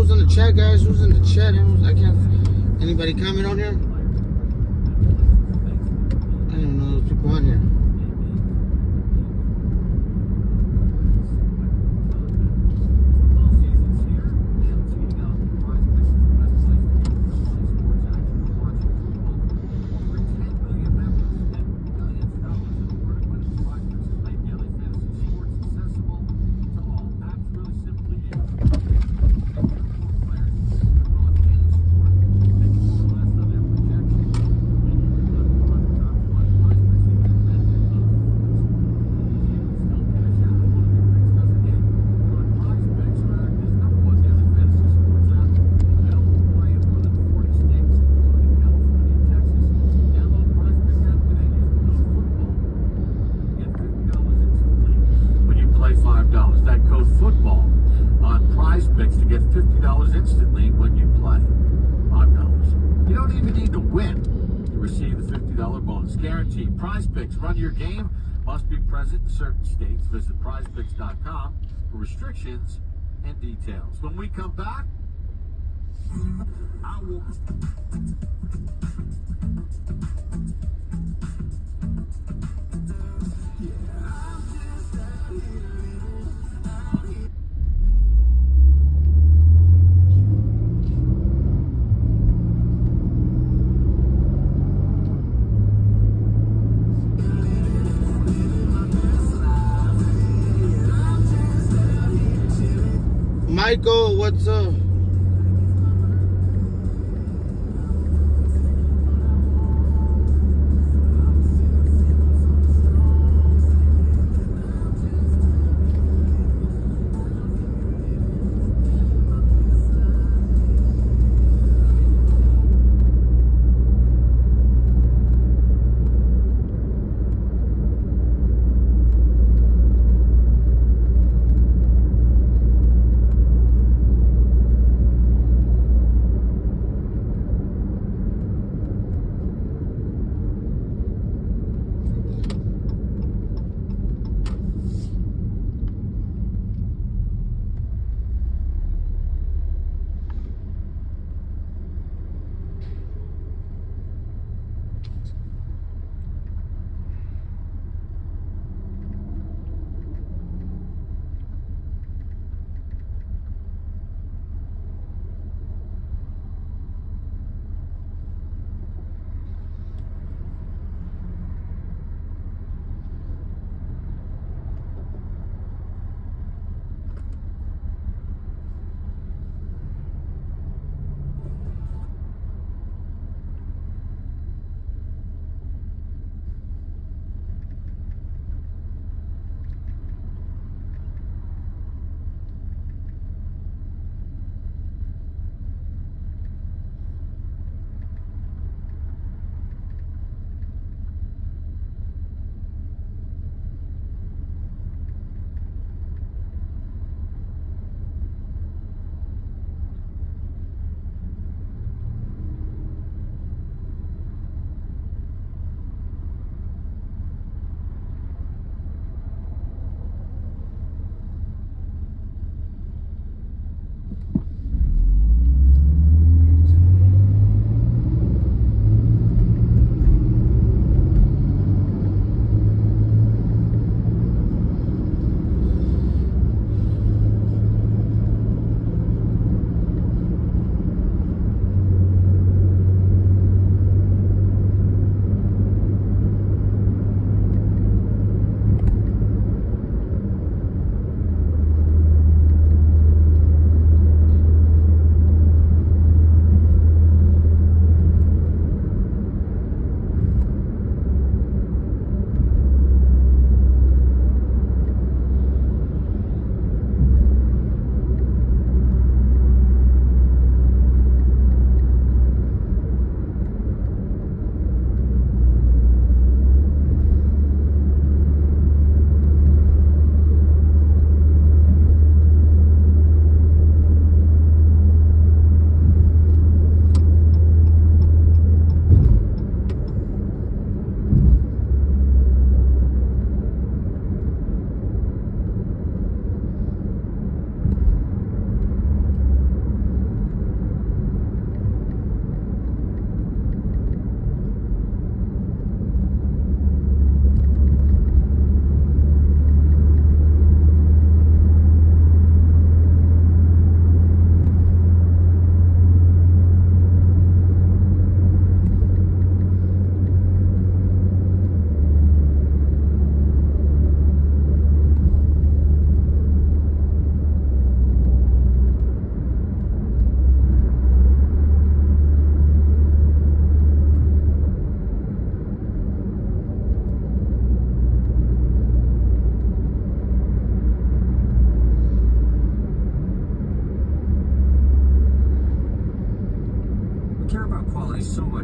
who's in the chat, guys? Who's in the chat? I can't. Anybody comment on here? I don't even know those people on here. Instantly when you play. $5. You don't even need to win to receive the $50 bonus. Guaranteed. Prize Picks. Run your game. Must be present in certain states. Visit prizepicks.com for restrictions and details. When we come back, I will... Michael, what's up?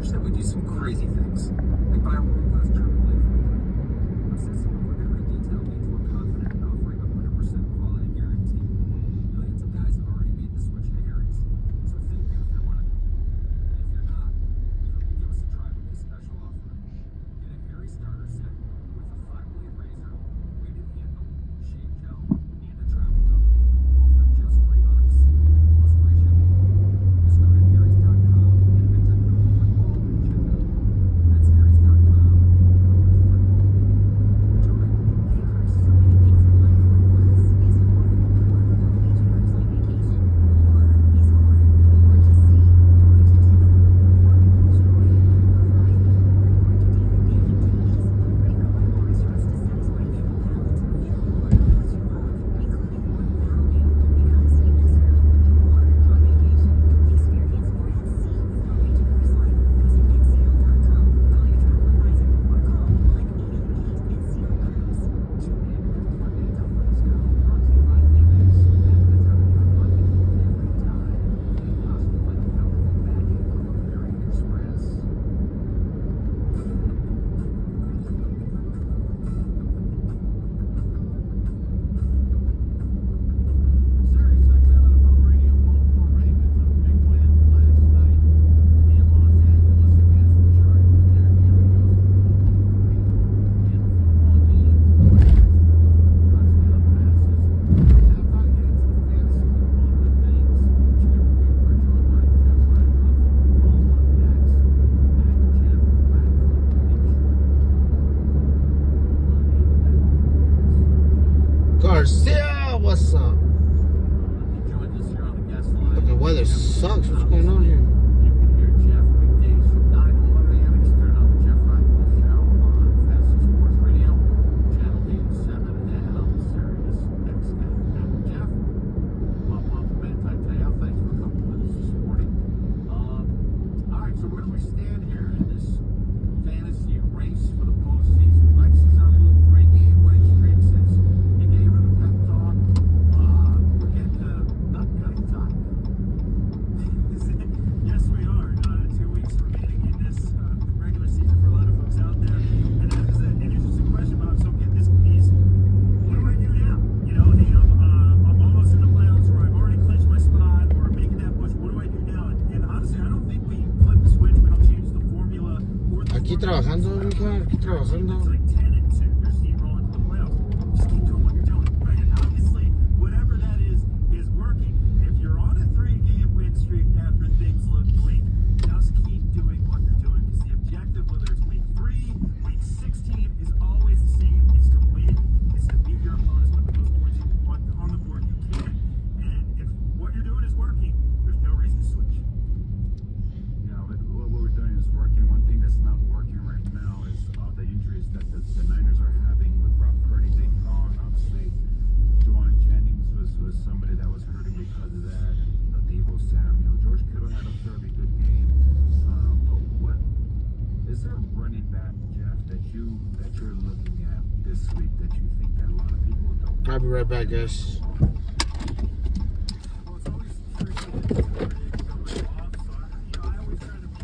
much that we do some crazy things, like buy a world-class German blade from eBay. Obsessing over every detail means we're confident in offering a 100% quality guarantee. Millions of guys have already made the switch to Harry's, so think big if you're one of them. And if you're not, we hope you give us a try with this special offer. Get a Harry starter set with a 5-blade razor, weighted handle, shave gel, and a travel cover, all for just $3 plus free shipping. Just go to harrys.com and enter code football at checkout. That's harrys.com, code football. Enjoy. There's so many things in life. Less is more. Whether the paycheckers like vacation, more is more. More to see, more to do, more joy, more variety, more entertainment activities, more incredible restaurants to satisfy every palate, and more of those you love, including more value, because you deserve more on vacation. Experience more at sea with Norwegian Cruise Line. Visit ncl.com, call your travel advisor, or call 1-888-NCL Cruise. Tune in every Monday to Frisco, brought to you by Amex. Have the time of your life every time. The impossible and powerful bagging of American Express. Sirius XM NFL Radio, Baltimore Ravens a big win last night in Los Angeles against the Chargers. Derrick Henry goes for 103 in the football game. Touchdown passes. Now time to get into the fantasy component of things. Each and every week we're joined by Jeff Ratcliffe. Follow on Dax at Jeff Ratcliffe. Make sure you Garcia, what's up? he joins us here on the guest line. Look, the weather sucks. What's going on here? You can hear Jeff weekdays from 9 to 11 a.m. Eastern on the Jeff Ratcliffe Show on Fantasy Sports Radio, Channel 87, and on the Sirius XM app. Jeff, welcome to Bedtime Tale. Thanks for coming with us this morning. All right, so where do we stand here in this fantasy race for the postseason? Lexi's on a little 3-game winning streak since you gave her the pep talk. We're getting to nut cutting time now. Yes, we are. 2 weeks remaining in this regular season for a lot of folks out there. And that is an interesting question, Bob. So get these, what do I do now? You know, hey, I'm almost in the playoffs, or I've already clinched my spot, or making that push. What do I do now? And honestly, I don't think we flip the switch. We don't change the formula or the Aquí trabajando, mija, aquí It's trabajando. like 10-2. You're steamrolling to the playoffs. Just keep doing what you're doing. Right? And obviously, whatever that is working. If you're on a 3-game win streak after things look bleak, just keep doing what you're doing. Because the objective, whether it's week 3, week 16, is always the same. It's to win. It's to beat your opponents with the most points you want on the board you can. And if what you're doing is working, there's no reason to switch. Yeah, what we're doing is working. One thing that's not working right now is all the injuries that the Niners are having with Brock Purdy being gone. Obviously, Juwan Jennings was somebody that was hurting because of that. And, Deebo Samuel. George Kittle had a fairly good game. But what is there a running back, Jeff, that you're looking at this week that you think that a lot of people don't? I'll be right back, guys. Well, it's always tricky to predict somebody off, so I always try to be.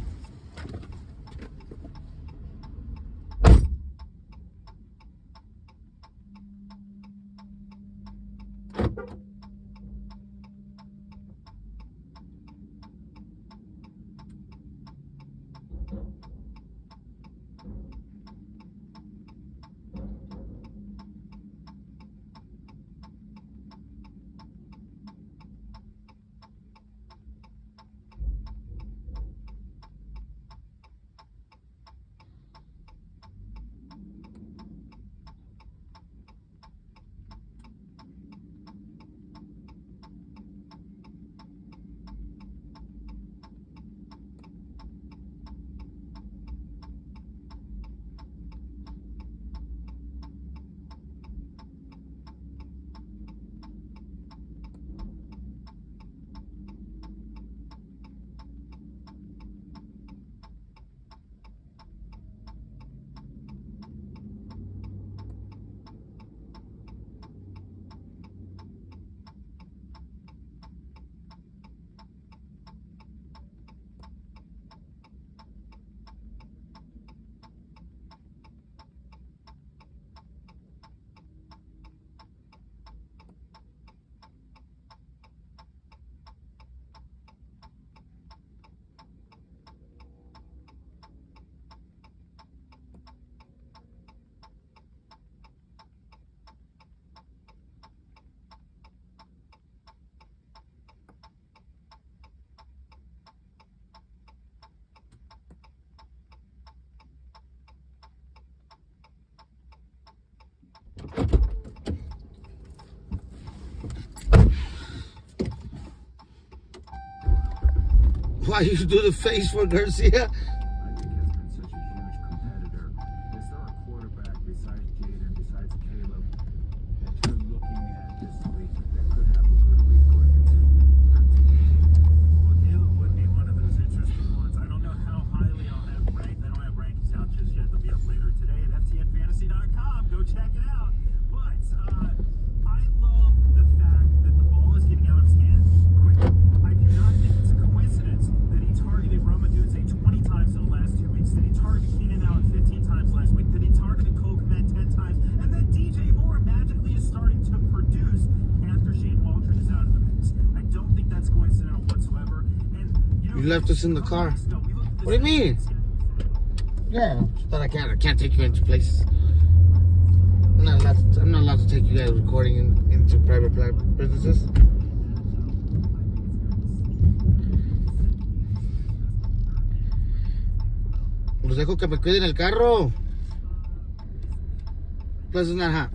why you do the face for Garcia. I think has been such a huge competitor. Is there a quarterback besides Jaden, besides Caleb, that you're looking at this week that could have a good week going into 13? Well, Caleb would be one of those interesting ones. I don't know how highly I'll have ranked. They don't have rankings out just yet. They'll be up later today at ftnfantasy.com. Go check it out. But I love the fact that the ball is getting out of his hands quickly. I do not think it's a coincidence that he targeted Romadunze 20 times in the last 2 weeks, that he targeted Keenan Allen 15 times last week, that he targeted Cole Kmet 10 times, and that DJ Moore magically is starting to produce after Shane Waldron is out of the mix. I don't think that's coincidental whatsoever. And You left us in the car. What do you mean? Yeah, but I can't take you into places. I'm not allowed to take you guys recording into private businesses. Los dejo que me cuiden el carro. Plus, it's not hot.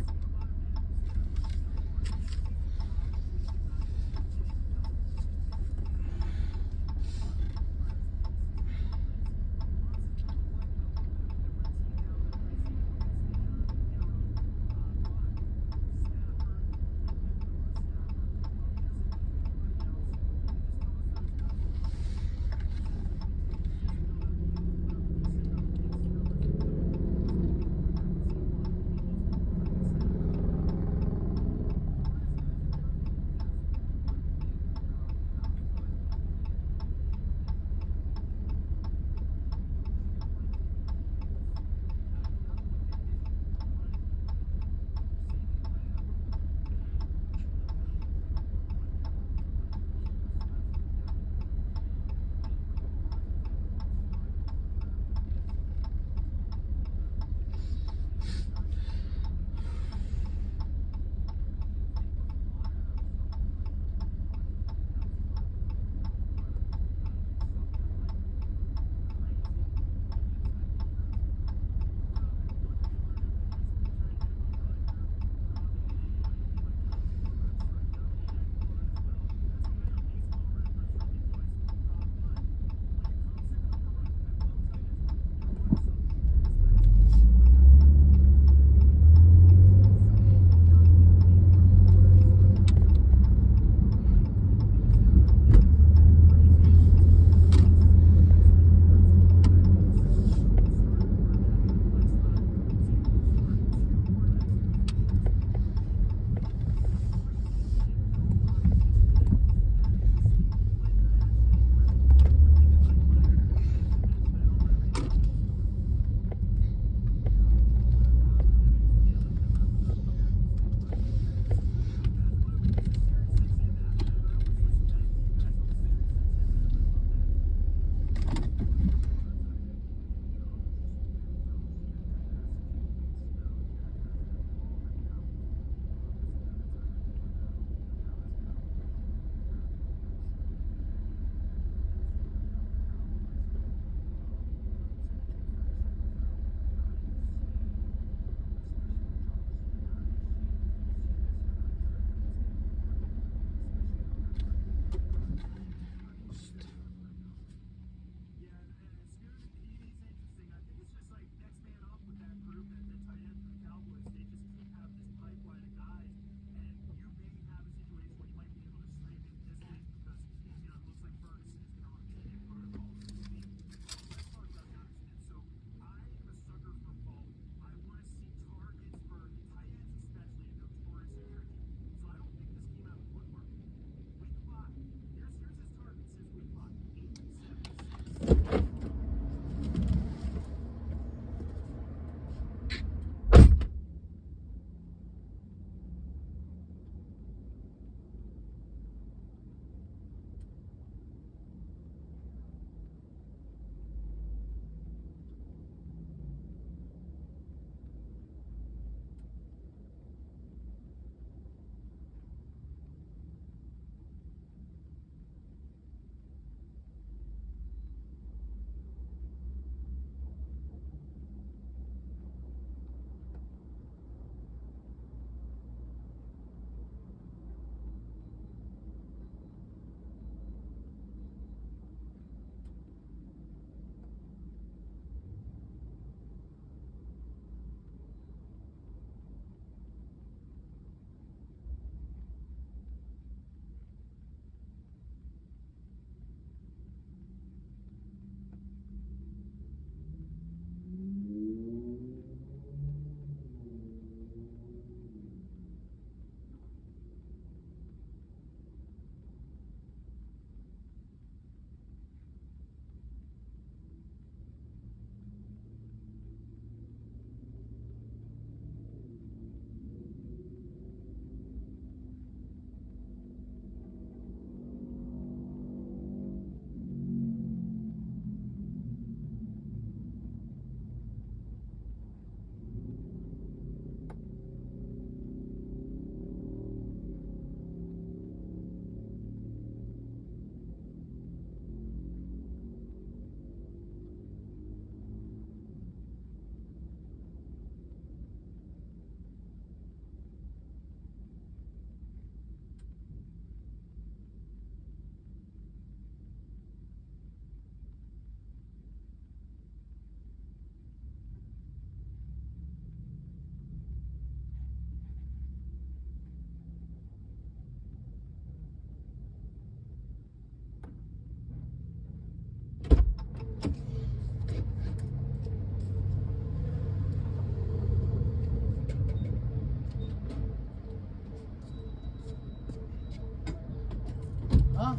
Huh?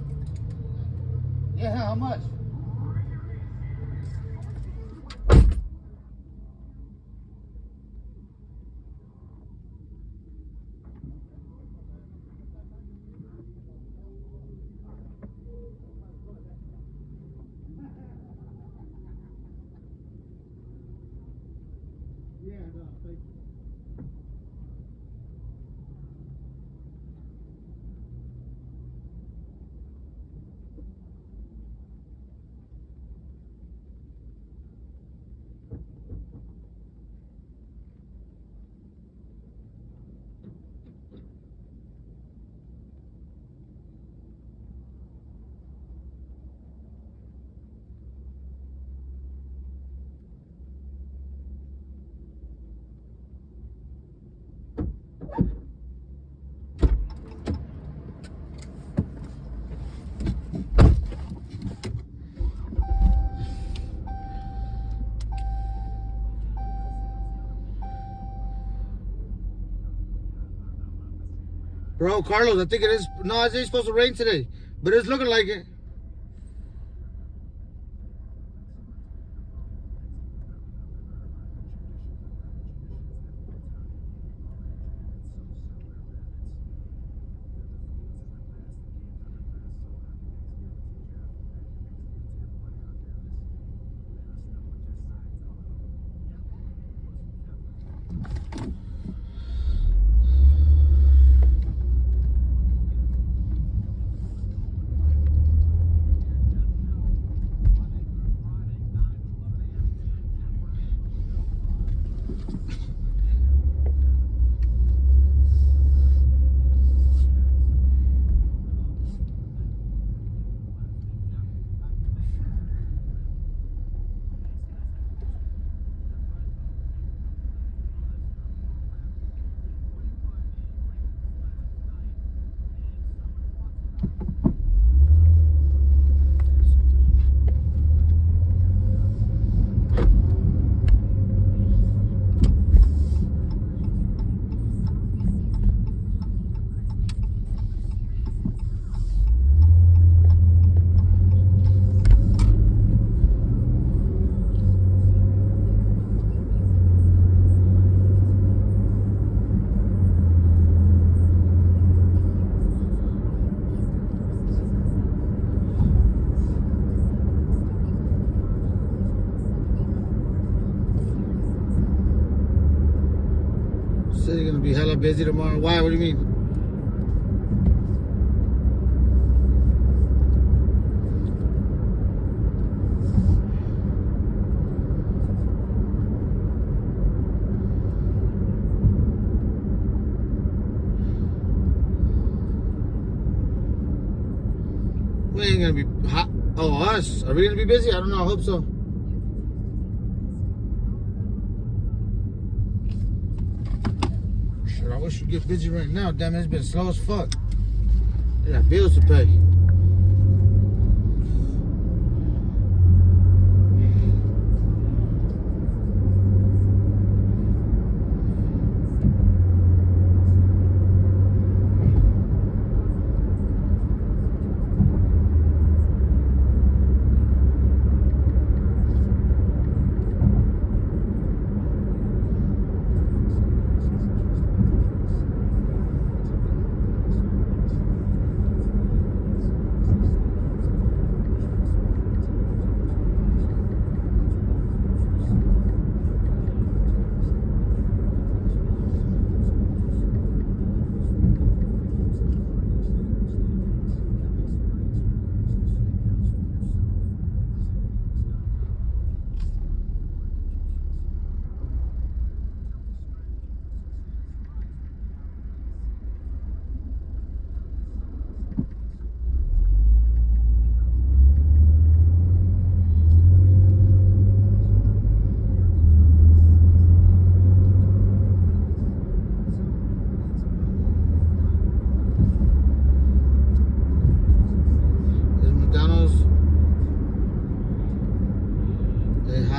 Yeah, how much? Yeah, no, thank you. Bro, Carlos, I think it is. No, it's supposed to rain today, but it's looking like it. So you're gonna be hella busy tomorrow. Why? What do you mean? We ain't gonna be hot. Oh, us? Are we gonna be busy? I don't know. I hope so. Shit, I wish we'd get busy right now. Damn, it's been slow as fuck. They got bills to pay.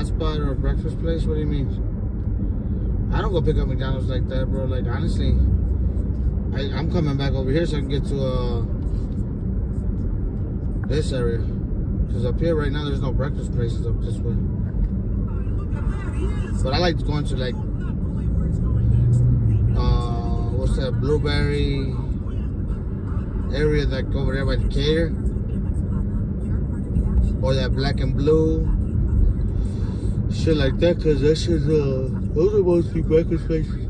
Spot or a breakfast place? What do you mean? I don't go pick up McDonald's like that, bro. Like, honestly, I'm coming back over here so I can get to This area. Because up here right now, there's no breakfast places up this way. But I like going to like, what's that, Blueberry area that go over there by Decatur? Or that Black and Blue. Shit like that, because that shit's, those are mostly breakfast places.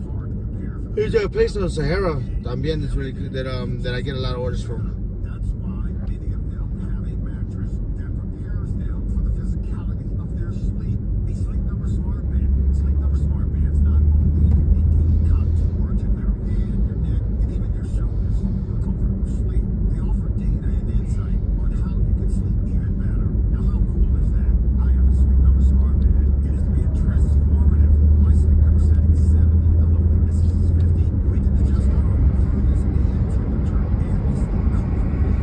There's that place on Sahara, también, that's really good, that I get a lot of orders from. That's why many of them have a mattress that prepares them for the physicality of their sleep. A Sleep Number Smart Bed. Sleep Number Smart Beds not only include contour to their head, your neck, and even your shoulders for comfortable sleep, they offer data and insight on how you can sleep even better. Now, how cool is that? I have a Sleep Number Smart Bed. It is being transformative. My sleep number setting is 70. The loneliness is 50. We can adjust our own furnace and temperature, and we sleep comfortably.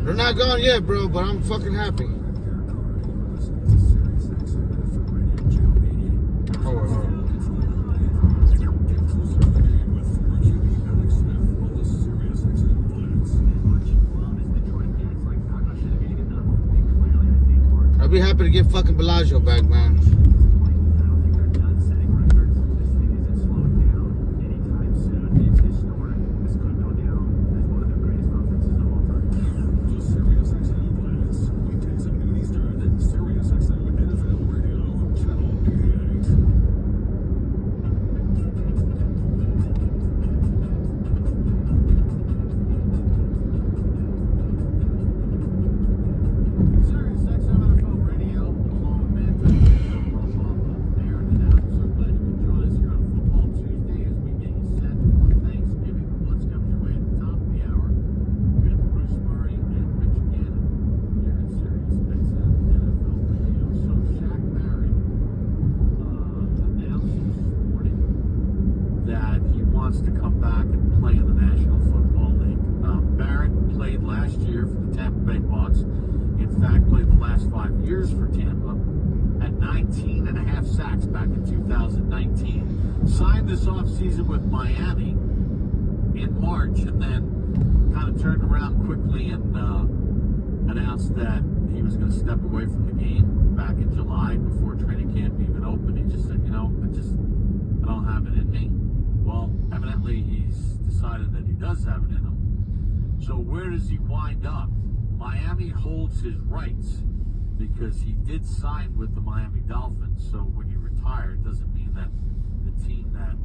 They're not gone yet, bro, but I'm fucking happy. Hold on. I'll be happy to get fucking Bellagio back, man. To come back and play in the National Football League. Barrett played last year for the Tampa Bay Bucks. In fact, played the last 5 years for Tampa. Had 19 and a half sacks back in 2019. Signed this offseason with Miami in March, and then kind of turned around quickly and announced that he was going to step away from the game back in July before training camp even opened. He just said, I don't have it in me. Well, evidently he's decided that he does have it in him. So where does he wind up? Miami holds his rights because he did sign with the Miami Dolphins. So when you retire, it doesn't mean that the team that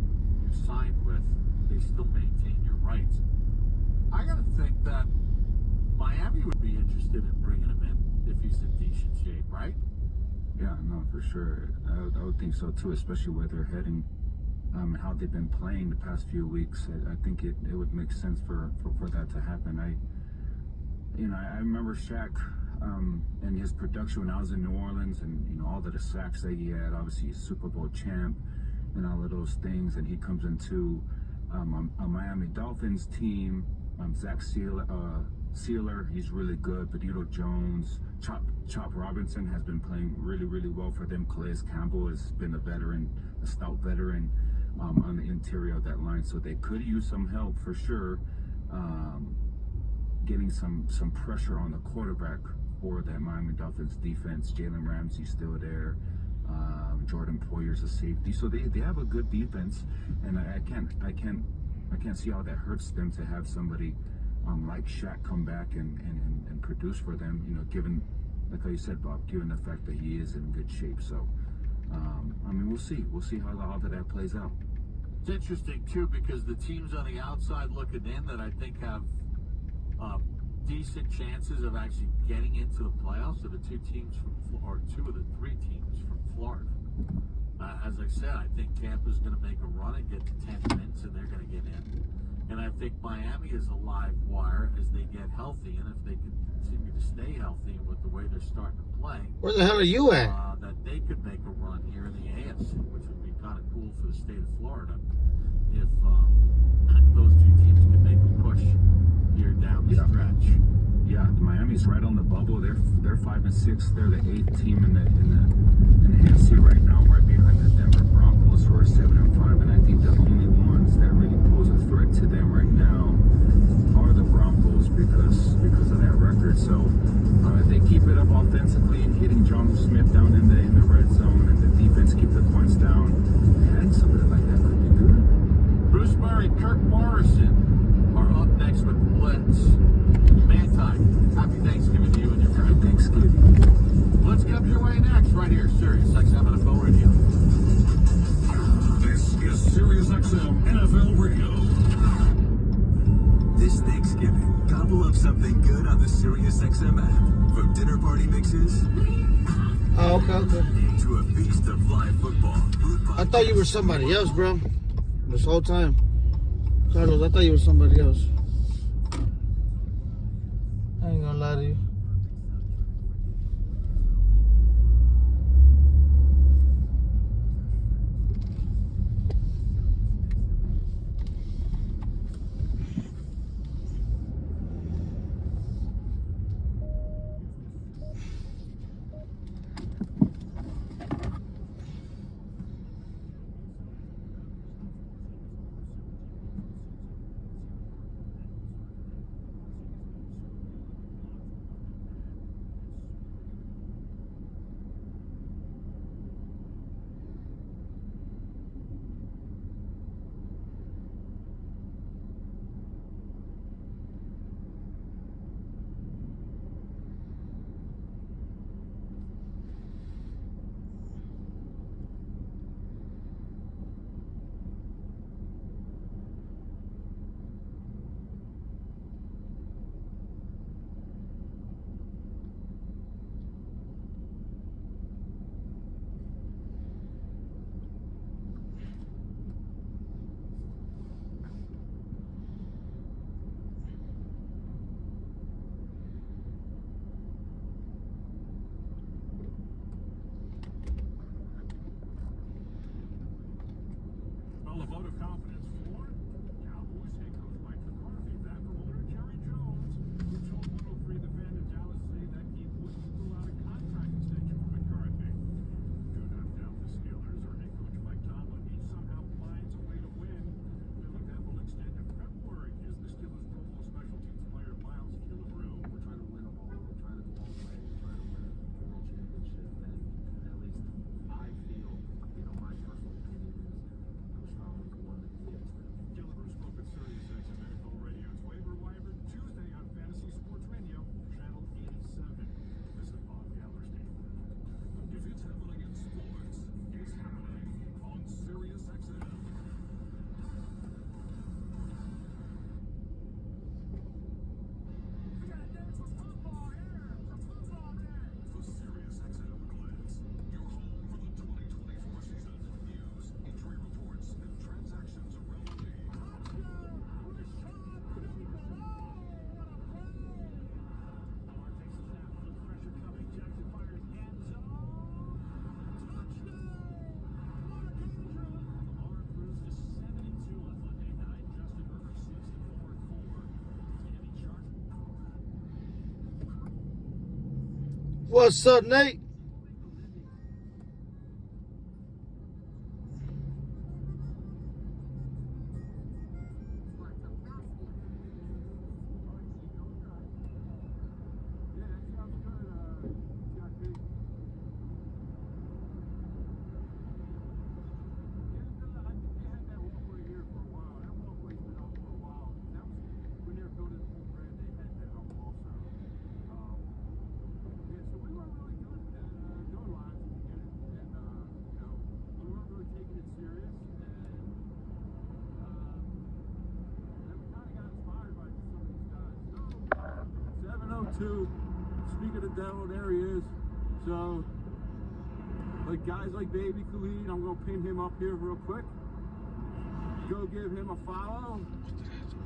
you signed with, they still maintain your rights. I got to think that Miami would be interested in bringing him in if he's in decent shape, right? Yeah, no, for sure. I would think so too, especially where they're heading. How they've been playing the past few weeks. I think it would make sense for that to happen. I remember Shaq and his production when I was in New Orleans, and all the sacks that he had. Obviously, he's Super Bowl champ and all of those things. And he comes into a Miami Dolphins team. Zach Sealer, he's really good. Benito Jones, Chop Robinson has been playing really, really well for them. Calais Campbell has been a stout veteran on the interior of that line, so they could use some help for sure, getting some pressure on the quarterback for that Miami Dolphins defense. Jalen Ramsey's still there. Jordan Poyer's a safety, so they have a good defense, and I can't see how that hurts them to have somebody like Shaq come back and produce for them. Given like how you said, Bob, given the fact that he is in good shape. So, I mean, we'll see. We'll see how that plays out. It's interesting, too, because the teams on the outside looking in that I think have decent chances of actually getting into the playoffs are the two teams or two of the three teams from Florida. As I said, I think Tampa's going to make a run and get to 10 wins, and they're going to get in. And I think Miami is a live wire as they get healthy, and if they can continue to stay healthy with the way they're starting to play, Where the hell are you at? that they could make a run here in the AFC, which would be kind of cool for the state of Florida if those two teams can make a push here down the stretch. Yeah, Miami's right on the bubble. They're 5 and 6. They're the 8th team in the AFC right now, right behind the Denver Broncos, who are 7 and 5. And I think the only ones that really pose a threat to them right now are the Broncos because of that record. So if they keep it up offensively, hitting John Smith down in the red zone, and the defense keep the points down, and something like that could be good. Bruce Murray, Kirk Morrison are up next with the Blitz. Man, happy Thanksgiving to you and your family. Happy Thanksgiving. Let's come your way next, right here, Sirius XM NFL Radio. This is Sirius XM NFL Radio. This Thanksgiving, gobble up something good on the Sirius XM app. From dinner party mixes Oh, okay. to a feast of live football. I thought you were somebody else, bro. This whole time. Carlos, I thought you were somebody else. I ain't gonna lie to you. Well, a vote of confidence for Cowboys head coach Mike McCarthy. That promoter Jerry Jones, who told 103 The Fan in Dallas today that he wouldn't rule out a contract extension for McCarthy. Do not doubt the Steelers or head coach Mike Tomlin each somehow finds a way to win. Billy that will extend to February. Is the Steelers Pro Bowl special teams player Miles Killebrew. We're trying to win them all. We're trying to go all the way. We're trying to win a world championship. And at least I feel, my personal opinion is I'm strong with the one that gets them. Killebrew spoke at Sirius XM NFL Radio's Waiver Wire Tuesday on Fantasy Sports Radio, Channel 87. This is Bob Gallerstein. If it's happening in sports, it's happening on Sirius XM. The Sirius XM Blitz, your home for the 2024 season. News, injury reports, and transactions around the league. What's up, Nate? When they were building the whole brand, they had that also. So we were too. Speak of the devil, there he is. So, like guys like Baby Khalid, I'm gonna pin him up here real quick. Go give him a follow.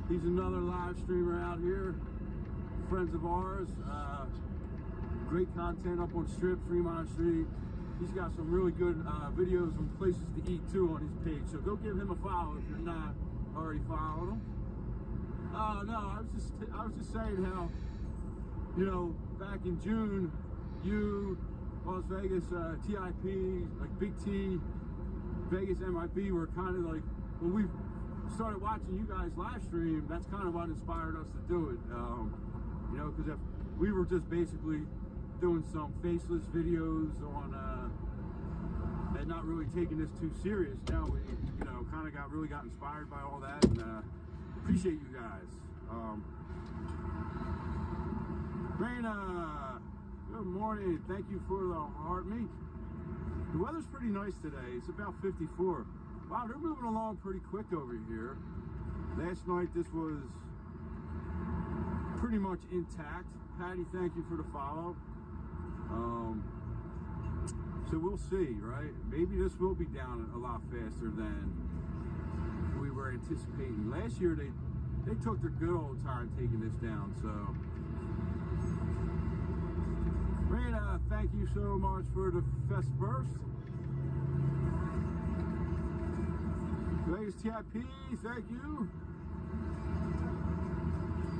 He's another live streamer out here. Friends of ours. Great content up on Strip, Fremont Street. He's got some really good videos and places to eat too on his page. So go give him a follow if you're not already following him. No, I was just saying how, you know, back in June, you, Las Vegas, TIP, like Big T, Vegas MIB were kind of like, when we started watching you guys live stream, that's kind of what inspired us to do it. You know, because if we were just basically doing some faceless videos on, and not really taking this too serious. Now we, you know, kind of really got inspired by all that, and appreciate you guys. Raina, good morning. Thank you for the heart meet. The weather's pretty nice today. It's about 54. Wow, they're moving along pretty quick over here. Last night this was pretty much intact. Patty, thank you for the follow. So we'll see, right? Maybe this will be down a lot faster than we were anticipating. Last year they took their good old time taking this down. So, Raina, thank you so much for the fest burst. Vegas TIP, thank you.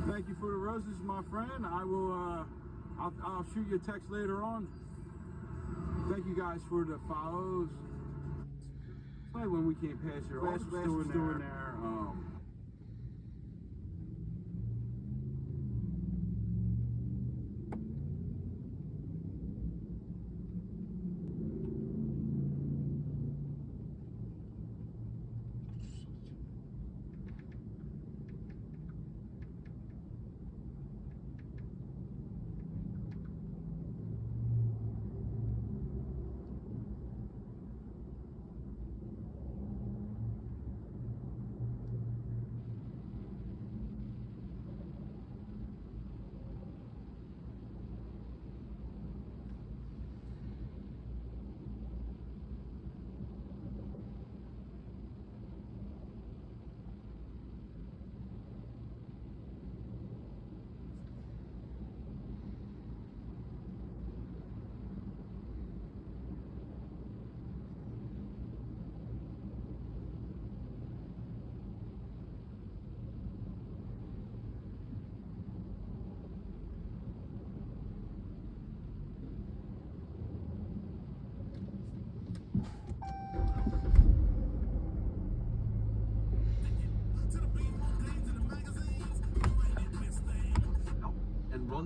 Thank you for the roses, my friend. I will. I'll shoot you a text later on. Thank you guys for the follows. It's like when we came past here, all the stuff was doing there.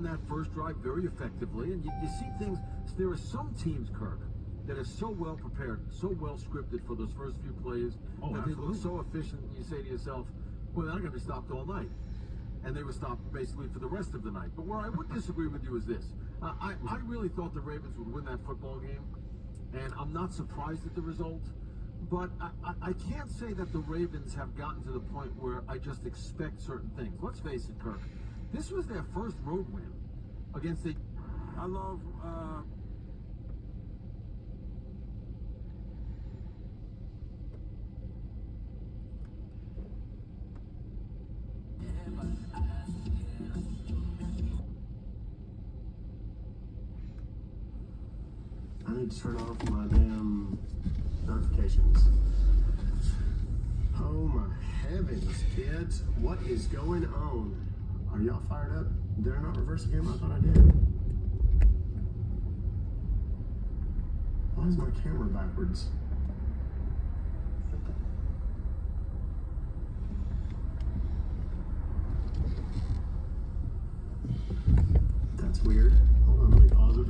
That first drive very effectively, and you see things. There are some teams, Kirk, that are so well prepared, so well scripted for those first few plays that they look so efficient. You say to yourself, "Well, they're not going to be stopped all night," and they were stopped basically for the rest of the night. But where I would disagree with you is this: I really thought the Ravens would win that football game, and I'm not surprised at the result. But I can't say that the Ravens have gotten to the point where I just expect certain things. Let's face it, Kirk. This was their first road win against the... I love... I need to turn off my damn notifications. Oh my heavens, kids. What is going on? Are y'all fired up? Did I not reverse the camera? I thought I did. Why is my camera backwards? That's weird. Hold on, let me pause it.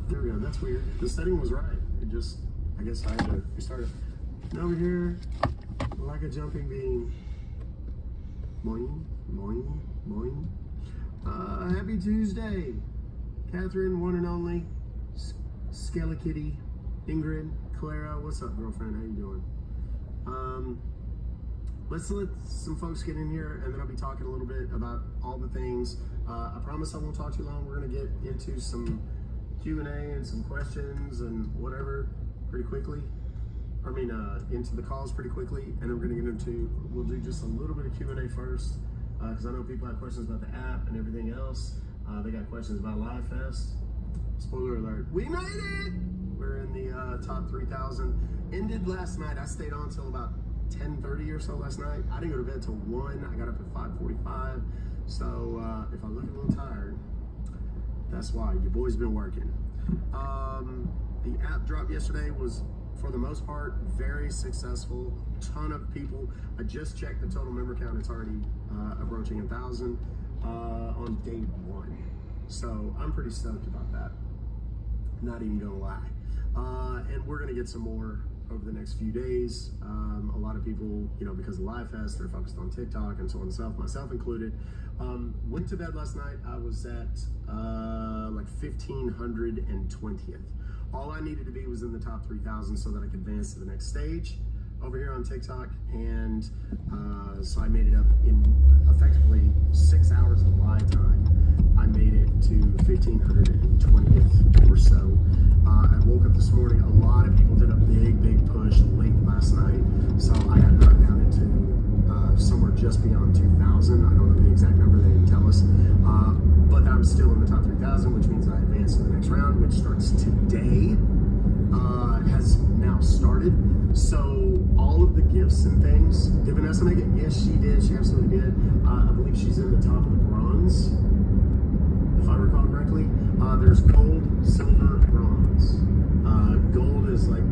There we go, that's weird. The setting was right. It just, I guess I had to restart it. And over here, like a jumping bean. Boing, boing, boing. Happy Tuesday. Catherine, one and only. Skelly Ingrid, Clara, what's up, girlfriend? How you doing? let's let some folks get in here, and then I'll be talking a little bit about all the things. I promise I won't talk too long. We're gonna get into some Q&A and some questions and whatever pretty quickly. Into the calls pretty quickly, and then we're gonna get into, we'll do just a little bit of Q&A first, because I know people have questions about the app and everything else. They got questions about Live Fest. Spoiler alert, we made it! We're in the top 3,000. Ended last night. I stayed on till about 10:30 or so last night. I didn't go to bed till 1. I got up at 5:45. So if I look a little tired, that's why. Your boy's been working. The app drop yesterday was, for the most part, very successful. Ton of people. I just checked the total member count. It's already approaching 1,000 on day 1. So I'm pretty stoked about that. Not even gonna lie. And we're gonna get some more over the next few days. A lot of people, because of Live Fest, they're focused on TikTok and so on and so forth, myself included. Went to bed last night. I was at like 1,520th. All I needed to be was in the top 3,000 so that I could advance to the next stage over here on TikTok. And so I made it up in effectively 6 hours of live time. I made it to 1,520th or so. I woke up this morning. A lot of people did a big push late last night. So I got knocked down into somewhere just beyond 2,000. I don't know the exact number, they didn't tell us. But I'm still in the top 3,000, which means I advance to the next round, which starts today. Has now started. So all of the gifts and things, did Vanessa make it? Yes, she did. She absolutely did. I believe she's in the top of the bronze, if I recall correctly. There's gold, silver, bronze. Gold is like,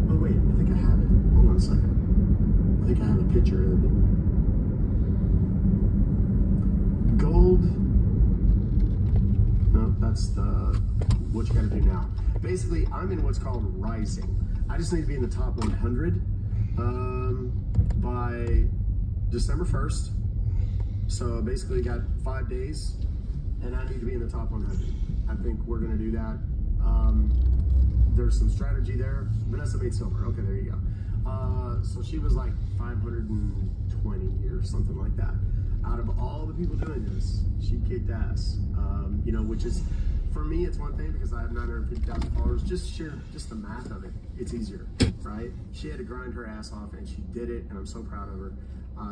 oh wait, I think I have it. Hold on a second. I think I have a picture of it. Gold. No, that's what you gotta do now. Basically, I'm in what's called rising. I just need to be in the top 100 by December 1st. So basically got 5 days, and I need to be in the top 100. I think we're gonna do that. There's some strategy there. Vanessa made silver. Okay, there you go. So she was like 520 or something like that. Out of all the people doing this, she kicked ass. Which is, for me, it's one thing because I have 950,000 followers. Just the math of it, it's easier, right? She had to grind her ass off, and she did it, and I'm so proud of her.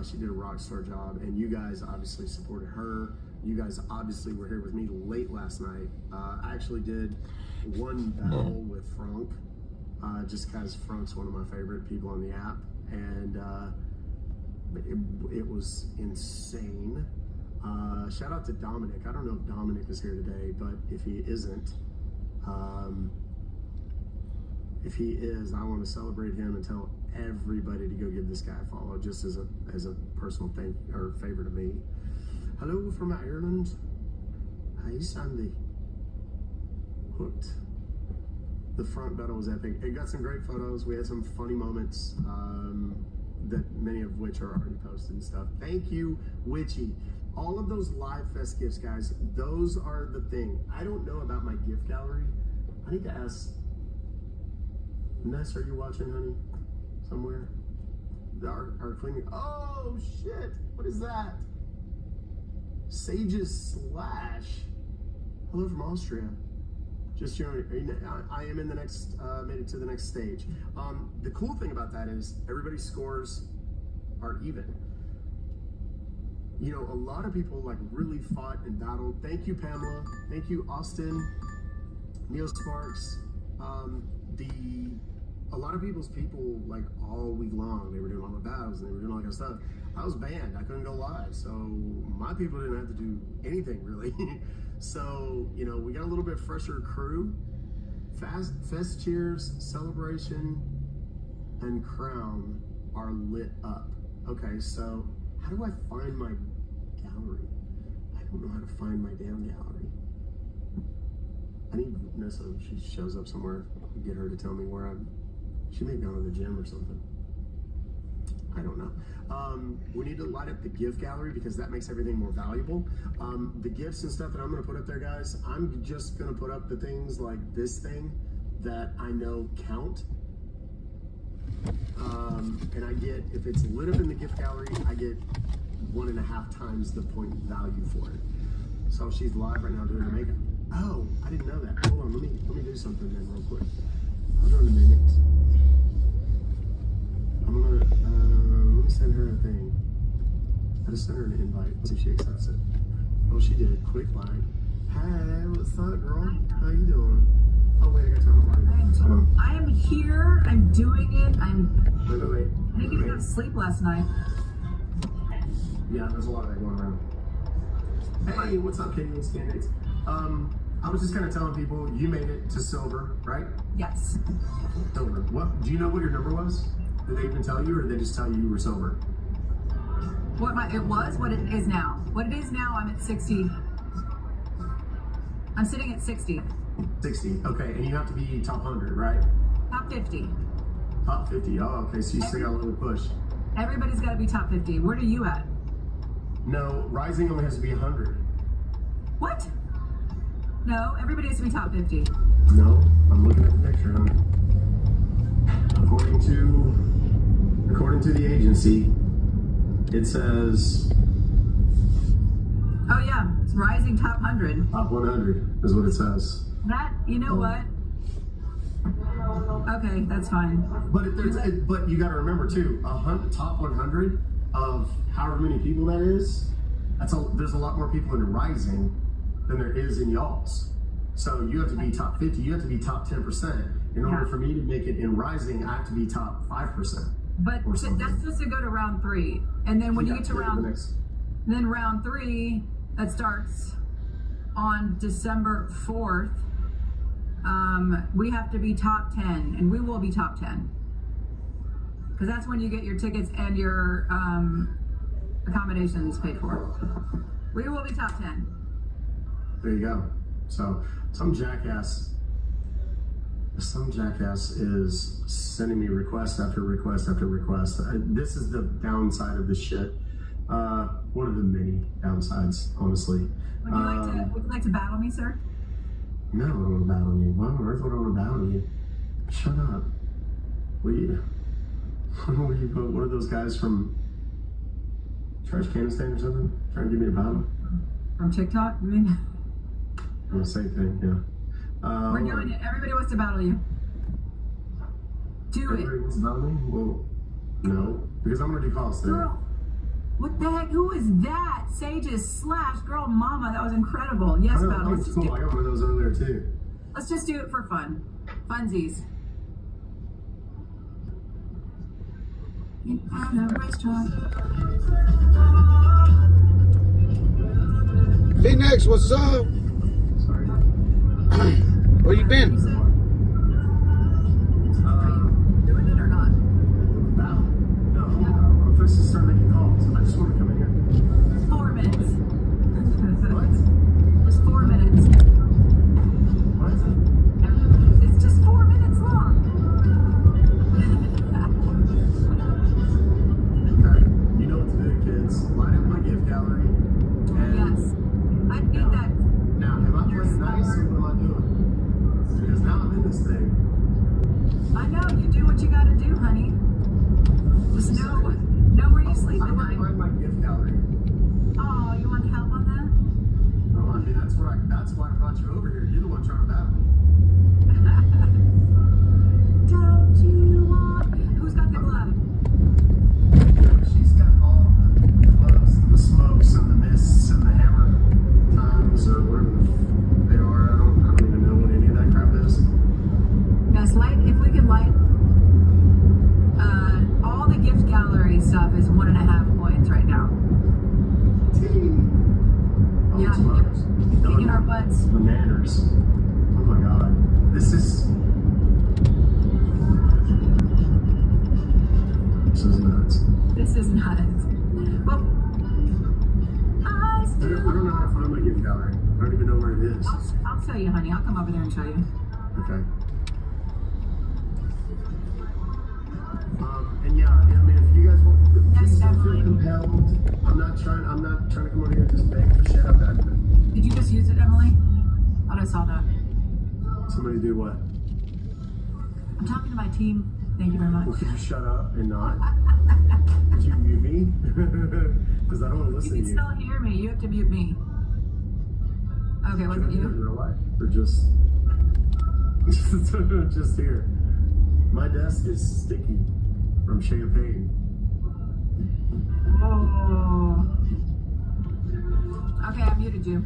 She did a rock star job, and you guys obviously supported her. You guys obviously were here with me late last night. I actually did one battle with Frank, just because Frank's one of my favorite people on the app, and it was insane. Shout out to Dominic. I don't know if Dominic is here today, but if he isn't, if he is, I want to celebrate him and tell everybody to go give this guy a follow, just as a personal thing or favor to me. Hello from Ireland. Hi, Sandy. Hooked. The front battle was epic. It got some great photos. We had some funny moments, that many of which are already posted and stuff. Thank you, Witchy. All of those Live Fest gifts, guys, those are the thing. I don't know about my gift gallery. I need to ask Ness, are you watching, honey? Somewhere? Our cleaning. Oh, shit. What is that? Sages Slash. Hello from Austria. Just I am in the next, made it to the next stage. The cool thing about that is everybody's scores are even. A lot of people like really fought and battled. Thank you, Pamela. Thank you, Austin. Neil Sparks. A lot of people's people, like all week long, they were doing all the battles and they were doing all that kind of stuff. I was banned. I couldn't go live. So my people didn't have to do anything really. So, we got a little bit fresher crew. Fest cheers, celebration, and crown are lit up. Okay, so how do I find my gallery? I don't know how to find my damn gallery. I need Nessa, she shows up somewhere, get her to tell me where she may have gone to the gym or something. I don't know. We need to light up the gift gallery because that makes everything more valuable. The gifts and stuff that I'm gonna put up there, guys, I'm just gonna put up the things like this thing that I know count. And I get, if it's lit up in the gift gallery, I get 1.5 times the point value for it. So she's live right now doing her makeup. Oh, I didn't know that. Hold on, let me do something then real quick. Hold on a minute. I'm gonna let me send her a thing. I just sent her an invite. Let's see if she accepts it. Oh, she did. Quick line. Hey, what's up, girl? How you doing? Oh wait, I gotta turn my light on. I am here. I'm doing it. Wait. I didn't even have sleep last night. Yeah, there's a lot of that going around. Hey, what's up, Katie and Candidates? I was just kind of telling people you made it to silver, right? Yes. Silver. What? Do you know what your number was? Did they even tell you, or did they just tell you were silver? It was, what it is now. What it is now, I'm at 60. I'm sitting at 60. 60. Okay, and you have to be top 100, right? Top 50. Top 50. Oh, okay. So you still got a little push. Everybody's got to be top 50. Where are you at? No, Rising only has to be 100. What? No, everybody has to be top 50. No, I'm looking at the picture, honey. According to the agency, it says. Oh yeah, it's Rising top 100. Top 100 is what it says. That, you know what? Okay, that's fine. But you got to remember too, top 100 of however many people that is. There's a lot more people in Rising than there is in y'all's. So you have to be top 50. You have to be top 10%. In order for me to make it in Rising, I have to be top 5%. But that's just to go to round 3, and then when you get to round 3, that starts on December 4th. We have to be top 10, and we will be top 10, because that's when you get your tickets and your accommodations paid for. We will be top 10. There you go. So some jackass is sending me request after request after request. This is the downside of this shit. One of the many downsides, honestly. Would you like to battle me, sir? No, I don't want to battle you. Why on earth would I want to battle you? Shut up. What are you, one of those guys from Trash Can Stand or something? Trying to give me a battle? From TikTok, you mean? Well, same thing, yeah. We're doing it. Everybody wants to battle you. Everybody wants to battle me? Well, no. Because I'm going to do calls today. Girl, what the heck? Who is that? Sage's slash girl mama. That was incredible. Yes, battle. That's cool. I got one of those earlier too. Let's just do it for fun. Funsies. At a restaurant. Phoenix, what's up? Sorry. Where you been? Doing it or not? Battle? No. I'm supposed to start making calls. I just want to come in here. 4 minutes. What? Just 4 minutes. What? It's just 4 minutes long. Okay. You know what to do, kids. Line up my gift gallery. And Yes. I need that. now, am I playing nice or what am I doing? Because now I'm in this thing. I know, you do what you gotta do, honey. Just know where you sleep I at want to night. find my gift gallery. Oh, you want help on that? Oh, I mean, that's why I brought you over here. You're the one trying to battle me. Don't you want? Who's got the glove? She's got all the gloves, the smokes, and the mists, and the hammer times, or whatever they are. I don't even know what any of that crap is. Yes, if we could light, all the gift gallery stuff is 1.5 points right now. Oh, Yeah, smokes. kicking our butts. The manners. Oh my god. This is nuts. This is nuts. Well, I don't know how to find my gift gallery. I don't even know where it is. I'll show you, honey. I'll come over there and show you. Okay. And yeah, I mean, if you guys want, please don't feel compelled. I'm not trying to come over here and just beg for shit. I'm not. Did you just use it, Emily? I just saw that. Somebody do what? I'm talking to my team. Thank you very much. Well, could you shut up and not? Could you mute me? Because I don't want to listen You to can you. still hear me. You have to mute me. Okay, was Can I it do it in you? real life? Or just just here? My desk is sticky from champagne. Oh. Okay, I muted you.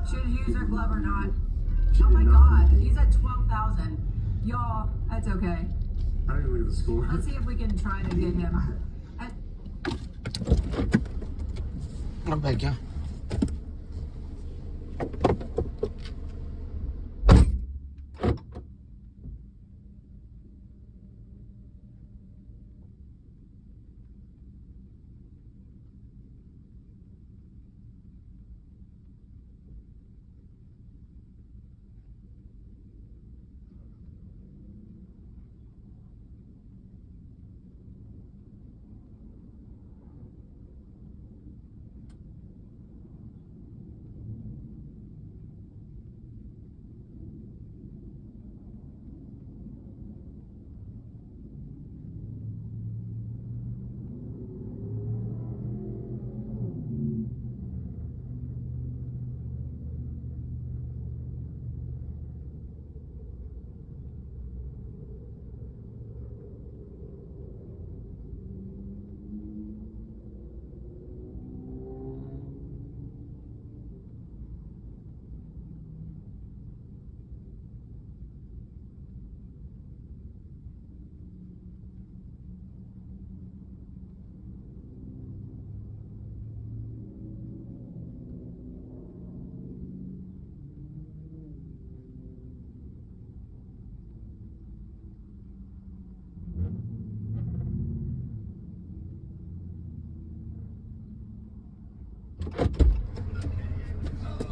Should use her glove or not? She Oh did my not god, mute me. he's at 12,000. Y'all, that's okay. I don't even look at the score. Let's see if we can try to get him. I'm back, yeah.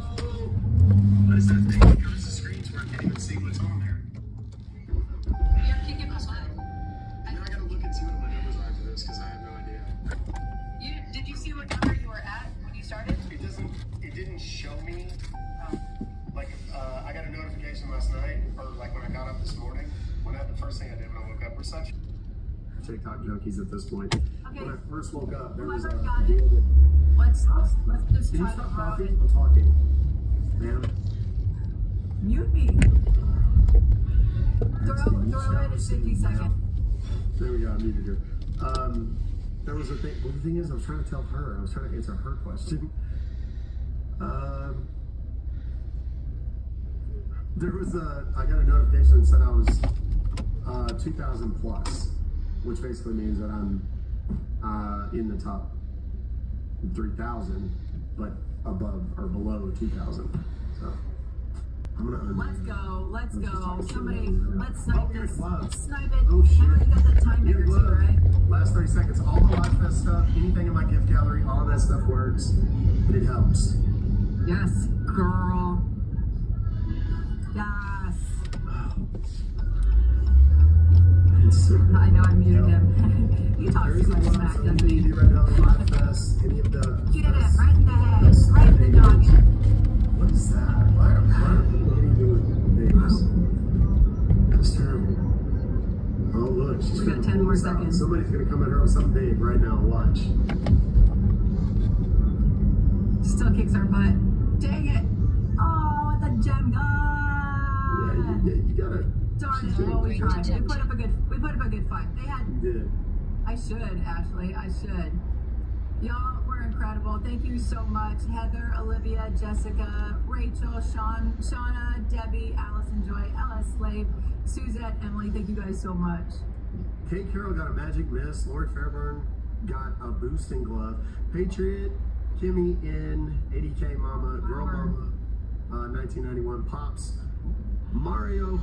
What is that thing that covers the screens where I can't even see what's on there? You're kicking my butt. Now I gotta look and see what my numbers are for this because I have no idea. Did you see what number you were at when you started? It didn't show me. I got a notification last night, or like when I got up this morning. The first thing I did when I woke up, we're such TikTok junkies at this point. Okay. When I first woke up, there was a Whoever got deal it. that. Let's just Can you try to stop throw talking? it. I'm talking. Ma'am. Mute me. Throw it in 50 seconds. There we go, I muted her. There was a thing. Well, the thing is, I was trying to tell her. I was trying to answer her question. There was I got a notification that said I was 2,000 plus, which basically means that I'm in the top 3,000, but above or below 2,000. So I'm gonna. Let's go. Somebody, let's snipe this. Snipe it. Oh shit! I know you got that time Get a maker too, glove. right? Last 30 seconds. All the Live Fest stuff, anything in my gift gallery, all that stuff works. It helps. Yes, girl. Yes. I know I muted him. He talks too much smack, doesn't he? Any of the. Get it right in the head, right in the noggin. What is that? Why are people hitting me with things? That's terrible. Oh look, she's We got gonna 10 pull more this out. seconds. Somebody's gonna come at her with something big right now. Watch. Still kicks our butt. Dang it. Oh, the gem gun. Yeah, you gotta. Darn she's it. Well, we gonna- tried. We put up a good fight. They had. You did. I should, Ashley. I should. Y'all were incredible. Thank you so much. Heather, Olivia, Jessica, Rachel, Shauna, Debbie, Allison Joy, LS Slave, Suzette, Emily. Thank you guys so much. Kate Carroll got a magic miss. Lord Fairburn got a boosting glove. Patriot, Kimmy in 80K Mama, Girl Mama, 1991 Pops, Mario.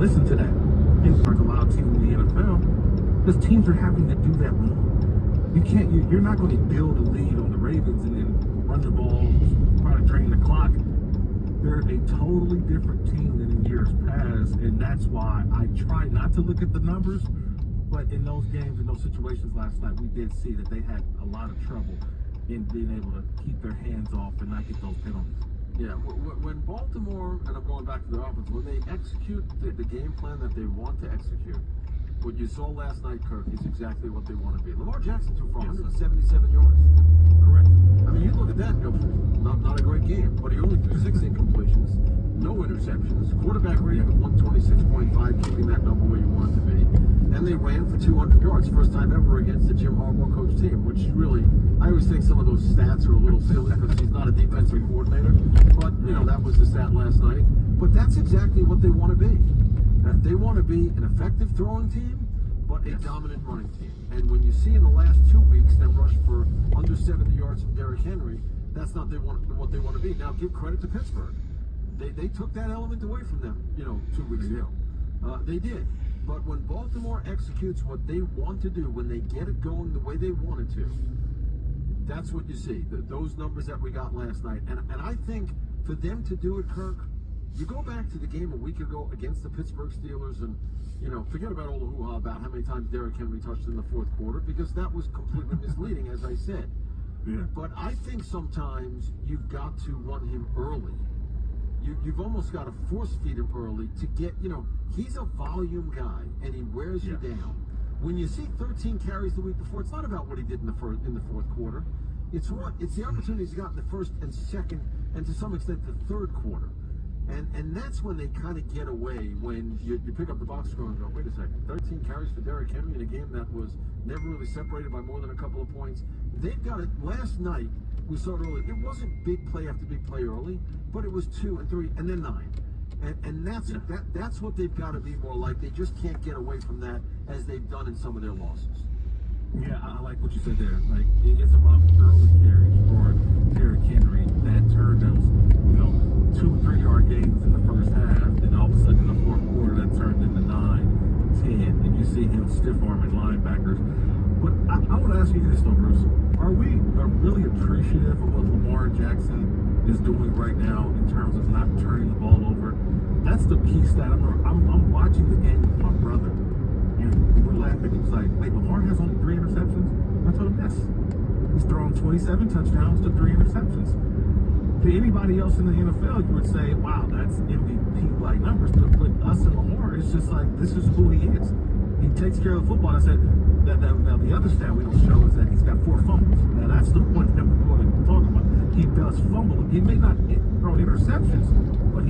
listen to that. There's a lot of teams in the NFL, because teams are having to do that more. You're not going to build a lead on the Ravens and then run the ball, try to drain the clock. They're a totally different team than in years past, and that's why I try not to look at the numbers. But in those games, in those situations last night, we did see that they had a lot of trouble in being able to keep their hands off and not get those penalties. Yeah, when Baltimore, and I'm going back to their offense, when they execute the game plan that they want to execute, what you saw last night, Kirk, is exactly what they want to be. Lamar Jackson threw for 177 yards. Correct. I mean, you look at that and go, not a great game, but he only threw 6 incompletions, no interceptions, quarterback rating of 126.5, keeping that number where you want it to be. And they ran for 200 yards, first time ever against the Jim Harbaugh coach team, which really, I always think some of those stats are a little silly because he's not a defensive coordinator. But, that was the stat last night. But that's exactly what they want to be. They want to be an effective throwing team, but a dominant running team. And when you see in the last 2 weeks them rush for under 70 yards from Derrick Henry, that's not what they want to be. Now, give credit to Pittsburgh. They took that element away from them, 2 weeks ago. They did. But when Baltimore executes what they want to do, when they get it going the way they want it to, that's what you see. Those numbers that we got last night. And I think for them to do it, Kirk, you go back to the game a week ago against the Pittsburgh Steelers and, forget about all the hoo-ha about how many times Derrick Henry touched in the fourth quarter, because that was completely misleading, as I said. Yeah. But I think sometimes you've got to run him early. You've almost got to force feed him early to get, he's a volume guy and he wears you down. When you see 13 carries the week before, it's not about what he did in the fourth quarter. It's the opportunities he got in the first and second and to some extent the third quarter. And that's when they kind of get away, when you pick up the box score and go, wait a second, 13 carries for Derrick Henry in a game that was never really separated by more than a couple of points. They've got it. Last night, we saw it early. It wasn't big play after big play early, but it was 2 and 3 and then 9. And that's what they've got to be more like. They just can't get away from that as they've done in some of their losses. Yeah, I like what you said there. Like, it's about early carries for Derrick Henry that turned those, 2-3 yard gains in the first half, and all of a sudden in the fourth quarter that turned into 9, 10, and you see him stiff-arming linebackers. But I want to ask you this though, Bruce. Are we really appreciative of what Lamar Jackson is doing right now in terms of not turning the ball over? That's the key stat. I'm watching the game with my brother, and we're laughing. He was like, wait, Lamar has only 3 interceptions? I told him, yes. He's thrown 27 touchdowns to 3 interceptions. To anybody else in the NFL, you would say, wow, that's MVP-like numbers. But with us and Lamar, it's just like, this is who he is. He takes care of the football. I said, now the other stat we don't show is that he's got 4 fumbles. Now that's the one that we're going to talk about. He does fumble. He may not throw interceptions, but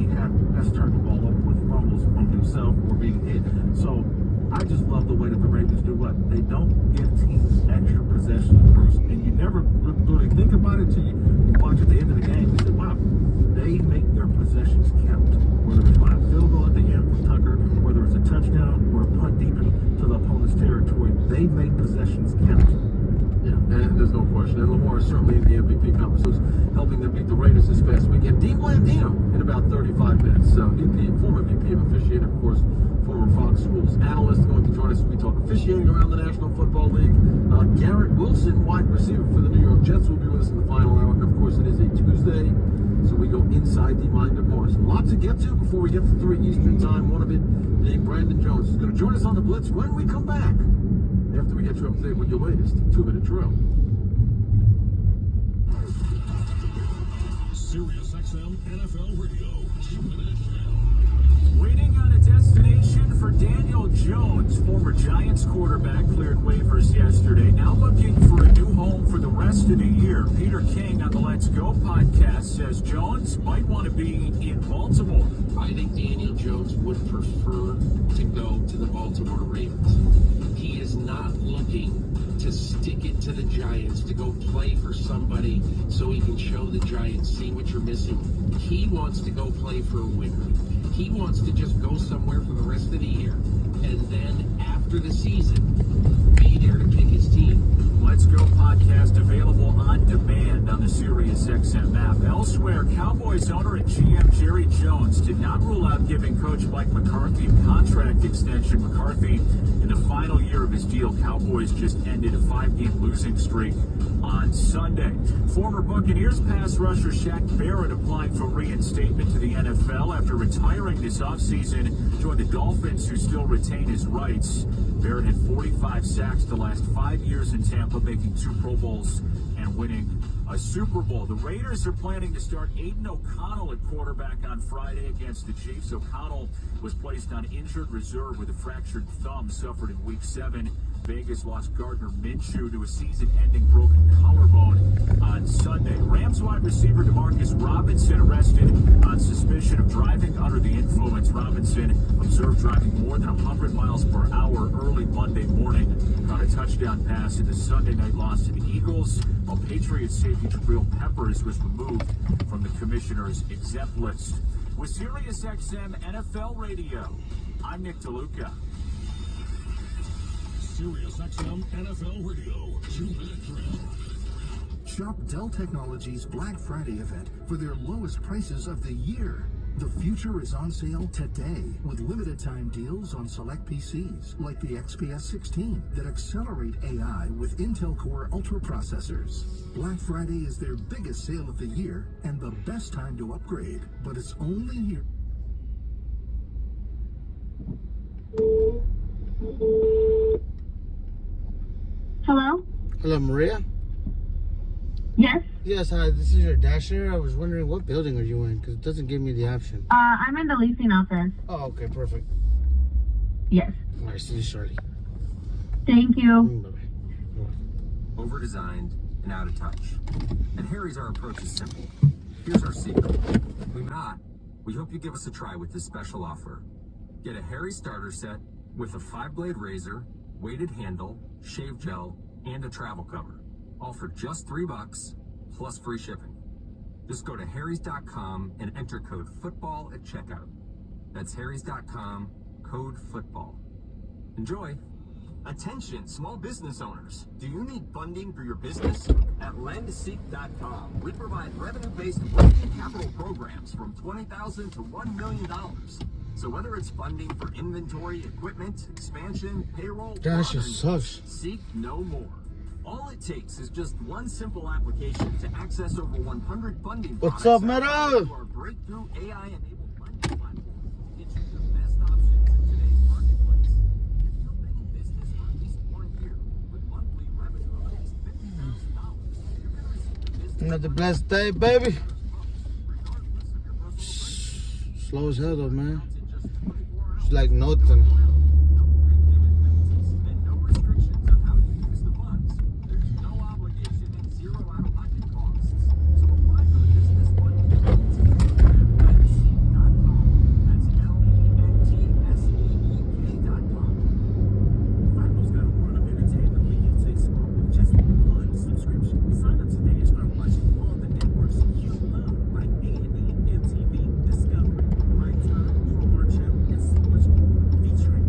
has turned the ball over with fumbles from himself or being hit. So I just love the way that the Ravens do what? They don't give teams extra possessions, Bruce. And you never really think about it till you watch at the end of the game. You say, wow, they make their possessions count. Whether it's by a field goal at the end from Tucker, whether it's a touchdown or a punt deep into the opponent's territory, they make possessions count. Yeah, and there's no question. And Lamar is certainly in the MVP conversation, helping them beat the Raiders this past weekend. Dean Blandino in about 35 minutes. Former VP of officiating, of course, former Fox Schools analyst, going to join us as we talk officiating around the National Football League. Garrett Wilson, wide receiver for the New York Jets, will be with us in the final hour. And of course, it is a Tuesday, so we go inside the mind of Morris. A lot to get to before we get to 3 Eastern time. One of it being Brandon Jones, who's going to join us on the Blitz when we come back, after we get you up to date with your latest 2-minute drill. SiriusXM NFL Radio 2-minute drill. Waiting on a destination for Daniel Jones, former Giants quarterback, cleared waivers yesterday. Now looking for a new home for the rest of the year. Peter King on the Let's Go podcast says Jones might want to be in Baltimore. I think Daniel Jones would prefer to go to the Baltimore Ravens. He is not looking to stick it to the Giants, to go play for somebody so he can show the Giants, see what you're missing. He wants to go play for a winner. He wants to just go somewhere for the rest of the year. And then after the season, be there to pick his team. Let's Go podcast available on demand on the SiriusXM app. Elsewhere, Cowboys owner and GM Jerry Jones did not rule out giving coach Mike McCarthy a contract extension. McCarthy, in the final year of his deal, Cowboys just ended a 5-game losing streak on Sunday. Former Buccaneers pass rusher Shaq Barrett applying for reinstatement to the NFL after retiring this offseason. Joined the Dolphins, who still retain his rights. Barrett had 45 sacks the last 5 years in Tampa, making 2 Pro Bowls and winning a Super Bowl. The Raiders are planning to start Aiden O'Connell at quarterback on Friday against the Chiefs. O'Connell was placed on injured reserve with a fractured thumb suffered in Week 7. Vegas lost Gardner Minshew to a season-ending broken collarbone on Sunday. Rams wide receiver Demarcus Robinson arrested on suspicion of driving under the influence. Robinson observed driving more than 100 miles per hour early Monday morning. Caught a touchdown pass in the Sunday night loss to the Eagles, while Patriots safety Jabril Peppers was removed from the commissioner's exempt list. With SiriusXM NFL Radio, I'm Nick DeLuca. SiriusXM NFL Radio, 2-minute drill. Shop Dell Technologies Black Friday event for their lowest prices of the year. The future is on sale today with limited time deals on select PCs like the XPS 16 that accelerate AI with Intel Core Ultra processors. Black Friday is their biggest sale of the year and the best time to upgrade, but it's only here. Hello? Hello, Maria? Yes? Yes, hi, this is your dasher. I was wondering, what building are you in? Because it doesn't give me the option. I'm in the leasing office. Oh, okay, perfect. Yes. All right, see you shortly. Thank you. Bye-bye. Overdesigned and out of touch. At Harry's, our approach is simple. Here's our secret. We're not. We hope you give us a try with this special offer. Get a Harry starter set with a 5-blade razor, weighted handle, shave gel, and a travel cover. All for just $3 plus free shipping. Just go to harrys.com and enter code FOOTBALL at checkout. That's harrys.com, code FOOTBALL. Enjoy. Attention, small business owners. Do you need funding for your business? At lendseek.com, we provide revenue-based working capital programs from $20,000 to $1 million. So whether it's funding for inventory, equipment, expansion, payroll, That shit sucks. seek no more. All it takes is just one simple application to access over 100 funding What's products up, Meadow? to our breakthrough AI-enabled lending platform. It's the best options in today's marketplace. If you've been in business for at least 1 year with monthly revenue of at least $50,000, you're going to receive the business. Another blessed day, baby. Regardless of your personal Slow as hell, though, man. in just 24 hours. It's like nothing. No prepayment penalties and no restrictions on how you use the funds. There's no obligation and zero out-of-pocket costs. So apply for the business funding guarantee program at lendseek.com. That's LENTSEEK.com. Finals got a run of entertainment where you take small with just one subscription. Sign up today and start watching all the networks you love, like A&E, MTV, Discovery, Lifetime, Hallmark Channel, and so much more. Featuring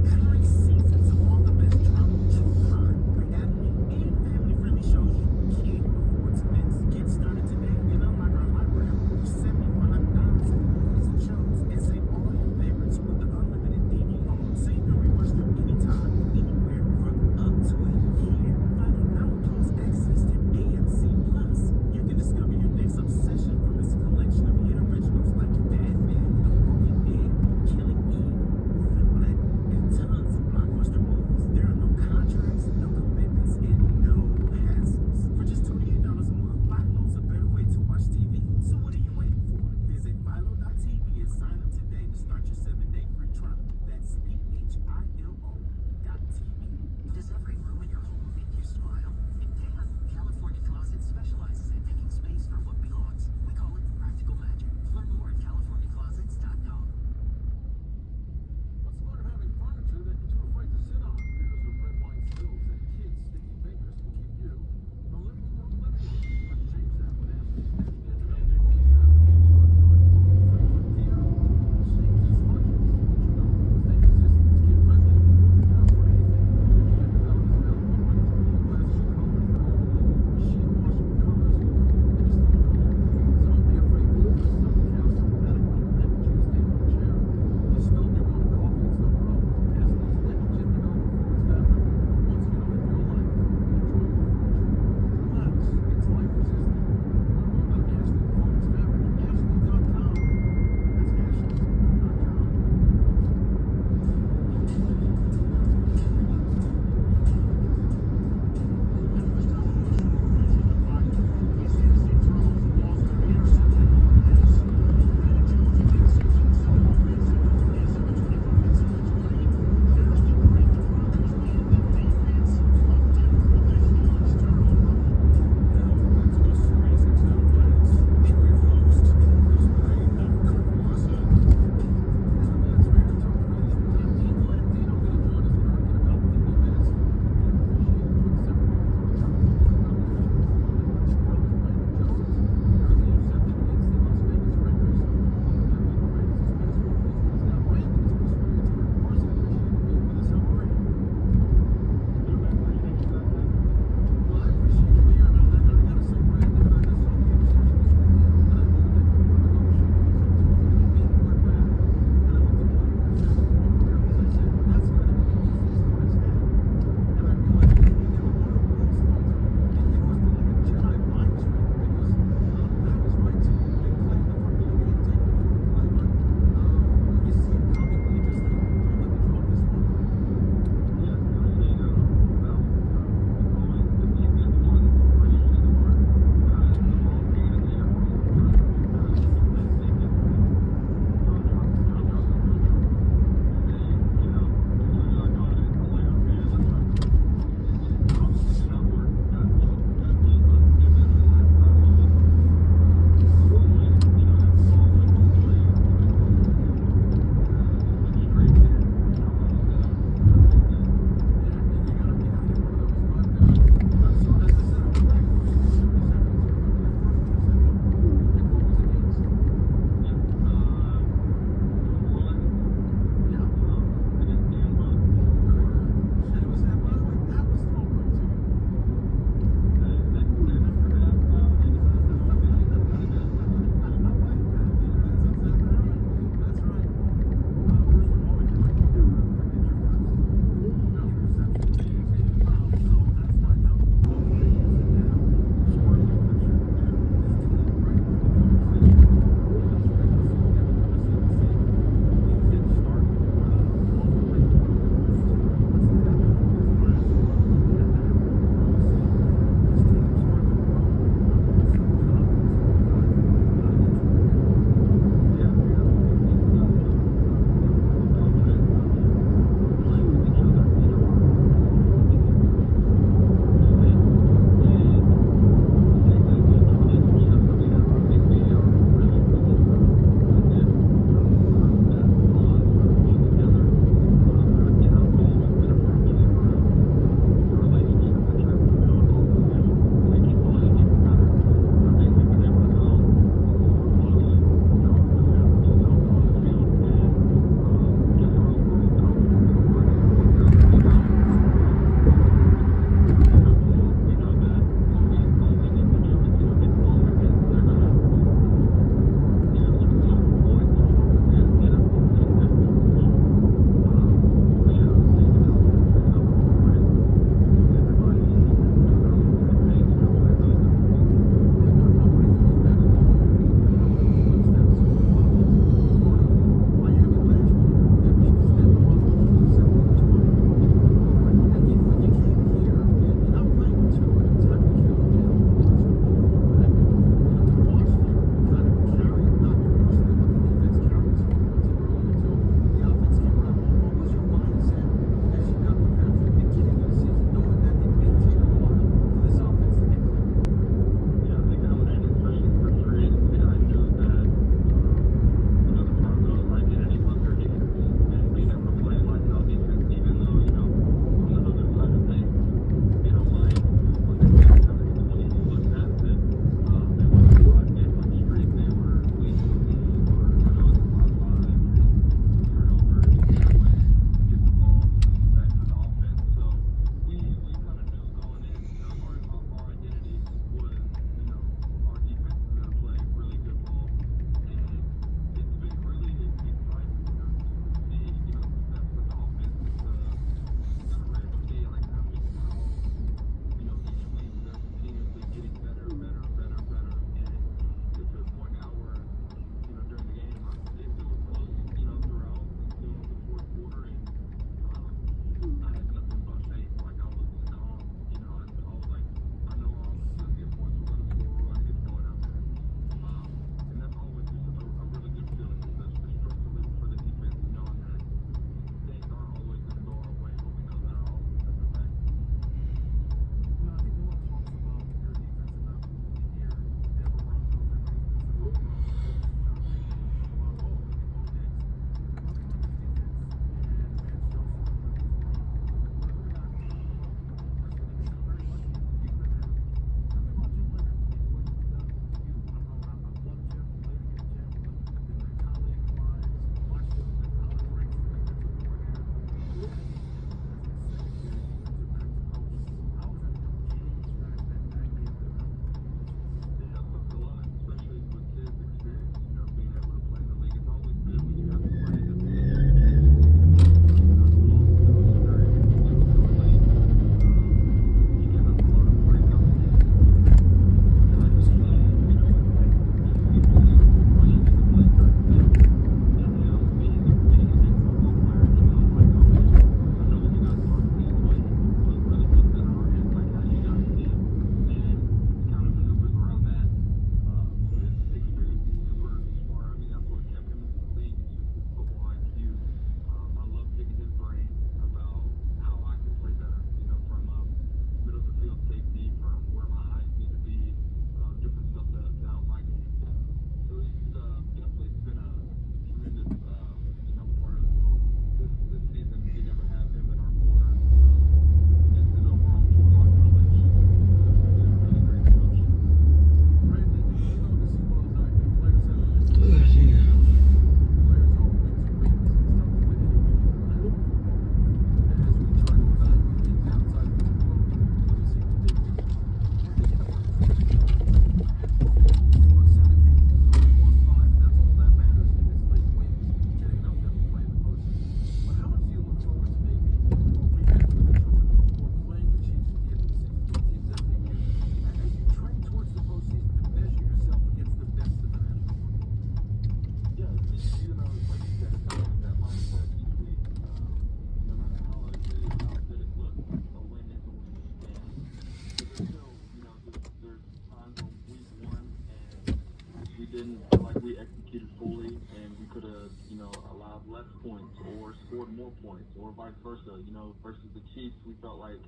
more points, or vice versa. You know, versus the Chiefs, we felt like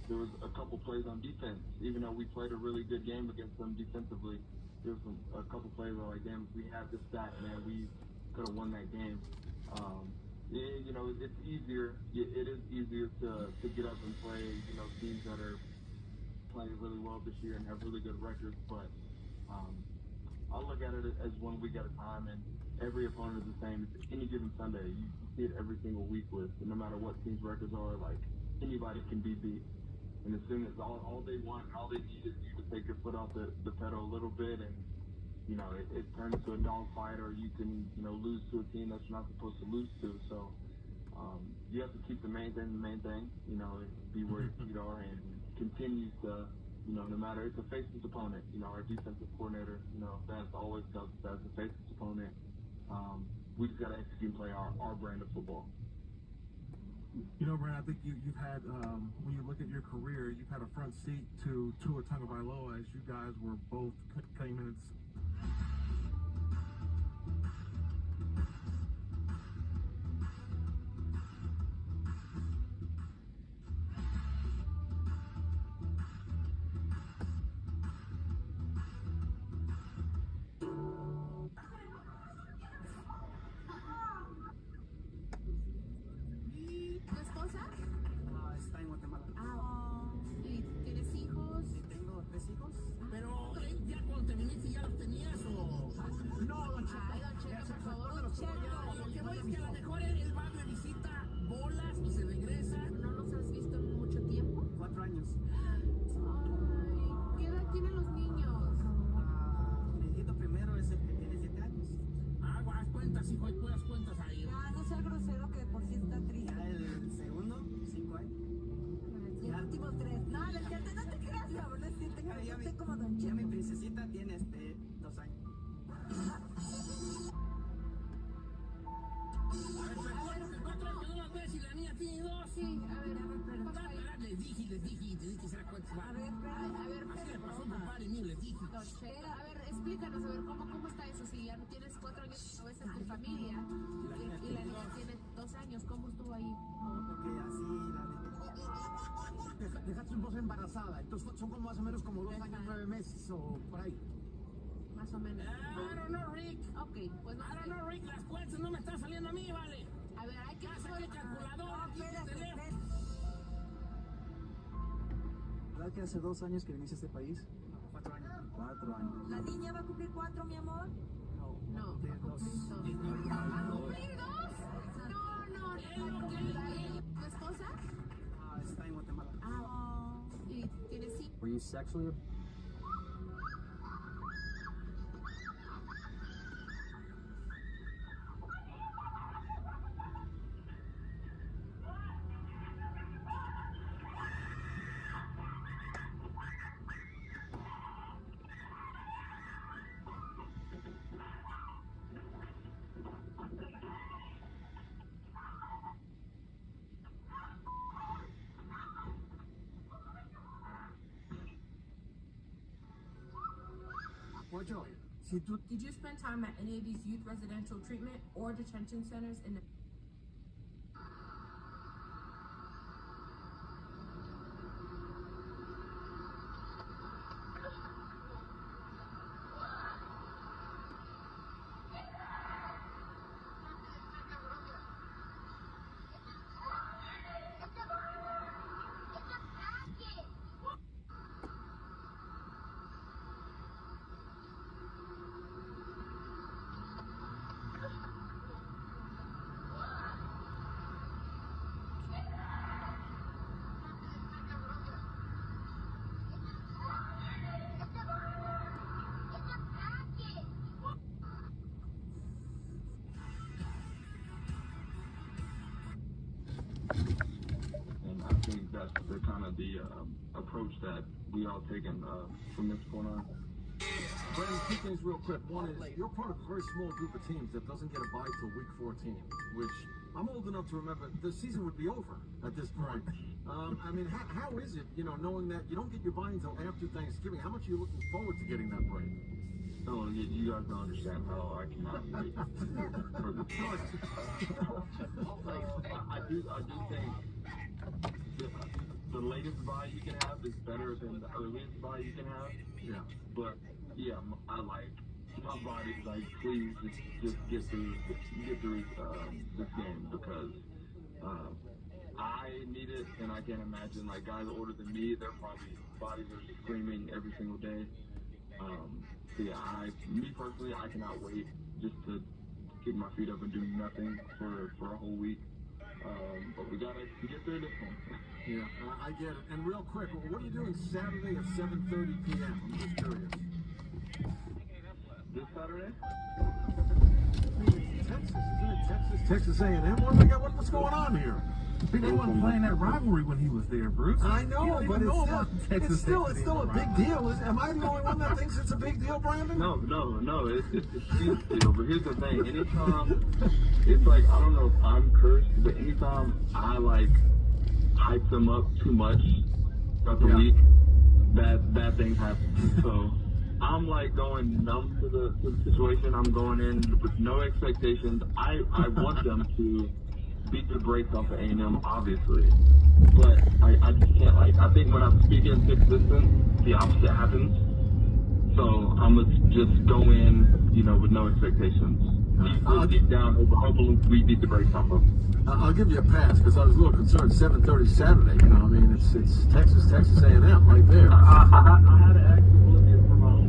there was a couple plays on defense. Even though we played a really good game against them defensively, there was a couple plays where like, damn, if we had this back, man, we could have won that game. You know, it's easier. It is easier to get up and play, you know, teams that are playing really well this year and have really good records. But I look at it as 1 week at a time, and every opponent is the same. It's any given Sunday. You see it every single week with, no matter what team's records are, like anybody can be beat. And as soon as all they want, all they need is you to take your foot off the pedal a little bit, and you know it turns to a dogfight, or you can lose to a team that you're not supposed to lose to. So you have to keep the main thing, you know, be where your feet are, and continue to, you know, no matter, it's a faceless opponent. You know, our defensive coordinator, you know, that's always tells us that's a faceless opponent. We just got to execute and play our brand of football. You know, Brent, I think you've had, when you look at your career, you've had a front seat to Tua Tagovailoa as you guys were both cutting minutes. ¿Tu esposa? Está en Guatemala. ¿Y tienes hijos? Sí, tengo 3 hijos. Pero ya cuando te viniste ya los tenías o... No, don Cheto. Ay, don Cheto, por favor, don No, Cheto. lo que voy es que a lo mejor él va de visita, bolas y se regresa. ¿No los has visto en mucho tiempo? 4 años. Ay, ¿qué edad tienen los niños? Mi hijito primero es el que tiene 7 años. Haz cuentas, hijo, y puras cuentas ahí. Ya, no sea grosero que por si está triste. Ya el segundo, 5 años. Y el último 3. No, don Cheto, no te creas, mi amor, no es cierto, Pero yo estoy como don ya Cheto. mi princesita tiene 2 años. A ver, pero que 4 años no las ves y la niña tiene 2. Sí, a ver, papá. Les dije que será cuántos va. A ver, Así le pasó a mi padre mío, les dije. Don Cheto, a ver, explícanos, a ver, ¿cómo está eso? Si ya no tienes 4 años, no ves a tu familia y la niña tiene 2 años, ¿cómo estuvo ahí? Porque así la Dejaste tu esposa embarazada, entonces son como más o menos como 2 años, 9 meses o por ahí. Más o menos. I don't know, Rick. Ok, pues no I don't sé. know, Rick. Las cuentas no me están saliendo a mí, vale. A ver, hay que Ya saqué el calculador. No, aquí en el espérate, teléfono. ¿Verdad que hace 2 años que viniste a este país? 4 años. 4 años. ¿La niña va a cumplir 4, mi amor? No, va a cumplir 2. ¿Va a cumplir 2? No. ¿Tu esposa? Está en Guatemala. ¿Y tienes hijos? Were you sexually? Ocho. Did you spend time at any of these youth residential treatment or detention centers in the... And I think that's the kind of the approach that we all taken from this point on. Brandon, 2 things real quick. One is, you're part of a very small group of teams that doesn't get a bye till week 14, which I'm old enough to remember the season would be over at this point. I mean, how is it, knowing that you don't get your bye until after Thanksgiving? How much are you looking forward to getting that break? No, you guys don't understand how I cannot wait for the I do think the latest buy you can have is better than the earliest buy you can have. Yeah. But yeah, I like my body's like, please just get through this game because I need it, and I can't imagine like guys older than me. Their probably bodies are screaming every single day. So yeah, me personally, I cannot wait just to kick my feet up and do nothing for a whole week. But we gotta get through this one. Yeah, I get it. And real quick, what are you doing Saturday at 7:30 p.m.? I'm just curious. This Saturday? Texas, isn't it? Texas A&M. What's going on here? They weren't playing that rivalry when he was there, Bruce. I know, but it's still a big deal. Am I the only one that thinks it's a big deal, Brandon? No, it's a huge deal. But here's the thing: anytime, it's like I don't know if I'm cursed, but anytime I like hype them up too much throughout the week, bad things happen. So I'm like going numb to the situation. I'm going in with no expectations. I want them to beat the brakes off of A&M, obviously. But I just can't, like, I think when I speak into existence, the opposite happens. So I'm going to just go in, with no expectations. Deep down, hopefully we beat the brakes off of them. I'll give you a pass because I was a little concerned. 7:30 Saturday, it's Texas A&M right there. I had to act oblivious for my own.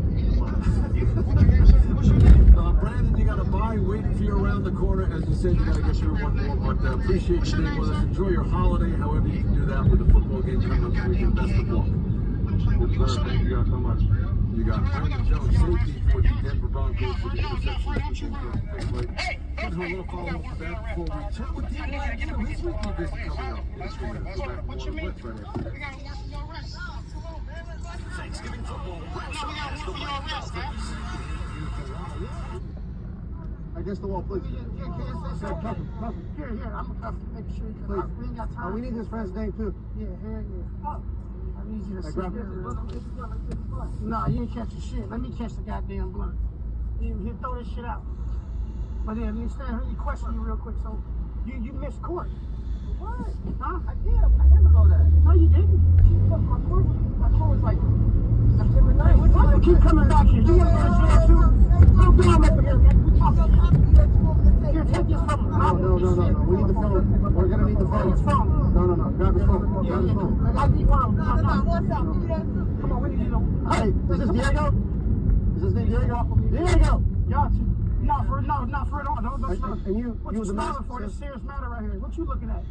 Brandon, you got a bye waiting for you around the corner. As you said, you got to get through one more, but appreciate you being with us. Enjoy your holiday, however you can do that with the football game coming up this weekend. Best of luck. Yes, sir. Thank you guys so much. You got Brandon Jones, safety for the Denver Broncos for the interception. Give her a little follow-up for that before we chat with Dean Black. His weekly visit coming up. What you mean? Thanksgiving football wraps up as the Miami Dolphins. Against the wall, please. Here, I'm gonna cuff you. Make sure you Please. We ain't got time. We need this friend's name too. Yeah, here. I need you to sit grab here. it. Nah, you ain't catching shit. Let me catch the goddamn blunt. You throw this shit out. But then, let me question you real quick. So, you missed court. What? Huh? I did. I didn't know that. No, you didn't. My court was like September 9th. Why do you keep coming back here? You want to go to jail too? Don't get on over here, man. We talking here, take this phone. No. We need the phone. We're gonna need the phone. His phone. No. Grab his phone. Grab his phone. I need one. No. What's up? Come on, we need to know. Hey, is this Diego? Is his name Diego? Diego! Y'all two. Not for it. Don't And you, what you you the mask. smiling for? This serious matter right here. What you looking at?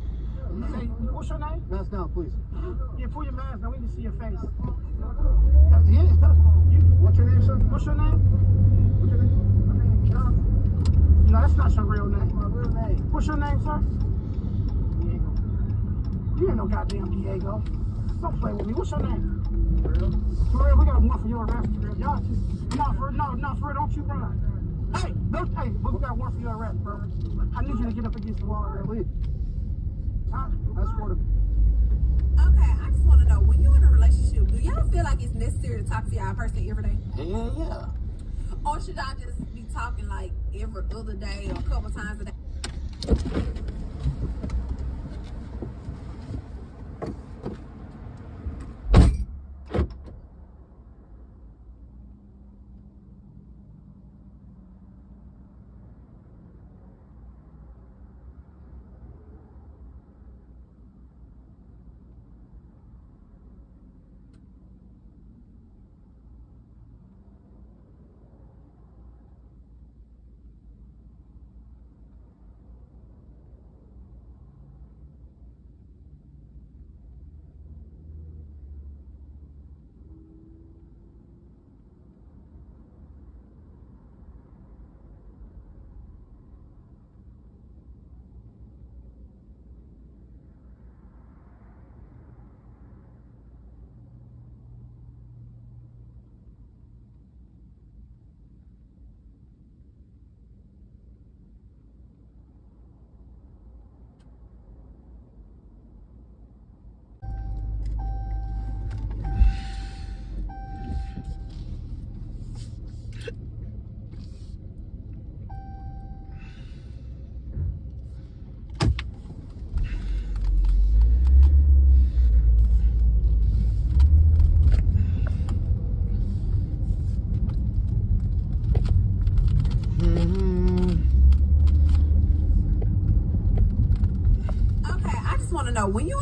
Hey, what's your name? Mask down, please. Yeah, pull your mask down. We can see your face. What's your name, sir? What's your name? What's your name? No, that's not your real name. My real name. What's your name, sir? Diego. You ain't no goddamn Diego. Don't play with me. What's your name? For real, we got one for your arrest. For real. Y'all two. Not for real. Don't you run. Hey, but we got one for your arrest, bro. I need you to get up against the wall, Please. Huh? Escort him. Okay, I just want to know, when you're in a relationship, do y'all feel like it's necessary to talk to y'all person every day? Yeah. Or should y'all just be talking like every other day or a couple times a day?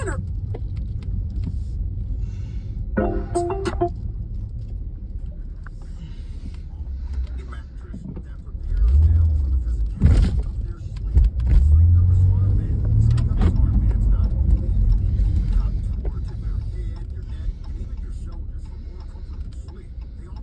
in a mattress that prepares them for the physicality of their sleep. Sleep Number Smart Bed. Sleep Number Smart Beds not only contour to your head, your neck, and even your shoulders for more comfortable sleep. They all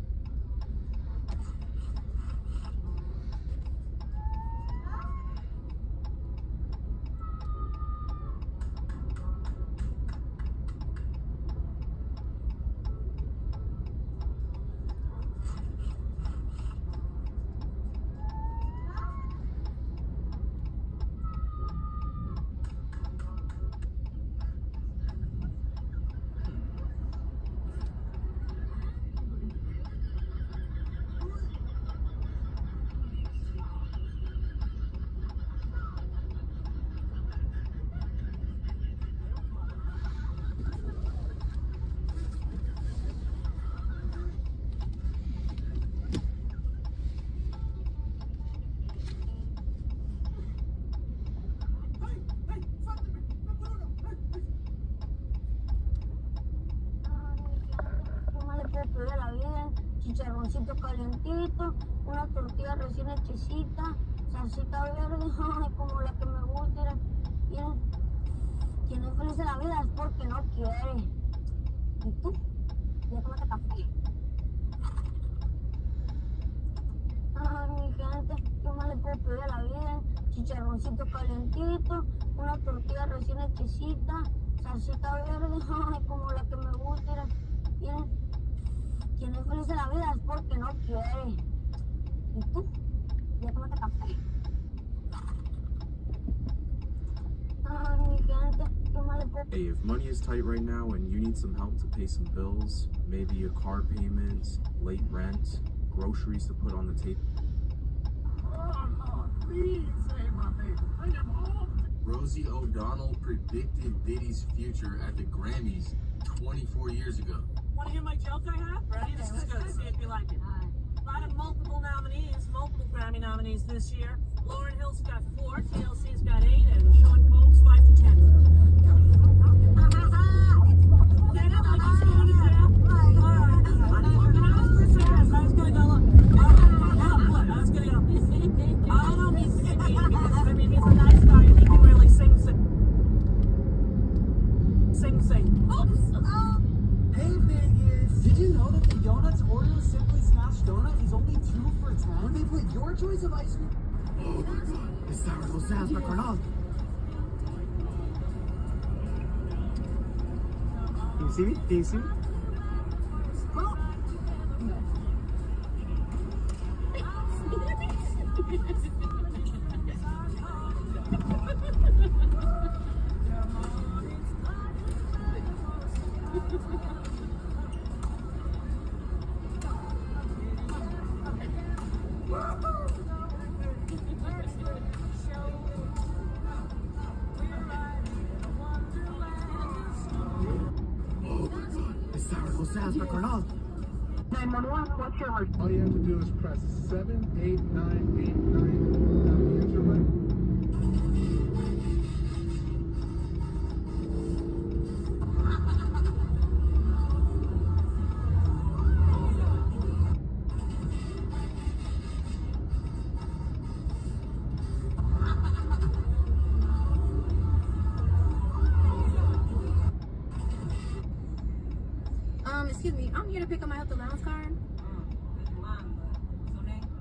¿Qué más le puedo pedir a la vida? Chicharroncito calientito, una tortilla recién hechecita, salsita verde, ay, como la que me gusta. Miren, quien no es feliz en la vida es porque no quiere. ¿Y tú? Ya tomaste café. Ay, mi gente, ¿qué más le puedo pedir a la vida? Chicharroncito calientito, una tortilla recién hechecita, salsita verde, ay, como la que me gusta. Miren, quien es feliz en la vida es porque no quiere. ¿Y tú? Ya tomaste café. Ay, mi gente, ¿qué más le puedo pedir? Hey, if money is tight right now and you need some help to pay some bills, maybe a car payment, late rent, groceries to put on the table. Oh, please save my baby. I am home. Rosie O'Donnell predicted Diddy's future at the Grammys 24 years ago. Want to hear my joke I have? Ready? This is good. See if you like it. A lot of multiple nominees, multiple Grammy nominees this year. Lauryn Hill's got 4, TLC's got 8, and Sean Combs 5 to 10. Hey Vegas! Did you know that the Donuts Oreo Simply Smash Donut is only 2 for $10? When they put your choice of ice cream. Oh my god, it's sour so sad, my carnal. Can you see me? Can you see me? All you have to do is press 78989. Here's your right. Excuse me, I'm here to pick up my health allowance card.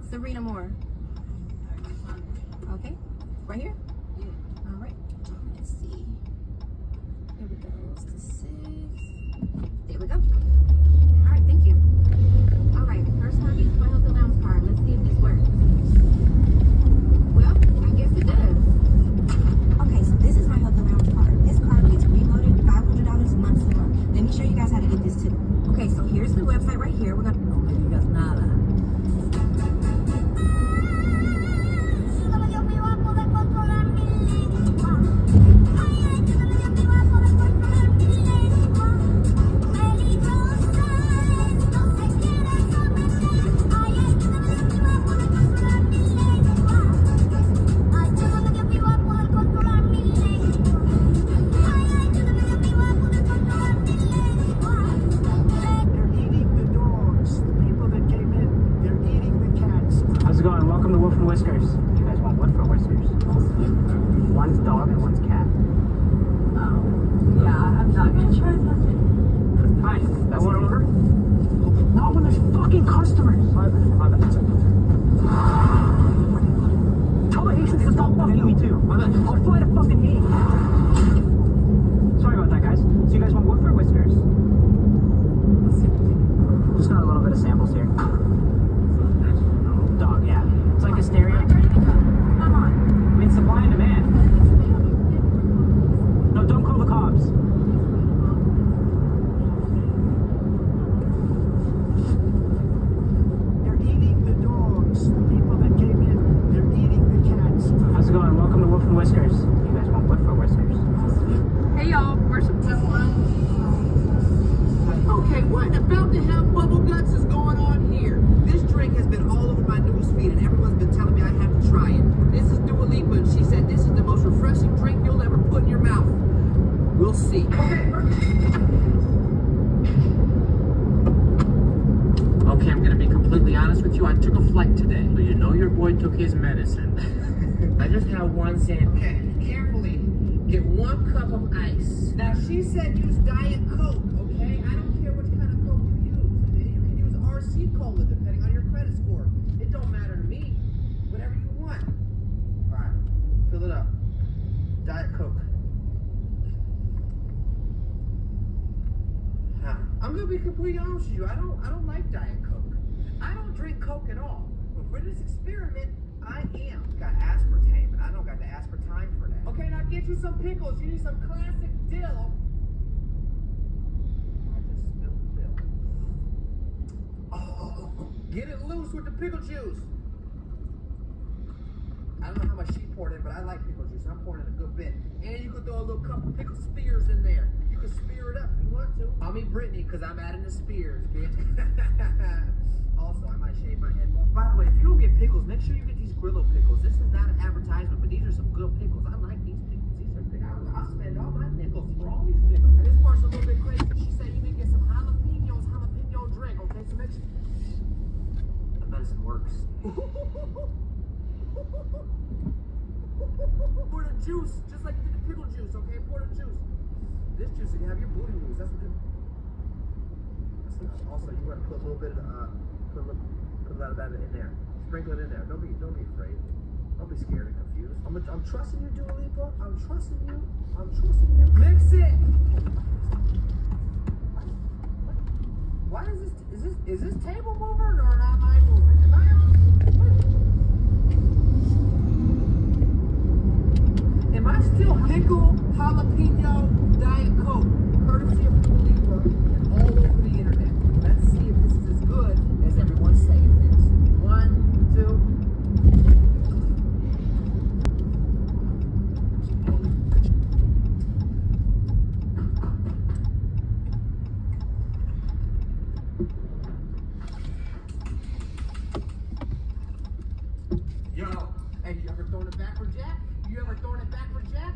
Serena Moore. Okay, right here? Yeah. All right, let's see. Here we go, it's the 6. There we go. All right, thank you. All right, first time using my health allowance card. Let's see if this works. Well, I guess it does. Okay, so this is my health allowance card. This card gets reloaded $500 months to month. Let me show you guys how to get this too. Okay, so here's the website right here. We're gonna. No me digas nada. whiskers. You guys want wood for whiskers? One's dog and one's cat. Oh. Yeah, I'm not gonna try that. Fine. That's what order? Not when there's fucking customers. My bad. Tell the Haitians to stop fucking me too. I'll fly to fucking Haiti. Sorry about that, guys. So you guys want wood for whiskers? Just got a little bit of samples here. Dog, yeah. It's like a stereo. Come on. I mean, supply and demand. No, don't call the cops. They're eating the dogs. The people that came in, they're eating the cats. How's it going? Welcome to Wolf and Whiskers. You guys want wood for whiskers? Hey y'all, where's some Okay, what about the hell bubble guts is going on here? This drink has been all over my news feed and everyone's been telling me I have to try it. This is Dua Lipa and she said this is the most refreshing drink you'll ever put in your mouth. We'll see. Okay, I'm gonna be completely honest with you. I took a flight today, so you know your boy took his medicine. I just have one saying, okay, carefully, get 1 cup of ice. Now she said use Diet Coke, okay? I don't care which kind of Coke you use. You can use RC Cola depending on your credit score. It don't matter to me. Whatever you want. Alright, fill it up. Diet Coke. I'm gonna be completely honest with you. I don't like Diet Coke. I don't drink Coke at all. But for this experiment, I am. Got aspartame, and I don't got the aspartame for that. Okay, now get you some pickles. You need some classic dill. I just spilled the dill. Oh, get it loose with the pickle juice. I don't know how much she poured in, but I like pickle juice. I'm pouring in a good bit. And you could throw a little couple pickle spears in there. You can spear it up if you want to. Call me Brittany, because I'm adding the spears, bitch. Also, I might shave my head more. By the way, if you don't get pickles, make sure you get these Grillo pickles. This is not an advertisement, but these are some good pickles. I like these pickles. These are big. I'll spend all my nickels for all these pickles. And this part's a little bit crazy. She said you need to get some jalapeno drink, okay? So make sure the medicine works. Pour the juice, just like you did the pickle juice, okay? Pour the juice. This juice, you can have your booty loose. That's good. Also, you want to put a little bit of put a lot of that in there. Sprinkle it in there. Don't be afraid. Don't be scared and confused. I'm trusting you, Dua Lipa. I'm trusting you. Mix it. Why is this table moving or not I moving? Am I on? Am I still pickle jalapeno Diet Coke, courtesy of Dua Lipa and all over the internet? Let's see if this is as good as everyone's saying it is. 1, 2. Yo, hey, you ever thrown it backward, Jack? You ever thrown it backward, Jack?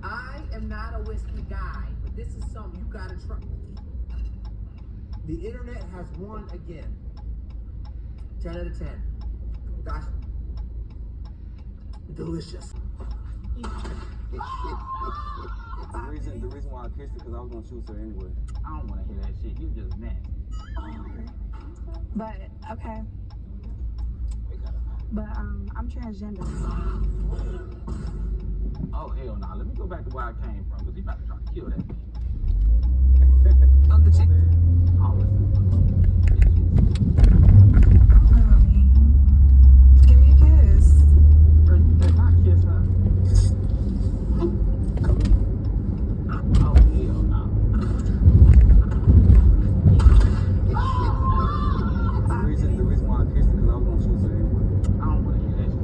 I am not a whiskey guy, but this is something you gotta try. The internet has won again. 10 out of 10. Gosh. Delicious. The reason why I kissed her because I was gonna shoot her anyway. I don't want to hear that shit. You just nasty. But okay. But I'm transgender. Oh hell no! Let me go back to where I came from because he about to try to kill that man. I'm the chick. Give me a kiss. If I kiss her. Oh hell no! The reason why I kissed her because I was gonna shoot her anyway. I don't want to hear that shit.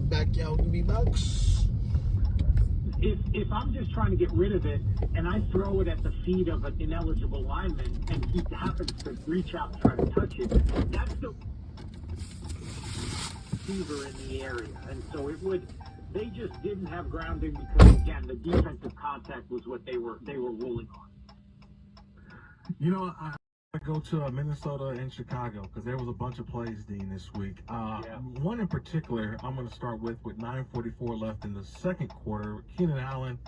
backyard will be bugs. If I'm just trying to get rid of it and I throw it at the feet of an ineligible lineman and he happens to reach out and try to touch it, that's the receiver in the area. And so they just didn't have grounding because, again, the defensive contact was what they were ruling on. You know, I go to Minnesota and Chicago because there was a bunch of plays, Dean, this week. One in particular I'm going to start with 9:44 left in the second quarter. Keenan Allen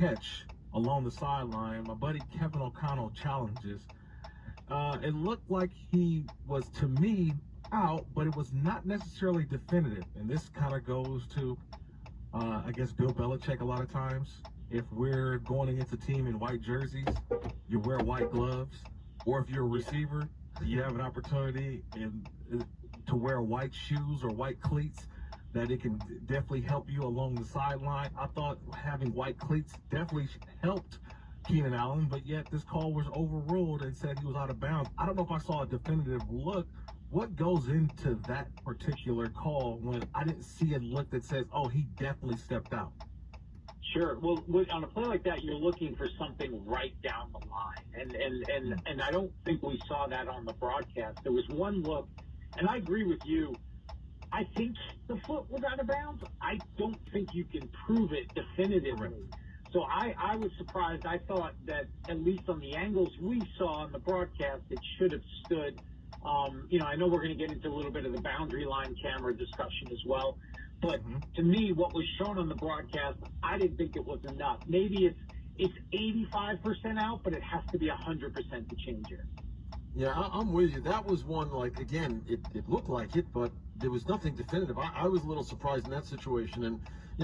catch along the sideline. My buddy Kevin O'Connell challenges. It looked like he was, to me, out, but it was not necessarily definitive. And this kind of goes to, I guess, Bill Belichick a lot of times. If we're going against a team in white jerseys, you wear white gloves. Or if you're a receiver, you have an opportunity to wear white shoes or white cleats that it can definitely help you along the sideline. I thought having white cleats definitely helped Keenan Allen, but yet this call was overruled and said he was out of bounds. I don't know if I saw a definitive look. What goes into that particular call when I didn't see a look that says, oh, he definitely stepped out? Sure. Well, on a play like that, you're looking for something right down the line, and I don't think we saw that on the broadcast. There was one look, and I agree with you. I think the foot was out of bounds. I don't think you can prove it definitively. Correct. So I was surprised. I thought that at least on the angles we saw on the broadcast, it should have stood. I know we're going to get into a little bit of the boundary line camera discussion as well. But to me, what was shown on the broadcast, I didn't think it was enough. Maybe it's 85% out, but it has to be 100% to change it. Yeah, I'm with you. That was one, like, again, it looked like it, but there was nothing definitive. I was a little surprised in that situation. And,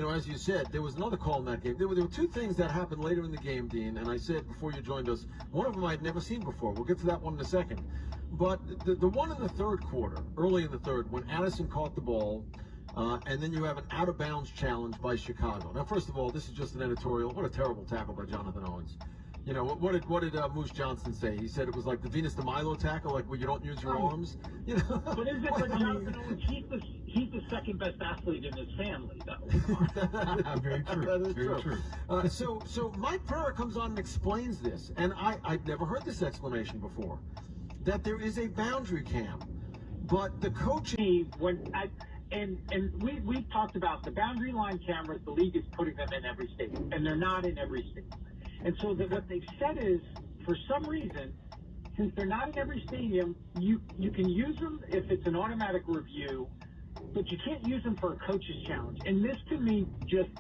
as you said, there was another call in that game. There were two things that happened later in the game, Dean, and I said before you joined us, one of them I'd never seen before. We'll get to that one in a second. But the one in the third quarter, early in the third, when Addison caught the ball, and then you have an out-of-bounds challenge by Chicago. Now, first of all, this is just an editorial. What a terrible tackle by Jonathan Owens. What did Moose Johnson say? He said it was like the Venus de Milo tackle, like where you don't use your arms. But isn't it for Jonathan Owens? He's the second best athlete in his family, though. Very true. That is Very true. So Mike Pereira comes on and explains this, and I'd never heard this explanation before, that there is a boundary cam, but the coach. And we've talked about the boundary line cameras. The league is putting them in every state, and they're not in every state. And so what they've said is, for some reason, since they're not in every stadium, you can use them if it's an automatic review, but you can't use them for a coach's challenge. And this, to me, just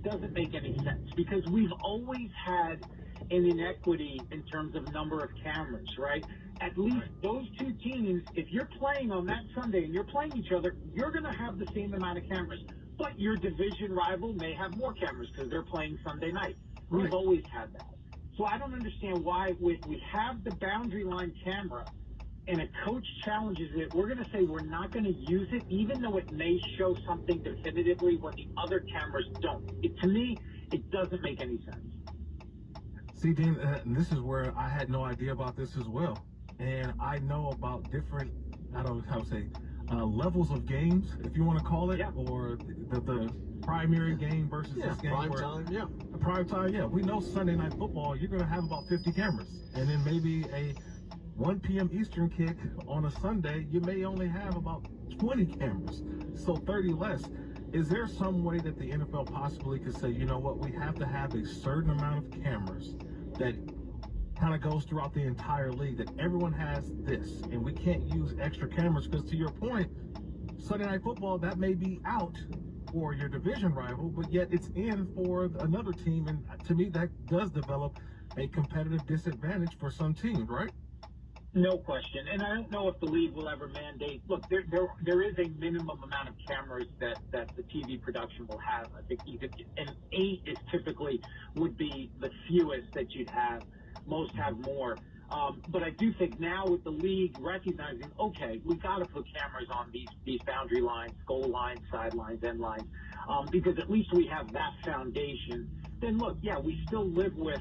doesn't make any sense, because we've always had an inequity in terms of number of cameras, right? At least those two teams, if you're playing on that Sunday and you're playing each other, you're going to have the same amount of cameras. But your division rival may have more cameras because they're playing Sunday night. We've always had that. So I don't understand why we have the boundary line camera and a coach challenges it. We're going to say we're not going to use it, even though it may show something definitively when the other cameras don't. To me, it doesn't make any sense. See, Dean, and this is where I had no idea about this as well. And I know about different, I don't know how to say, levels of games, if you want to call it, or the primary game versus this game. Prime time, Prime time, we know Sunday Night Football, you're going to have about 50 cameras. And then maybe a 1 p.m. Eastern kick on a Sunday, you may only have about 20 cameras, so 30 less. Is there some way that the NFL possibly could say, you know what, we have to have a certain amount of cameras that kind of goes throughout the entire league, that everyone has this, and we can't use extra cameras? Because to your point, Sunday Night Football, that may be out for your division rival, but yet it's in for another team, and to me that does develop a competitive disadvantage for some teams, right? No question. And I don't know if the league will ever mandate. Look, there is a minimum amount of cameras that the TV production will have. I think and 8 is typically would be the fewest that you'd have. Most have more. But I do think now with the league recognizing, okay, we got to put cameras on these boundary lines, goal lines, sidelines, end lines, because at least we have that foundation. Then look, we still live with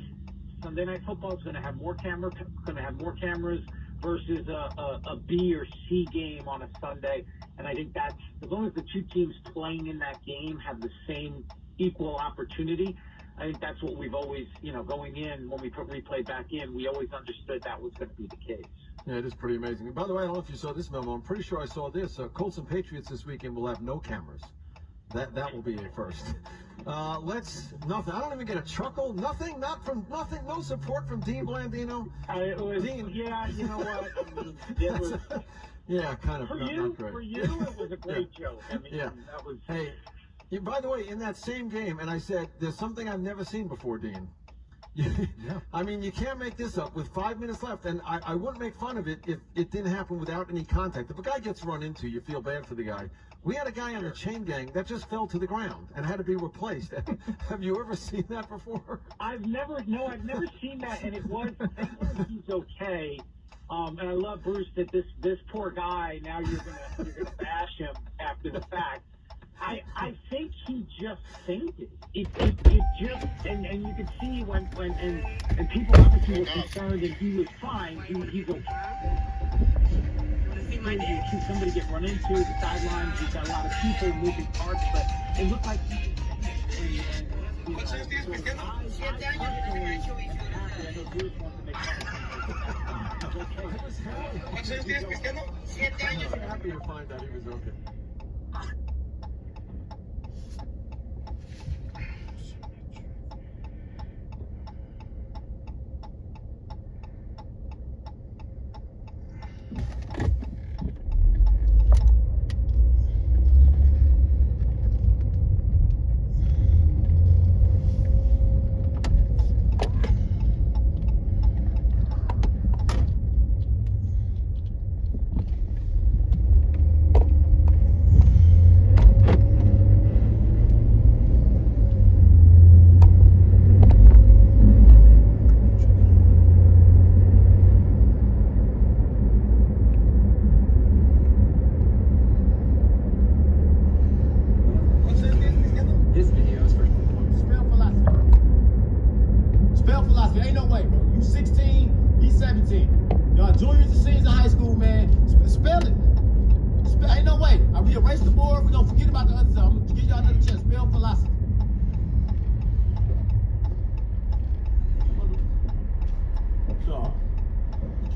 Sunday Night Football is going to have more cameras versus a B or C game on a Sunday. And I think that's, as long as the two teams playing in that game have the same equal opportunity, I think that's what we've always, going in, when we put replay back in, we always understood that was going to be the case. Yeah, it is pretty amazing. By the way, I don't know if you saw this memo. I'm pretty sure I saw this. Colts and Patriots this weekend will have no cameras. That will be a first. Nothing. I don't even get a chuckle. Nothing. No support from Dean Blandino. Dean. Yeah, you know what? I mean, it was. Yeah, kind of. Not great. For you, it was a great joke. I mean, yeah. That was. Hey, by the way, in that same game, and I said, there's something I've never seen before, Dean. Yeah. I mean, you can't make this up with 5 minutes left, and I wouldn't make fun of it if it didn't happen without any contact. If a guy gets run into, you feel bad for the guy. We had a guy on the chain gang that just fell to the ground and had to be replaced. Have you ever seen that before? I've never seen that, and it was, thankfully he's okay. And I love Bruce that this poor guy, now you're gonna bash him after the fact. I think he just fainted. It just, and you could see when people obviously were concerned, and he was fine. He's okay. You see somebody get run into the sidelines. You've got a lot of people moving parts, but it looked like he was fainting. I'm happy to find out he was okay.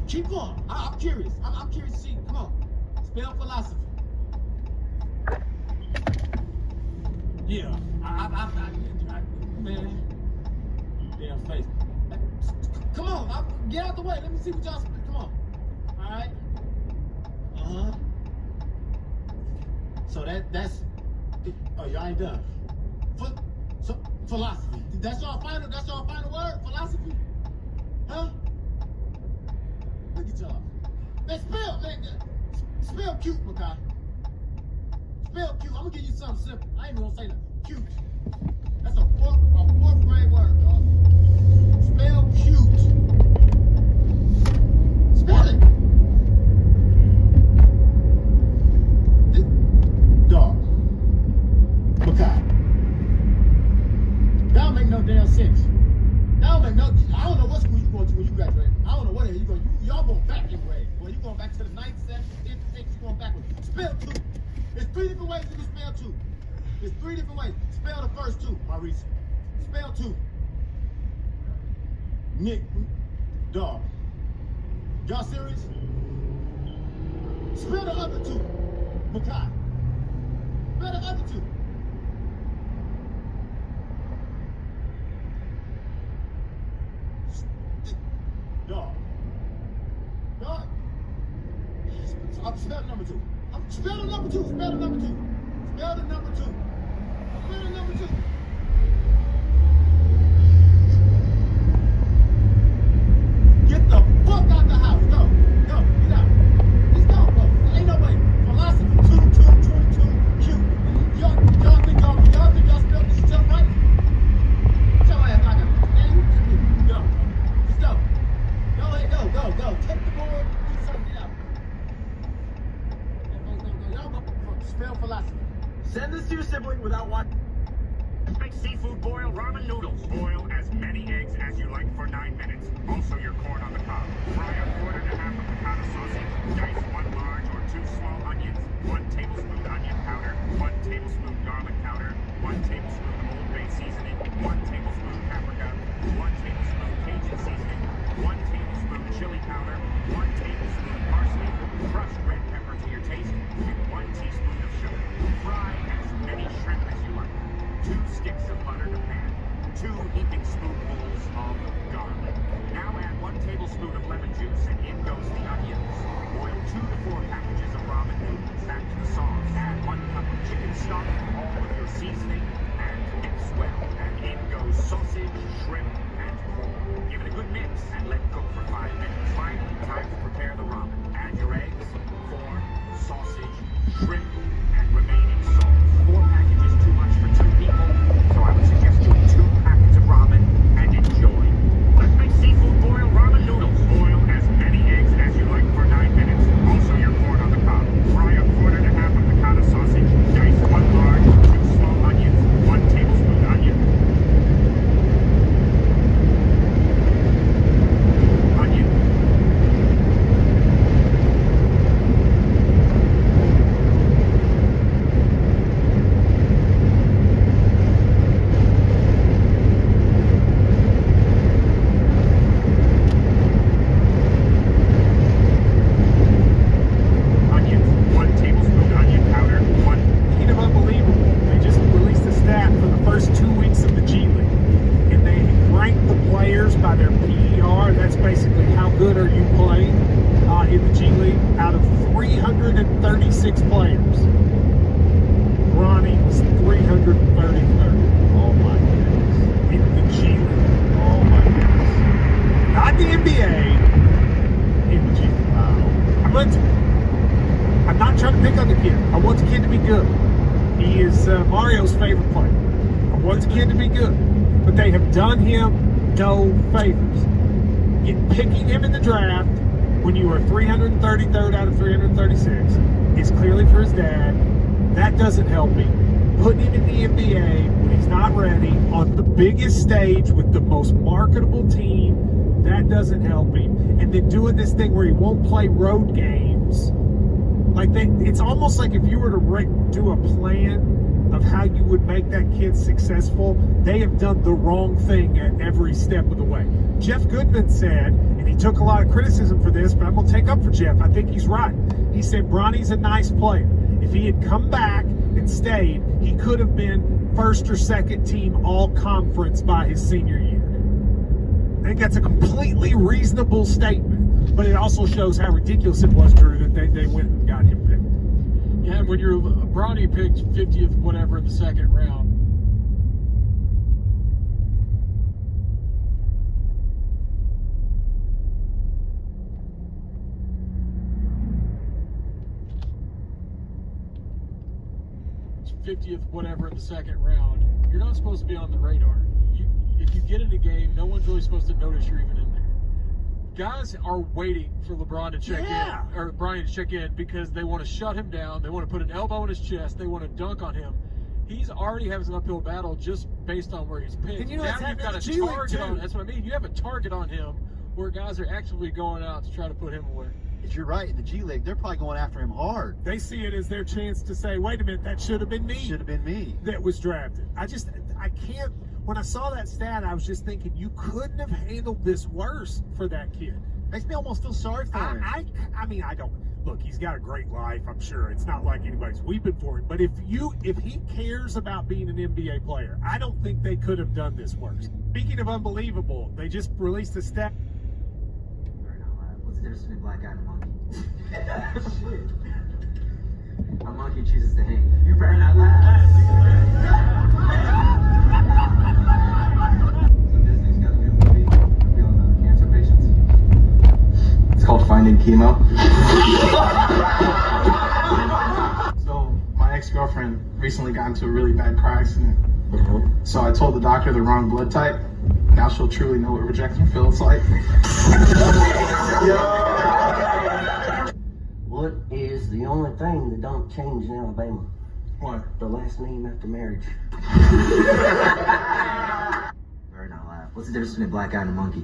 Keep going. I'm curious. I'm curious to see. Come on. Spell philosophy. Yeah. Man. Damn face. Come on. Get out the way. Let me see what y'all spell. Come on. All right. Uh-huh. So that's. Oh, y'all ain't done. So philosophy. That's your final word? Philosophy? Huh? Look at y'all. Man, spell cute, Makai. Spell cute. I'm gonna give you something simple. I ain't even gonna say that. Cute. That's a fourth grade word, dog. Spell cute. Spell it. Dog. Makai. That don't make no damn sense. I don't know what school you going to when you graduate. I don't know what the hell you going. Y'all going back anyway. Well, you going back to the 9th, 7th, 5th, 6th. You going backwards. Spell two. There's 3 different ways you can spell two. There's 3 different ways. Spell the first two, Maurice. Spell two. Nick, dog. Y'all serious? Spell the other two, Makai. Spell the other two. Dog. Spell the number 2. Spell the number 2. Spell the number 2. Spell the number 2. Spell the number 2. Get the fuck out the house. Go. Get out. Just go, bro. Ain't no way. Philosophy 22, Q. Y'all think y'all spelled this stuff right? Get your ass like a man. Go. Just go. Go. Take the board. Do something. Get out. Y'all go. Spell philosophy. Send this to your sibling without watching. Make seafood boil ramen noodles. Boil as many eggs as you like for 9 minutes. Also your corn on the cob. Fry a 1/4 of picada sausage. Dice 1 large or 2 small onions. 1 tablespoon onion powder, 1 tablespoon garlic powder, 1 tablespoon Old Bay seasoning, 1 tablespoon paprika, 1 tablespoon Cajun seasoning, 1 tablespoon chili powder, 1 tablespoon parsley, crushed red pepper to your taste, and 1 teaspoon of sugar. Fry as many shrimp as you like. 2 sticks of butter to pan, 2 heaping spoonfuls of garlic. Now add 1 tablespoon of lemon juice and in goes the onions. Boil 2 to 4 packages of ramen noodles. Back to the sauce. Add 1 cup of chicken stock, all of your seasoning, and mix well. And in goes sausage, shrimp, and corn. Give it a good mix and let cook for 5 minutes. Finally, time to prepare the ramen. Add your eggs, corn, sausage, shrimp, and remaining sauce. 4 packages too much for 2 people, so I would suggest doing 2 packets of ramen and enjoy. Let's make seafood boil ramen noodles. Boil as many eggs as you like for 9 minutes. Also your corn on the cob. Fry a quarter to half of piccata sausage. Dice 1 large, 2 small onions, 1 tablespoon onion. Mario's favorite player. I want the kid to be good, but they have done him no favors. Picking him in the draft when you are 333rd out of 336 is clearly for his dad. That doesn't help him. Putting him in the NBA when he's not ready on the biggest stage with the most marketable team, that doesn't help him. And then doing this thing where he won't play road games. It's almost like if you were to do a plan of how you would make that kid successful, they have done the wrong thing at every step of the way. Jeff Goodman said, and he took a lot of criticism for this, but I'm going to take up for Jeff. I think he's right. He said Bronny's a nice player. If he had come back and stayed, he could have been first or second team all-conference by his senior year. I think that's a completely reasonable statement, but it also shows how ridiculous it was, Drew, that they went and got him picked. Yeah, when you're Bronny picked 50th, whatever, in the 2nd round. It's 50th, whatever, in the 2nd round. You're not supposed to be on the radar. If you get in a game, no one's really supposed to notice you're even in there. Guys are waiting for LeBron to check in, or Bronny to check in, because they want to shut him down. They want to put an elbow in his chest. They want to dunk on him. He's already having an uphill battle just based on where he's picked. And you know, now you've got a target on. That's what I mean. You have a target on him where guys are actively going out to try to put him away. You're right. In the G League, they're probably going after him hard. They see it as their chance to say, wait a minute, that should have been me. Should have been me. That was drafted. I can't. When I saw that stat, I was just thinking, you couldn't have handled this worse for that kid. Makes me almost feel sorry for him. I mean, I don't. Look, he's got a great life, I'm sure. It's not like anybody's weeping for him. But if he cares about being an NBA player, I don't think they could have done this worse. Speaking of unbelievable, they just released a stat. What's the difference between a black guy and a monkey? Shit. A monkey chooses to hang. You better not laugh. So Disney's got a new movie dealing with cancer patients. It's called Finding Chemo. So my ex-girlfriend recently got into a really bad car accident. So I told the doctor the wrong blood type. Now she'll truly know what rejection feels like. What is the only thing that don't change in Alabama? What? The last name after marriage. Better not laugh. What's the difference between a black guy and a monkey?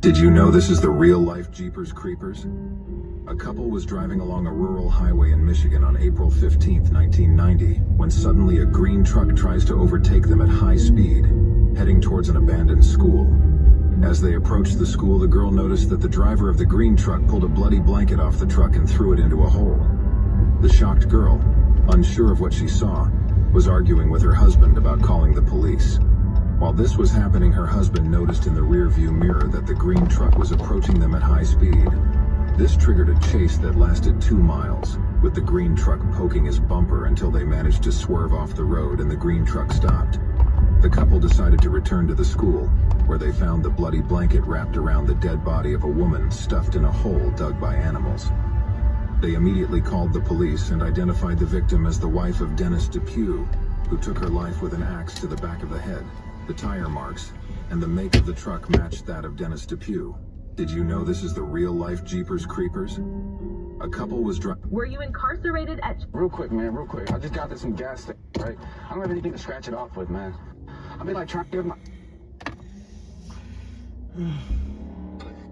Did you know this is the real-life Jeepers Creepers? A couple was driving along a rural highway in Michigan on April 15, 1990, when suddenly a green truck tries to overtake them at high speed, heading towards an abandoned school. As they approached the school, the girl noticed that the driver of the green truck pulled a bloody blanket off the truck and threw it into a hole. The shocked girl, unsure of what she saw, was arguing with her husband about calling the police. While this was happening, her husband noticed in the rear-view mirror that the green truck was approaching them at high speed. This triggered a chase that lasted 2 miles, with the green truck poking his bumper until they managed to swerve off the road and the green truck stopped. The couple decided to return to the school, where they found the bloody blanket wrapped around the dead body of a woman stuffed in a hole dug by animals. They immediately called the police and identified the victim as the wife of Dennis Depew, who took her life with an axe to the back of the head. The tire marks and the make of the truck matched that of Dennis Depew. Did you know this is the real-life Jeepers Creepers? A couple was driving. Were you incarcerated at... Real quick, man, real quick. I just got this some gas station, right? I don't have anything to scratch it off with, man. I mean, like, trying to give my...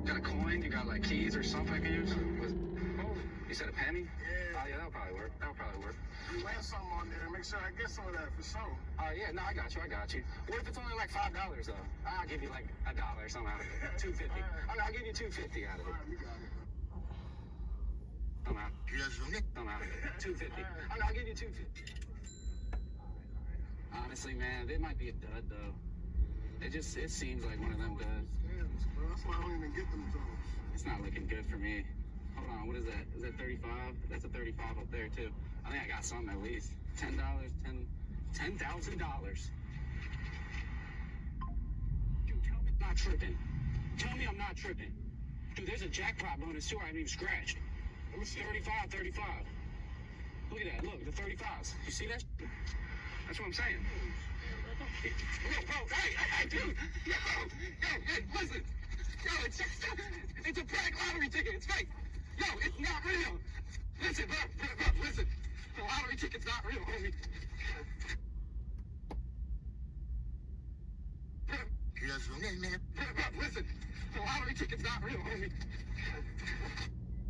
Got a coin? You got, like, keys or something I can use? Oh, you said a penny? Yeah. Oh, yeah, that'll probably work. That'll probably work. You land something on there. Make sure I get some of that for sure. Yeah, no, I got you. What if it's only like $5, though? I'll give you like $1 or something out of it. $2.50. I'll give you $2.50 out of it. You got it. I'm out. I'm out. $2.50. I'll give you $2.50. Honestly, man, it might be a dud, though. It seems like one of them duds. Yeah, bro, that's why I don't even get them drones. It's not looking good for me. Hold on, what is that? Is that 35? That's a 35 up there, too. I think I got something at least. $10, $10,000. Dude, tell me I'm not tripping. Tell me I'm not tripping. Dude, there's a jackpot bonus, too. I haven't even scratched. Let me see. 35. Look at that. Look, the 35s. You see that? That's what I'm saying. Bro, hey, dude. Hey, listen. It's a prank lottery ticket. It's fake. Yo, it's not real. Listen, bro, listen. The lottery ticket's not real, homie. Bro, listen. The lottery ticket's not real, homie.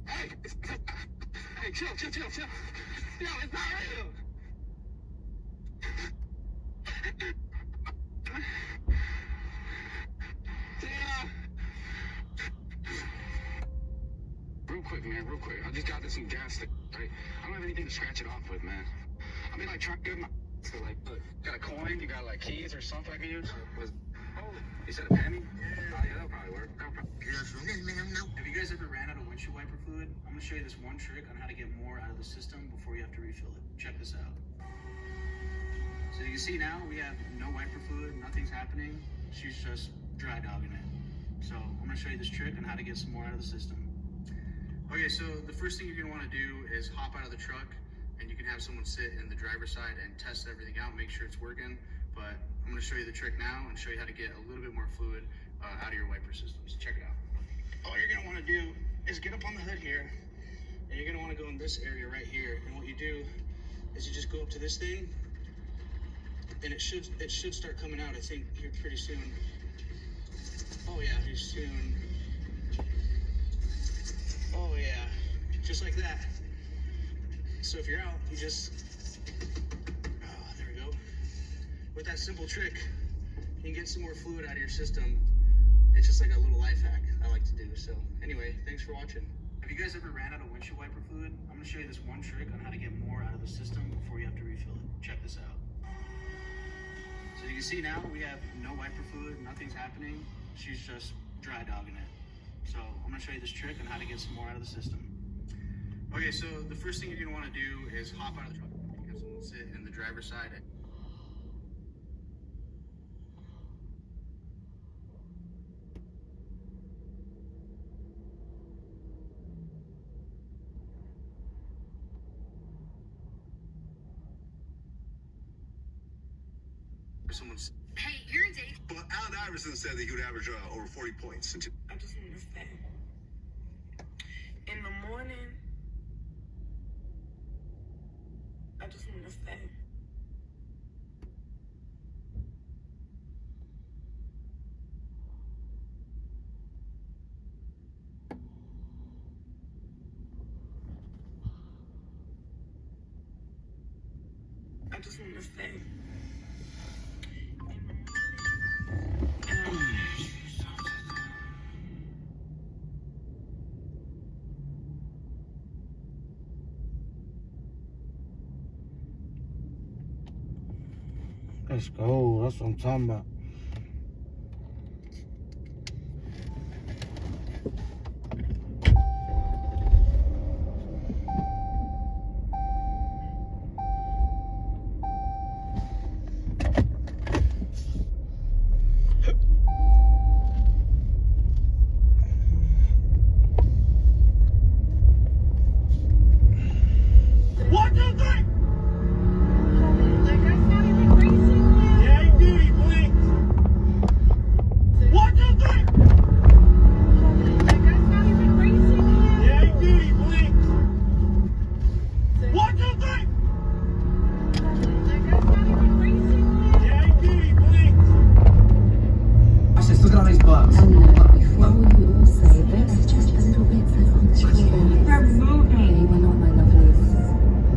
Hey, chill. Yo, it's not real. Real quick. I just got this some gas, right? I don't have anything to scratch it off with, man. I mean, like, trying to give my... So, like, look, got a coin? You got, like, keys or something I can use? Oh, you said a penny? Yeah. Oh, yeah, that'll probably work. Have you guys ever ran out of windshield wiper fluid? I'm going to show you this one trick on how to get more out of the system before you have to refill it. Check this out. So you can see now we have no wiper fluid, nothing's happening. She's just dry dogging it. So I'm going to show you this trick on how to get some more out of the system. Okay, so the first thing you're going to want to do is hop out of the truck, and you can have someone sit in the driver's side and test everything out, make sure it's working. But I'm going to show you the trick now and show you how to get a little bit more fluid out of your wiper system. So check it out. All you're going to want to do is get up on the hood here, and you're going to want to go in this area right here. And what you do is you just go up to this thing, and it should start coming out, I think, here pretty soon. Oh yeah, pretty soon. Oh yeah, just like that. So if you're out, you just, there we go. With that simple trick, you can get some more fluid out of your system. It's just like a little life hack I like to do. So anyway, thanks for watching. Have you guys ever ran out of windshield wiper fluid? I'm gonna show you this one trick on how to get more out of the system before you have to refill it. Check this out. So you can see now we have no wiper fluid, nothing's happening. She's just dry dogging it. So I'm gonna show you this trick on how to get some more out of the system. Okay, so the first thing you're gonna wanna do is hop out of the truck. Have someone sit in the driver's side. Someone's. Hey, you're a date. Well, Allen Iverson said that he would average over 40 points. I just understand. In the morning, I just understand. just want to stay. Let's go. That's what I'm talking about. One, two, three. Yeah, he did. He blinked. One, two, three. Yeah, he did. He blinked. One, two, three. Yeah, he did. He blinked. Watch this. Look at all these bugs. Before you all say this, just a little bit further on the shoulder. They're moving. They were not my lovelies.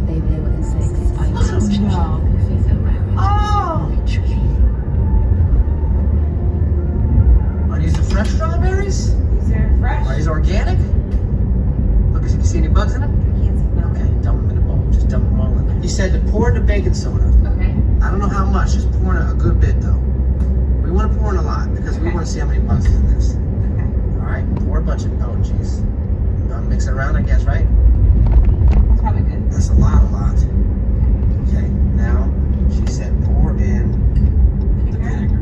They were within 6. I was No. Oh! Are these the fresh strawberries? These are fresh. Are these organic? Look, can you see any bugs in them? Okay, dump them in the bowl. Just dump them all in there. He said to pour in the baking soda. Okay. I don't know how much. Just pour in a good bit, though. We want to pour in a lot because we want to see how many bugs is in this. Okay. All right, pour a bunch of. Oh, jeez. Mix it around, I guess, right? That's probably good. That's a lot. Okay, now she said pour in the vinegar.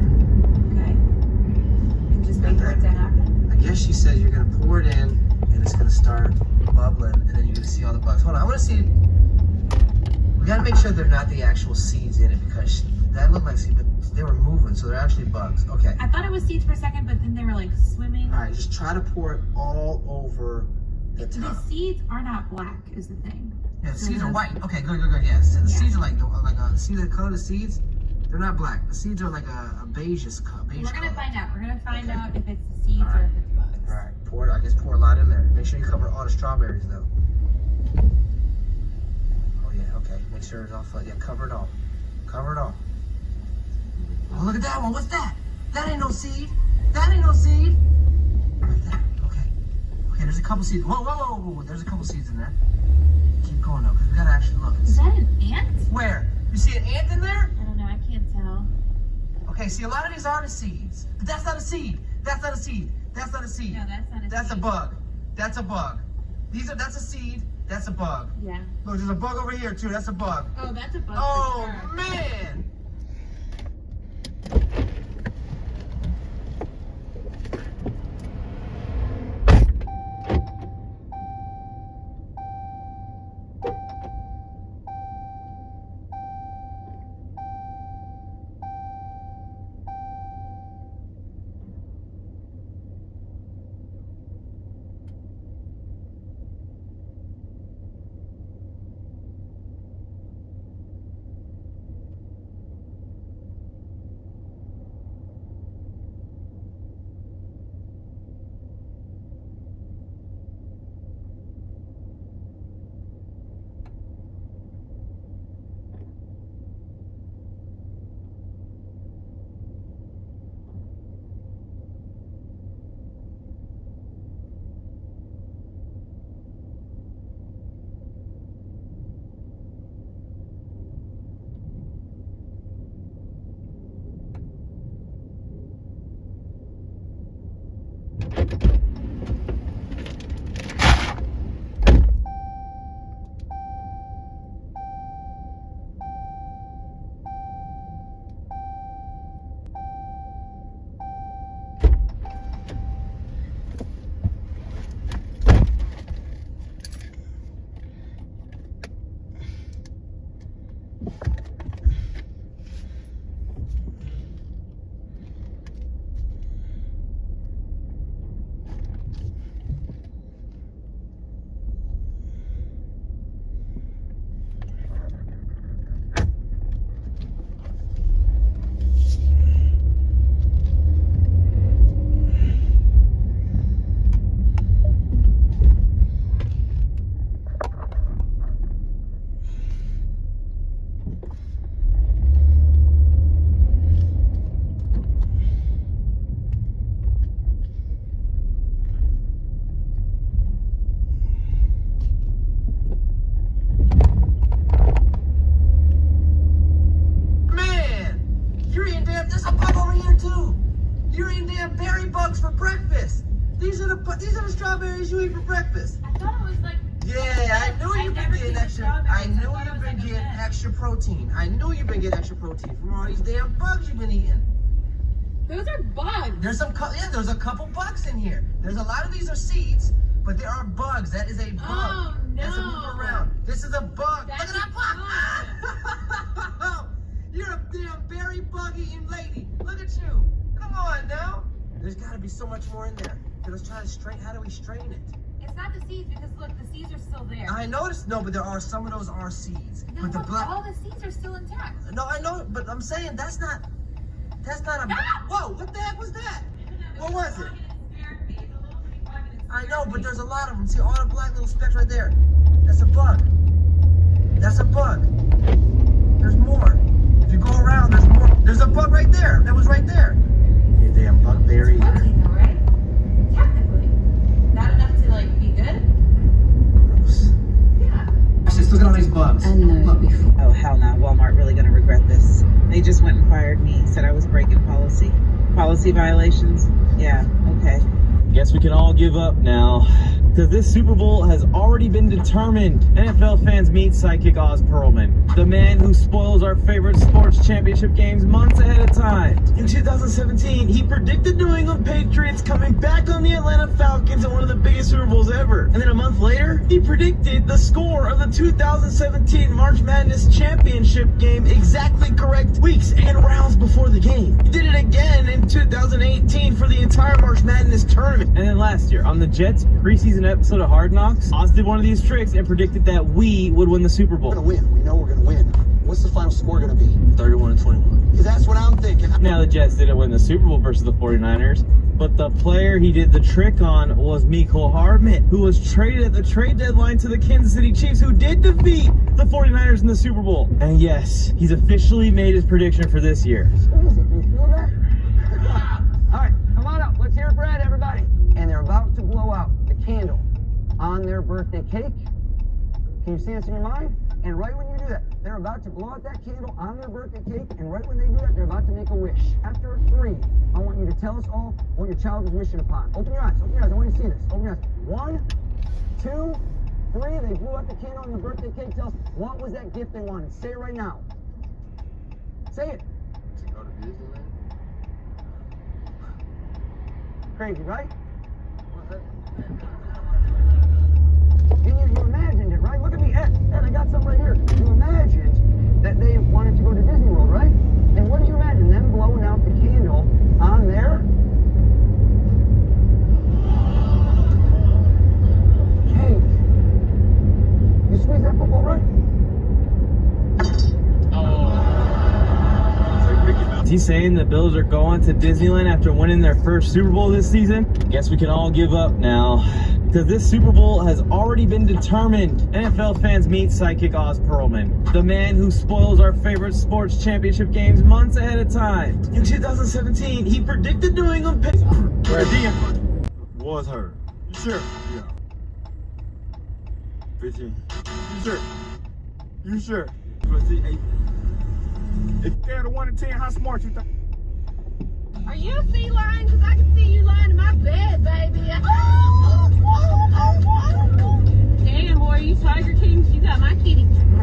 Okay. And just wait for it to happen. I guess she said you're gonna pour it in and it's gonna start bubbling and then you're gonna see all the bugs. Hold on, I wanna see. We gotta make sure they're not the actual seeds in it because that looked like seeds, but they were moving, so they're actually bugs. Okay. I thought it was seeds for a second, but then they were like swimming. All right, just try to pour it all over the The top. seeds are not black, is the thing. Yeah, the So seeds are those- white. Okay, good. Yes, so the Yeah. seeds are like see the color of the seeds? They're not black. The seeds are like a beige color. We're gonna find out. We're gonna find Okay. out if it's the seeds or if it's bugs. All right, pour a lot in there. Make sure you cover all the strawberries though. Oh yeah, okay. Make sure it's all flat. Yeah, cover it all. Cover it all. Oh, look at that one. What's that? That ain't no seed. Right there. Okay, there's a couple seeds. Whoa. There's a couple seeds in there. Keep going though, because we gotta actually look. Is that an ant? Where? You see an ant in there? I don't know. I can't tell. Okay, see, a lot of these are the seeds. But that's not a seed. That's not a seed. No, that's not a That's a seed. bug. That's a bug. That's a seed. That's a bug. Yeah. Look, there's a bug over here too. That's a bug. Oh, that's a bug for Oh, sure. man. bugs for breakfast. These are the strawberries you eat for breakfast. I thought it was like. Yeah, I knew you've been getting extra. I knew you've been getting extra protein. I knew you've been getting extra protein from all these damn bugs you've been eating. Those are bugs. There's there's a couple bugs in here. There's a lot of these are seeds, but there are bugs. That is a bug. Oh no. That's a move around. This is a bug. That's Look at that bug. You're a damn berry bug eating lady. Look at you. Come on now. There's got to be so much more in there. Okay, let's try to strain. How do we strain it? It's not the seeds because look, the seeds are still there. I noticed. No, but there are some of those are seeds. No, but the look, black. all the seeds are still intact. No, I know, but I'm saying that's not a. Whoa! What the heck was that? What was it? I know, but there's a lot of them. See all the black little specks right there? That's a bug. That's a bug. There's more. If you go around, there's more. There's a bug right there. That was right there. You damn bugberry. Protein though, right? Technically. Not enough to like be good? Gross. Yeah. Just look at all these bugs. I know before. Oh, hell no. Walmart really gonna regret this. They just went and fired me. Said I was breaking policy. Policy violations? Yeah, okay. Guess we can all give up now, because this Super Bowl has already been determined. NFL fans meet psychic Oz Perlman, the man who spoils our favorite sports championship games months ahead of time. In 2017, he predicted New England Patriots coming back on the Atlanta Falcons in one of the biggest Super Bowls ever. And then a month later, he predicted the score of the 2017 March Madness championship game exactly correct weeks and rounds before the game. He did it again in 2018 for the entire March Madness tournament. And then last year, on the Jets preseason episode of Hard Knocks, Oz did one of these tricks and predicted that we would win the Super Bowl. We're gonna win. We know we're gonna win. What's the final score gonna be? 31-21. Because that's what I'm thinking. Now the Jets didn't win the Super Bowl versus the 49ers, but the player he did the trick on was Mecole Hardman, who was traded at the trade deadline to the Kansas City Chiefs, who did defeat the 49ers in the Super Bowl. And yes, he's officially made his prediction for this year. All right, come on up. Let's hear it for Ed, everybody. And they're about to blow out the candle on their birthday cake. Can you see this in your mind? And right when you do that, they're about to blow out that candle on their birthday cake. And right when they do that, they're about to make a wish. After 3, I want you to tell us all what your child is wishing upon. Open your eyes. Open your eyes. I want you to see this. Open your eyes. 1, 2, 3. They blew out the candle on the birthday cake. Tell us, what was that gift they wanted? Say it right now. Say it. To go to Disneyland? Crazy, right? And you imagined it, right? Look at me, Ed, I got something right here. You imagined that they wanted to go to Disney World, right? And what did you imagine? Them blowing out the candle on their cake. You squeeze that football, right? Is he saying the Bills are going to Disneyland after winning their first Super Bowl this season? Guess we can all give up now, because this Super Bowl has already been determined. NFL fans meet psychic Oz Perlman, the man who spoils our favorite sports championship games months ahead of time. In 2017, he predicted New England Patriots. Was her. You sure? Yeah. 15. You sure? You sure? Let's see, 8. If you're at 1 to 10, how smart you think? Are you a sea lion? Because I can see you lying in my bed, baby. Damn, boy, you Tiger Kings, you got my kitty. Woo!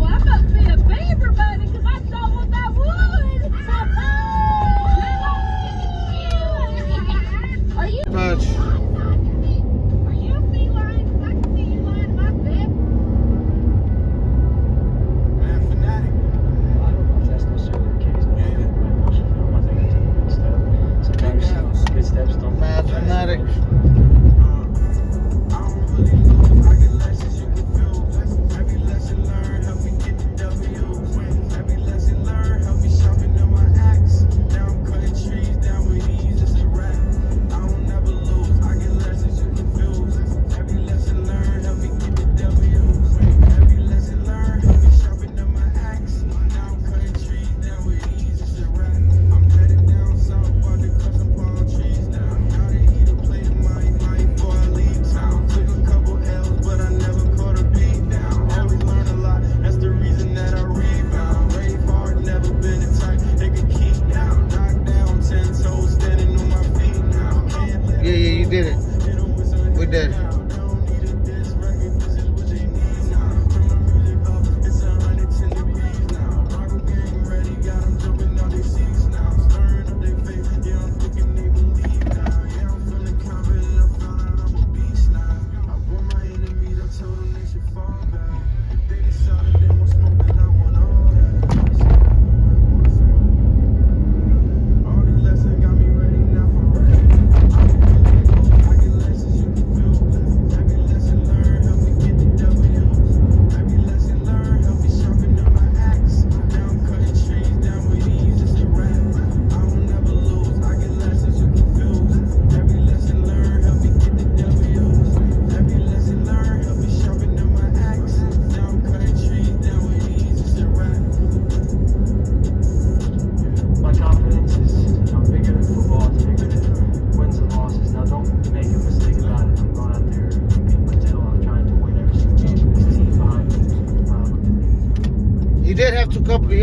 I must be a beaver, buddy, because I saw what I would. Are you? Much. Are you a sea lion? Because I can see you lying in my bed. Man, fanatic. I don't know if that's necessarily the case. I think I watch the film. I think I take a good step. Sometimes good steps don't. Mad fanatic.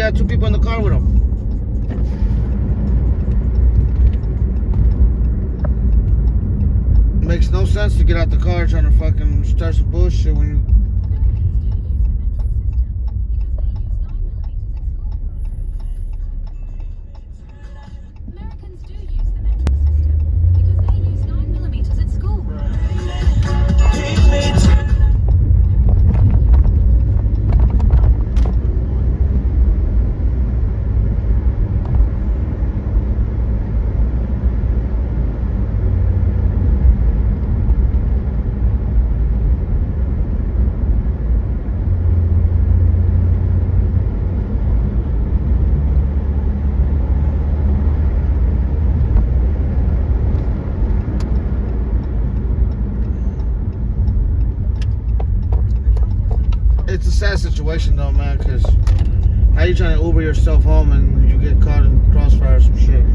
had two people in the car with him. Makes no sense to get out the car trying to fucking start some bullshit when you. Americans do use the metric system because they use 9mm at school. It's a sad situation though, man, because how you trying to Uber yourself home and you get caught in crossfire or some shit?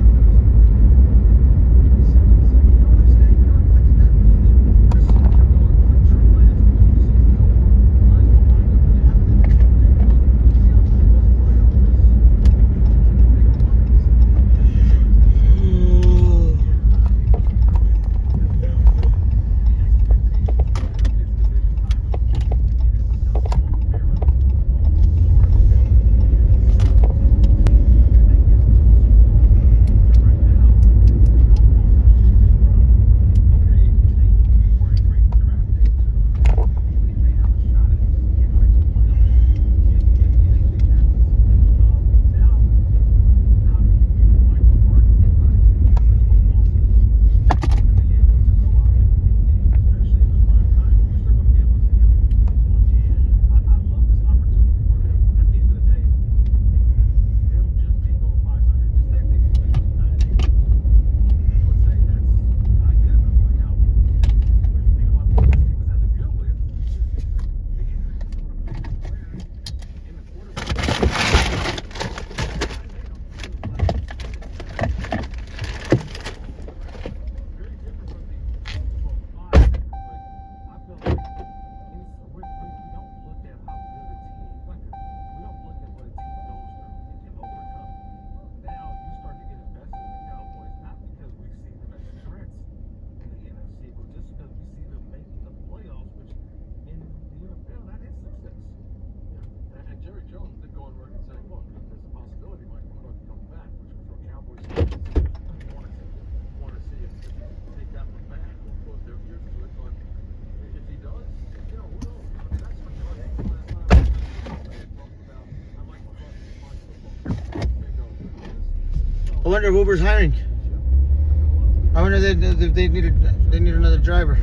I wonder if Uber's hiring. I wonder if they need another driver.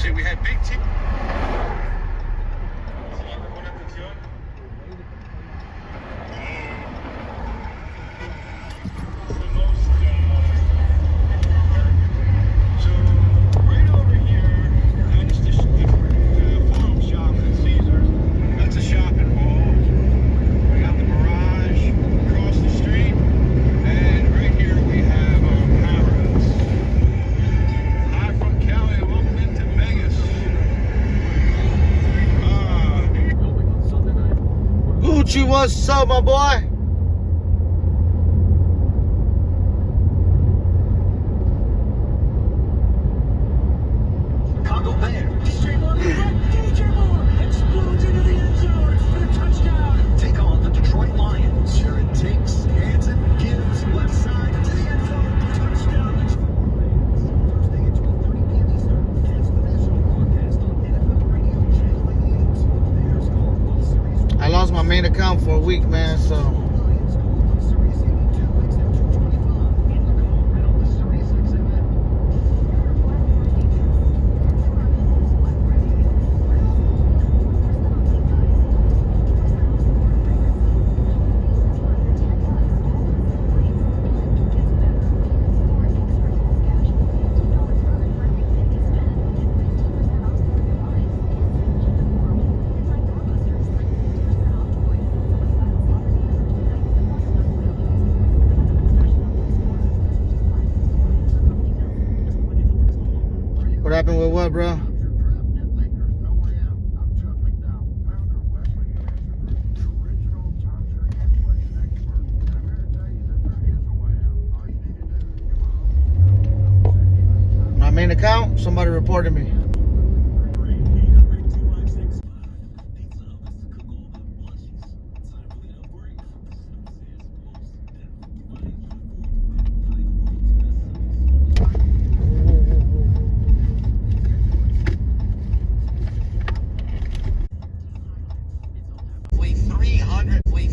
Shit, we had big team. What's up, my boy? Explodes into the end zone for the touchdown. Take on the Detroit Lions. Sure it takes, hands it, gives, left side to the end zone. Touchdown. Thursday at 12:30 p.m. Eastern. Catch the national broadcast on NFL Radio Channel 88. Bears call World Series. I lost my main account for a week, man, so. What happened with what, bro? My main account, somebody reported me.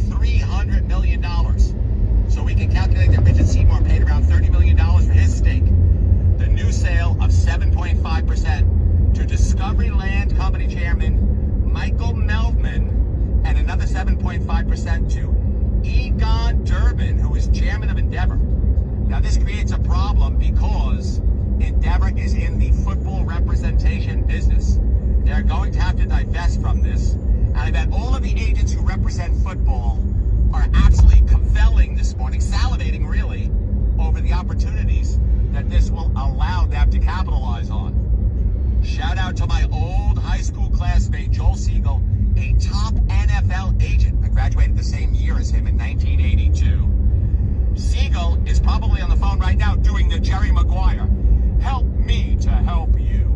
$300 million. So we can calculate that Richard Seymour paid around $30 million for his stake. The new sale of 7.5% to Discovery Land Company Chairman Michael Melvin, and another 7.5% to Egon Durbin, who is chairman of Endeavor. Now this creates a problem because Endeavor is in the football representation business. They're going to have to divest from this. And I bet all of the agents who represent football are absolutely cavelling this morning, salivating really, over the opportunities that this will allow them to capitalize on. Shout out to my old high school classmate, Joel Siegel, a top NFL agent. I graduated the same year as him in 1982. Siegel is probably on the phone right now doing the Jerry Maguire. Help me to help you.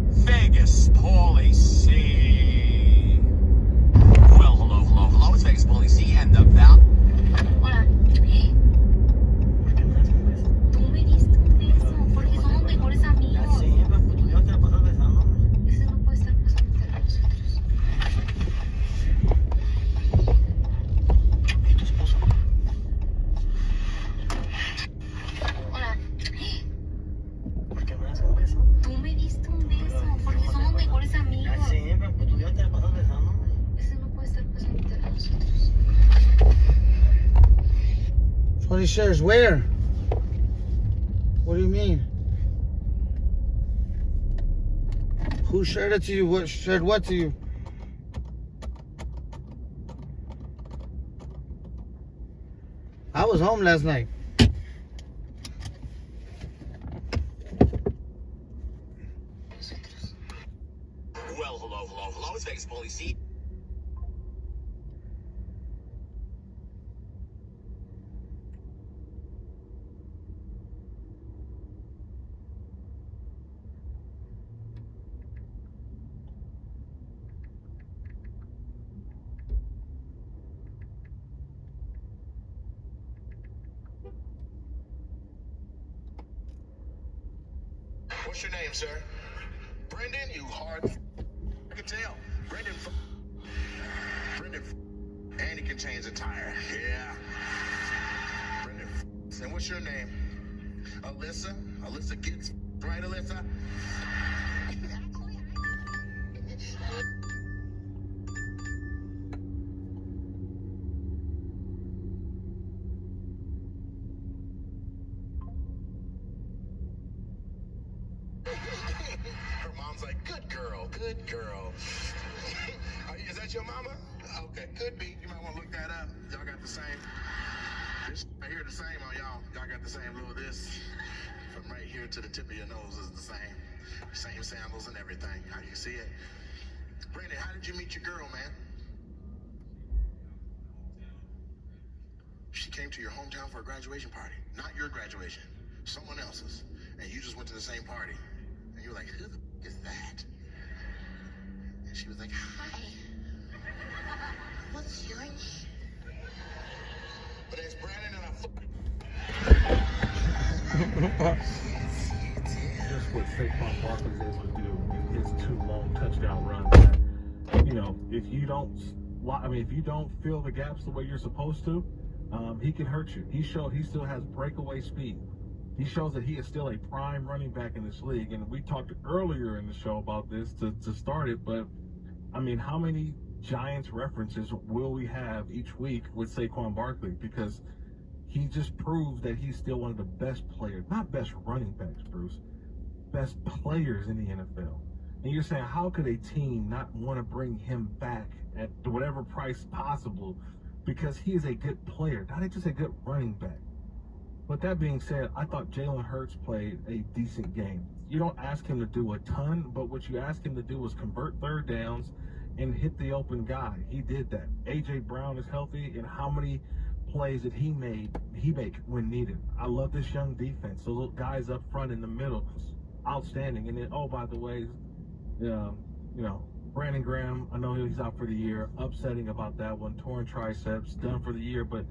Vegas, Paulie C. Well, hello. It's Vegas, Paulie C. And the Val. Hola. Tú me diste un beso porque somos mejores amigos. Sí, pero tú ya te la pasas besando. Ese no puede estar pasando entre nosotros. ¿Y tu esposo? Hola. ¿Por qué me das un beso? Tú me diste un beso porque somos mejores amigos. Sí, pero tú ya te la pasas besando. Ese no puede estar pasando entre nosotros. 20 shares where? What do you mean? Who shared it to you? What shared what to you? I was home last night. Well, hello. It's Vegas, Paulie C. What's your name, sir? Brendan, you hard. I can tell. Brendan. And he can change a tire. Yeah. Brendan. And what's your name? Alyssa? Alyssa gets right, Alyssa? Good girl, good girl. Is that your mama? Okay, could be. You might want to look that up. Y'all got the same. This right here the same on y'all. Y'all got the same little this. From right here to the tip of your nose is the same. Same sandals and everything. How do you see it? Brandon, how did you meet your girl, man? She came to your hometown for a graduation party. Not your graduation. Someone else's. And you just went to the same party. And you were like, who the f*** is that? And she was like, hi. What's your name? But it's Brandon and Just what Saquon Barkley is able to do in his 2 long touchdown runs. You know, if you don't fill the gaps the way you're supposed to, he can hurt you. He still has breakaway speed. He shows that he is still a prime running back in this league. And we talked earlier in the show about this to start it, but I mean, how many Giants references will we have each week with Saquon Barkley? Because he just proved that he's still one of the best players, not best running backs, Bruce, best players in the NFL. And you're saying, how could a team not want to bring him back at whatever price possible? Because he is a good player, not just a good running back. With that being said, I thought Jalen Hurts played a decent game. You don't ask him to do a ton, but what you ask him to do is convert third downs and hit the open guy. He did that. A.J. Brown is healthy, and how many plays that he make when needed. I love this young defense. Those little guys up front in the middle, outstanding. And then, oh, by the way, Brandon Graham, I know he's out for the year. Upsetting about that one. Torn triceps, done for the year. But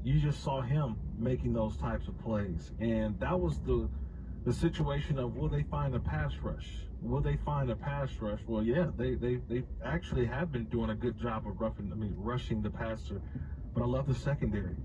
you just saw him making those types of plays. And that was the situation of, will they find a pass rush? Will they find a pass rush? Well, yeah, they actually have been doing a good job of rushing the passer. But I love the secondary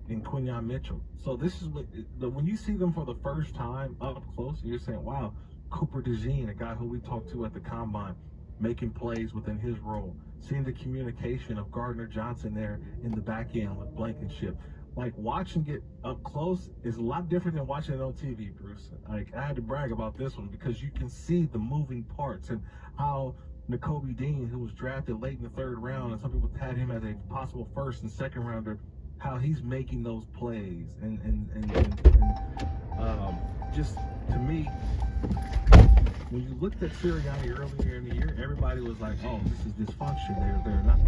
in Quinyon Mitchell. So this is when you see them for the first time up close, you're saying, wow, Cooper DeJean, a guy who we talked to at the Combine, making plays within his role. Seeing the communication of Gardner Johnson there in the back end with Blankenship. Like, watching it up close is a lot different than watching it on TV, Bruce. Like, I had to brag about this one because you can see the moving parts and how Nakobe Dean, who was drafted late in the 3rd round, and some people had him as a possible 1st and 2nd rounder, how he's making those plays. And just to me, when you looked at Sirianni earlier in the year, everybody was like, oh, this is dysfunction. They're not.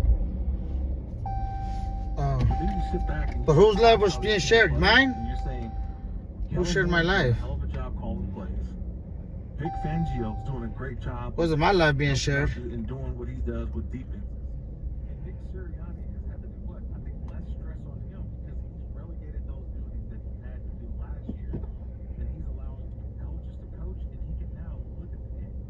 Then you sit back and but whose life was being shared? Mine? And you're saying, who shared my life? Hell of a job calling plays. Vic Fangio's doing a great job. Wasn't my life being shared? And doing what he does with defenses. And Nick Sirianni has had to do what? I think less stress on him because he's relegated those duties that he had to do last year. And he's allowing coaches to coach, and he can now look at the game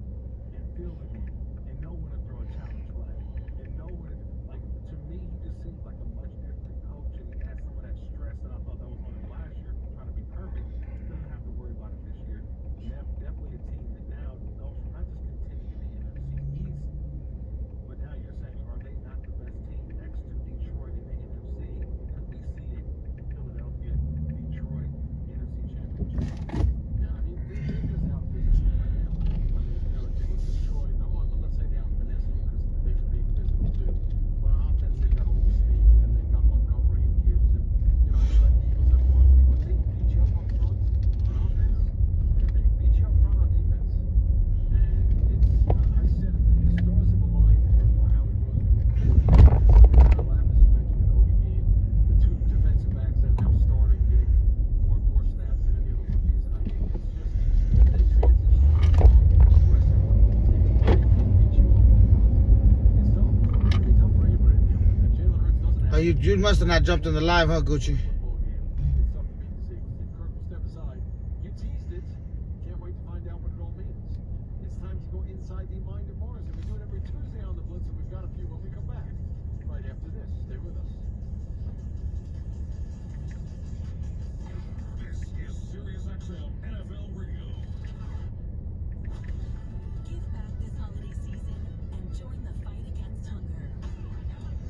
and feel the game and know when to throw a challenge flag and know when to, like, to me, he just seems like a much different coach, and he has some of that stress that I thought that was on him last year from trying to be perfect. He doesn't have to worry about it this year. And that's definitely a team that now knows not just continue in the NFC East, but now you're saying, are they not the best team next to Detroit in the NFC? Because we see it in Philadelphia, Detroit, NFC Championship. Now, I mean, they're just out physically right now. I mean, Detroit, I'm not saying they out finesse because they can be physical too. But on offense, they got old Steve and they got Montgomery and Gibbs, and just like the Eagles have won, but they beat you up on front on offense, and they beat you up front on defense. And it's, I said it, the stars have aligned for how it was with the lab, as you mentioned, Kobe Dean, the 2 defensive backs that are now starting, getting more and more snaps than any of the rookies. I mean, it's just, they transition the rest of the team. They can beat you up on front. It's tough. It's going to be tough for anybody. And Jalen Hurts doesn't have You must have not jumped in the live, huh, Gucci? it's tough to beat the Eagles. And Kirk will step aside. You teased it. Can't wait to find out what it all means. It's time to go inside the mind of Mars, and we do it every Tuesday on the Blitz, and we've got a few when we come back. Right after this. Stay with us. This is SiriusXM NFL Radio. Give back this holiday season and join the fight against hunger.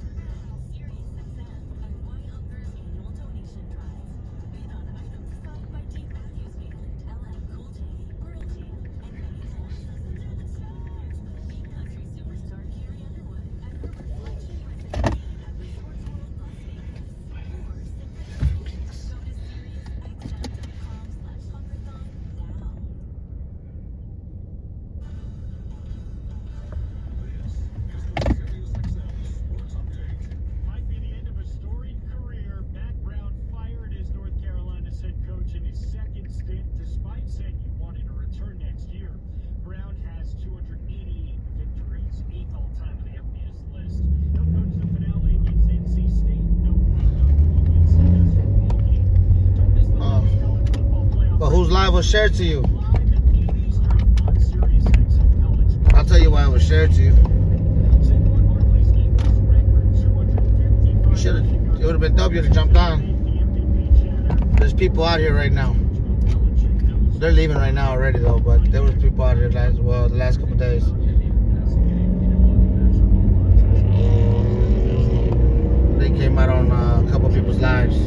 SiriusXM and Why Hunger's annual donation it was shared to you. I'll tell you why it was shared to you. You should have. It would have been dope. You'd have jumped on. There's people out here right now. They're leaving right now already though, but there was people out here the last couple days. They came out on a couple people's lives.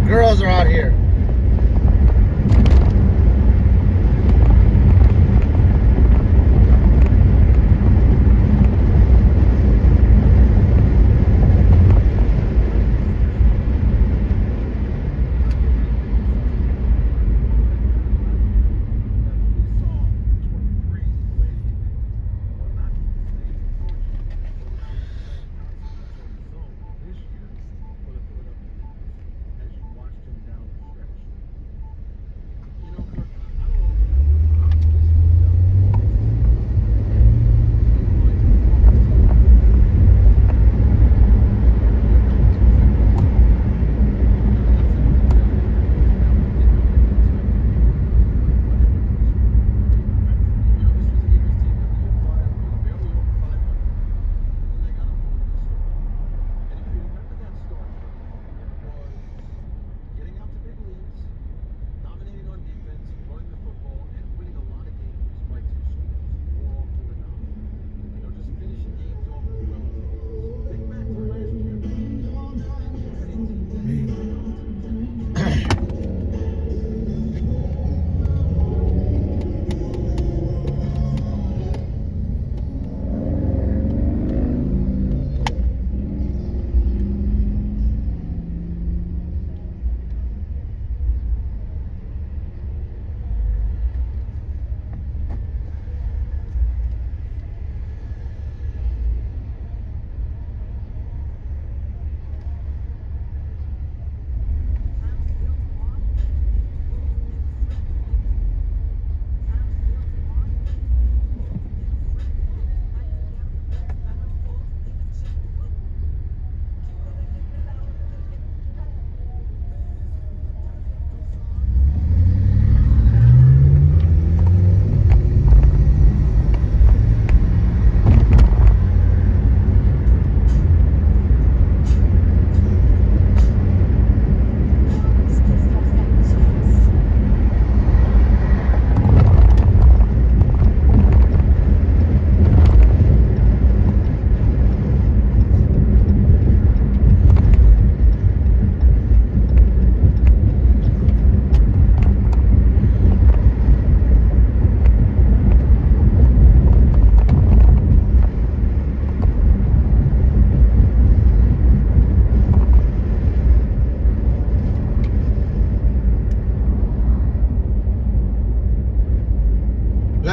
girls are out here.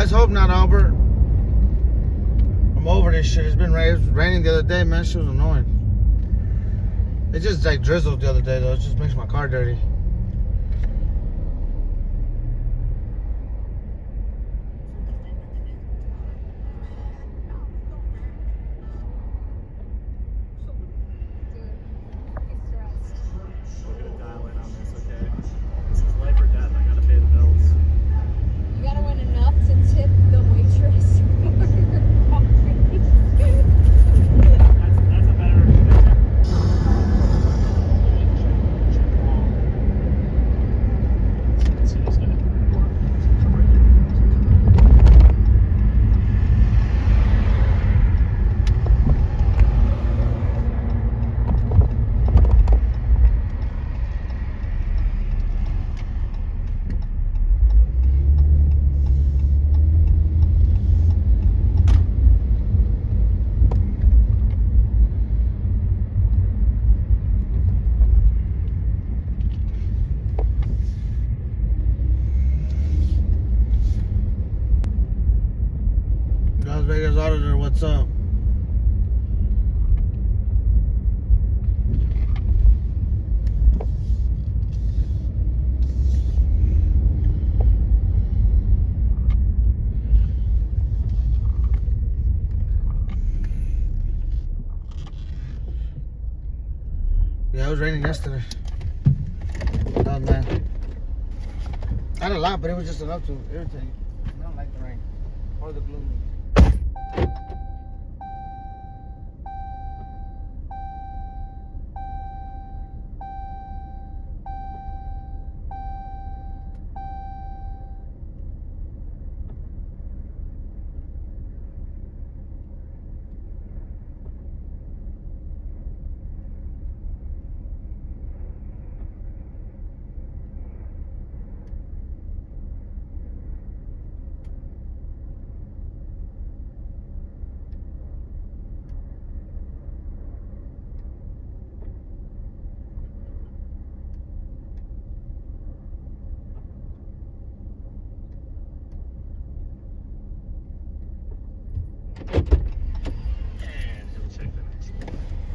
Let's hope not, Albert. I'm over this shit. It was raining the other day, man. Shit was annoying. It just like drizzled the other day, though. It just makes my car dirty. We're gonna dial in on this, okay? This is life or death. I gotta pay the bills. You gotta win enough to tip the waitress for your coffee. That's a better picture. Let's see this guy. Las Vegas Auditor, what's up? Yeah, it was raining yesterday. Oh man. Not a lot, but it was just enough to irritate. I don't like the rain or the gloom.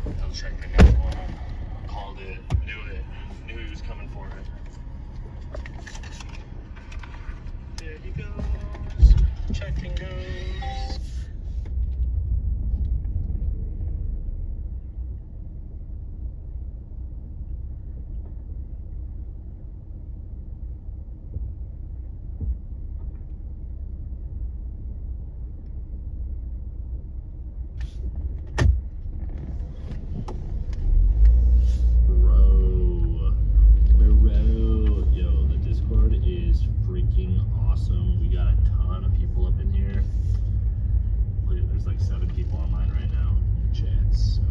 He'll check the next one. Called it, knew he was coming for it. There he goes. Checked and goes.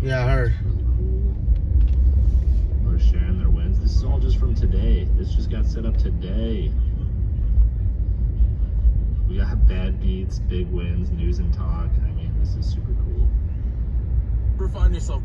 Yeah, I heard. Really cool. We're sharing their wins. This is all just from today. This just got set up today. We got bad beats, big wins, news and talk. I mean, this is super cool. Ever find yourself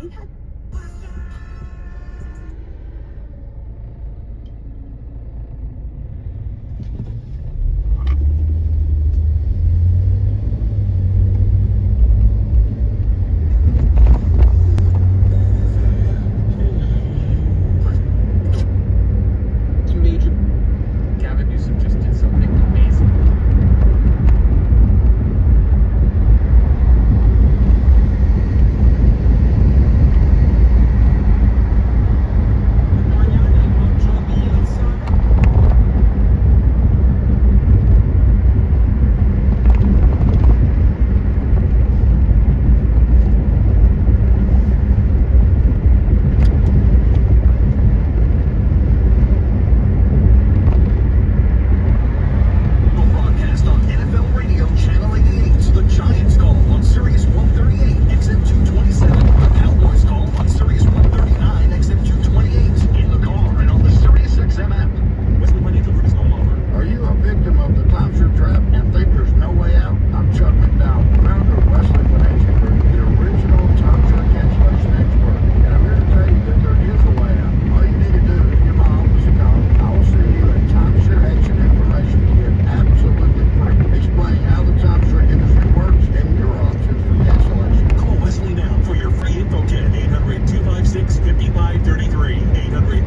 We've had Major. Gavin Newsom just did something amazing. Broadcast on NFL Radio Channel 88. The Giants call on Sirius 138, XM 227. The Cowboys call on Sirius 139, XM 228. In the car and on the Sirius XM app. Wesley Financial Group is no longer. Are you a victim of the timeshare trap and think there's no way out? I'm Chuck McDowell, founder of Wesley Financial Group, the original timeshare cancellation expert. And I'm here to tell you that there is a way out. All you need to do is give my office a call. I will send you a timeshare action information kit absolutely free, explaining how the timeshare industry works and your options for cancellation. Call Wesley now for your free info kit. 800-256-5533. 800.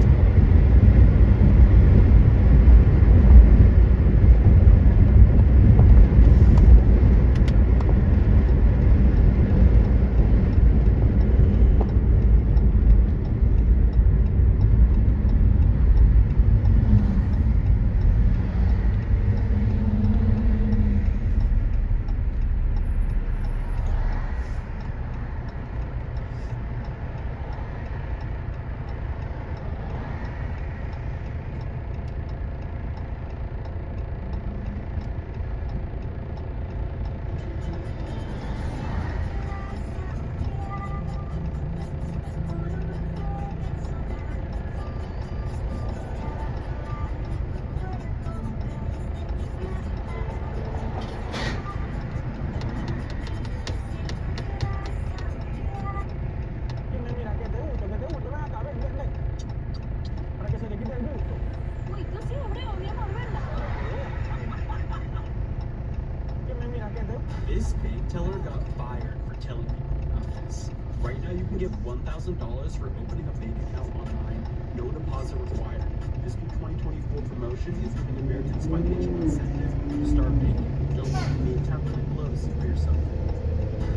This bank teller got fired for telling people about this. Right now you can get $1,000 for opening a bank account online, no deposit required. This new 2024 promotion is giving Americans financial incentive to start banking. Don't let the meantime click below to see for yourself.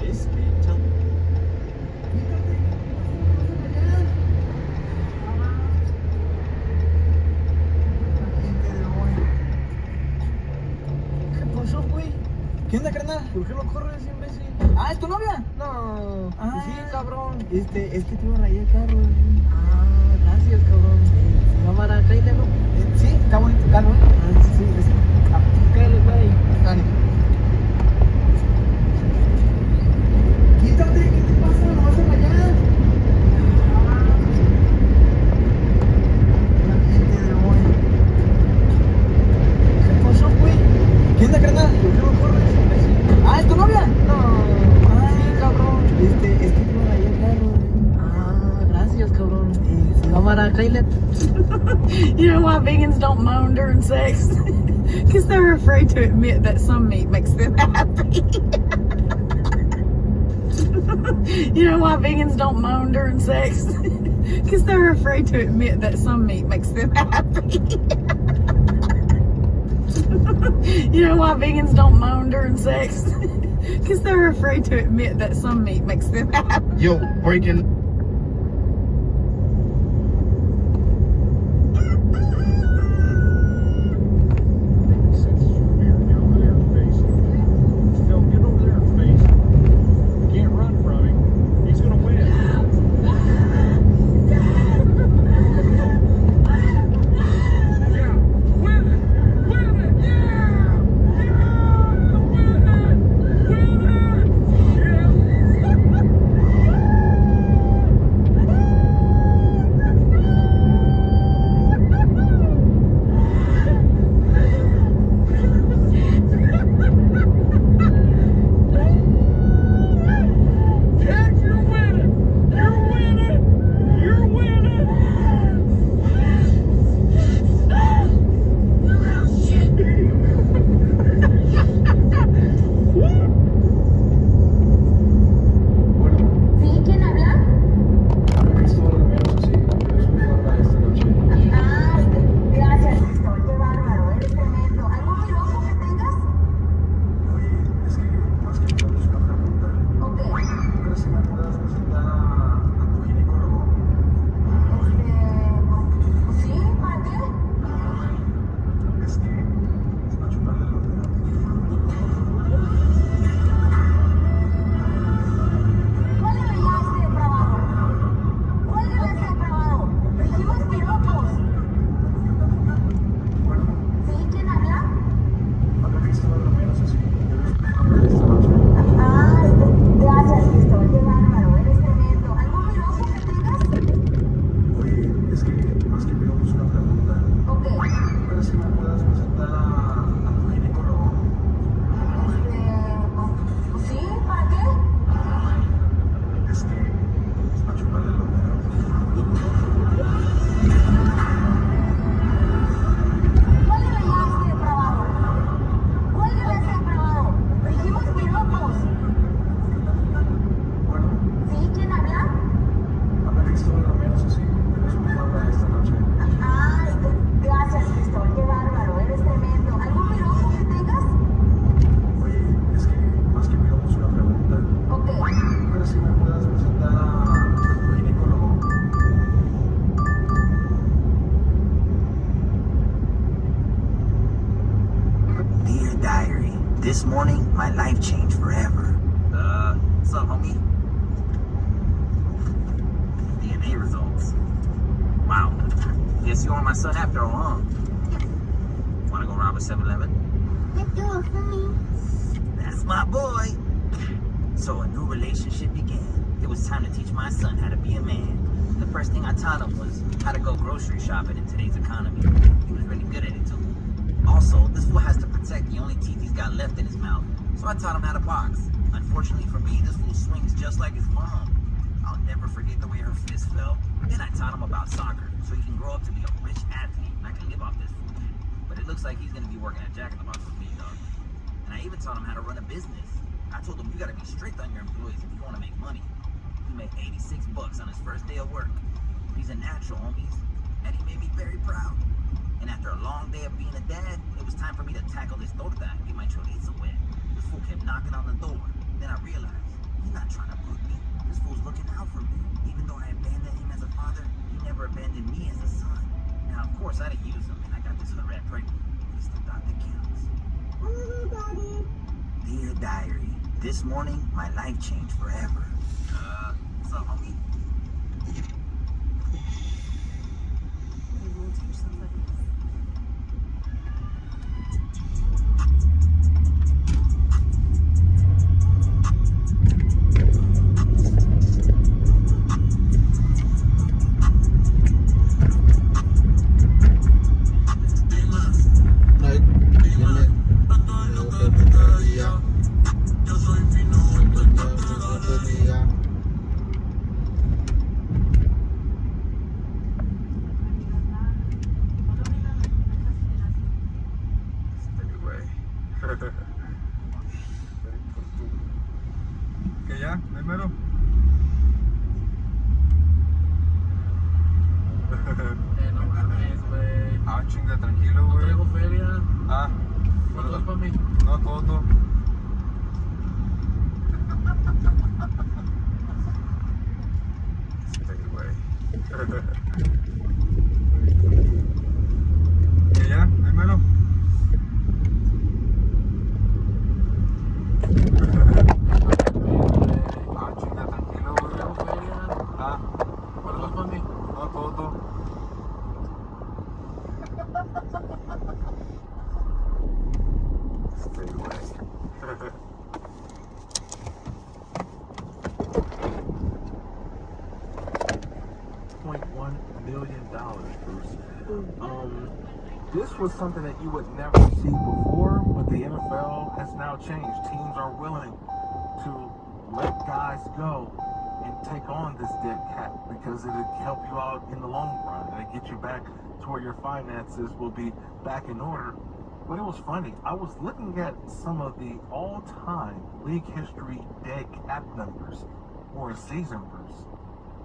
This bank teller. ¿Qué pasó, güey? ¿Qué onda, carnal? ¿Por qué lo corres, imbécil? Ah, ¿es tu novia? No. Ah, sí, cabrón. Es que te iba a rayar el carro. Ah, gracias, cabrón. Cámara, tráetelo. Sí, está bonito el carro, ¿eh? Ah, sí, sí. Cállate, güey. Dale. Quítate, ¿qué te pasa? No vas a rayar. ¿Qué pasó, güey? ¿Qué onda, carnal? ¿Por qué lo corres? Ah, ¿es tu novia? No. Ah, sí, cabrón. Es que te iba a rayar el carro. Ah, gracias, cabrón. Cámara, tráiler. You know why vegans don't moan during sex? Because they're afraid to admit that some meat makes them happy. You know why vegans don't moan during sex? Because they're afraid to admit that some meat makes them happy. You know why vegans don't moan during sex? Because they're afraid to admit that some meat makes them happy. Yo, breaking. This morning, my life changed forever. What's up, homie? DNA results. Wow. Guess you are my son after all, huh? Wanna go rob a 7-Eleven? Let's do it, homie. That's my boy. So a new relationship began. It was time to teach my son how to be a man. The first thing I taught him was how to go grocery shopping in today's economy. He was really good at it too. Also, this fool has to protect the only teeth he's got left in his mouth. So I taught him how to box. Unfortunately for me, this fool swings just like his mom. I'll never forget the way her fist fell. Then I taught him about soccer, so he can grow up to be a rich athlete, and I can live off this fool. But it looks like he's gonna be working at Jack in the Box with me, dog. And I even taught him how to run a business. I told him you gotta be strict on your employees if you wanna make money. He made 86 bucks on his first day of work. He's a natural, homies, and he made me very proud. And after a long day of being a dad, it was time for me to tackle this torta and get my chorizo wet. This fool kept knocking on the door. Then I realized, he's not trying to bug me. This fool's looking out for me. Even though I abandoned him as a father, he never abandoned me as a son. Now, of course, I didn't use him, and I got this hood rat pregnant. It's the thought that counts. Daddy. Dear diary, this morning, my life changed forever. What's up, homie? ¿Que ya? ¿Primero? No mames, güey. Ah, chinga, tranquilo, No güey. traigo feria. Ah, ¿Cuánto es para mí? no, todo. Este, güey. ¿Que ya? ¿Primero? Ah, chinga, tranquilo, güey. No traigo feria. Ah, ¿Cuánto es para mí? no, todo. Este, güey. $1 million, Bruce. This was something that you would never see before, but the NFL has now changed. Teams are willing to let guys go and take on this dead cat because it'll help you out in the long run and get you back to where your finances will be back in order. But it was funny. I was looking at some of the all-time league history dead cap numbers for a season, Bruce.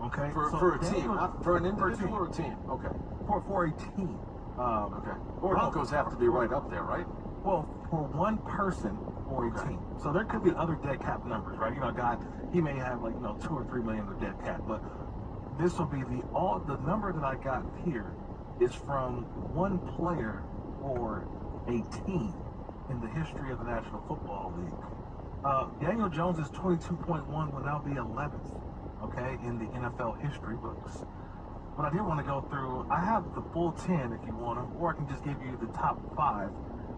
Okay, For a team, not for an individual or a team. Okay. For a team. Okay. Broncos have to be right up there, right? Well, for one person or a team. So there could be other dead cap numbers, right? You know, a guy, he may have like, 2 or 3 million of dead cap, but this will be the number that I got here is from one player or a team in the history of the National Football League. Daniel Jones is 22.1 will now be 11th, okay, in the NFL history books. But I did want to go through, I have the full 10 if you want them, or I can just give you the top 5.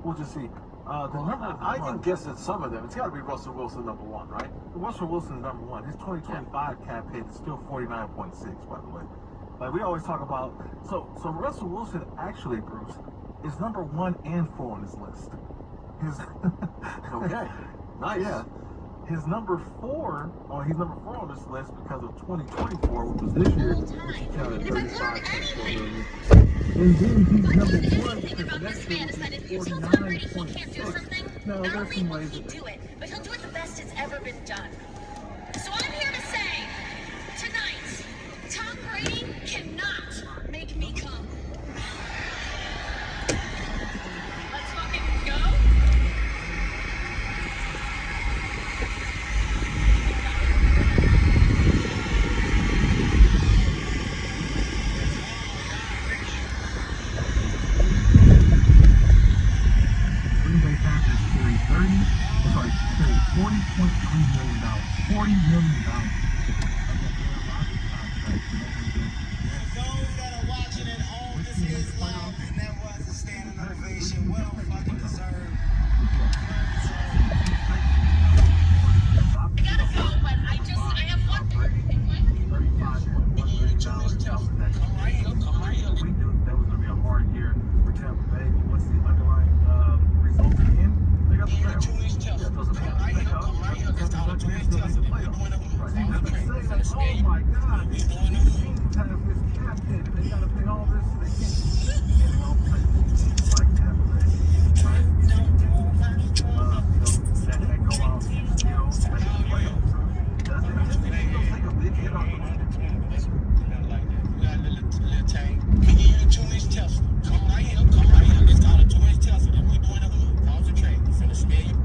We'll just see. I can guess at some of them. It's got to be Russell Wilson number 1, right? Russell Wilson is number 1. His 2025 cap hit is still 49.6, by the way. Like we always talk about, so Russell Wilson actually, Bruce, is number 1 and 4 on this list. His Okay. Nice. Yeah. His number 4 on this list because of 2024, which was this year, which he counted 35.4 million. And then he's number 1 because next year will be 49.6. No, there's some ways to do it, but he'll do it the best it's ever been done. So I'm here to say, tonight, Tom Brady cannot make me come. Let's fucking go. Green Bay Packers carry 30. Oh my God! The teams have this captain, and they gotta pay all this. They can't get it all like that, right? That go out, make the playoffs. Does it take a big hit on the team? We give you a 2-inch Tesla. Come right here. It's called a 2-inch Tesla. And we doing the hood. Concentrate. We finna spare you.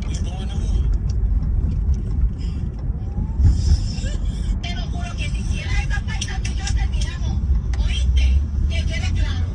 We doing the hood. Te lo juro que si hiciera esa falta tú y yo terminamos. ¿Oíste? Que quede claro.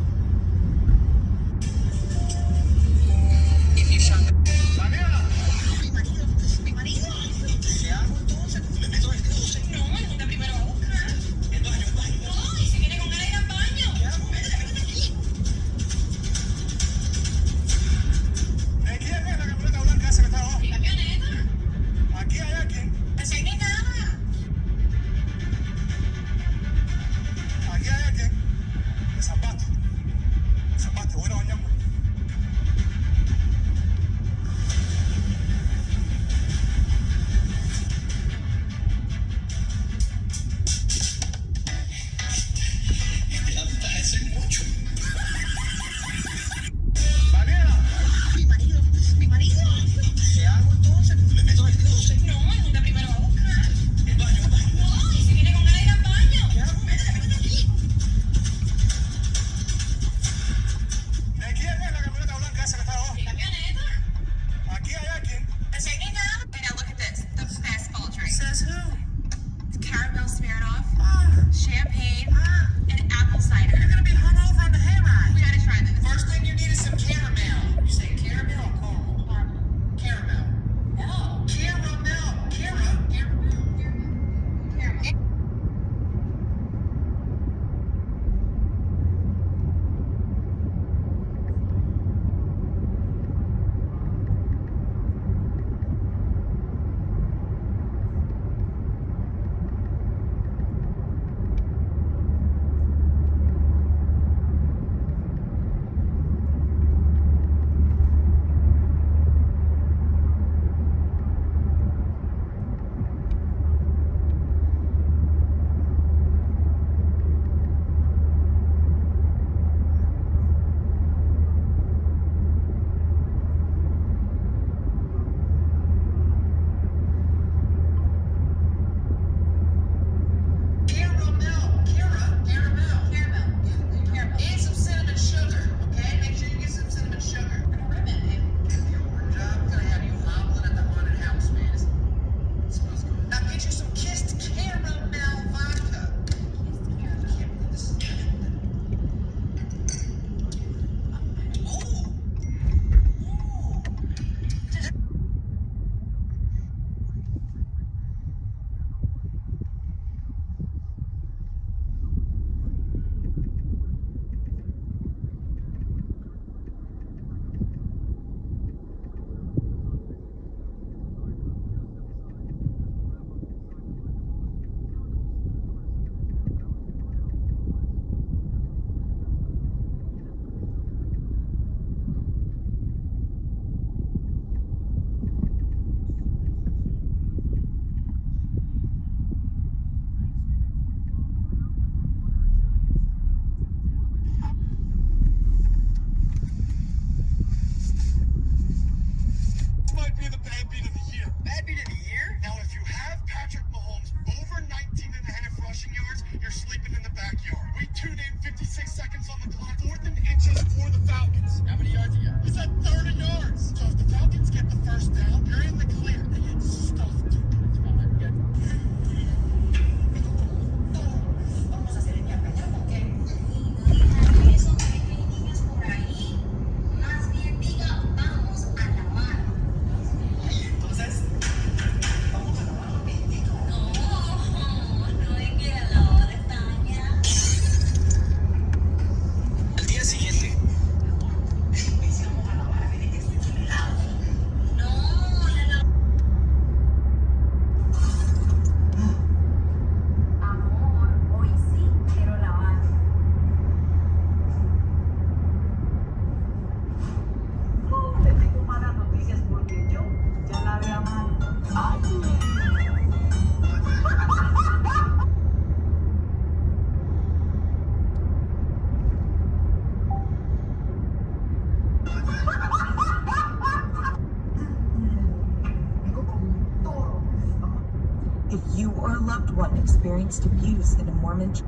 against abuse in a Mormon church.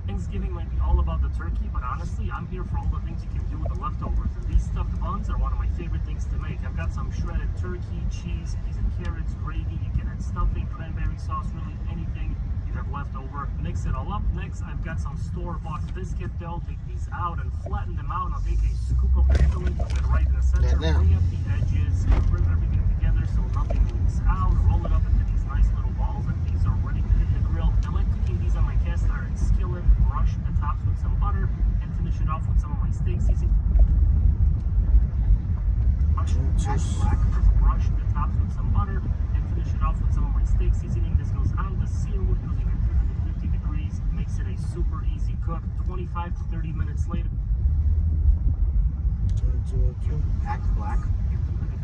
Thanksgiving might be all about the turkey, but honestly, I'm here for all the things you can do with the leftovers. And these stuffed buns are one of my favorite things to make. I've got some shredded turkey, cheese, peas and carrots, gravy. You can add stuffing, cranberry sauce, really anything you have left over. Mix it all up. Next, I've got some store-bought biscuit dough. Take these out and flatten them out. I'll take a scoop of the filling, put it right in the center, bring up the edges, rip everything together so nothing leaks out. Roll it up into these nice little balls, and these are ready to hit the grill. I like cooking these on my cast iron skillet. Brush the tops with some butter and finish it off with some of my steak seasoning. Brush the tops with some butter and finish it off with some of my steak seasoning. This goes on the sear wood using at 350 degrees. Makes it a super easy cook. 25 to 30 minutes later. Act black.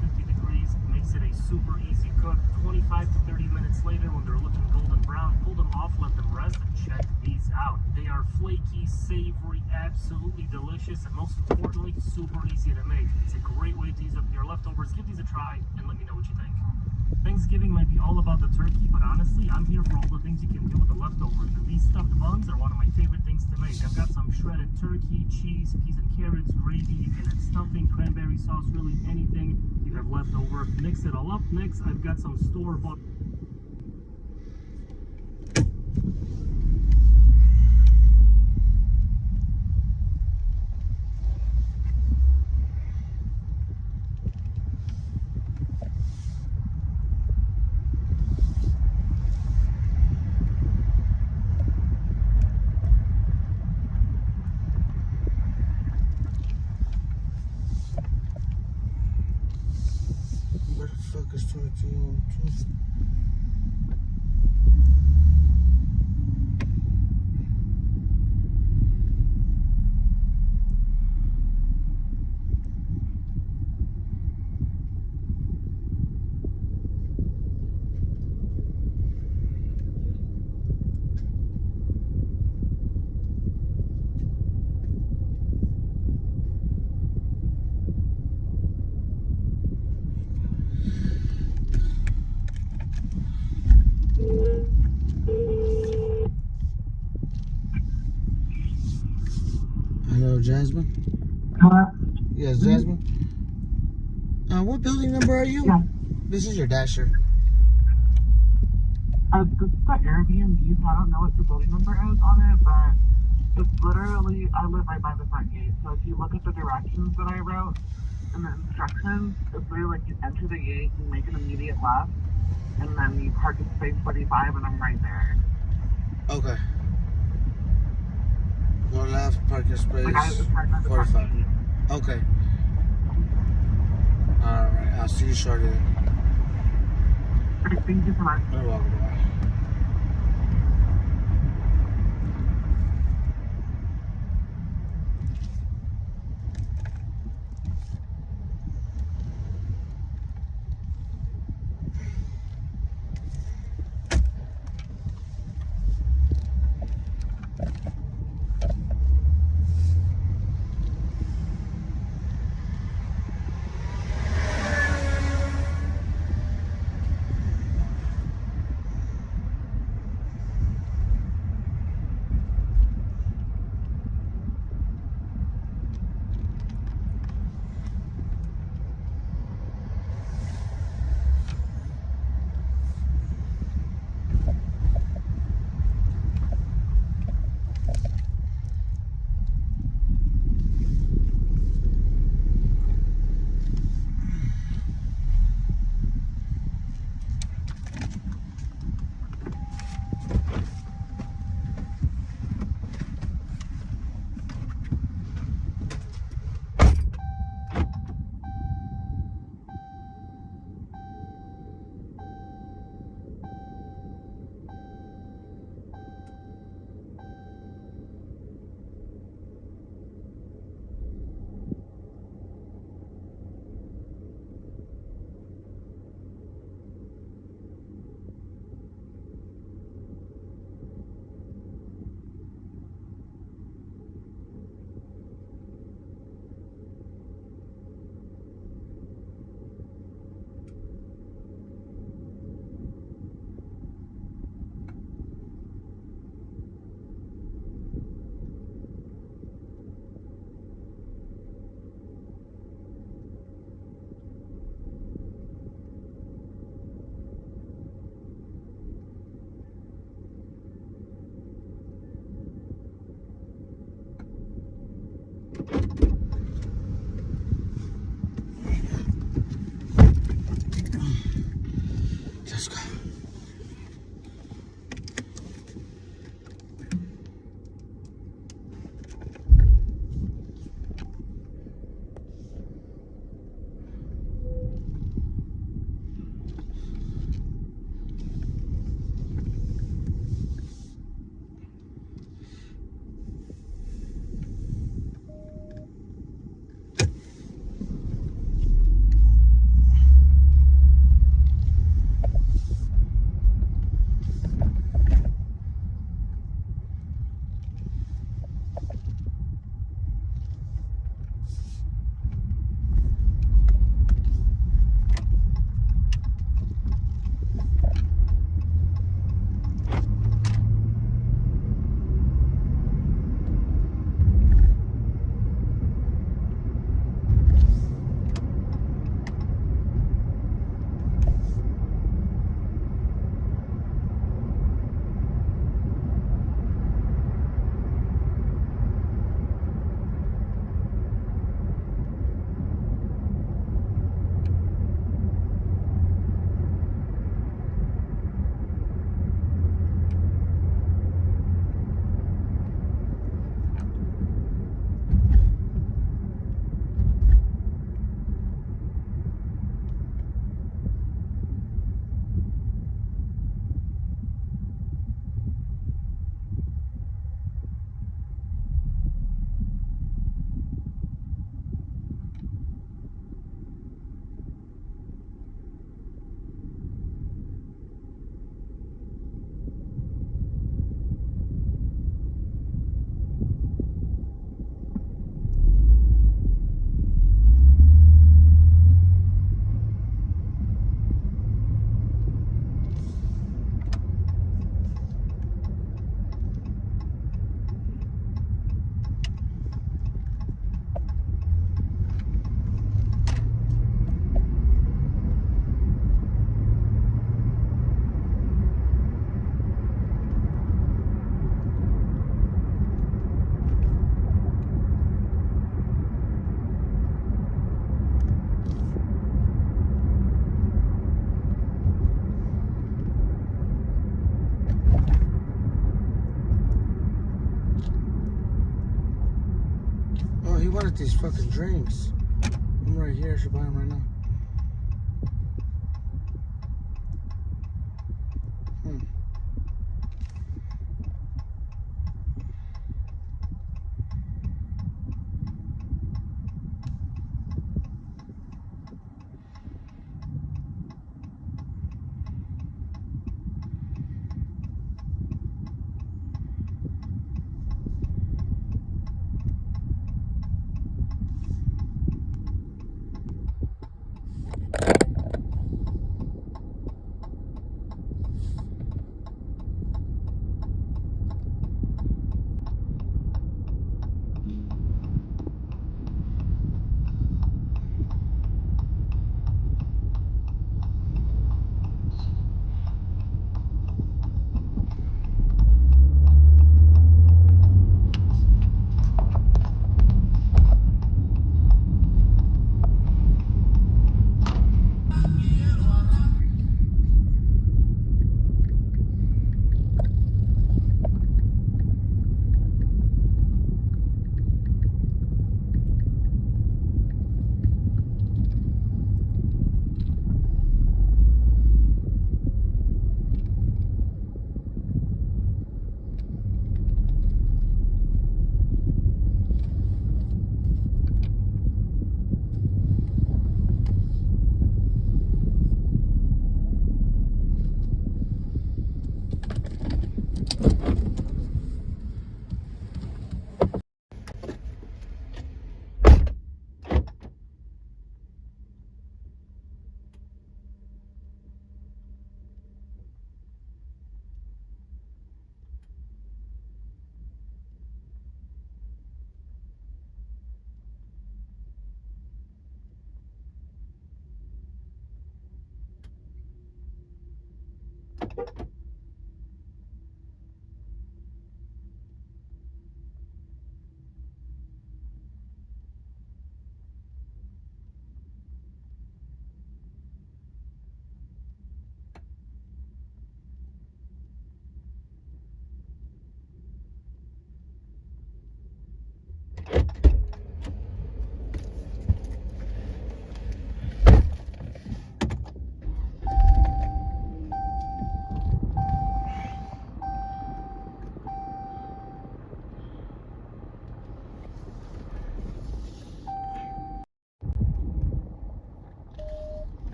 50 degrees. Makes it a super easy cook. 25 to 30 minutes later, when they're looking golden brown, pull them off, let them rest, and check these out. They are flaky, savory, absolutely delicious, and most importantly, super easy to make. It's a great way to use up your leftovers. Give these a try and let me know what you think. Thanksgiving might be all about the turkey, but honestly, I'm here for all the things you can do with the leftovers. And these stuffed buns are one of my favorite things to make. I've got some shredded turkey, cheese, peas and carrots, gravy. You can add stuffing, cranberry sauce, really anything you have left over. Mix it all up. Next, I've got some store-bought. Where the fuck is 2202? Hello, Jasmine? Hello? Yes, Jasmine? What building number are you? Yeah. This is your dasher. This is the Airbnb, so I don't know what the building number is on it, but it's literally, I live right by the front gate, so if you look at the directions that I wrote in the instructions, it's literally like you enter the gate, you make an immediate left, and then you park at space 45, and I'm right there. Okay. Go left, parking space Like I was parked at the front 45. gate. Okay. see you shortly. Thank you so much. You're welcome. Bye. Let's go. He wanted these fucking drinks. I'm right here. I should buy them right now.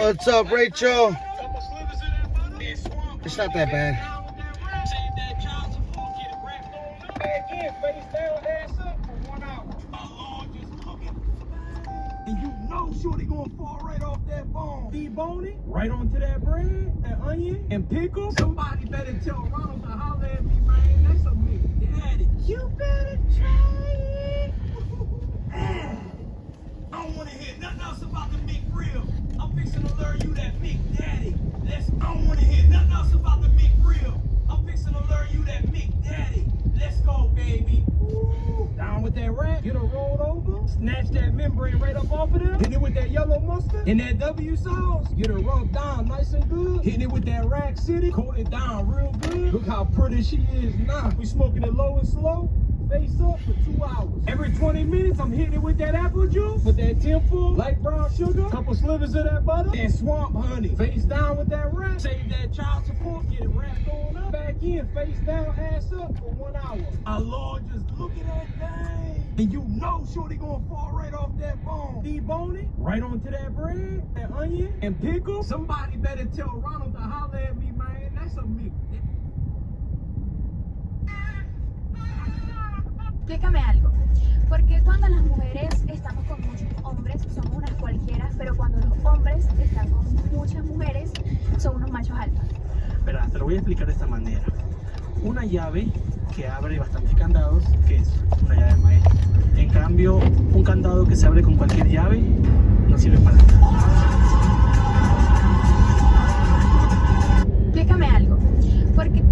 What's up, Rachel? It's not that bad. And you know Shorty gonna fall right off that bone. Debone it, right onto that bread, that onion, and pickle. Somebody better tell Ronald to holler at me, man. That's a me. Daddy, you better try it. I don't wanna hear nothing else about the McRib. I'm fixing to learn you that McDaddy. I don't wanna hear nothing else about the McRib. I'm fixing to learn you that McDaddy. Let's go, baby. Ooh. Down with that rat, get her rolled over, snatch that membrane right up off of there, hit it with that yellow mustard and that W sauce, get her rubbed down nice and good, hit it with that Rack City, coat it down real good. Look how pretty she is now. We smoking it low and slow, face up for 2 hours. Every 20 minutes, I'm hitting it with that apple juice, with that tinfoil, light brown sugar, couple slivers of that butter, and swamp honey. Face down with that rack, save that child support, get it wrapped on up, back in, face down, ass up for 1 hour. Our Lord, just look at that thing. And you know Shorty gonna fall right off that bone. Debone it, right onto that bread, that onion, and pickle. Somebody better tell Ronald to holler at me, man. That's a me. Explícame algo, porque cuando las mujeres estamos con muchos hombres somos unas cualquiera, pero cuando los hombres están con muchas mujeres son unos machos alfa. Verá, te lo voy a explicar de esta manera. Una llave que abre bastantes candados, que es una llave maestra. En cambio, un candado que se abre con cualquier llave no sirve para nada. Explícame algo, porque...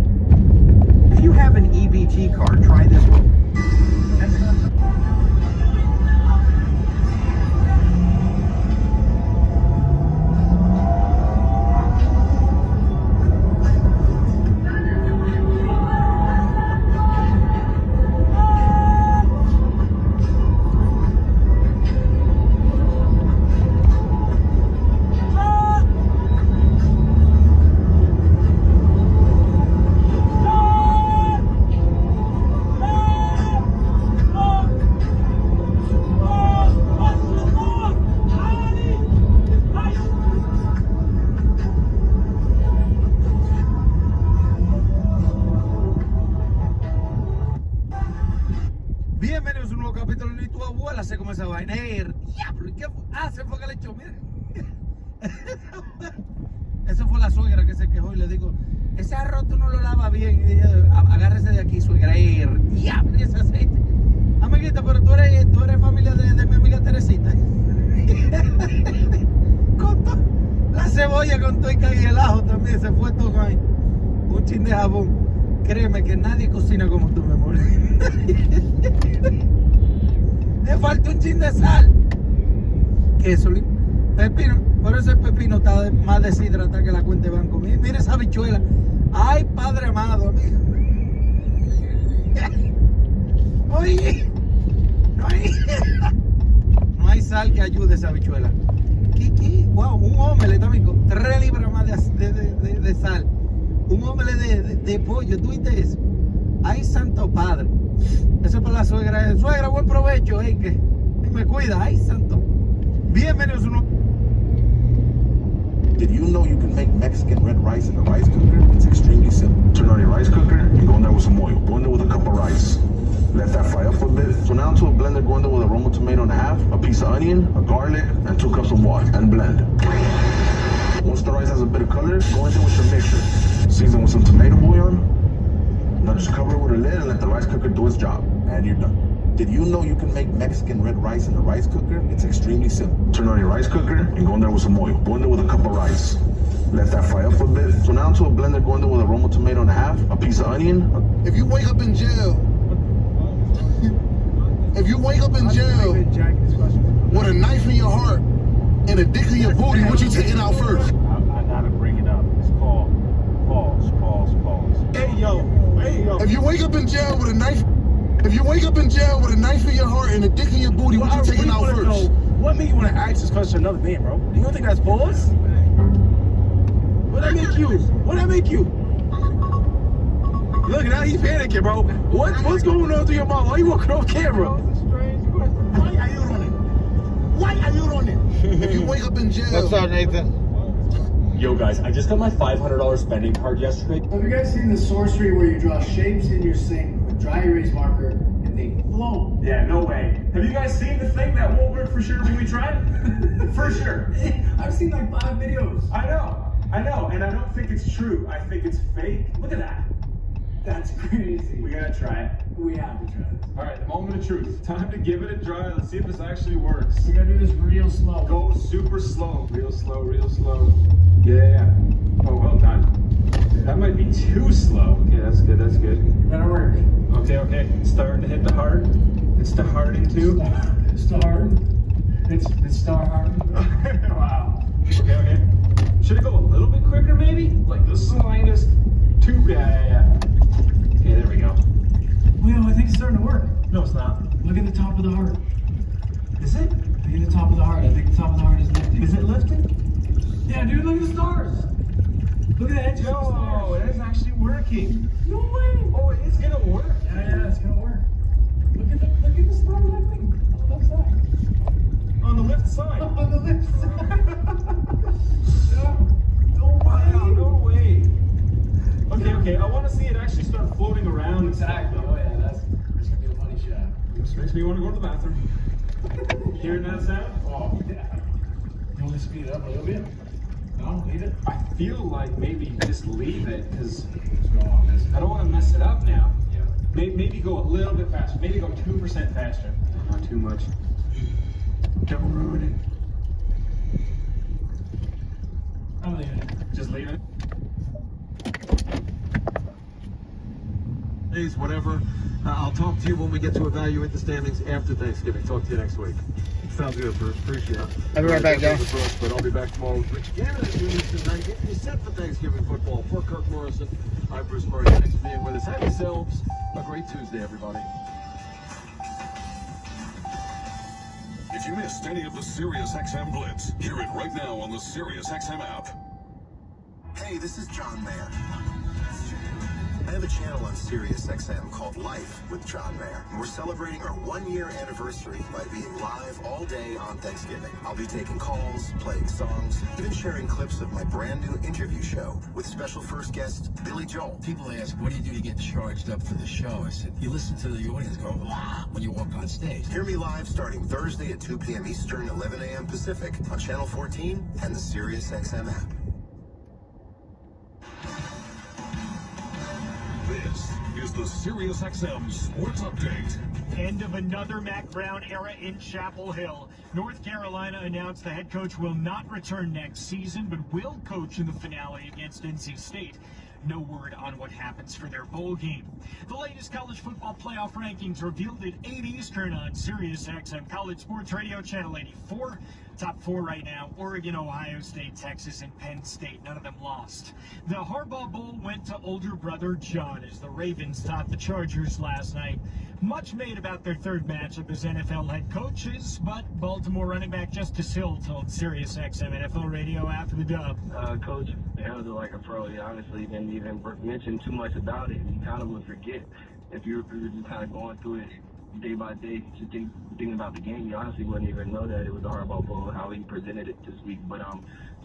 If you have an EBT card, try this one. Bienvenidos a un nuevo capítulo de Tu Abuela sé cómo esa vaina. Diablo, ¿qué fue? Ah, se fue que le echó, mira. Eso fue la suegra que se quejó y le digo, ese arroz tú no lo lavas bien. Y dije, agárrese de aquí, suegra. Diablo, y ese aceite. Amiguita, pero tú eres familia de mi amiga Teresita. Con la cebolla con todo y el ajo también se fue todo ahí. Un chin de jabón. Créeme que nadie cocina como tú, mi amor. Le falta un chin de sal. Queso, pepino. Por eso el pepino está más deshidratado que la cuenta de banco. Mira esa habichuela. Ay, padre amado, amigo. Oye, no hay sal que ayude a esa habichuela. ¿Qué? Wow, un omelette, amigo. 3 libras más de sal. Un omelette de pollo, ¿tú viste eso? Ay, santo padre. Eso es para la suegra. Suegra, buen provecho, que me cuida. Ay, santo. Bienvenidos a uno. Did you know you can make Mexican red rice in a rice cooker? It's extremely simple. Turn on your rice cooker and go in there with some oil. Go in there with a cup of rice. Let that fry up for a bit. So now into a blender, go in there with a Roma tomato and a half, a piece of onion, a garlic, and 2 cups of water, and blend. Once the rice has a bit of color, go in there with your mixture. Season with some tomato bouillon. Now just cover it with a lid and let the rice cooker do its job. And you're done. Did you know you can make Mexican red rice in a rice cooker? It's extremely simple. Turn on your rice cooker and go in there with some oil. Go in there with a cup of rice. Let that fry up for a bit. So now into a blender, go in there with a Roma tomato and a half, a piece of onion. If you wake up in jail, with a knife in your heart and a dick in your booty, what you taking out first? I gotta bring it up. It's called pause. Hey yo. If you wake up in jail with a knife in your heart and a dick in your booty, what you taking out first? What made you want to ask this question to another man, bro? You don't think that's pause? What that make you? Look, now he's panicking, bro. What's going on through your mouth? Why are you walking off camera? Why are you running? If you wake up in jail, what's up, Nathan? Yo guys, I just got my $500 spending card yesterday. Have you guys seen the sorcery where you draw shapes in your sink with dry erase marker and they float? Yeah, no way. Have you guys seen the thing that won't work for sure when we try it? For sure. I've seen like 5 videos. I know, and I don't think it's true. I think it's fake. Look at that. That's crazy. We gotta try it. We have to try this. All right, the moment of truth. Time to give it a try. Let's see if this actually works. We gotta do this real slow. Go super slow. Real slow, real slow. Yeah. Oh, well done. That might be too slow. Okay, that's good, that's good. You better work. Okay. It's starting to hit the hard. It's the hardening too. It's the hard. It's star hard. Wow. Okay. Should it go a little bit quicker maybe? Like the slightest. Too bad. Okay, there we go. Well, I think it's starting to work. No, it's not. Look at the top of the heart. Is it? Look at the top of the heart. I think the top of the heart is lifting. Is it lifting? Yeah, dude, look at the stars. Look at the edges of the stars. No, it is actually working. No way. Oh, it is gonna work. Yeah, it's gonna work. Look at the star lifting. On the left side. On the left side. On the left side. Wow, no way. Okay, I want to see it actually start floating around. Exactly. Oh yeah, that's gonna be a funny shot. This makes me want to go to the bathroom. Hearing that sound? Oh yeah. You want to speed it up a little bit? No, leave it. I feel like maybe just leave it because I don't want to mess it up now. Yeah. Maybe go a little bit faster. Maybe go 2% faster. Not too much. Don't ruin it. I'm leaving it. Just leave it. Days, whatever. I'll talk to you when we get to evaluate the standings after Thanksgiving. Talk to you next week. Sounds good, Bruce. Appreciate it. I'll be right back, guys. But I'll be back tomorrow with Rich Gannon as we listen tonight. Getting you set for Thanksgiving football. For Kirk Morrison, I'm Bruce Murray. Thanks for being with us. Have yourselves a great Tuesday, everybody. If you missed any of the SiriusXM Blitz, hear it right now on the SiriusXM app. Hey, this is John Mayer. I have a channel on SiriusXM called Life with John Mayer. And we're celebrating our 1-year anniversary by being live all day on Thanksgiving. I'll be taking calls, playing songs, even sharing clips of my brand new interview show with special first guest Billy Joel. People ask, what do you do to get charged up for the show? I said, you listen to the audience go, wow, when you walk on stage. Hear me live starting Thursday at 2 p.m. Eastern, 11 a.m. Pacific on Channel 14 and the SiriusXM app. This is the SiriusXM Sports Update. End of another Mac Brown era in Chapel Hill. North Carolina announced the head coach will not return next season, but will coach in the finale against NC State. No word on what happens for their bowl game. The latest college football playoff rankings revealed at 8 Eastern on SiriusXM College Sports Radio Channel 84. Top 4 right now: Oregon, Ohio State, Texas, and Penn State. None of them lost. The Harbaugh Bowl went to older brother John as the Ravens topped the Chargers last night. Much made about their third matchup as NFL head coaches, but Baltimore running back Justice Hill told SiriusXM NFL Radio after the dub. Coach handled it like a pro. He honestly didn't even mention too much about it. You kind of would forget if you were just kind of going through it day by day, just thinking about the game. You honestly wouldn't even know that it was a Harbaugh Bowl, how he presented it this week. But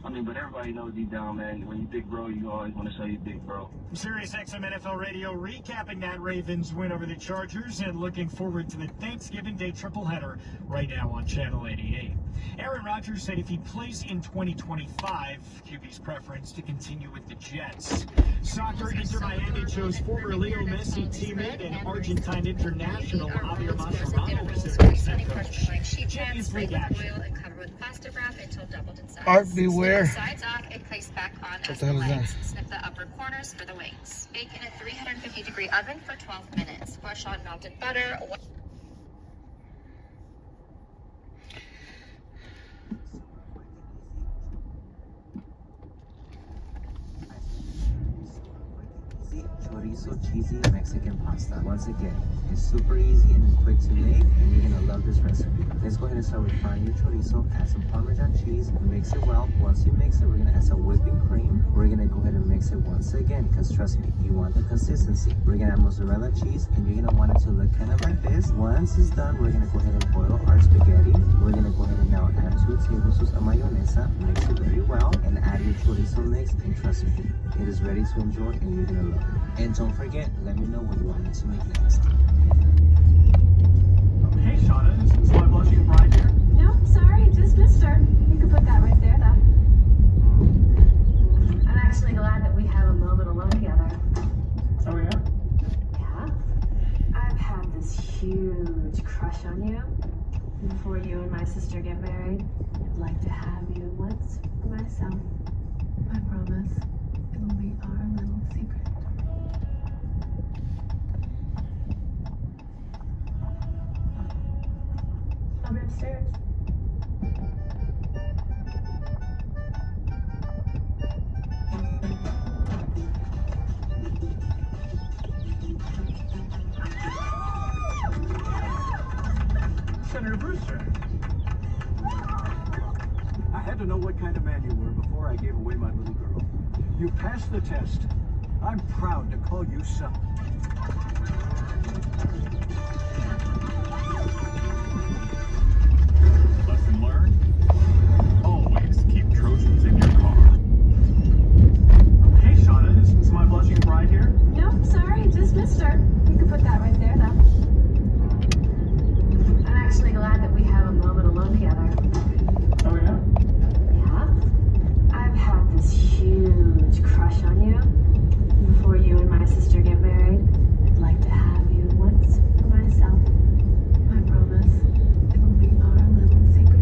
but everybody knows deep down, man, when you big bro, you always want to show you big bro. SiriusXM NFL Radio recapping that Ravens win over the Chargers and looking forward to the Thanksgiving Day tripleheader right now on Channel 88. Aaron Rodgers said if he plays in 2025, QB's preference to continue with the Jets. Soccer, Inter Miami chose former Leo Messi teammate and Argentine international Javier Mascherano as their head coach. Champions League action. Art beware. Sides off and placed back on What as the the hell is legs. that? Snip the upper corners for the wings. Bake in a 350-degree oven for 12 minutes. Brush on melted butter. Chorizo cheesy Mexican pasta. Once again, it's super easy and quick to make, and you're gonna love this recipe. Let's go ahead and start with frying your chorizo. Add some Parmesan cheese, mix it well. Once you mix it, we're gonna add some whipping cream. We're gonna go ahead and mix it once again, because trust me, you want the consistency. We're gonna add mozzarella cheese, and you're gonna want it to look kind of like this. Once it's done, we're gonna go ahead and boil our spaghetti. We're gonna go ahead and now add 2 Here with some mayonesa, mix it very well, and add your chorizo mix, and trust me, it is ready to enjoy, and you're gonna love it. And don't forget, let me know what you want me to make next. Hey, Shauna, is my blushing bride here? No, sorry, just missed her. You can put that right there, though. I'm actually glad that we have a moment alone together. Oh, yeah? Yeah? I've had this huge crush on you. Before you and my sister get married, I'd like to have you once for myself. I promise it'll be our little secret. I'll be upstairs. Senator Brewster. I had to know what kind of man you were before I gave away my little girl. You passed the test. I'm proud to call you son. Lesson learned? Always keep Trojans in your car. Hey, Shauna, is my blushing bride here? No, sorry, just missed her. You can put that right there, though. I'm actually glad that we have a moment alone together. Oh, yeah? Yeah? I've had this huge crush on you. Before you and my sister get married, I'd like to have you once for myself. I promise it'll be our little secret.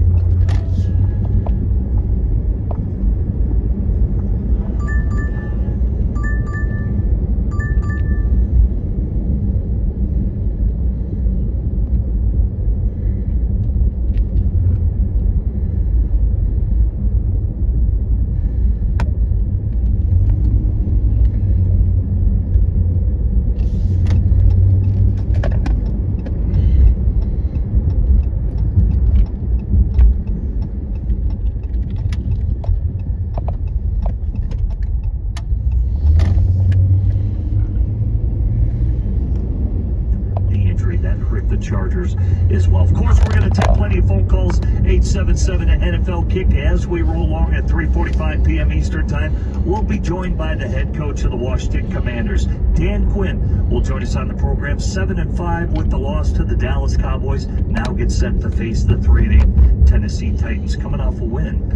Chargers as well. Of course, we're going to take plenty of phone calls. 877 NFL Kick as we roll along at 3:45 p.m. Eastern Time. We'll be joined by the head coach of the Washington Commanders, Dan Quinn, will join us on the program. 7-5 with the loss to the Dallas Cowboys. Now get set to face the 3-8 Tennessee Titans, coming off a win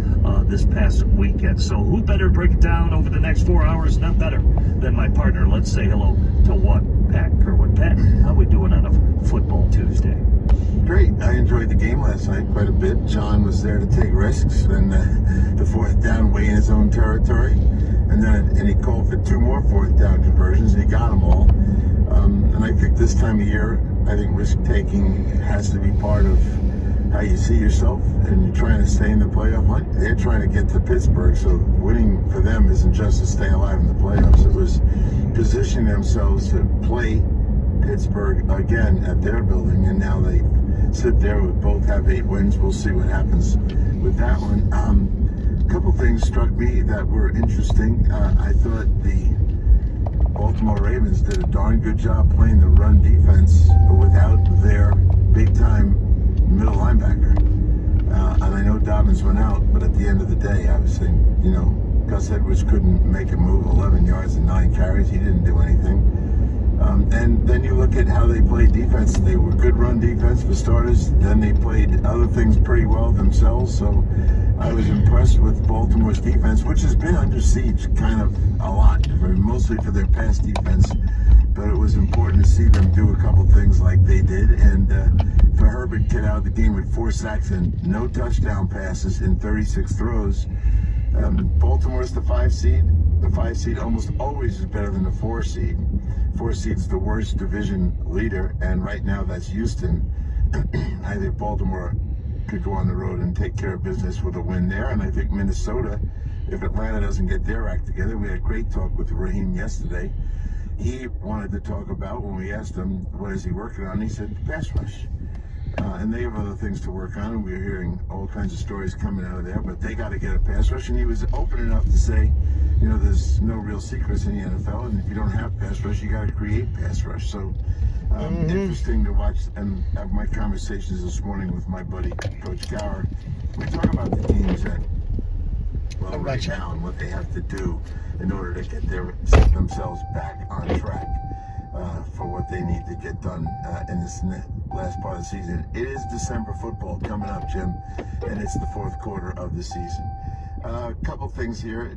this past weekend. So who better break it down over the next 4 hours? None better than my partner. Let's say hello to Pat Kerwin. Pat, how we doing on a football Tuesday? Great. I enjoyed the game last night quite a bit. John was there to take risks, and the fourth down way in his own territory, and he called for 2 more fourth down conversions, and he got them all. And I think this time of year, I think risk taking has to be part of how you see yourself, and you're trying to stay in the playoff hunt. They're trying to get to Pittsburgh, so winning for them isn't just to stay alive in the playoffs. It was positioning themselves to play Pittsburgh again at their building, and now they sit there with both have 8 wins. We'll see what happens with that one. A couple things struck me that were interesting. I thought the Baltimore Ravens did a darn good job playing the run defense without their big-time middle linebacker. And I know Dobbins went out, but at the end of the day, I was thinking, Gus Edwards couldn't make a move, 11 yards and 9 carries. He didn't do anything. And then you look at how they played defense. They were good run defense for starters. Then they played other things pretty well themselves. So I was impressed with Baltimore's defense, which has been under siege kind of a lot, mostly for their pass defense. But it was important to see them do a couple things like they did. And for Herbert to get out of the game with 4 sacks and no touchdown passes in 36 throws, Baltimore's the 5 seed. The 5 seed almost always is better than the 4 seed. 4 seed's the worst division leader, and right now that's Houston. I think Baltimore could go on the road and take care of business with a win there, and I think Minnesota, if Atlanta doesn't get their act together. We had a great talk with Raheem yesterday. He wanted to talk about, when we asked him, what is he working on, he said, pass rush. And they have other things to work on, and we're hearing all kinds of stories coming out of there, but they got to get a pass rush. And he was open enough to say, there's no real secrets in the NFL, and if you don't have pass rush, you got to create pass rush. So Interesting to watch, and have my conversations this morning with my buddy Coach Gower. We talk about the teams that, well, right now and what they have to do in order to set themselves back on track for what they need to get done in this last part of the season. It is December football coming up, Jim, and it's the fourth quarter of the season. A couple things here.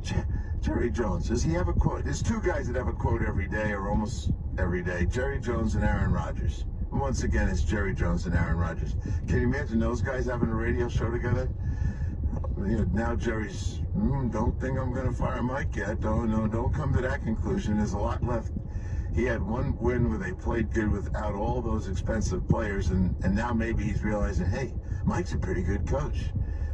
Jerry Jones, does he have a quote? There's two guys that have a quote every day, or almost every day. Jerry Jones and Aaron Rodgers. Once again, it's Jerry Jones and Aaron Rodgers. Can you imagine those guys having a radio show together? You know, now Jerry's, don't think I'm going to fire Mike yet. Don't come to that conclusion. There's a lot left. He had one win where they played good without all those expensive players, and now maybe he's realizing, hey, Mike's a pretty good coach.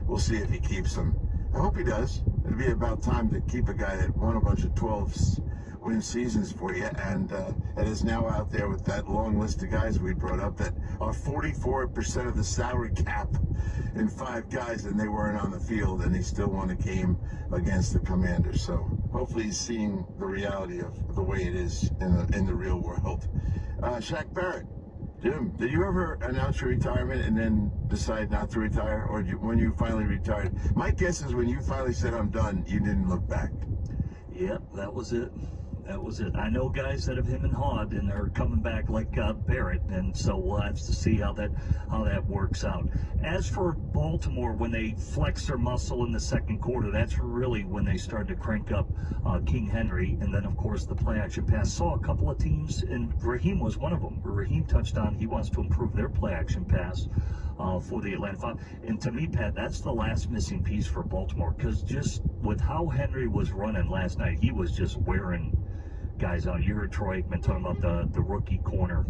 We'll see if he keeps him. I hope he does. It'd be about time to keep a guy that won a bunch of 12-win seasons for you, and is now out there with that long list of guys we brought up that are 44% of the salary cap in 5 guys, and they weren't on the field, and he still won a game against the Commanders. So hopefully he's seeing the reality of the way it is in the real world. Shaq Barrett. Jim, did you ever announce your retirement and then decide not to retire? Or when you finally retired? My guess is when you finally said, I'm done, you didn't look back. Yep, that was it. That was it. I know guys that have him and hawed and are coming back like Barrett, and so we'll have to see how that works out. As for Baltimore, when they flexed their muscle in the second quarter, that's really when they started to crank up King Henry, and then of course the play action pass. Saw a couple of teams, and Raheem was one of them. Raheem touched on he wants to improve their play action pass for the Atlanta Falcons. And to me, Pat, that's the last missing piece for Baltimore, because just with how Henry was running last night, he was just wearing guys out. You heard Troy Aikman talking about the rookie corner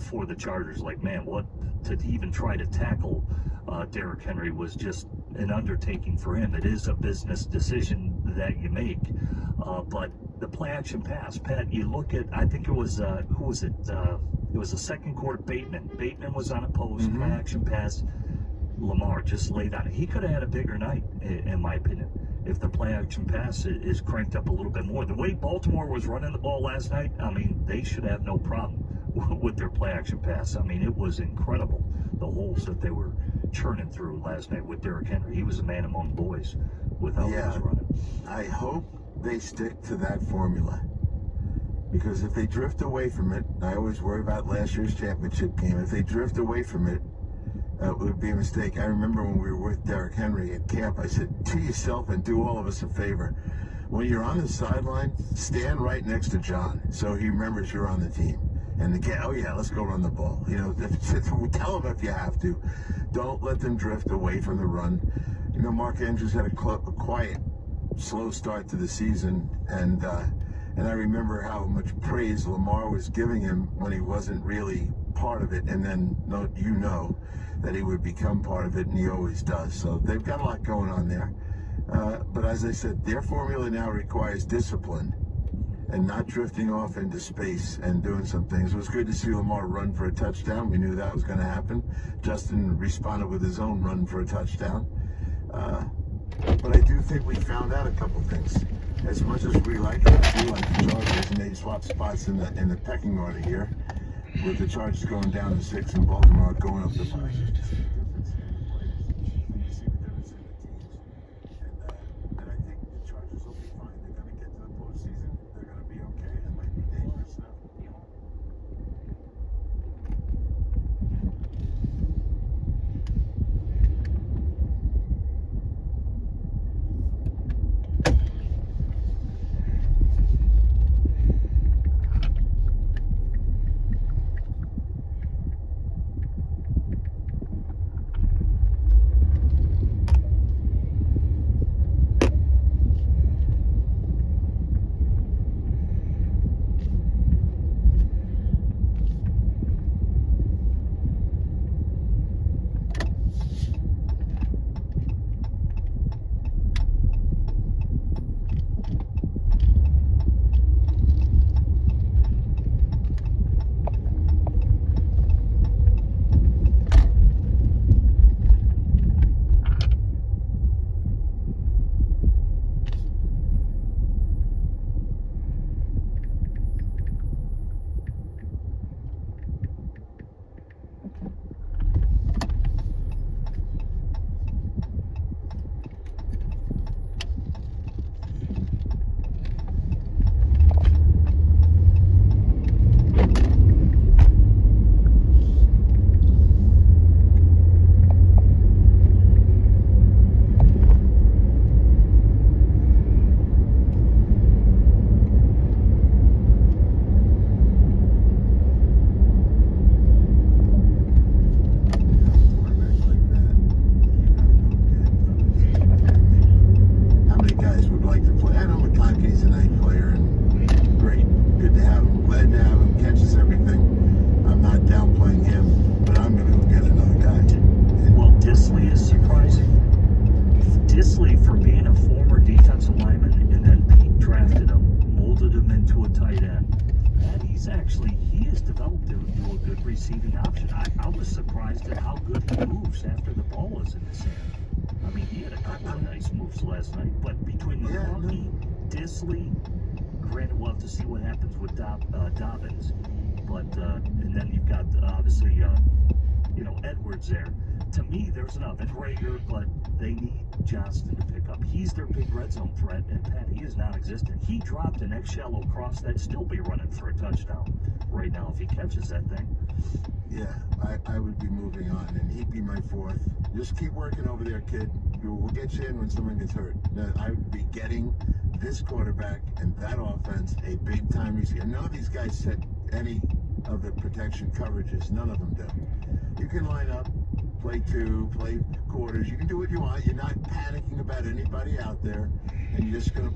for the Chargers. Like, man, what to even try to tackle Derrick Henry was just an undertaking for him. It is a business decision that you make. But the play action pass, Pat, you look at, I think it was, who was it? It was the second quarter, Bateman. Bateman was on a post, play action pass. Lamar just laid on it. He could have had a bigger night, in my opinion, if the play action pass is cranked up a little bit more. The way Baltimore was running the ball last night, I mean, they should have no problem with their play action pass. I mean, it was incredible, the holes that they were churning through last night with Derrick Henry. He was a man among boys with how he was running. I hope they stick to that formula, because if they drift away from it, I always worry about last year's championship game. If they drift away from it, it would be a mistake. I remember when we were with Derrick Henry at camp, I said, do yourself and do all of us a favor. When you're on the sideline, stand right next to John so he remembers you're on the team. And the kid, oh yeah, let's go run the ball. You know, tell them if you have to. Don't let them drift away from the run. You know, Mark Andrews had a quiet, slow start to the season, and I remember how much praise Lamar was giving him when he wasn't really part of it, and then you know that he would become part of it, and he always does. So they've got a lot going on there. But as I said, their formula now requires discipline and not drifting off into space and doing some things. It was good to see Lamar run for a touchdown. We knew that was going to happen. Justin responded with his own run for a touchdown. But I do think we found out a couple things. As much as we like it, I do like the Chargers, and they swap spots in the pecking order here, with the Chargers going down to 6 and Baltimore going up to 5. And I think the Chargers will be fine. They're going to get to the postseason. They're going to be okay. It might be dangerous now. receiving option. I was surprised at how good he moves after the ball was in his hand. I mean, he had a couple of nice moves last night, but between McConkey, Disley, granted we'll have to see what happens with Dobbins, but and then you've got obviously Edwards there. To me, there's enough. And Rager, but they need Johnston to pick up. He's their big red zone threat, and Pat, he is non-existent. He dropped an ex-shallow cross that'd still be running for a touchdown right now if he catches that thing. Yeah, I would be moving on, and he'd be my fourth. Just keep working over there, kid. We'll get you in when someone gets hurt. I would be getting this quarterback and that offense a big-time receiver. None of these guys set any of the protection coverages. None of them do. You can line up, play two, play quarters. You can do what you want. You're not panicking about anybody out there, and you're just going to...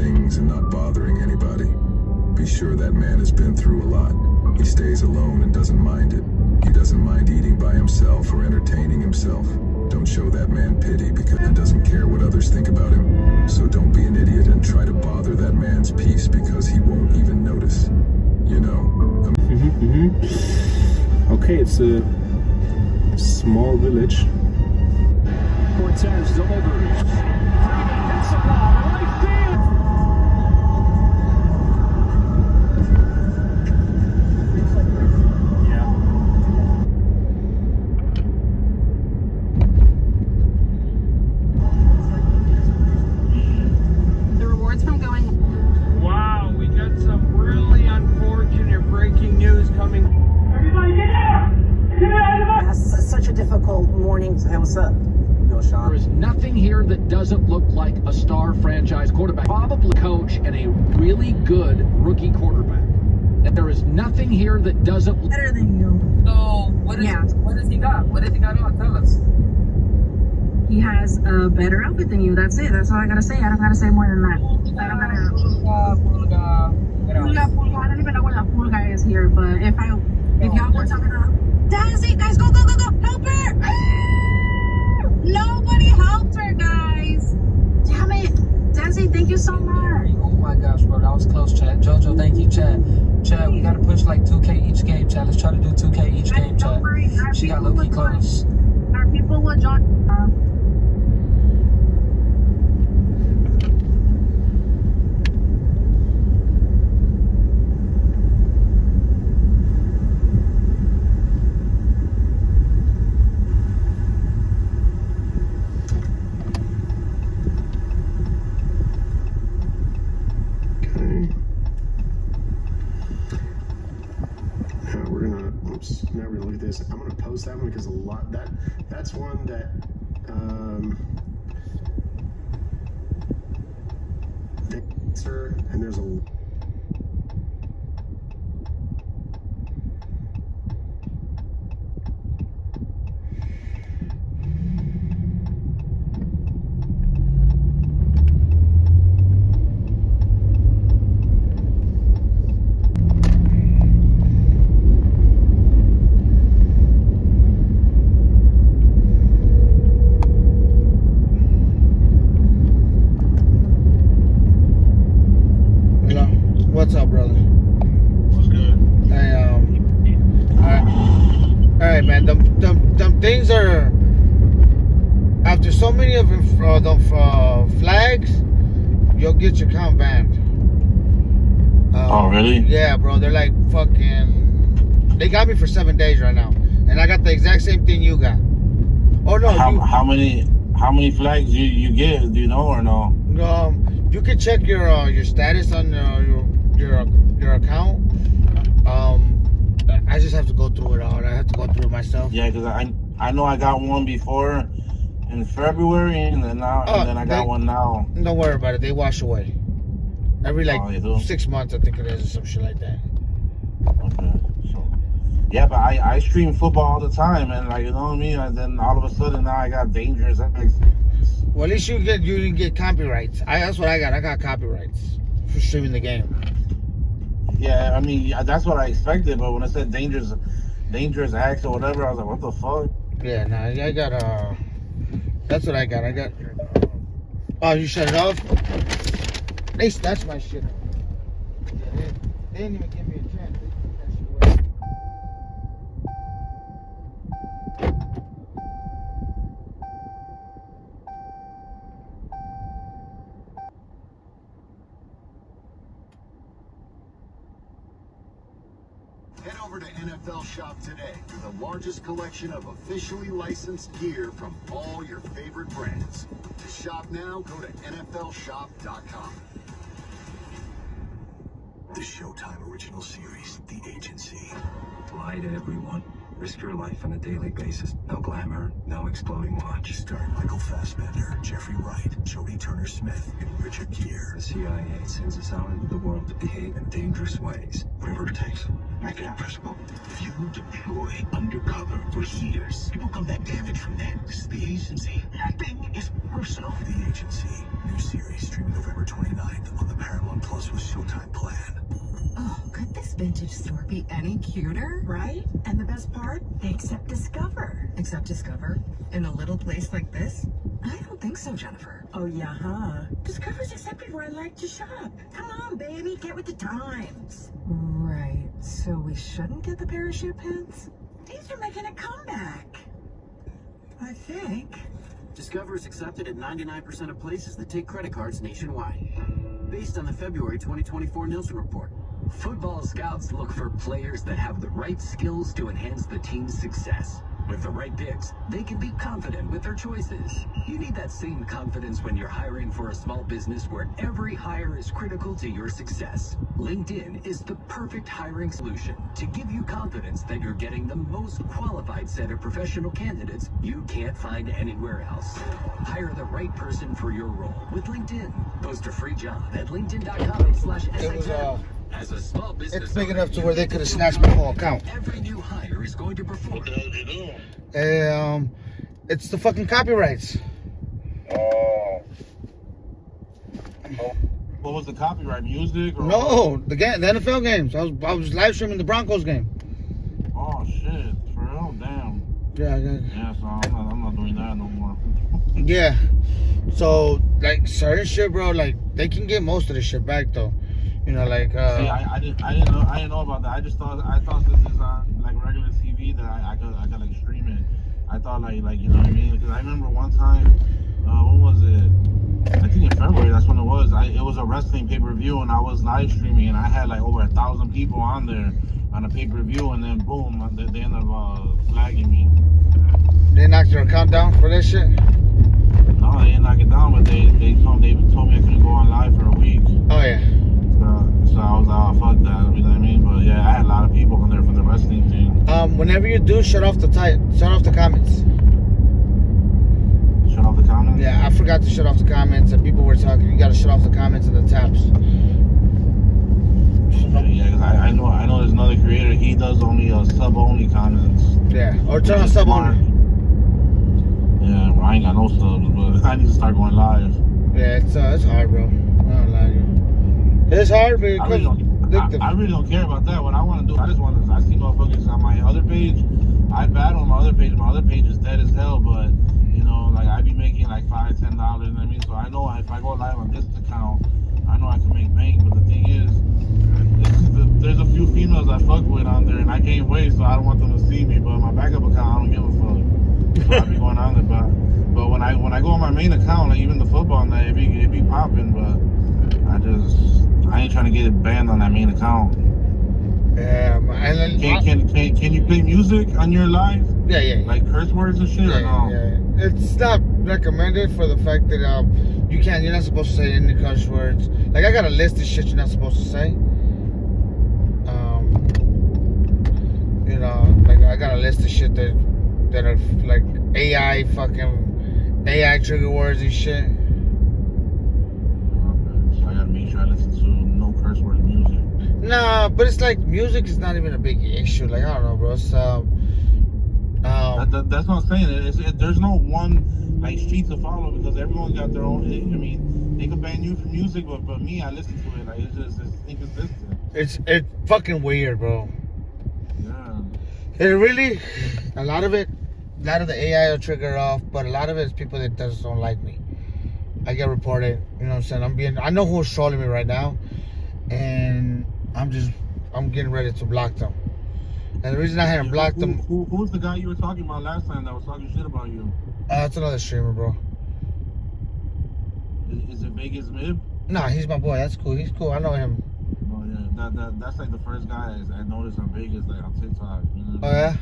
things and not bothering anybody. Be sure that man has been through a lot. He stays alone and doesn't mind it. He doesn't mind eating by himself or entertaining himself. Don't show that man pity because he doesn't care what others think about him. So don't be an idiot and try to bother that man's peace because he won't even notice. You know? Okay, it's a small village. Cortez delivers. Freeman hits the ball to right field. The rewards from going. Wow, we got some really unfortunate breaking news coming. Everybody get out! Get out! That's such a difficult morning. Hey, what's up? No, Sean. There is nothing here that doesn't look like a star franchise quarterback. Probably coach and a really good rookie quarterback. And there is nothing here that doesn't look Better than you. So what does he got? What does he got on? Tell us. He has a better outfit than you. That's it. That's all I gotta say. I don't gotta say more than that. I don't gotta. Pulga. I don't even know what a pulga is here, but if y'all were talking about Daisy, guys, go, help her! Nobody helped her, guys. Damn it, Daisy, thank you so much. Oh my gosh, bro, that was close, Chad. Jojo, thank you, Chad. Chad, we gotta push like 2K each game, Chad. Let's try to do 2K each game, Chad. She got low-key close. Our people will join. Now we're gonna look at this. I'm gonna post that one because that's one that and there's a What's up, brother? What's good? Hey, all right, man. Them things are after so many of them flags, you'll get your account banned. Oh, really? Yeah, bro. They're like fucking. They got me for 7 days right now, and I got the exact same thing you got. Oh no! How many flags you get? Do you know or no? You can check your status on your account. I just have to go through it all. I have to go through it myself. Yeah, because I know I got one before in February, and then I got one now. Don't worry about it. They wash away every 6 months, I think it is, or some shit like that. Okay. So, yeah, but I stream football all the time, and you know what I mean. And then all of a sudden now I got dangerous. Well, at least you didn't get copyrights. That's what I got. I got copyrights for streaming the game. Yeah, I mean that's what I expected, but when it said dangerous acts or whatever, I was like, what the fuck? Yeah, no, I got that's what I got. I got. Oh, you shut it off? They snatched my shit. Yeah, they didn't even give me a chance. They took that shit away. Head over to NFL Shop today for the largest collection of officially licensed gear from all your favorite brands. To shop now, go to NFLShop.com. The Showtime original series, The Agency. Lie to everyone. Risk your life on a daily basis. No glamour, no exploding watch. Starring Michael Fassbender, Jeffrey Wright, Jodie Turner-Smith, and Richard Gere. The CIA sends us out into the world to behave in dangerous ways. Whatever it takes, make it impossible. If you deploy undercover for years, people come back damaged from that. This is the agency. Nothing is personal. The Agency. New series streaming November 29th on the Paramount Plus with Showtime plan. Oh, could this vintage store be any cuter, right? And the best part? They accept Discover. Accept Discover? In a little place like this? I don't think so, Jennifer. Oh, yeah, huh? Discover's accepted where I like to shop. Come on, baby, get with the times. Right, so we shouldn't get the parachute pants? These are making a comeback. I think. Discover is accepted at 99% of places that take credit cards nationwide. Based on the February 2024 Nielsen report. Football scouts look for players that have the right skills to enhance the team's success. With the right picks, they can be confident with their choices. You need that same confidence when you're hiring for a small business where every hire is critical to your success. LinkedIn is the perfect hiring solution to give you confidence that you're getting the most qualified set of professional candidates you can't find anywhere else. Hire the right person for your role with LinkedIn. Post a free job at linkedin.com/SXM. As a small business, it's big enough to where they could have snatched my whole account. Every new hire is going to perform. What the hell did you do? It's the fucking copyrights. Oh. What was the copyright? Music? Or no, the NFL games. I was live streaming the Broncos game. Oh shit! For real? Damn. Yeah. Yeah. So I'm not doing that no more. Yeah. So like certain shit, bro. Like they can get most of the shit back though. You know, like. See, I didn't know about that. I thought this is on like regular TV that I could like stream it. I thought like you know what I mean? Because I remember one time, when was it? I think in February. That's when it was. It was a wrestling pay-per-view, and I was live streaming, and I had like over 1,000 people on there on a pay-per-view, and then boom, they ended up flagging me. They knocked your account down for that shit? No, they didn't knock it down, but they told me I couldn't go on live for a week. Oh yeah. So I was like, oh, fuck that, you know what I mean? But yeah, I had a lot of people on there for the wrestling thing. Whenever you do, shut off the comments. Shut off the comments? Yeah, I forgot to shut off the comments, and people were talking. You gotta shut off the comments and the tabs. Yeah, cause I know there's another creator. He does only sub-only comments. Yeah, or turn on sub-only. Yeah, well, I ain't got no subs, but I need to start going live. Yeah, it's hard, bro. I don't lie to you. It's hard, but I really don't care about that. What I want to do, I see motherfuckers on my other page. I battle on my other page. My other page is dead as hell, but you know, like I be making like $5, $10. You know what I mean? So I know if I go live on this account, I know I can make bank. But the thing is, there's a few females I fuck with on there, and I can't wait, so I don't want them to see me. But my backup account, I don't give a fuck. So I be going on there, but when I go on my main account, like even the football, and that it be popping, but I ain't trying to get it banned on that main account. Yeah, and then can you play music on your live? Yeah. Like curse words and shit, or no? Yeah. It's not recommended for the fact that you're not supposed to say any curse words. Like I got a list of shit you're not supposed to say. You know, like I got a list of shit that are like AI trigger words and shit. I gotta make sure I listen to no curse word music. Nah, but it's like music is not even a big issue. Like I don't know, bro. It's, that's what I'm saying. There's no one like street to follow because everyone's got their own. I mean, they can ban you for music, but me, I listen to it. Like it's inconsistent. It's fucking weird, bro. Yeah. It really, a lot of the AI will trigger off, but a lot of it is people that just don't like me. I get reported, you know what I'm saying? I know who's trolling me right now, and I'm getting ready to block them. And the reason I hadn't blocked them... Who's the guy you were talking about last time that was talking shit about you? It's another streamer, bro. Is it Vegas Mib? Nah, he's my boy. That's cool. He's cool. I know him. Oh, yeah. That's like the first guy I noticed on Vegas, like on TikTok. You know oh, yeah?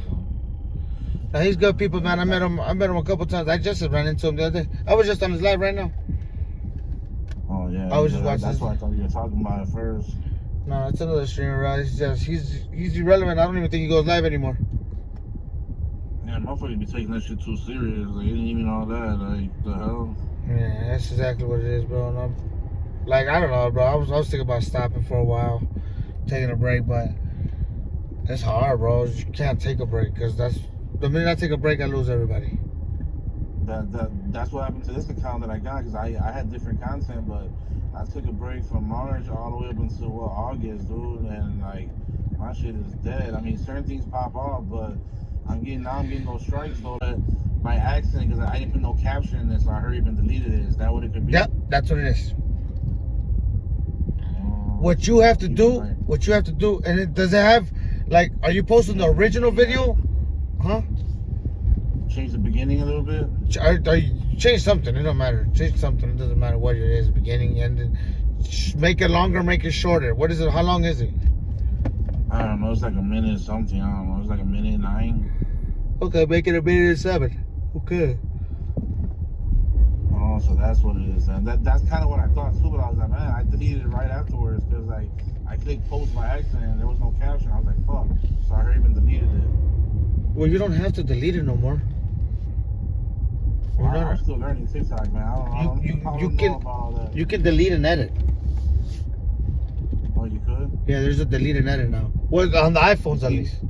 Now, he's good people, man. I met him a couple times. I just ran into him the other day. I was just on his live right now. Oh, yeah. I was just watching. That's what I thought you were talking about at first. No, it's another streamer, right? He's irrelevant. I don't even think he goes live anymore. Man, motherfuckers be taking that shit too serious. Like, it ain't even all that. Like, the hell? Yeah, that's exactly what it is, bro. And like, I don't know, bro. I was thinking about stopping for a while, taking a break, but it's hard, bro. You can't take a break because the minute I take a break, I lose everybody. That's what happened to this account that I got, because I had different content, but I took a break from March all the way up until August, dude, and like my shit is dead. I mean, certain things pop off, but I'm getting those strikes though by accident because I didn't put no caption in this, so I hurried up and deleted it. Is that what it could be? Yep, that's what it is. What you have to do, and does it have, like, are you posting the original video? Huh? Change the beginning a little bit? Change something, it don't matter. Change something, it doesn't matter what it is, beginning, ending. Make it longer, make it shorter. What is it, how long is it? I don't know, it's like a minute something, I don't know, it's like a minute 9. Okay, make it a minute 7. Okay. Oh, so that's what it is, and that's kind of what I thought too, but I was like, man, I deleted it right afterwards, because like, I clicked post by accident, and there was no caption. I was like, fuck, so I hurried up and deleted it. Well, you don't have to delete it no more. Well, I'm still learning TikTok, man. I don't know about all that. You can delete and edit. Oh, you could? Yeah, there's a delete and edit now. Well, on the iPhones at least.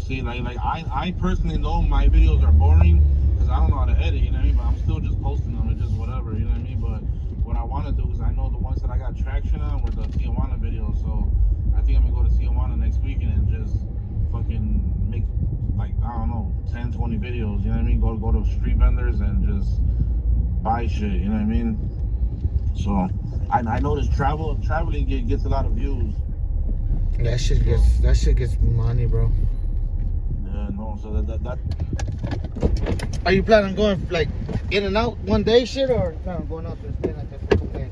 See, like I personally know my videos are boring because I don't know how to edit, you know what I mean? But I'm still just posting them. It's just whatever, you know what I mean? But what I want to do is I know the ones that I got traction on were the Tijuana videos. So I think I'm going to go to Tijuana next weekend and just fucking make, like, I don't know, 10, 20 videos, you know what I mean? Go to street vendors and just buy shit, you know what I mean? So I know this traveling gets a lot of views. That shit gets money, bro. Yeah, no, so that Are you planning on going like in and out one day shit, or planning on going out there staying like that for a couple days?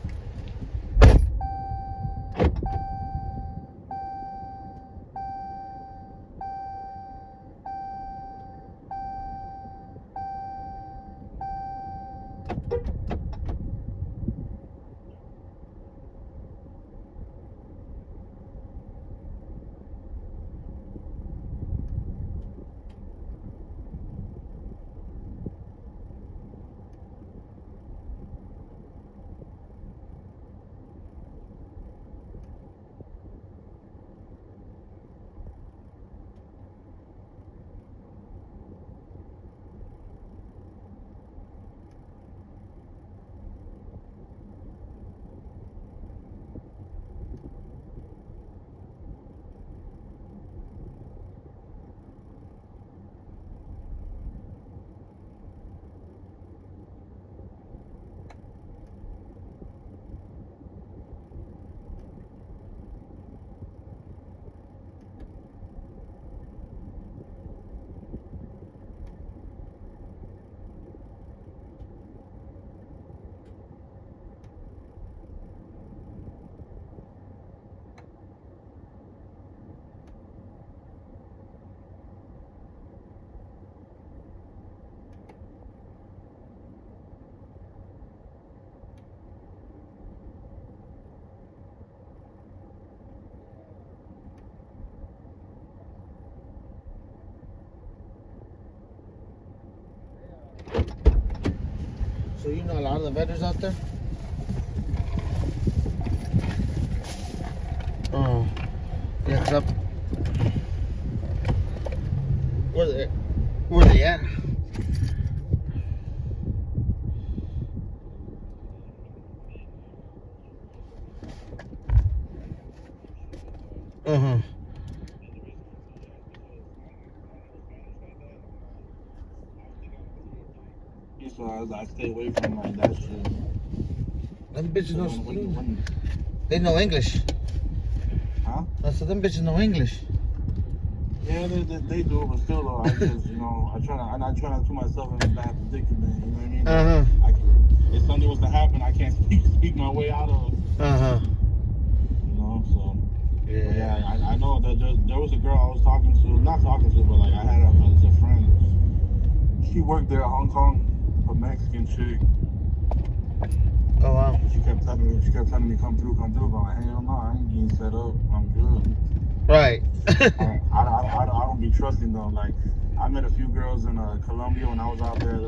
So you know a lot of the vendors out there? Oh, yeah, cause where they at? Uh-huh. So I stay away from like that shit. Them bitches know. They know English. Huh? I said them bitches know English. Yeah, they do, but still though, I just, you know, I try not to put myself in a bad predicament. You know what I mean? Uh-huh. If something was to happen, I can't speak my way out of. Uh-huh. You know, so. Yeah. Yeah, I know that there was a girl I was talking to, not talking to, but like I had her as a friend. She worked there in Hong Kong, a Mexican chick. Oh wow. She kept telling me come through, but I'm like, hell no, I ain't getting set up. I'm good. Right. I don't be trusting though. Like I met a few girls in Colombia when I was out there.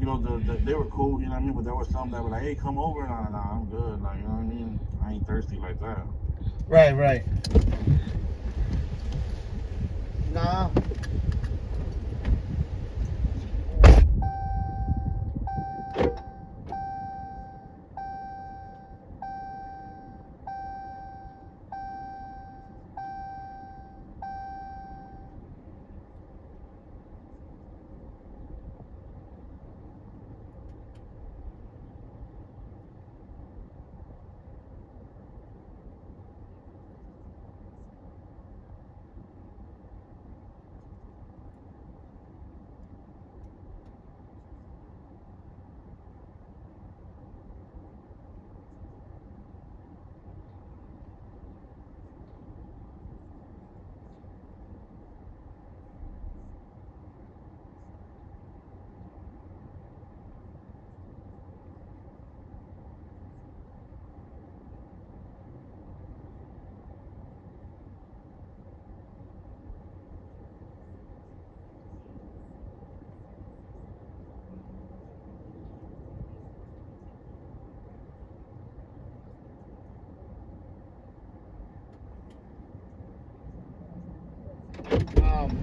You know, they were cool, you know what I mean? But there were some that were like, hey, come over. Nah, I'm good. Like, you know what I mean? I ain't thirsty like that. Right. Nah.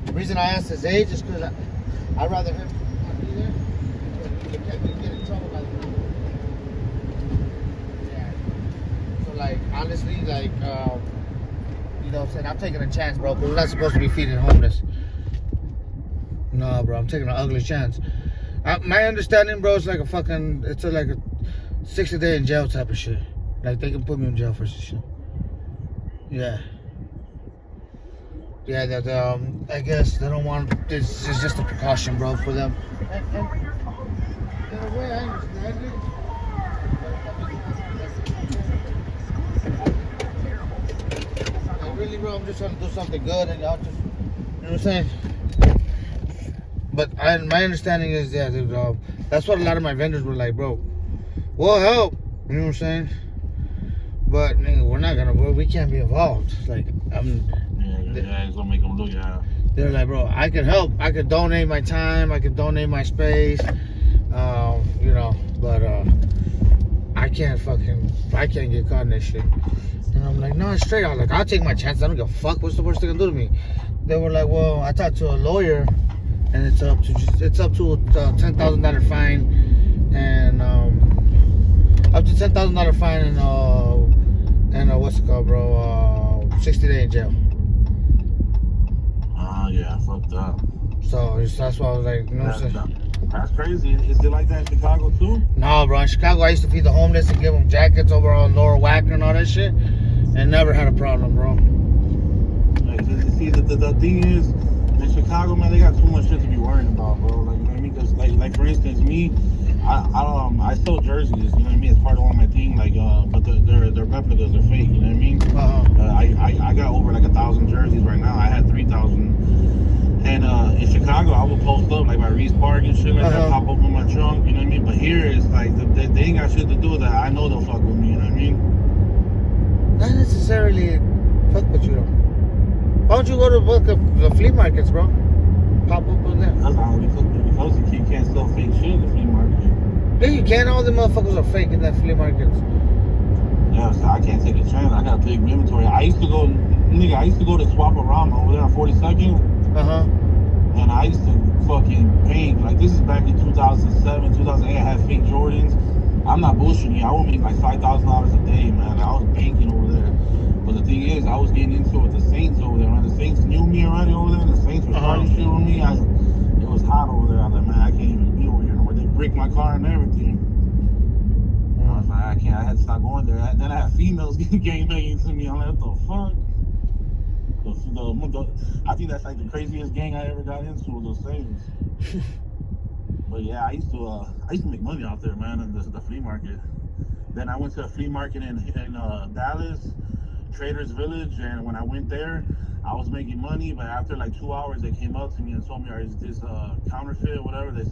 The reason I asked his age is because I'd rather him not be there. You get in trouble like that. Yeah. So like honestly, like you know what I'm saying, I'm taking a chance, bro, because we're not supposed to be feeding homeless. No, bro, I'm taking an ugly chance. My understanding, bro, is like it's like a 60-day in jail type of shit. Like they can put me in jail for some shit. Yeah. Yeah, that I guess they don't want. This is just a precaution, bro, for them. And in a way, I understand it. And really, bro, I'm just trying to do something good, and y'all just, you know what I'm saying? But my understanding is, yeah, dude, that's what a lot of my vendors were like, bro. We'll help, you know what I'm saying? But nigga, we can't be involved. Like Yeah, it's gonna make them look, yeah. They're like, bro, I can help. I can donate my time. I can donate my space. You know, but I can't get caught in this shit. And I'm like, no, straight out. Like, I'll take my chances. I don't give a fuck. What's the worst thing to do to me? They were like, well, I talked to a lawyer, and it's up to a $10,000 fine, and up to $10,000 fine, and what's it called, bro? 60 days in jail. Yeah, fucked up. So that's why I was like, you know what I'm saying? That's crazy. Is it like that in Chicago too? No, bro. In Chicago, I used to feed the homeless and give them jackets over on Lower Wacker and all that shit, and never had a problem, bro. Like, see, the thing is, in Chicago, man, they got too much shit to be worrying about, bro. Like, you know what I mean? Because, like for instance, me, I sell jerseys, you know what I mean? It's part of one of my thing, like, but they're replicas, they're fake, you know what I mean? I got over like 1,000 jerseys right now. I had 3,000. And in Chicago, I would post up like by Reese Park and shit like that, pop up in my trunk, you know what I mean? But here, it's like they ain't got shit to do with that. I know they'll fuck with me, you know what I mean? Not necessarily fuck with you, though. Why don't you go to the flea markets, bro? Pop up on there. That's not because you can't sell fake shit in the flea market. Yeah, you can. All the motherfuckers are fake in that flea markets. Yeah, so I can't take a chance. I got a big inventory. I used to go to Swap-A-Rama over there on 42nd. And I used to fucking paint. Like, this is back in 2007, 2008. I had fake Jordans. I'm not bullshitting you. I would make like $5,000 a day, man. I was banking over there. But the thing is, I was getting into it with the Saints over there. When the Saints knew me already over there, and the Saints were starting shit with me, it was hot over there. I was like, man, I can't even be over here no more. They bricked my car and everything. I was like, I had to stop going there. Then I had females gang banging to me. I'm like, what the fuck? I think that's like the craziest gang I ever got into, those Saints. But yeah, I used to make money out there, man, in the flea market. Then I went to a flea market in Dallas, Traders Village, and when I went there, I was making money. But after like 2 hours, they came up to me and told me, "Is this counterfeit or whatever?" They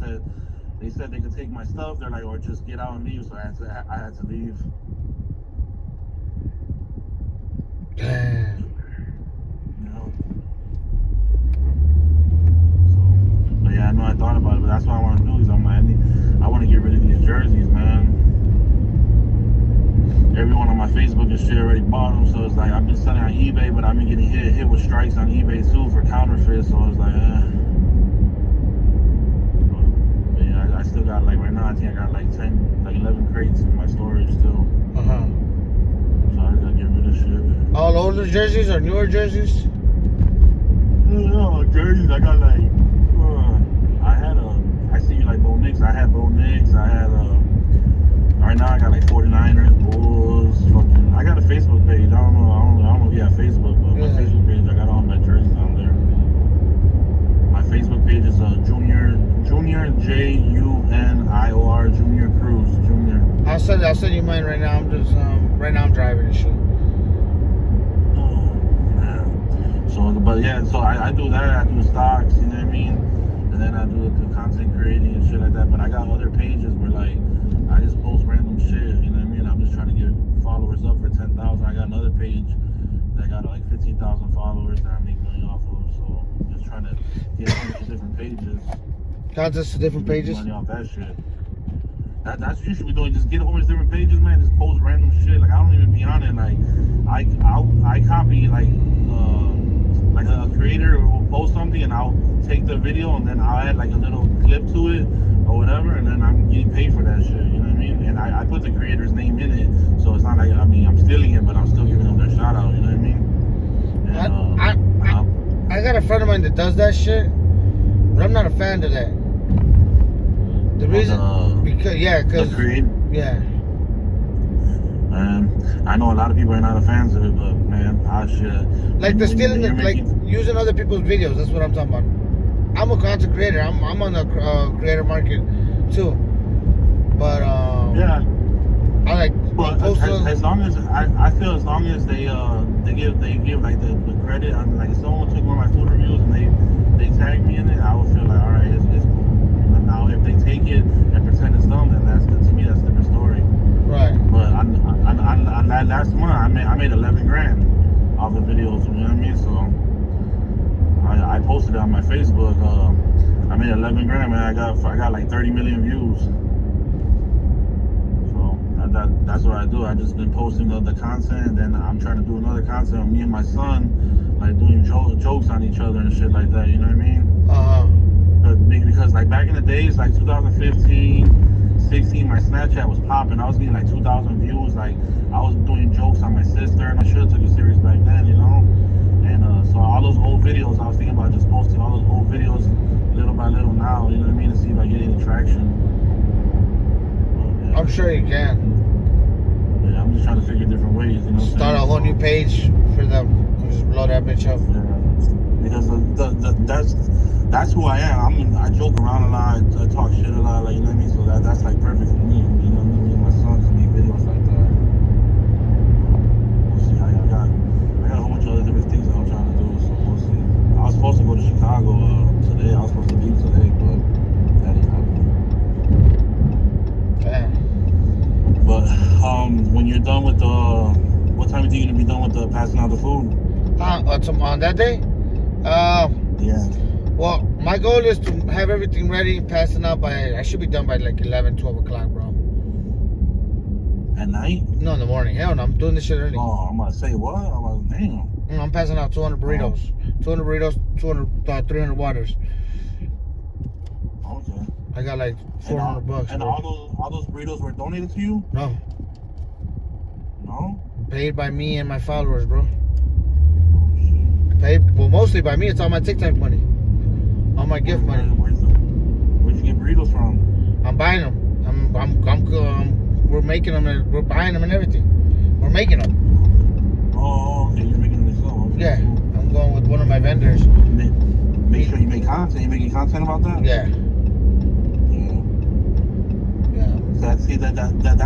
said they could take my stuff. They're like, or just get out and leave. So I had to leave. Damn. So that's what I want to do. Is I want to get rid of these jerseys, man. Everyone on my Facebook and shit already bought them, so it's like I've been selling on eBay, but I've been getting hit with strikes on eBay too for counterfeit. So it's like, but yeah, I still got like right now. I think I got like 11 crates in my storage still. So I gotta get rid of shit. All older jerseys or newer jerseys? No, jerseys. I got like, I see you like Bo Nix. I had Bo Nix. I had right now I got like 49ers, Bulls. Fucking, I got a Facebook page. I don't know if you have Facebook, but my Facebook page, I got all my jerseys on there. My Facebook page is Junior JUNIOR Junior Cruz Junior. I'll send you mine right now. I'm just right now I'm driving and shit. So, but yeah, so I do that. I do stocks, you know what I mean? And then I do the content creating and shit like that. But I got other pages where like I just post random shit, you know what I mean? I'm just trying to get followers up for 10,000. I got another page that got like 15,000 followers that I make money off of. So I'm just trying to get a bunch of different pages. Contests to different pages? Money off that shit. That's what you should be doing. Just get a whole bunch of different pages, man. Just post random shit. Like I don't even be on it. Like I copy like a creator will post something and I'll take the video and then I'll add like a little clip to it or whatever, and then I'm getting paid for that shit, you know what I mean? And I put the creator's name in it, so it's not like, I mean, I'm stealing it, but I'm still giving them their shout out, you know what I mean? And, I got a friend of mine that does that shit, but I'm not a fan of that. The reason, because the creator? Yeah. I know a lot of people are not fans of it, but man, I should. Like the stealing, like using other people's videos. That's what I'm talking about. I'm a content creator. I'm on the creator market too. But yeah, I like. But as long as I feel as long as they give like the credit. I mean, like if someone took one of my food reviews and they tag me in it, I would feel like all right, it's cool. But now if they take it and pretend it's them, then to me that's a different story. Right. But on that last month, I made 11 grand off the videos. You know what I mean? So I posted it on my Facebook. I made 11 grand, man. I got like 30 million views. So that's what I do. I just been posting the content, and then I'm trying to do another content with me and my son, like doing jokes on each other and shit like that. You know what I mean? Because like back in the days, like 2015, 16, my Snapchat was popping. I was getting like 2,000 views. Like I was doing jokes on my sister, and I should have took it serious back then, you know. And so all those old videos, I was thinking about just posting all those old videos little by little now, you know what I mean, to see if I get any traction. But, yeah. I'm sure you can. Yeah, I'm just trying to figure different ways, you know. Start a whole new page for them and just blow that bitch up. Yeah. Because that's who I am. I joke around a lot. I talk shit a lot. Like, you know what I mean. So that's like perfect for me. You know, me and my son can make videos like that. We'll see. I got a whole bunch of other different things that I'm trying to do. So we'll see. I was supposed to go to Chicago today. I was supposed to leave today, but that didn't happen. Damn. But when you're done with what time are you gonna be done with the passing out the food? On that day? Yeah. Well, my goal is to have everything ready, passing out I should be done by like 11, 12 o'clock, bro. At night? No, in the morning. Hell no, I'm doing this shit early. Oh, I'm about to say, what? I'm about to, damn. I'm passing out 200 burritos. 200 burritos, 300 waters. Okay. I got like $400. And all those burritos were donated to you? No. No? Paid by me and my followers, bro. Paid, well, mostly by me. It's all my TikTok money. All my gift money. Where'd you get burritos from? I'm buying them. We're making them. We're buying them and everything. We're making them. Oh, okay. You're making them yourself. Okay. Yeah. I'm going with one of my vendors. Make sure you make content. You making content about that? Yeah. That's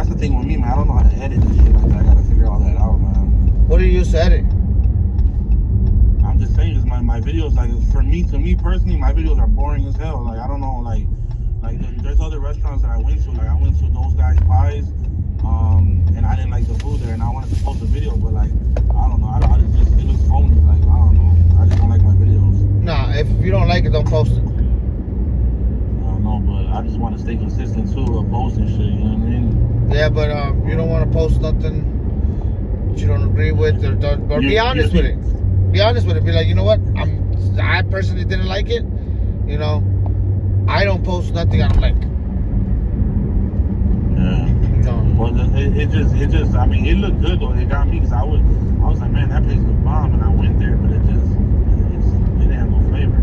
the thing with me, man. I don't know how to edit and shit like that. I gotta figure all that out, man. What do you use to edit? I'm just saying, just my videos, like, to me personally, my videos are boring as hell. Like, I don't know, like there's other restaurants that I went to. Like, I went to Those Guys Pies, and I didn't like the food there, and I wanted to post a video, but like, I don't know, it looks phony. Like, I don't know, I just don't like my videos. Nah, if you don't like it, don't post it. I don't know, just want to stay consistent too of posting shit. You know what I mean? Yeah, but you don't want to post nothing that you don't agree with, or be honest with it. Be honest with it. Be like, you know what? I personally didn't like it. You know, I don't post nothing I don't like. Yeah. You know. Well, it just. I mean, it looked good though. It got me because I was like, man, that place looked bomb, and I went there, but it didn't have no flavor.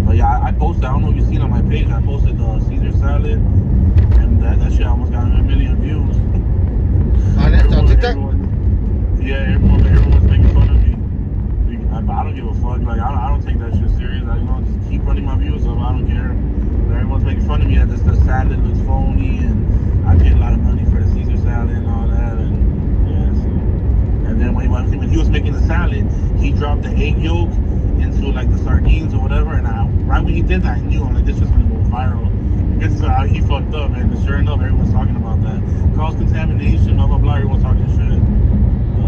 But yeah, I posted. I don't know if you've seen on my page. I posted the Caesar salad, and that shit almost got 1 million views. On TikTok? Yeah, everyone's making fun of me. I don't give a fuck. Like I don't take that shit serious. I just keep running my views up. I don't care. But everyone's making fun of me that the salad looks phony, and I paid a lot of money for the Caesar salad and all that. And yeah, so. And then when he was making the salad, he dropped the egg yolk into like the sardines or whatever. And right when he did that, I knew I'm like, this is gonna go viral. This is how he fucked up, man. And sure enough, everyone's talking about that. Cross contamination, blah blah blah. Everyone's talking shit.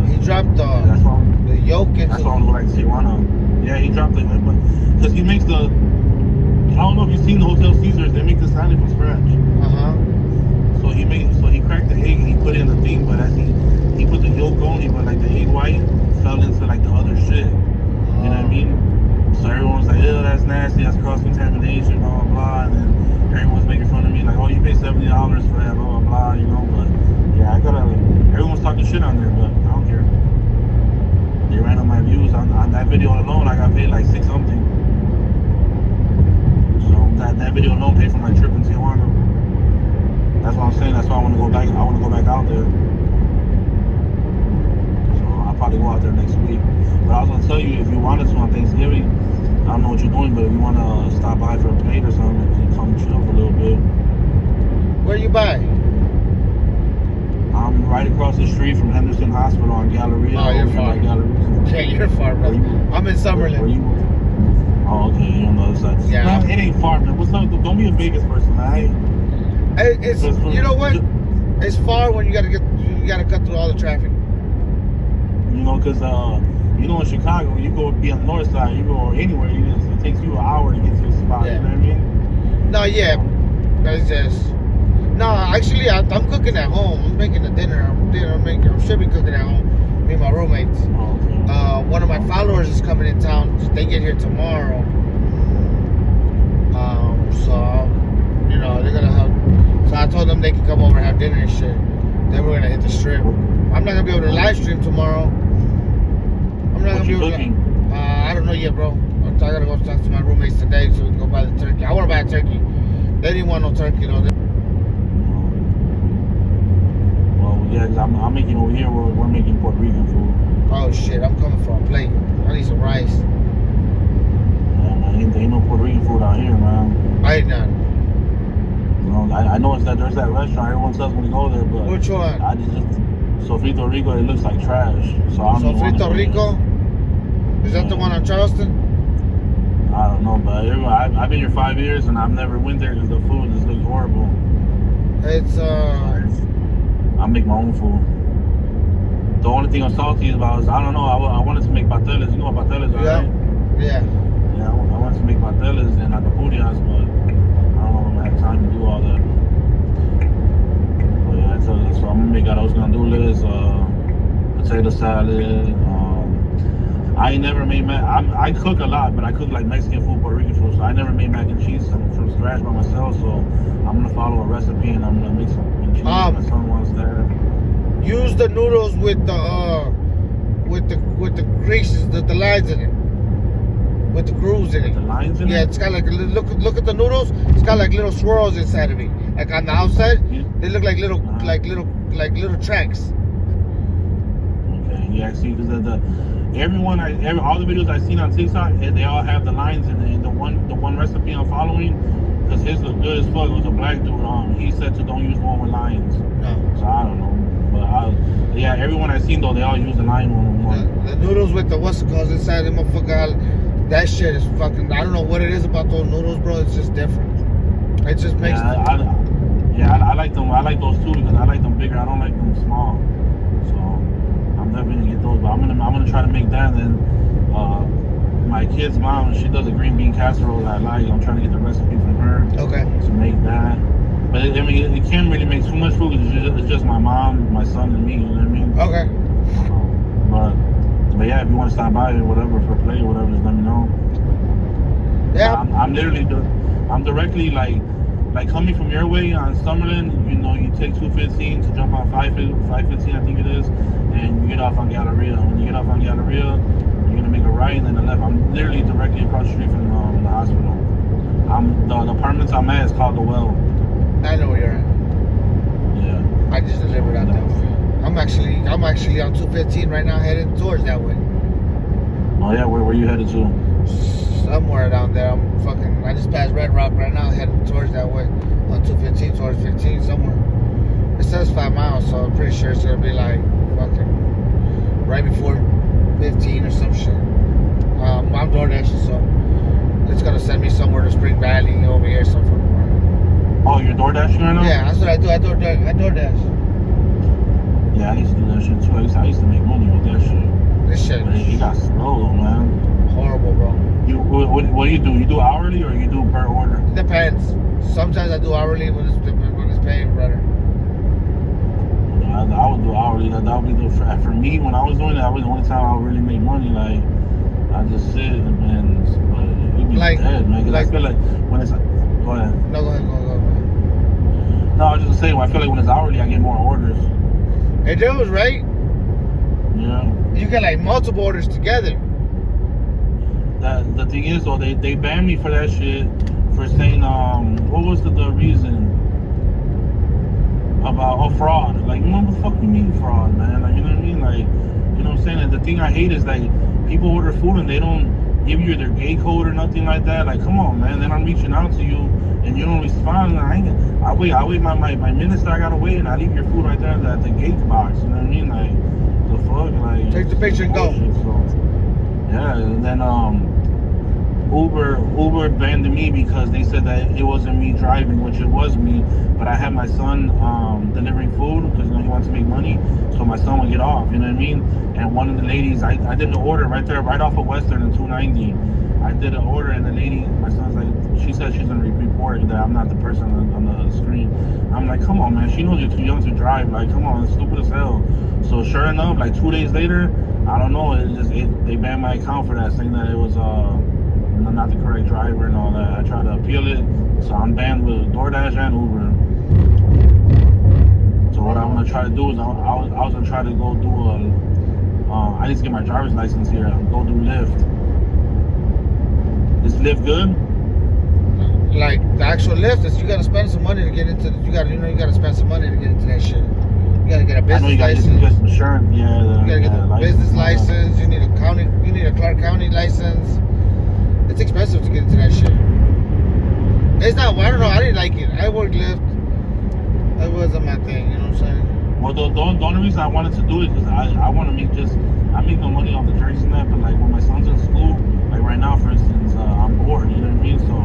He dropped the yolk into. That's why I'm like Tijuana. Yeah, he dropped it, because he makes the. I don't know if you've seen the Hotel Caesars. They make the salad from scratch. So he cracked the egg and he put it in the thing, but as he put the yolk only, but like the egg white fell into like the other shit. You know what I mean? So everyone's like, ew, that's nasty, that's cross contamination, blah blah blah, and then everyone's making fun of me like, oh, you pay $70 for that, blah blah blah, you know. But yeah, everyone's talking shit on there, but I don't care. They ran on my views on that video alone. I got paid like 6 something. So that video alone paid for my trip in Tijuana. That's what I'm saying. That's why I want to go back. I want to go back out there. So I'll probably go out there next week. But I was gonna tell you, if you wanted to on Thanksgiving, I don't know what you're doing, but if you want to stop by for a plate or something, you can come chill for a little bit. Where you by? I'm right across the street from Henderson Hospital on Galleria. Oh, you're far. Yeah, you're far, bro. I'm in Summerlin. Oh, okay, you're on the other side. Yeah. No, it ain't far, man. What's up? Don't be a Vegas person, man. You know what? It's far when you gotta cut through all the traffic. You know, because you know, in Chicago, you go be on the north side, you go anywhere, it takes you an hour to get to the spot. Yeah. You know what I mean? No, yeah, that's just. No, actually, I'm cooking at home. I'm making a dinner. I should be cooking at home. Me and my roommates. Oh, okay. One of my followers is coming in town. They get here tomorrow. So, you know, they're gonna have. So I told them they can come over and have dinner and shit. Then we're gonna hit the strip. I'm not gonna be able to live stream tomorrow. I'm not gonna be able to. I don't know yet, bro. I gotta go talk to my roommates today so we can go buy the turkey. I want to buy a turkey. They didn't want no turkey though. Yeah, cause I'm making over here. We're making Puerto Rican food. Oh shit! I'm coming for a plate. I need some rice. Yeah, man, ain't no Puerto Rican food out here, man. I ain't none. You know, I know there's that restaurant. Everyone says when you go there, but which one? Sofrito Rico. It looks like trash. So I don't Sofrito Rico. Is that the one on Charleston? I don't know, but I've been here 5 years and I've never went there because the food just looks horrible. It's I make my own food. The only thing I'm salty about is I don't know. I wanted to make pateles. You know what pateles are, right? Yeah. Yeah, I wanted to make pateles and acapullas, but I don't know if I'm gonna have time to do all that. But yeah, so I'm gonna make arroz gandules, potato salad. I ain't never made I cook a lot, but I cook like Mexican food, Puerto Rican food. So I never made mac and cheese from scratch by myself. So I'm gonna follow a recipe and I'm gonna make some cheese. My son wants that. Use the noodles with the creases, the lines in it, with the grooves in it. The lines in it. Yeah, it's got like look at the noodles. It's got like little swirls inside of it. Like on the outside, they look like little little tracks. Okay, yeah. See, because all the videos I've seen on TikTok, they all have the lines in it. And the one recipe I'm following, because his look good as fuck. It was a black dude. He said to don't use one with lines. No. So I don't know. But yeah, everyone I've seen though, they all use the line one. The noodles with the what's it called inside the motherfucker. That shit is fucking. I don't know what it is about those noodles, bro. It's just different. It just makes. I like them. I like those too because I like them bigger. I don't like them small. So I'm definitely gonna get those. But I'm gonna try to make that. And then my kid's mom, she does a green bean casserole that I like. I'm trying to get the recipe from her. Okay. To make that. But I mean, it can't really make too much food because it's just my mom, my son, and me. You know what I mean? Okay. But yeah, if you want to stop by or whatever for play or whatever, just let me know. Yeah. I'm literally, I'm directly like coming from your way on Summerlin. You know, you take 215 to jump on 515, I think it is, and you get off on Galleria. When you get off on Galleria, you're gonna make a right and then a left. I'm literally directly across the street from the hospital. The apartments I'm at is called The Well. I know where you're at. Yeah. I just delivered out that way. I'm actually on 215 right now, heading towards that way. Oh yeah, where you headed to? Somewhere down there. I just passed Red Rock right now, heading towards that way. On 215, towards 15, somewhere. It says 5 miles, so I'm pretty sure it's gonna be like fucking right before 15 or some shit. I'm door dashing, so it's gonna send me somewhere to Spring Valley over here, somewhere. Oh, you're door dashing right now? Yeah, that's what I do. I door dash. Yeah, I used to do that shit too. I used to make money with that shit. This shit. But it got slow though, man. Horrible, bro. What do you do? You do hourly or you do per order? It depends. Sometimes I do hourly when it's paying better. Yeah, I would do hourly. That would be for me when I was doing that. That was the only time I would really make money. Like I just sit and it'd be dead, man. Cause I feel like when it's go ahead. No, go ahead. No, I was just saying. I feel like when it's hourly, I get more orders. It does, right? Yeah. You get like multiple orders together. The thing is though, they banned me for that shit for saying what was the reason about fraud? Like, what the fuck you mean fraud, man? Like, you know what I mean? Like, you know what I'm saying? And the thing I hate is like people order food and they don't give you their gate code or nothing like that. Like, come on, man. Then I'm reaching out to you and you don't respond. I wait my minutes that I gotta wait and I leave your food right there at the gate box. You know what I mean? Like, the fuck, like take the picture and go. So, yeah, and then Uber banned me because they said that it wasn't me driving, which it was me, but I had my son delivering food because he wants to make money, so my son would get off, you know what I mean? And one of the ladies, I did the order right there, right off of Western and 290. I did an order and the lady, my son's like, she said she's gonna report that I'm not the person on the screen. I'm like, come on, man, she knows you're too young to drive, like, come on, it's stupid as hell. So sure enough, like 2 days later, I don't know, they banned my account for that, saying that it was I'm not the correct driver and all that. I tried to appeal it, so I'm banned with DoorDash and Uber. So what I'm gonna try to do is I was gonna try to go do I need to get my driver's license here. Go do Lyft. Is Lyft good? Like the actual Lyft, is you gotta spend some money to get into. You gotta spend some money to get into that shit. You gotta get a business license. You got insurance. Yeah. You gotta get the business license. You need a Clark County license. It's expensive to get into that shit. It's not. I don't know. I didn't like it. I worked Lyft. That wasn't my thing. You know what I'm saying? Well, the only reason I wanted to do it is I want to I make no money off the jerseys and that, but like when my son's in school, like right now, for instance, I'm bored. You know what I mean? So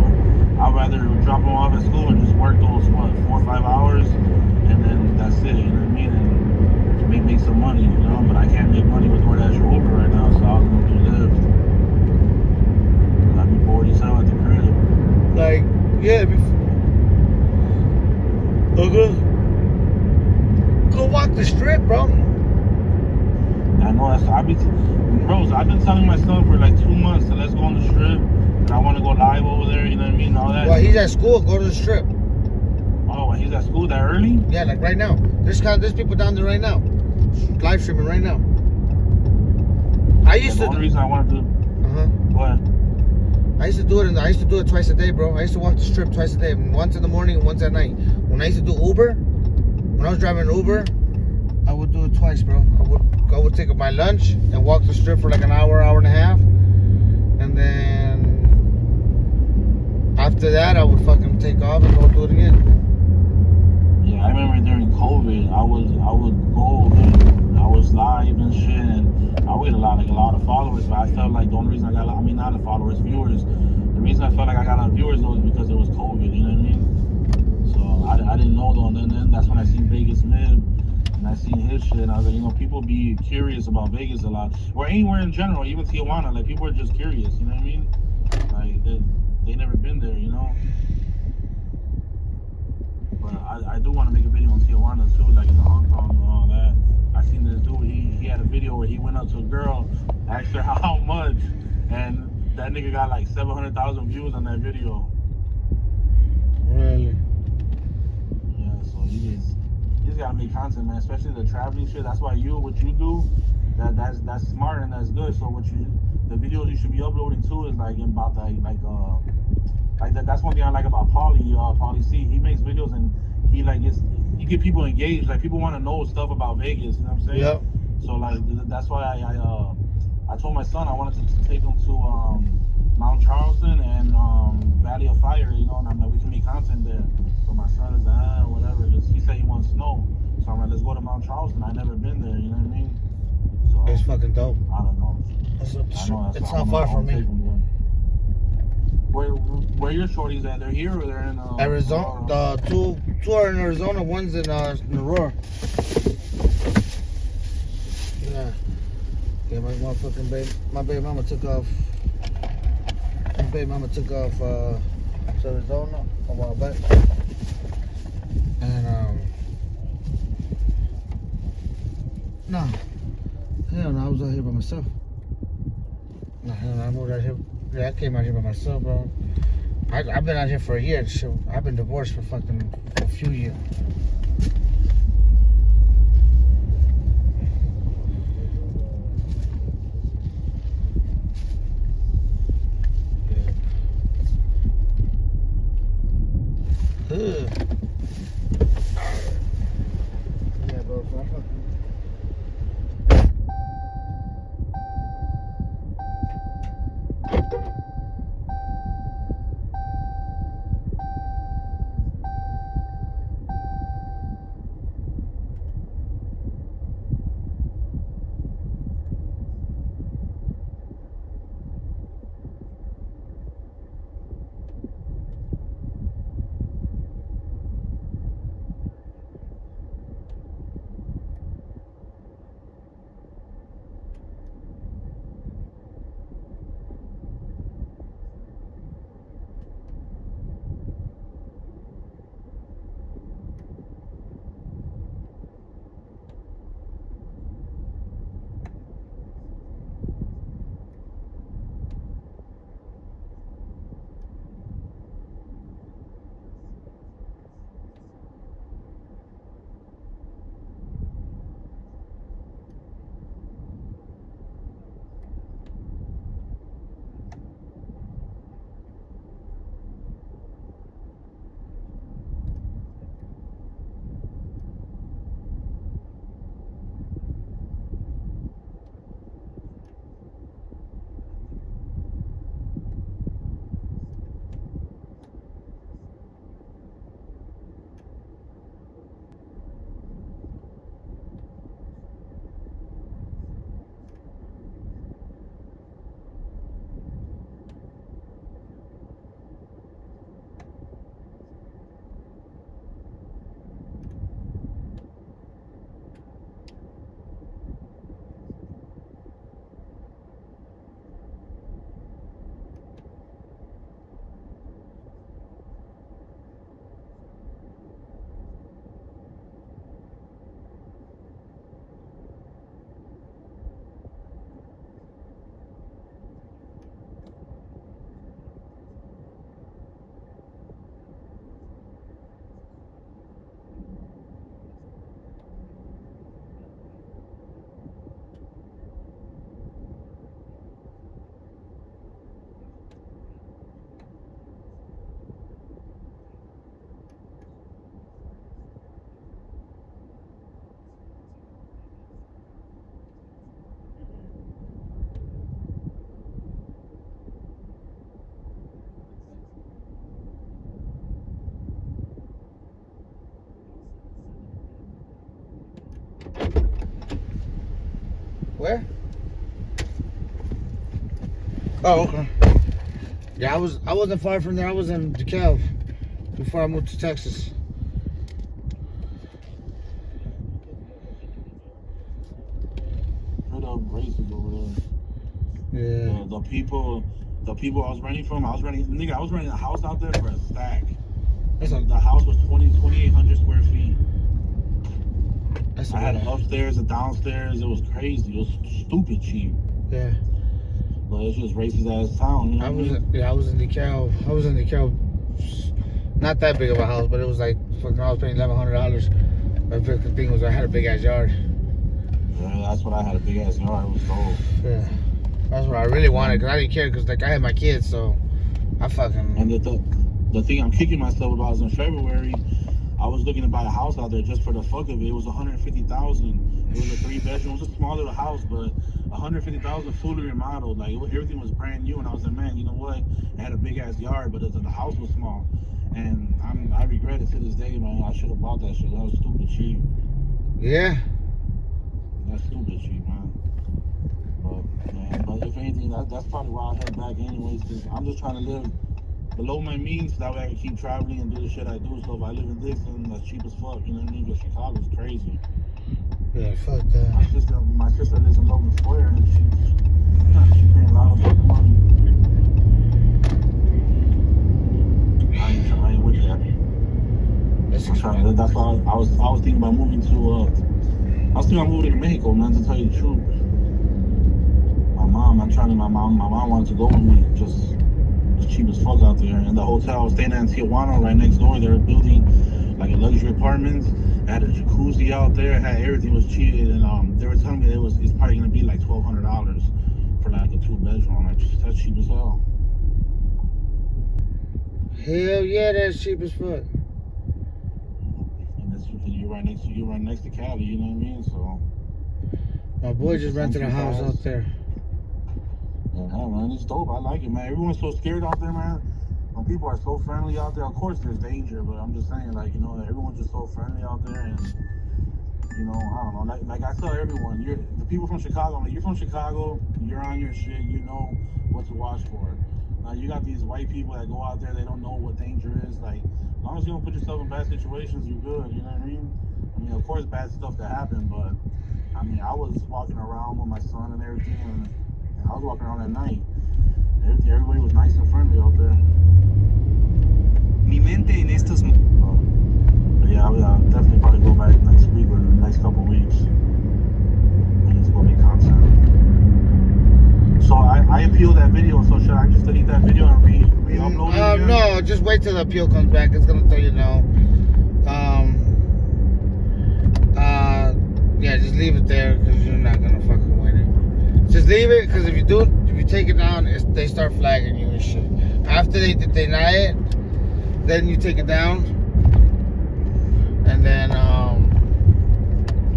I'd rather drop him off at school and just work those 4 or 5 hours, and then that's it. You know what I mean? And make some money. You know, but I can't make money with DoorDash or Uber right now, so I was gonna do Lyft. I'd be bored as hell at the crib. Like, yeah. Okay. Go walk the strip, bro. I know that's. I've been telling my son for like 2 months that let's go on the strip, and I want to go live over there. You know what I mean? All that. Well, he's at school. Go to the strip. Oh, he's at school that early? Yeah, like right now. There's people down there right now, live streaming right now. The only reason I want to do. What? I used to do it twice a day, bro. I used to walk the strip twice a day, once in the morning and once at night. When I used to do Uber, when I was driving Uber, I would do it twice, bro. I would take my lunch and walk the strip for like an hour and a half, and then after that, I would fucking take off and go do it again. Yeah, I remember during COVID, I would go and I was live and shit, and I would get a lot of followers, but I felt like the only reason I got, not the followers, viewers. The reason I felt like I got a lot of viewers though is because it was COVID, you know what I mean? So I didn't know though, and then that's when I seen Vegas Mib, and I seen his shit, and I was like, you know, people be curious about Vegas a lot, or anywhere in general, even Tijuana. Like, people are just curious, you know what I mean? Like, they never been there, you know? But I do want to make a video on Tijuana, too, like in the Hong Kong and all that. I seen this dude, he had a video where he went up to a girl, asked her how much, and that nigga got like 700,000 views on that video. Really? Yeah, so you just gotta make content, man, especially the traveling shit. That's why what you do, that's smart and that's good. So the videos you should be uploading too is like about that's one thing I like about Pauly C. He makes videos and he get people engaged. Like, people want to know stuff about Vegas, you know what I'm saying? Yep. So like that's why I told my son I wanted to take him to Mount Charleston and Valley of Fire, you know, and I'm like, we can make content there. But my son is like, whatever. He said he wants snow, so I'm like, let's go to Mount Charleston. I've never been there, you know what I mean? So it's fucking dope. I don't know. It's not far from me. Where your shorties at? They're here or they're in Arizona? Two are in Arizona. One's in Aurora. Yeah. Yeah, my motherfucking my baby mama took off. My baby mama took off to Arizona a while back. And no, hell no, I was out here by myself. No, hell no, I moved out here. Yeah, I came out here by myself, bro. I've been out here for a year. Shit, I've been divorced for fucking a few years. Yeah, bro. So I fucking. Where? Oh, okay. Yeah, I wasn't far from there. I was in DeKalb before I moved to Texas. racist over there. Yeah. The people I was renting from, I was renting a house out there for a stack. And the house was 2,800 square feet. I had an upstairs, a downstairs. It was crazy. It was stupid cheap. Yeah. But it's just racist ass town. You know I was in DeKalb. Not that big of a house, but it was like fucking. I was paying $1,100. But the thing was, I had a big ass yard. Yeah, that's what I had, a big ass yard. It was dope. Yeah. That's what I really wanted, because I didn't care, because like I had my kids, so I fucking. And the thing I'm kicking myself about is in February, I was looking to buy a house out there just for the fuck of it. It was $150,000. It was a 3-bedroom. It was a small little house, but $150,000 fully remodeled. Like everything was brand new, and I was like, man, you know what? It had a big ass yard, but the house was small, and I regret it to this day, man. I should have bought that shit. That was stupid cheap. Yeah. That's stupid cheap, man. But if anything, that's probably why I head back anyways, because I'm just trying to live below my means, so that way I can keep traveling and do the shit I do. So if I live in Dixon, that's cheap as fuck, you know what I mean? Because Chicago's crazy. Yeah, fuck that. My sister lives in Logan Square, and she's paying a lot of fucking money. I ain't with that. That's why I was thinking about moving to moving to Mexico, man, to tell you the truth. My mom wanted to go with me. Just it's cheap as fuck out there. And the hotel I was staying at in Tijuana, right next door, they were building like a luxury apartments. It had a jacuzzi out there. It had everything was cheap, and they were telling me it's probably gonna be like $1,200 for like a 2-bedroom. Like that's cheap as hell. Hell yeah, that's cheap as fuck. And you're right next to Cali, you know what I mean? So my boy just rented a house out there. Yeah, man, it's dope. I like it, man. Everyone's so scared out there, man. When people are so friendly out there, of course there's danger, but I'm just saying, like, you know, everyone's just so friendly out there, and you know, I don't know. Like I tell everyone, the people from Chicago. I'm like, you're from Chicago, you're on your shit, you know what to watch for. You got these white people that go out there, they don't know what danger is. Like, as long as you don't put yourself in bad situations, you're good. You know what I mean? I mean, of course, bad stuff that happen, but I mean, I was walking around with my son and everything, and I was walking around at night. Everybody was nice and friendly out there. Mi mente en estos. But yeah, I'll definitely probably go back next week or the next couple of weeks. And just go make content. So I appealed that video, so should I just delete that video and re-upload it again? No, just wait till the appeal comes back. It's gonna tell you no. Yeah, just leave it there, because you're not gonna fucking win it. Just leave it, because if you take it down, they start flagging you and shit. After they deny it, then you take it down, and then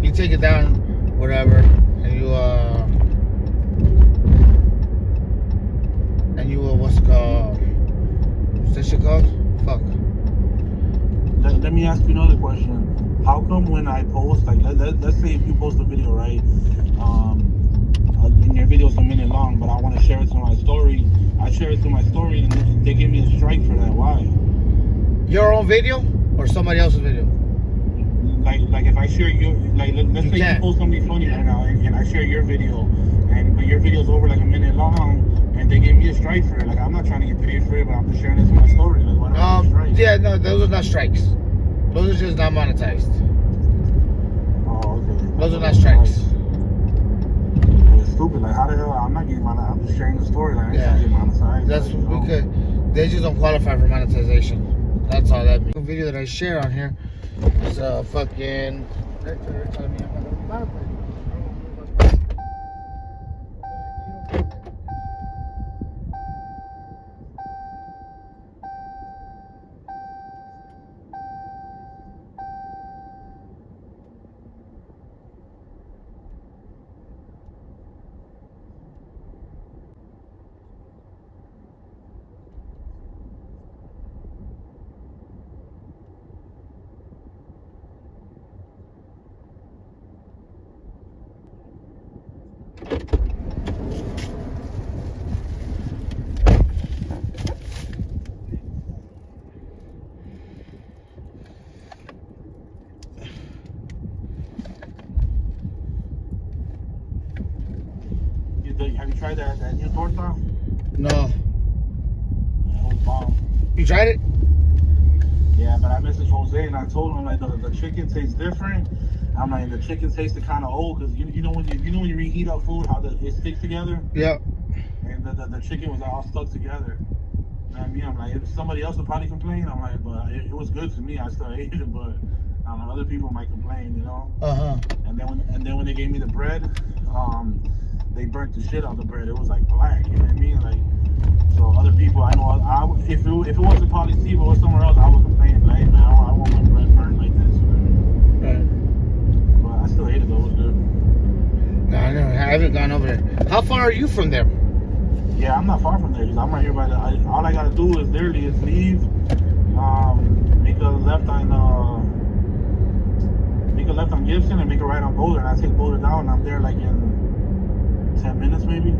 you take it down, whatever, and you what's it called? What's that shit called? Fuck. Let me ask you another question. How come when I post, like, let's say if you post a video, right? And your video's a minute long, but I want to share it to my story. I share it to my story, and they give me a strike for that. Why? Your own video or somebody else's video? Like if I share your, like, let's say you post something funny right now, and I share your video, but your video's over like a minute long, and they give me a strike for it. Like, I'm not trying to get paid for it, but I'm just sharing it to my story. Like, why not strike? Yeah, no, those are not strikes. Those are just not monetized. Oh, okay. Those are not strikes. It's stupid. Like, how the hell? I'm not getting monetized. I'm just sharing the story. Like, I ain't trying to get monetized. That's because they just don't qualify for monetization. That's all that means. The video that I share on here is fucking. They're telling me I'm not gonna monetize. Have you tried that new torta? No. It was bomb. You tried it? Yeah, but I messaged Jose and I told him like the chicken tastes different. I'm like the chicken tasted kind of old because you know when you reheat up food how it sticks together. Yeah. And the chicken was all stuck together. You know what I mean? I'm like, if somebody else would probably complain. I'm like, but it was good to me. I still ate it, but other people might complain, you know. And then when they gave me the bread, they burnt the shit out of the bread. It was like black. You know what I mean? Like, so other people, I know, if it wasn't Postseason or somewhere else, I would complain. Like, hey, man, I want my bread burnt like this. You know what I mean? But I still ate it though. It was good. No, I haven't gone over there. How far are you from there? Yeah, I'm not far from there. I'm right here by all I gotta do is literally leave, make a left on Gibson and make a right on Boulder, and I take Boulder down, and I'm there like in 10 minutes maybe.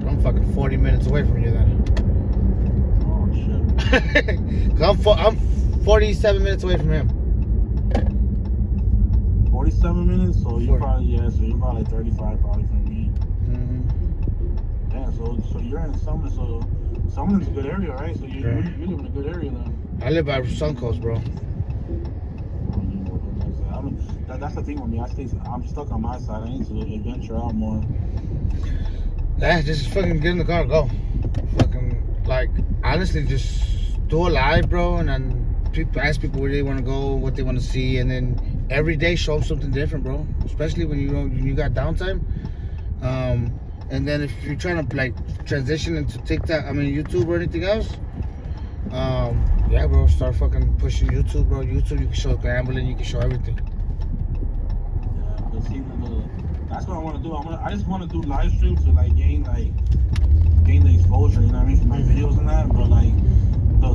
I'm fucking 40 minutes away from you then. Oh shit. Cause I'm 47 minutes away from him. 47 minutes? So you're probably like 35 probably from me. Yeah, so you're in Summerlin, so Summerlin's a good area, right? So you live in a good area then. I live by Suncoast, bro. That's the thing with me. I'm stuck on my side. I need to adventure out more. Yeah, just fucking get in the car, go. Fucking, like, honestly, just do a live, bro, and then ask people where they want to go, what they want to see, and then every day show them something different, bro. Especially when you got downtime. And then if you're trying to like transition into TikTok, YouTube or anything else, yeah, bro, start fucking pushing YouTube, bro. YouTube, you can show gambling, you can show everything. Yeah, but see, that's what I want to do. I just want to do live streams to like gain the exposure, you know what I mean, for my videos and that. But like the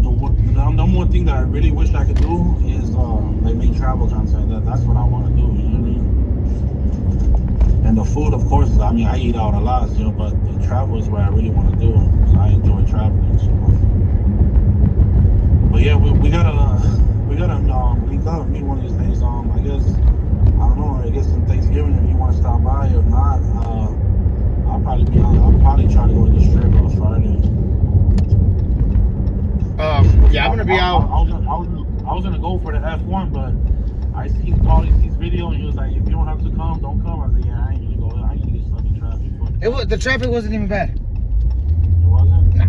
number one thing that I really wish I could do is like make travel content. That's what I want to do. You know what I mean? And the food, of course, I eat out a lot, you know, but the travel is what I really want to do. Because I enjoy traveling. So. But yeah, we gotta link up, meet one of these days. I guess I guess in Thanksgiving if you want to stop by. If not, I'll probably try to go to the strip on Friday. Yeah, I'm gonna be out. I was gonna go for the F1, but I seen Paulie's video and he was like, if you don't have to come, don't come. I was like, yeah, I ain't gonna go. I ain't gonna get stuck in traffic. The traffic wasn't even bad. It wasn't? No.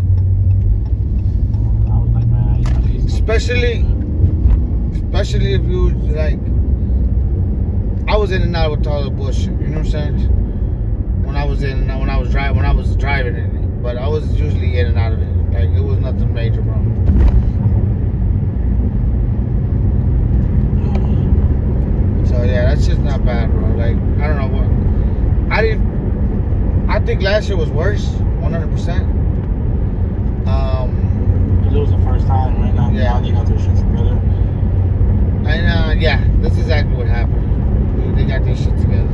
I was like, man, I ain't gonna get stuck. Especially if you like, I was in and out with all the bullshit. You know what I'm saying? When I was driving it, but I was usually in and out of it. Like it was nothing major, bro. So yeah, that's just not bad, bro. Like I don't know what I think last year was worse, 100%. Because it was the first time, right? Now they got their shit together. And yeah, that's exactly what happened. They got their shit together.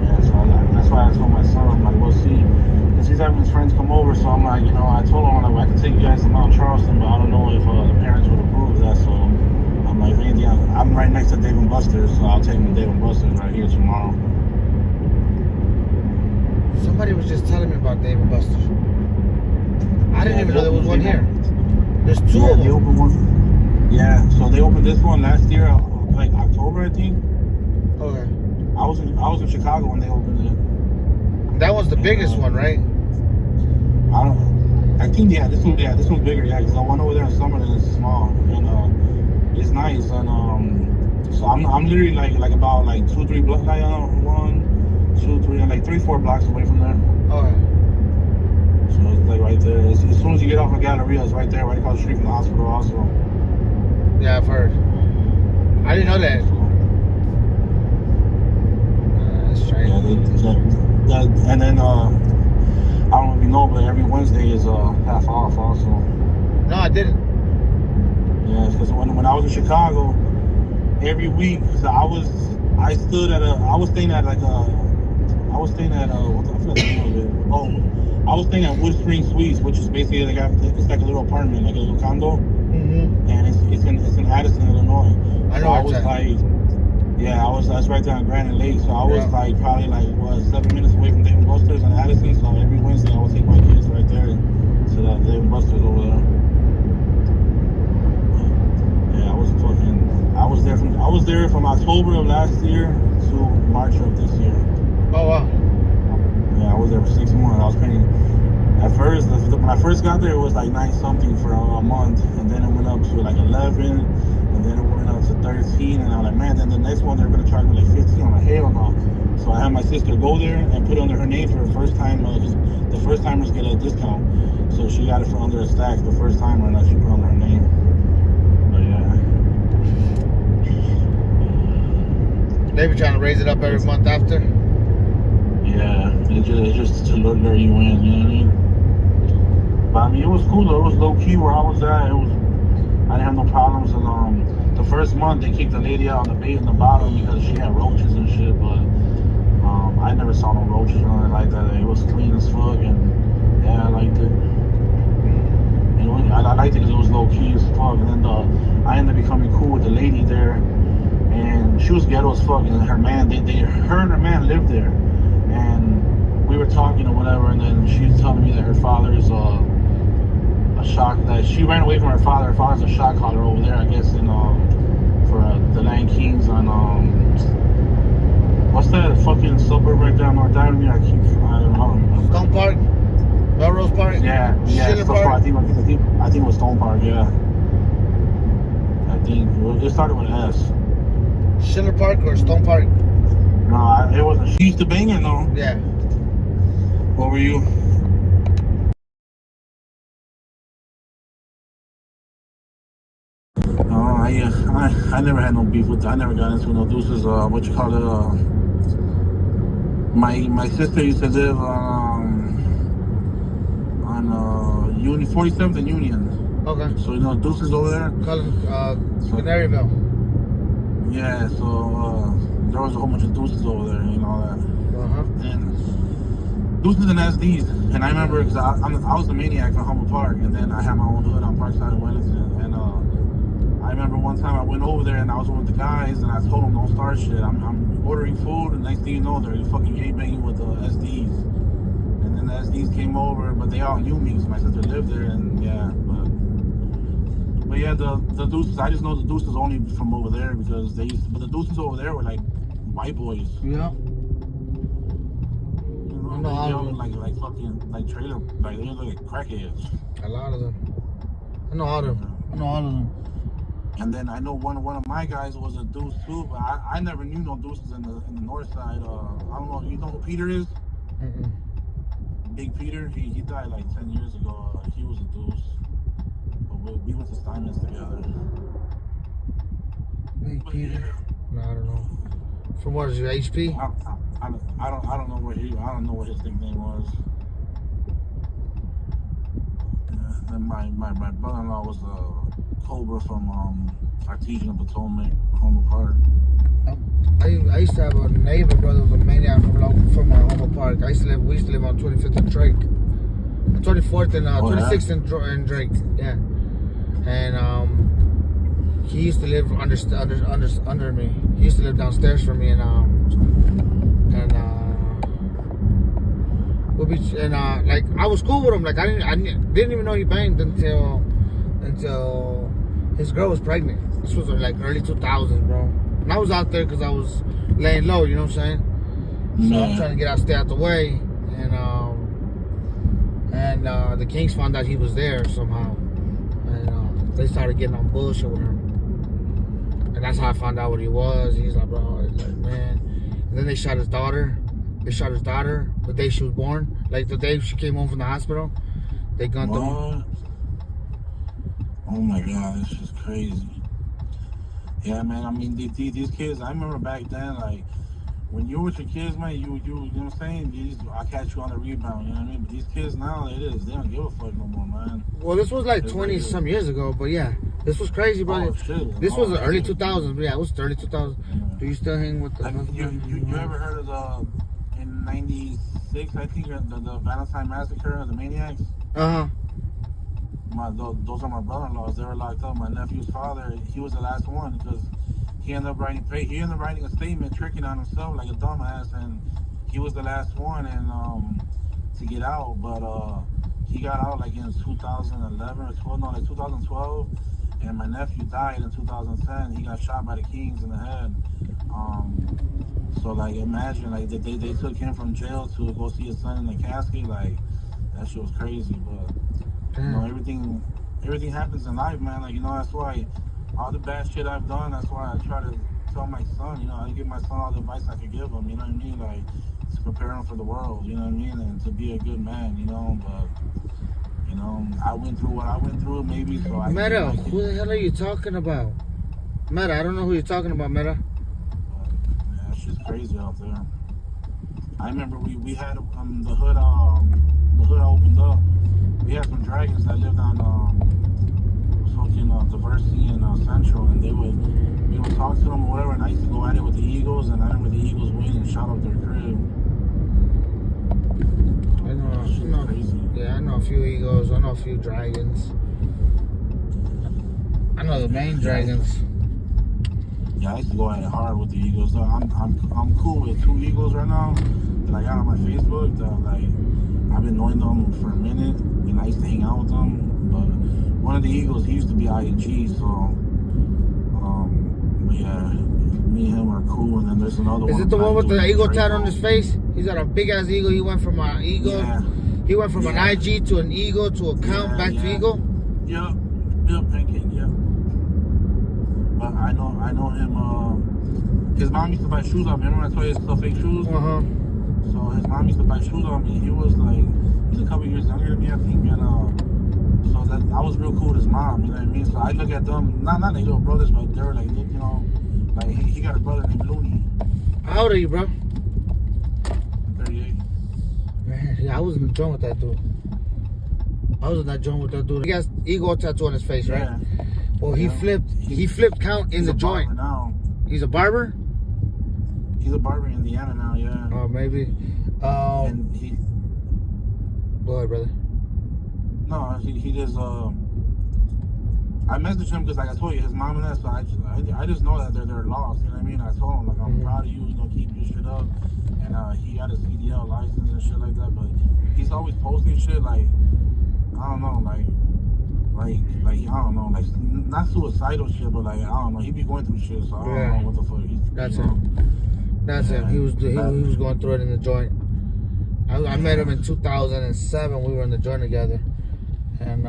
Yeah, so that's why I told my son, I'm like, we'll see. Because he's having his friends come over, so I'm like, I told him, I can take you guys to Mount Charleston, but I don't know if the parents would approve of that, so I'm like, hey, I'm right next to Dave & Buster's, so I'll take him to Dave & Buster's right here tomorrow. Somebody was just telling me about Dave & Buster's. I didn't even know there was one here. There's two of them. They opened one. Yeah, so they opened this one last year, like October, I think. Okay. I was in Chicago when they opened it. That was the biggest one, right? I think this one's bigger, yeah, because the one over there in Summerlin is small and it's nice, and so I'm literally like about 2-3 blocks, like 1, 2, 3, and 3-4 blocks away from there. Okay. So it's like right there. As soon as you get off of Galleria, it's right there, right across the street from the hospital, also. Yeah, I've heard. I didn't know that. That's strange. Yeah, and then I don't know if you know, but every Wednesday is half off also. No, I didn't. Yeah, because when I was in Chicago, every week, so I was staying at I was staying at Wood Spring Suites, which is basically it's like a little apartment, like a little condo, and it's in Addison, Illinois. I know. So Yeah, I was right there on Grand and Lake, so I was like probably like 7 minutes away from Dave and Buster's on Addison. So every Wednesday I would take my kids right there to the Dave and Buster's over there. Yeah, I was there from October of last year to March of this year. Oh wow. Yeah, I was there for 6 months. I was paying. At first, when I first got there, it was like 9 something for a month, and then it went up to like 11, and then it went up to 13, and I'm like, man, then the next one they're gonna charge me like 15. I'm like, hell no. So I had my sister go there and put it under her name for the first time. The first timers get a discount, so she got it for under a stack. The first timer, and she put it under her name. But yeah. They be trying to raise it up every month after. Yeah, it's just to lure you in, you know what I mean? But I mean, it was cool though. It was low key where I was at. I didn't have no problems. And the first month they kicked the lady out on the bottom because she had roaches and shit. But I never saw no roaches or nothing like that. It was clean as fuck, and yeah, I liked it. And I liked it because it was low key as fuck. And then I ended up becoming cool with the lady there, and she was ghetto as fuck. And her man, her and her man lived there, and we were talking or whatever. And then she was telling me that her father is a shock, that she ran away from her father. Her father's a shot caller over there, I guess, in for the Land Kings on what's that fucking suburb right down North Avenue? I don't know. Stone Park, Melrose Park. Yeah, Stone Park. I think it was Stone Park. Yeah, I think it started with an S. Schiller Park or Stone Park? No, it wasn't. She used to bang it though. Yeah. What were you? I never had no beef with. I never got into no deuces. What you call it? My sister used to live on 47th and Union. Okay. So you know deuces over there. Canaryville. Yeah. So there was a whole bunch of deuces over there and all that. And deuces and SDs. And I remember because I was a maniac on Humboldt Park, and then I had my own hood on Parkside and Wellington. And I remember one time I went over there and I was with the guys and I told them don't start shit. I'm ordering food, and next thing you know they're fucking gangbanging with the SDs. And then the SDs came over, but they all knew me because my sister lived there, and yeah. But yeah, the deuces. I just know the deuces only from over there because but the deuces over there were like white boys. Yeah. You know, they all like fucking like trailer, like they look like crackheads. A lot of them. I know all of them. And then I know one of my guys was a deuce too, but I never knew no deuces in the north side. I don't know. You know who Peter is? Mm-mm. Big Peter. He died like 10 years ago. He was a deuce. But we went to Steinmetz together. Big Peter. No, I don't know. From what is your HP? I don't know what his nickname was. Yeah, and my brother-in-law was Cobra from Artesian of Potomac, Homer Park. I used to have a neighbor brother who was a maniac from Homer Park. We used to live on 25th and Drake. 24th and 26th and Drake. Yeah. And he used to live under me. He used to live downstairs from me, like I was cool with him. Like I didn't even know he banged until his girl was pregnant. This was like early 2000s, bro. And I was out there because I was laying low, you know what I'm saying? So I'm trying to stay out the way, and the Kings found out he was there somehow, and they started getting on bullshit with him, and that's how I found out what he was. He's like, bro, he's like, man. And then they shot his daughter. They shot his daughter the day she was born, like the day she came home from the hospital. They gunned him. Oh my God, this is crazy. Yeah, man. I mean, these kids. I remember back then, like when you were with your kids, man. You know what I'm saying? I catch you on the rebound. You know what I mean? But these kids now, they don't give a fuck no more, man. Well, this was like 20 some years ago, but yeah, this was crazy, bro. Oh, shit. This was the early 2000s. But yeah, it was early 2000s. Yeah. Do you still hang with the? You ever heard of in '96? I think the Valentine Massacre of the Maniacs. Those are my brother-in-laws. They were locked up. My nephew's father, he was the last one because he ended up writing a statement tricking on himself like a dumbass, and he was the last one to get out, but he got out like in 2011 or 12, no, like 2012, and my nephew died in 2010. He got shot by the Kings in the head. So like imagine like they took him from jail to go see his son in the casket. Like that shit was crazy, but you know, everything happens in life, man. Like, you know, that's why all the bad shit I've done, that's why I try to tell my son, you know, I give my son all the advice I could give him, you know what I mean? Like, to prepare him for the world, you know what I mean? And to be a good man, you know, but, you know, I went through what I went through, maybe, so I... Meta, who the hell are you talking about? Meta, I don't know who you're talking about, Meta. Yeah, it's just crazy out there. I remember we had the hood opened up. We had some dragons that lived on fucking Diversity in Central, and we would talk to them or whatever, and I used to go at it with the Eagles, and I remember the Eagles win and shot up their crib. I know a few Eagles, I know a few dragons. I know the main dragons. Yeah, I used to go at it hard with the Eagles. I'm cool with 2 Eagles right now that I got on my Facebook that like I've been knowing them for a minute, and I used to hang out with them. But one of the Eagles, he used to be IAG, so yeah, me and him are cool. And then there's another one. Is it the one with the eagle tat on his face? He's got a big ass eagle. He went from an eagle. Yeah. He went from an IG to an eagle to a count back to eagle. Yep, pancake. Yeah. But I know him. His mom used to buy shoes on me. Remember I told you he fake shoes? So his mom used to buy shoes on me. He was like, he's a couple years younger than me, I think. And so that I was real cool with his mom. You know what I mean? So I look at them, not like little brothers, but they were like, you know, like he got a brother named Looney. How old are you, bro? 38. Man, yeah, I was in the joint with that dude. He has eagle tattoo on his face, right? Yeah. Well, he flipped count in the joint. Now. He's a barber? He's a barber in Indiana now, yeah. Oh, maybe. And he... Go ahead, brother. No, he just, I messaged him because, like I told you, his mom and that, so I just know that they're lost, you know what I mean? I told him, like, I'm proud of you, you know, keep your shit up. And he got a CDL license and shit like that, but he's always posting shit, like, I don't know, like, I don't know, like, not suicidal shit, but, like, I don't know, he be going through shit, so I don't know what the fuck he's... That's him. That's him. He was going through it in the joint. I met him in 2007. We were in the joint together. And,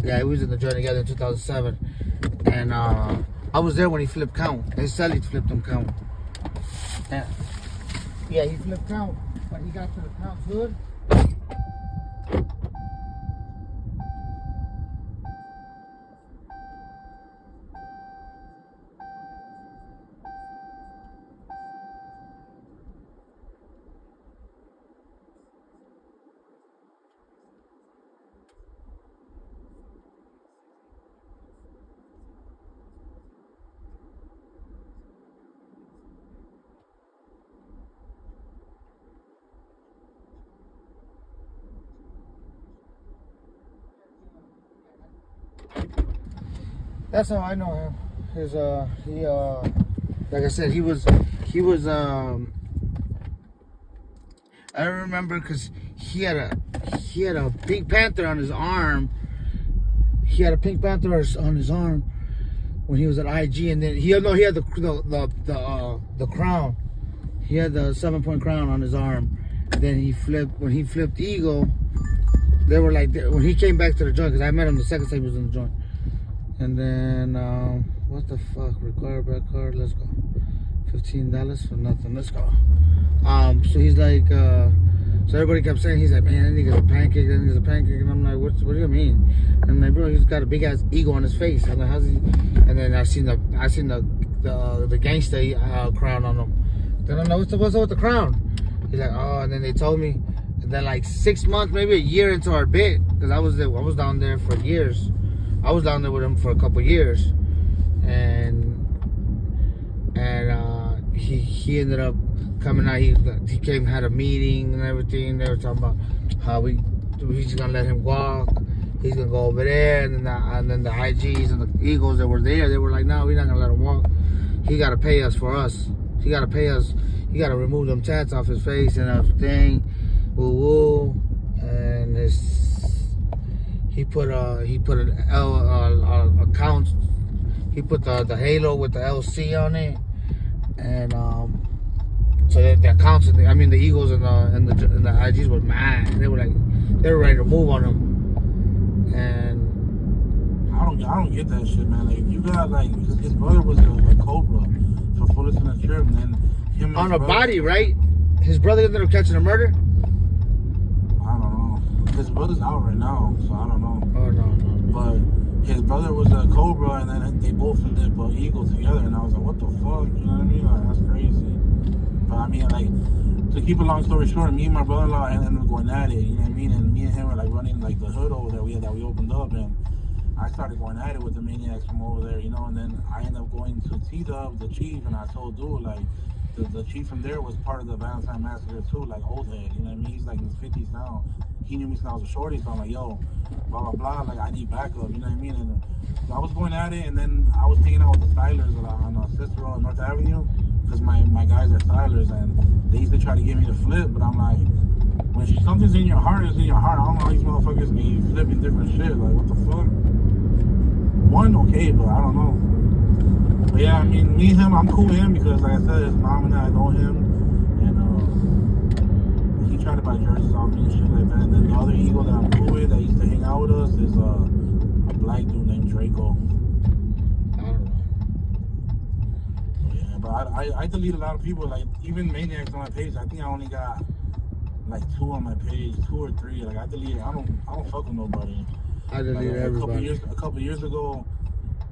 yeah, he was in the joint together in 2007. And I was there when he flipped count. His celly flipped him count. Yeah, he flipped count. But he got to the count's hood. That's how I know him. Like I said, he was I remember because he had a Pink Panther on his arm. He had a Pink Panther on his arm when he was at IG, and then he had the crown. He had the 7-point crown on his arm. Then when he flipped Eagle, they were like, when he came back to the joint, because I met him the second time he was in the joint. And then, what the fuck? Require back card. Let's go. $15 for nothing. Let's go. So he's like, so everybody kept saying, he's like, man, that nigga's a pancake. That nigga's a pancake. And I'm like, what do you mean? And I'm like, bro, he's got a big ass eagle on his face. I'm like, how's he? And then I seen the gangsta crown on him. Then I'm like, what's up with the crown? He's like, oh, and then they told me. And then like 6 months, maybe a year into our bit, because I was down there for years. I was down there with him for a couple years, and he ended up coming out. He came, had a meeting and everything. They were talking about how he's gonna let him walk. he's gonna go over there, and then the IGs and the Eagles that were there, they were like, no, we're not gonna let him walk. He gotta pay us for us. He gotta pay us. He gotta remove them tats off his face and everything. Woo woo. And he put an account. He put the halo with the LC on it, and so the accounts. I mean, the Eagles and the IGs were mad. They were ready to move on him. And I don't get that shit, man. Like, you got his brother was a Cobra for Fullerton and Trip, and then him on a body, right? His brother ended up catching a murder. I don't know. His brother's out right now, so I don't know. Oh no. But his brother was a Cobra, and then they both ended up Eagle together, and I was like, what the fuck? You know what I mean? Like, that's crazy. But I mean, like, to keep a long story short, me and my brother-in-law ended up going at it. You know what I mean? And me and him were like running like the hood over there that we opened up, and I started going at it with the maniacs from over there, you know. And then I ended up going to T-Dub, the chief, and I told dude, like, the chief from there was part of the Valentine Massacre too, like old head, you know what I mean? He's like in his 50s now. He knew me since I was a shorty, so I'm like, yo, blah, blah, blah, like, I need backup, you know what I mean? And so I was going at it, and then I was hanging out with the stylers on Cicero and North Avenue, because my guys are stylers, and they used to try to get me to flip, but I'm like, when something's in your heart, it's in your heart. I don't know how these motherfuckers be flipping different shit, like, what the fuck? One, okay, but I don't know. But yeah, I mean, me and him, I'm cool with him because, like I said, his mom and I know him, and he tried to buy jerseys off me and shit like that. And then the other Eagle that I'm cool with that used to hang out with us is a black dude named Draco. I don't know. Yeah, but I delete a lot of people, like, even maniacs on my page. I think I only got like 2 on my page, 2 or 3. Like, I deleted. I don't fuck with nobody. I deleted everybody. A couple years ago,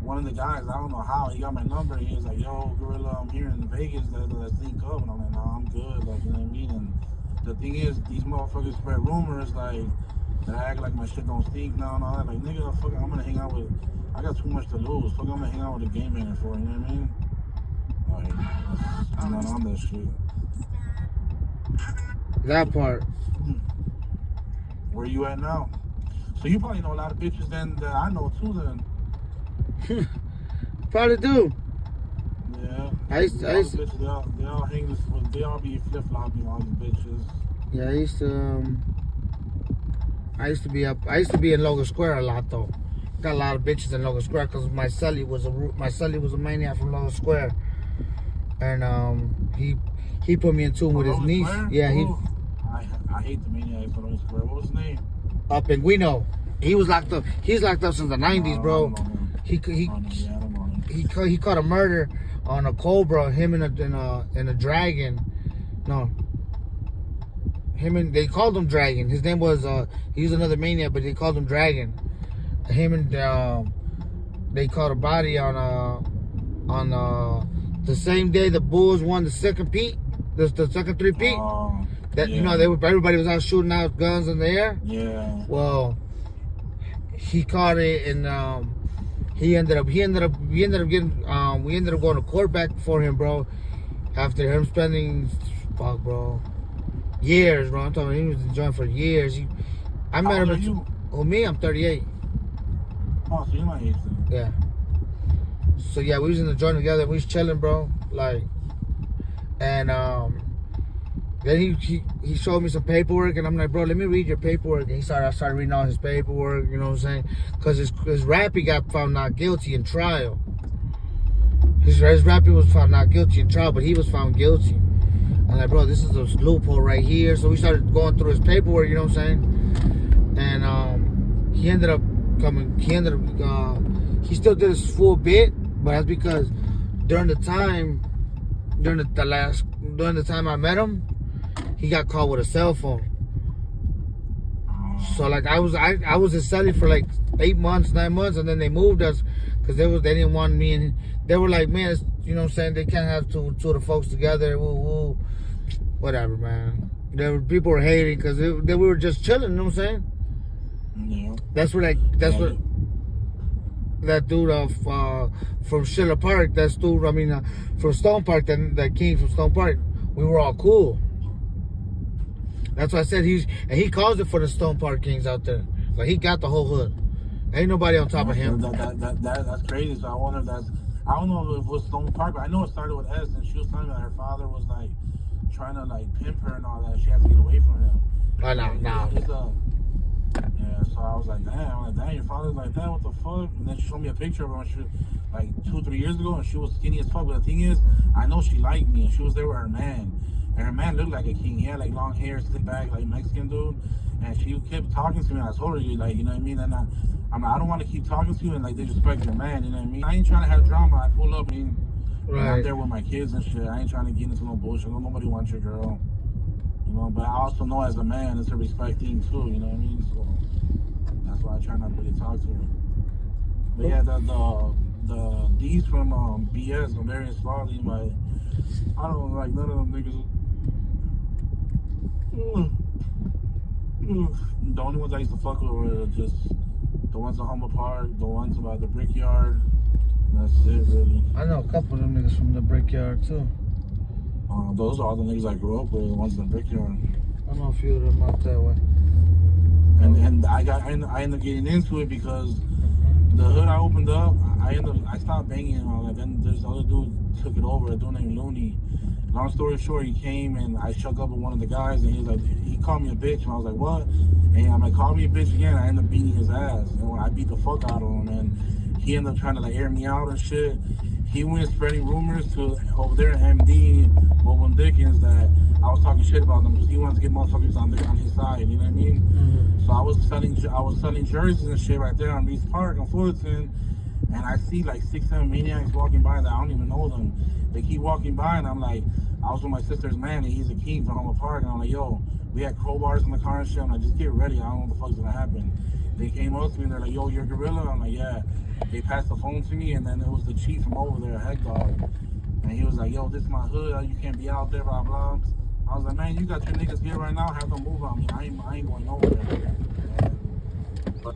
one of the guys, I don't know how, he got my number, and he was like, yo, Gorilla, I'm here in Vegas, let's link up. And I'm like, nah, I'm good, like, you know what I mean? And the thing is, these motherfuckers spread rumors, like, that I act like my shit don't stink now and all that. Like, nigga, fuck, I'm gonna hang out with, I got too much to lose. Fuck, I'm gonna hang out with a game manager for, you know what I mean? Like, I'm not on that shit. That part. Where you at now? So you probably know a lot of bitches then that I know too then. Probably do. Yeah. I used to bitches, they all hang this, they all be flip-flopping, all these bitches. Yeah, I used to be in Logan Square a lot though. Got a lot of bitches in Logan Square because my celly was a maniac from Logan Square, and he put me in tune with his niece. Square? Yeah, I hate the maniacs from Logan Square. What was his name? Up in Guino. He was locked up. He's locked up since the 90s, bro. He caught a murder on a Cobra. Him and a Dragon. No. They called him Dragon. His name was he was another maniac, but they called him Dragon. Him and they caught a body on the same day the Bulls won the second peat, the second 3-peat. That yeah. You know, everybody was out shooting out guns in the air. Yeah. Well, he caught it, and we ended up going to court back for him, bro. After him spending, years, bro. I'm talking, he was in joint for years. I met him. Me, I'm 38. Oh, so you're my age then. Yeah. So yeah, we was in the joint together. We was chilling, bro. Like, and then he showed me some paperwork, and I'm like, bro, let me read your paperwork. And I started reading all his paperwork, you know what I'm saying? Because his rappy got found not guilty in trial. His rappy was found not guilty in trial, but he was found guilty. I'm like, bro, this is a loophole right here. So we started going through his paperwork, you know what I'm saying? And he ended up he still did his full bit, but that's because during the time I met him, he got caught with a cell phone. So like I was his celly for like 8 months, 9 months, and then they moved us because they didn't want me, and they were like, man, you know what I'm saying, they can't have two of the folks together. Woo woo, whatever, man. People were hating because we were just chilling. You know what I'm saying? Yeah. That's what that dude from Schiller Park, from Stone Park, that came from Stone Park. We were all cool. That's why I said he calls it for the Stone Park Kings out there. So he got the whole hood. Ain't nobody on top of him. That's crazy. So I wonder if that's, I don't know if it was Stone Park, but I know it started with S, and she was telling me that her father was like trying to like pimp her and all that. She had to get away from him. Oh, no. Yeah, so I was like, damn, your father's like that, what the fuck? And then she showed me a picture of her when she was like 2-3 years ago, and she was skinny as fuck. But the thing is, I know she liked me, and she was there with her man. And her man looked like a king. He had like long hair, slick back, like Mexican dude. And she kept talking to me, and I told her, like, you know what I mean? And I'm like, I don't want to keep talking to you and like disrespect your man, you know what I mean? I ain't trying to have drama. I pull up and I'm there with my kids and shit. I ain't trying to get into no bullshit. Nobody wants your girl. You know, but I also know as a man, it's a respect thing too, you know what I mean? So that's why I try not to really talk to her. But yeah, the D's from BS, American Slaughter, like, I don't like none of them niggas. The only ones I used to fuck with were just the ones at Humble Park, the ones about the Brickyard. That's it, really. I know a couple of them niggas from the Brickyard too. Those are all the niggas I grew up with, the ones in the Brickyard. I know a few of them out that way. And I ended up getting into it because the hood I opened up, I stopped banging and all that. Then there's the other dude took it over, a dude named Looney. Long story short, he came and I shook up with one of the guys and he was like, he called me a bitch and I was like, what? And I'm like, call me a bitch again. I ended up beating his ass and when I beat the fuck out of him and he ended up trying to like air me out and shit. He went spreading rumors to over there in MD, Bobo Dickens, that I was talking shit about them because he wanted to get motherfuckers on his side, you know what I mean? Mm-hmm. So I was selling jerseys and shit right there on East Park on Fullerton, and I see like 6-7 maniacs walking by that I don't even know them. They keep walking by and I'm like, I was with my sister's man and he's a king from Humboldt Park and I'm like, yo, we had crowbars in the car and shit. I'm like, just get ready, I don't know what the fuck's gonna happen. They came up to me and they're like, yo, you're a gorilla? I'm like, yeah. They passed the phone to me and then it was the chief from over there, Head Dog. And he was like, yo, this is my hood, you can't be out there, blah, blah. I was like, man, you got your niggas here right now, have them move on me. I ain't going nowhere. But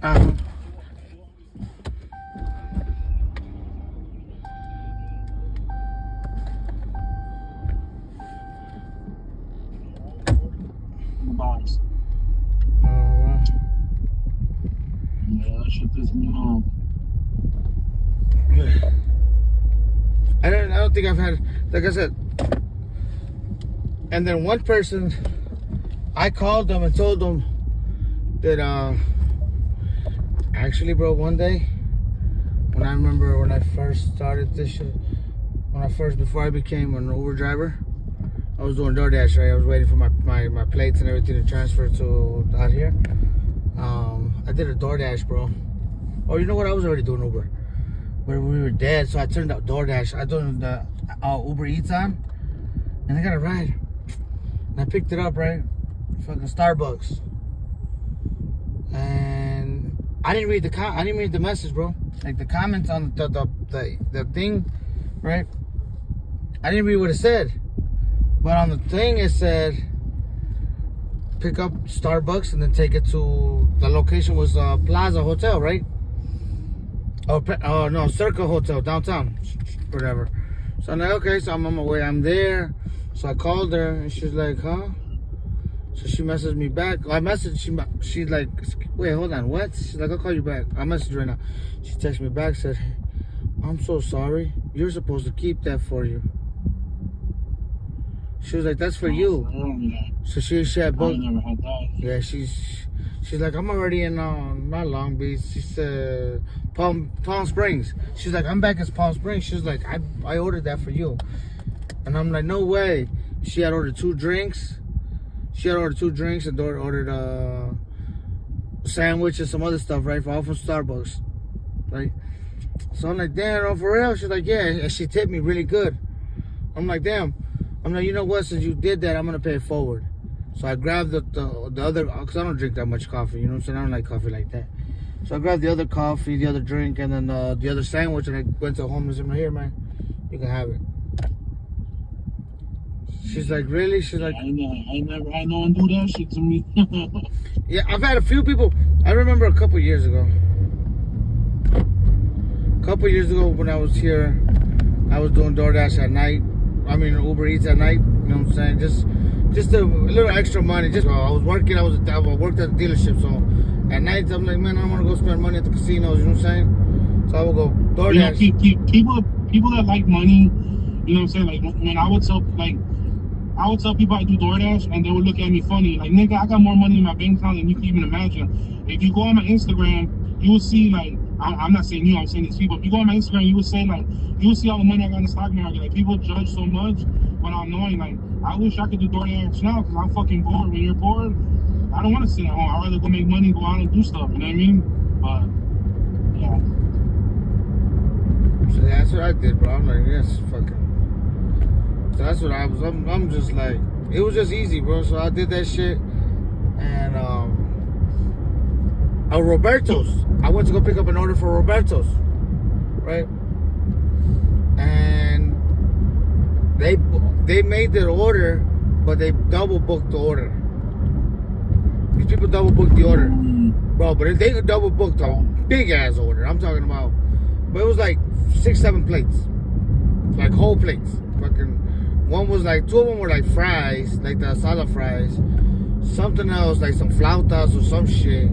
Box. Yeah, that shit pissed me off. I don't think I've had, like I said. And then one person, I called them and told them that actually, bro, one day when I remember when I first started this shit, before I became an Uber driver, I was doing DoorDash, right? I was waiting for my plates and everything to transfer to out here. I did a DoorDash, bro. Oh, you know what? I was already doing Uber. But we were dead, so I turned out DoorDash. I done the Uber Eats on, and I got a ride. And I picked it up, right? Fucking Starbucks. And I didn't read the message, bro. Like the comments on the thing, right? I didn't read what it said. But on the thing it said, pick up Starbucks and then take it to, the location was Plaza Hotel, right? Oh no, Circle Hotel, downtown, whatever. So I'm like, okay, so I'm on my way, I'm there. So I called her and she's like, huh? So she messaged me back. I messaged, she's like, wait, hold on, what? She's like, I'll call you back. I messaged her right now. She texted me back, said, I'm so sorry. You're supposed to keep that for you. She was like, that's for you. So she had booked. Yeah, she's like, I'm already in not Long Beach. She said Palm Springs. She's like, I'm back in Palm Springs. She's like, I ordered that for you. And I'm like, no way. She had ordered 2 drinks. And ordered a sandwich and some other stuff, right? All from Starbucks, right? So I'm like, damn, for real? She's like, yeah. And she tipped me really good. I'm like, damn. I'm like, you know what? Since you did that, I'm gonna pay it forward. So I grabbed the other, because I don't drink that much coffee. You know what I'm saying? I don't like coffee like that. So I grabbed the other coffee, the other drink, and then the other sandwich, and I went to a homeless and I'm like, here, man, you can have it. She's like, really? She's like, I never had no one do that shit to me. Yeah, I've had a few people. I remember a couple years ago when I was here, I was doing DoorDash at night. I mean, Uber Eats at night. You know what I'm saying? Just a little extra money. I was working. I worked at the dealership. So at night, I'm like, man, I don't want to go spend money at the casinos. You know what I'm saying? So I would go DoorDash. You know, people that like money. You know what I'm saying? Like when I would tell people I do DoorDash, and they would look at me funny. Like, nigga, I got more money in my bank account than you can even imagine. If you go on my Instagram, you will see, like, I'm not saying you, I'm saying these people. If you go on my Instagram, you will say, like, you will see all the money I got in the stock market. Like, people judge so much without knowing. Like, I wish I could do DoorDash now because I'm fucking bored. When you're bored, I don't want to sit at home. I'd rather go make money, go out and do stuff. You know what I mean? But, yeah. So that's what I did, bro. I'm like, yes, fucking. So that's what I was. I'm just like, it was just easy, bro. So I did that shit, and Roberto's. I went to go pick up an order for Roberto's, right? And they made their order, but they double booked the order. These people double booked the order, bro. But they double booked a big ass order. I'm talking about, but it was like 6-7 plates, like whole plates, fucking. One was like, 2 of them were like fries, like the salad fries. Something else, like some flautas or some shit.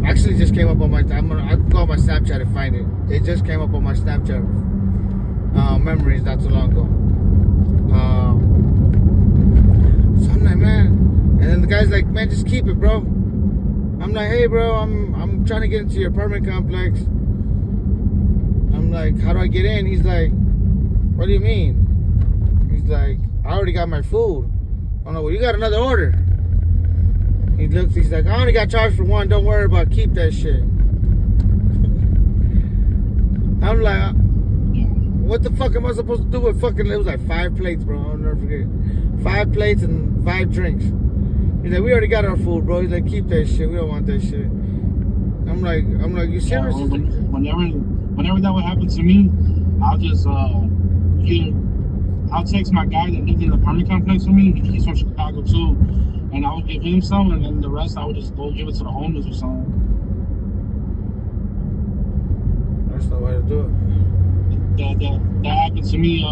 Actually just came up on my, I can go on my Snapchat and find it. It just came up on my Snapchat memories not too long ago. So I'm like, man. And then the guy's like, man, just keep it, bro. I'm like, hey, bro, I'm trying to get into your apartment complex. I'm like, how do I get in? He's like, what do you mean? He's like, I already got my food. I'm like, well, you got another order. He looks, he's like, I only got charged for 1. Don't worry about it. Keep that shit. I'm like, what the fuck am I supposed to do with fucking, it was like 5 plates, bro. I'll never forget. 5 plates and 5 drinks. He's like, we already got our food, bro. He's like, keep that shit. We don't want that shit. I'm like, you serious? Whenever that would happen to me, I'll just, I'll text my guy that lives in the apartment complex with me. He's from Chicago too, and I would give him some, and then the rest I would just go give it to the homeless or something. That's the way to do it. That happened to me.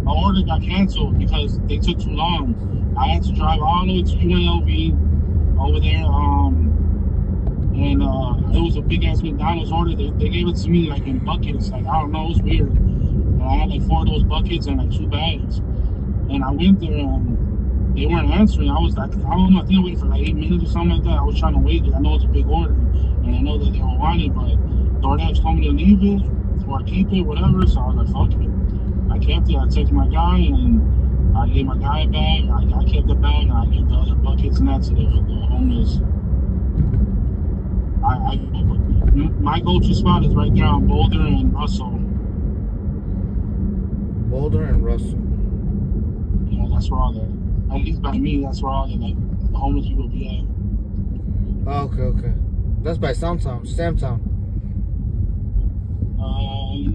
My order got canceled because they took too long. I had to drive all the way to UNLV over there, and it was a big ass McDonald's order. They gave it to me like in buckets. Like, I don't know, it was weird. And I had like 4 of those buckets and like 2 bags. And I went there and they weren't answering. I was like, I don't know, I think I waited for like 8 minutes or something like that. I was trying to wait because I know it's a big order and I know that they were wanting, but DoorDash told me to leave it or keep it, whatever. So I was like, fuck it. I kept it. I texted my guy and I gave my guy a bag. I kept the bag and I gave the other buckets and that to the homeless. My go-to spot is right there on Boulder and Russell. Boulder and Russell. Yeah, that's where all the, at least by me, that's where all the like the homeless people be at. Oh, okay. That's by Samtown.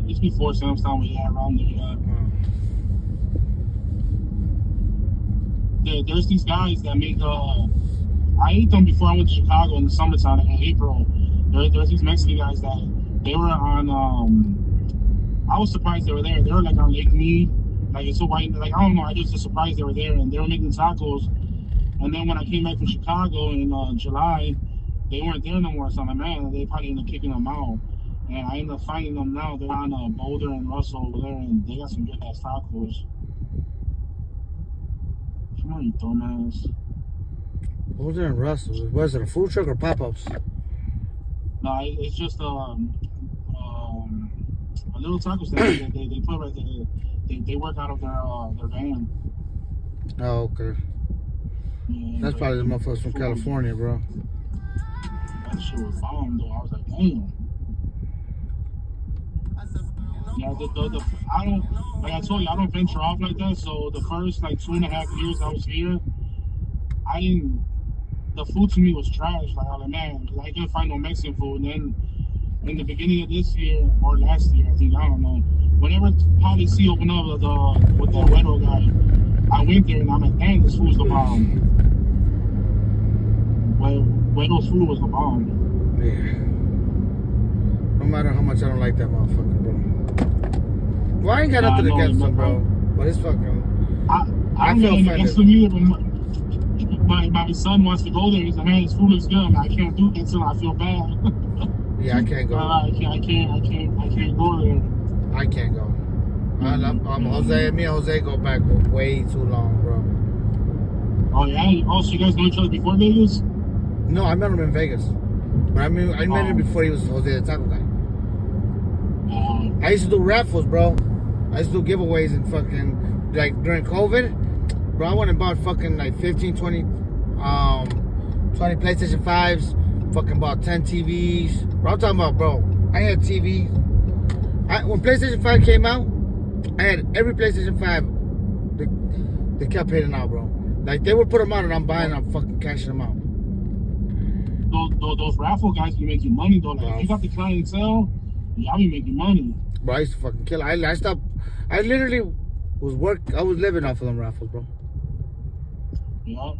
It's before Samstown, but yeah, around there, yeah. There's these guys that make, I ate them before I went to Chicago in the summertime, in April. There's these Mexican guys that, they were on, I was surprised they were there. They were like on Lake Mead, like it's so white, like I don't know, I just was surprised they were there, and they were making tacos. And then when I came back from Chicago in July, they weren't there no more, so I'm like, man, they probably ended up kicking them out. And I ended up finding them now. They're on Boulder and Russell over there, and they got some good ass tacos. Come on, you dumbass. Boulder and Russell. Was it a food truck or pop-ups? No, it's just a little taco stand. They put right there. They work out of their van. Oh, okay. Yeah, that's probably the motherfuckers from California, bro. That shit was bomb, though. I was like, damn. Yeah, I don't, like I told you, I don't venture off like that. So the first like 2.5 years I was here, the food to me was trash. Like I was like, man, I couldn't find no Mexican food. And then in the beginning of this year or last year, I think, I don't know, whenever Polly C opened up with the Wedo guy, I went there and I'm like, dang, this food's the bomb. Wedo's food was the bomb. Yeah. No matter how much I don't like that motherfucker, bro. Well, I ain't got nothing against him, bro. But it's fucking. I feel against him either, but my son wants to go there. He's like, man, this food looks good. I can't do it until I feel bad. Yeah, I can't go. I can't go there. I can't go. I'm Jose. Me and Jose go back way too long, bro. Oh yeah. Oh, so you guys know each other before Vegas? No, I met him in Vegas. But I met him before he was Jose the Taco Guy. I used to do raffles, bro. I used to do giveaways and fucking, like, during COVID, bro, I went and bought fucking, like, 15, 20 PlayStation 5s, fucking bought 10 TVs. Bro, I'm talking about, bro, I had TV. When PlayStation 5 came out, I had every PlayStation 5. They kept hitting out, bro. Like, they would put them out and I'm buying them, I'm fucking cashing them out. Those raffle guys be making money, though. Like, if you got the clientele, y'all be making money. Bro, I used to fucking kill it. I stopped. I literally I was living off of them raffles, bro. Yeah.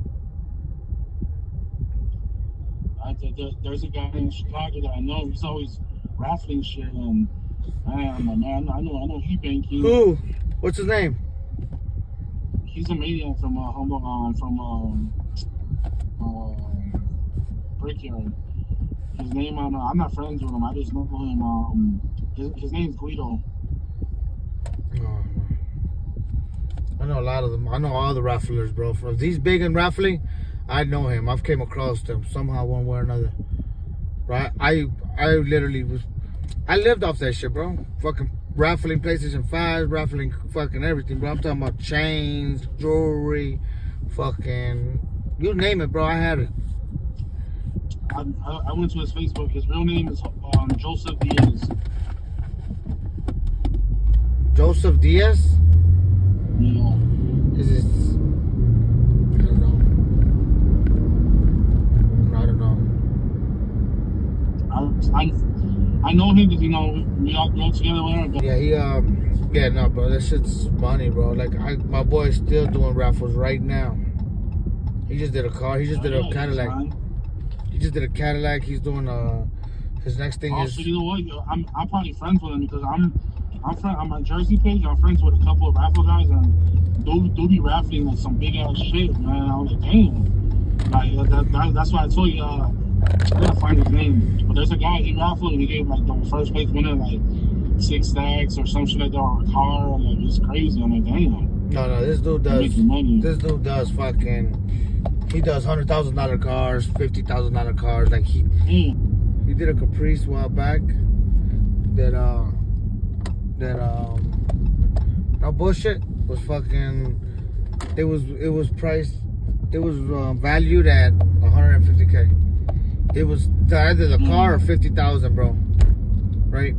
There's a guy in Chicago that I know. He's always raffling shit, and I'm like, man, I know he banking. Who? What's his name? He's a maniac from Brickyard. His name I'm not friends with him. I just know him. His name's Guido. I know a lot of them. I know all the rafflers, bro. If he's big in raffling, I know him. I've came across him somehow, one way or another. Right? I literally I lived off that shit, bro. Fucking raffling PlayStation 5, raffling fucking everything, bro. I'm talking about chains, jewelry, fucking, you name it, bro. I had it. I went to his Facebook. His real name is Joseph Diaz. Joseph Diaz? Yeah. Is this? I don't know. I know him because, you know, we all grew up together with him. Yeah, yeah, no, bro. That shit's money, bro. Like, my boy's still doing raffles right now. He just did a car. He just did a Cadillac. He just did a Cadillac. He's doing his next thing is. So you know what? I'm probably friends with him because I'm friend on my Jersey page. I'm friends with a couple of raffle guys, and they'll be raffling like some big ass shit, man. I was like, damn. Like that's why I told you. I gotta find his name. But there's a guy he raffled and he gave like the first place winner like 6 stacks or some shit like that or a car. Like it's crazy. I'm like, damn. No, this dude does. This dude does fucking. He does $100,000 cars, $50,000 cars. Like he did a Caprice a while back. No bullshit. Was fucking. It was priced. It was valued at 150K. It was either the car or 50,000, bro. Right?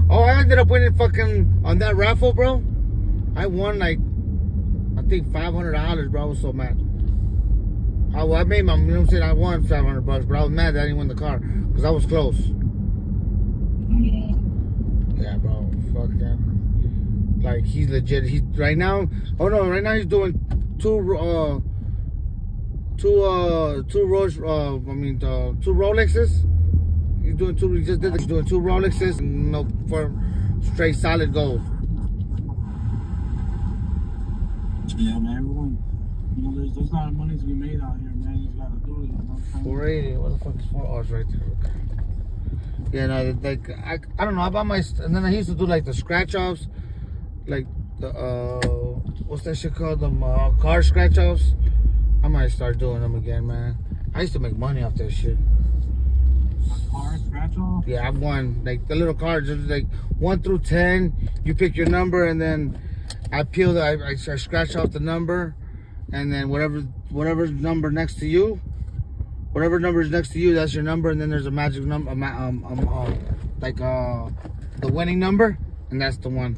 I ended up winning fucking on that raffle, bro. I won like I think $500, bro. I was so mad. I made my, you know what I'm saying? I won $500, but I was mad that I didn't win the car because I was close. Yeah, bro. Fucking. Like he's legit. He's right now. Oh no, right now he's doing two Rolexes. He's doing two. He just did. He's doing 2 Rolexes. No, for straight solid gold. Yeah, man. Everyone, you know, there's a lot of money to be made out here, man. You just gotta do it. You know 480. What the fuck is 4 hours right there? Yeah, no, like I don't know. I bought my, and then I used to do like the scratch offs, like the what's that shit called? The car scratch offs. I might start doing them again, man. I used to make money off that shit. Car scratch off? Yeah, I've won like the little cards, just like 1 through 10. You pick your number, and then I peel I scratch off the number, and then whatever number next to you, whatever number is next to you, that's your number, and then there's a magic number, like the winning number, and that's the one.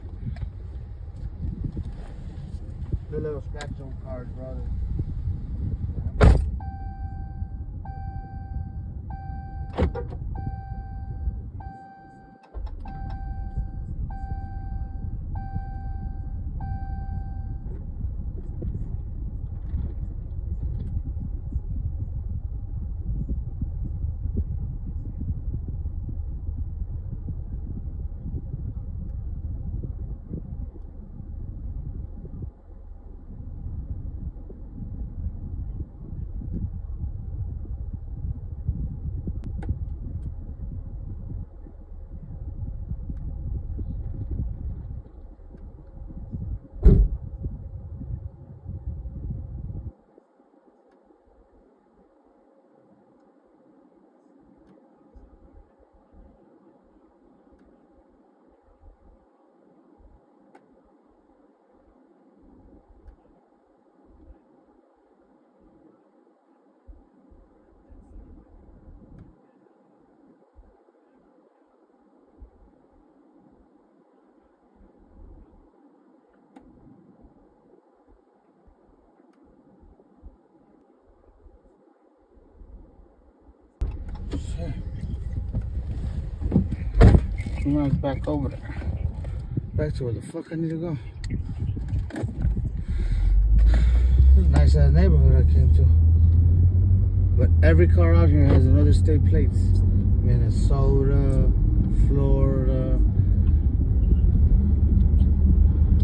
The little scratch on cards, brother. Back over there. Back to where the fuck I need to go. Nice ass neighborhood I came to. But every car out here has another state plates. Minnesota, Florida.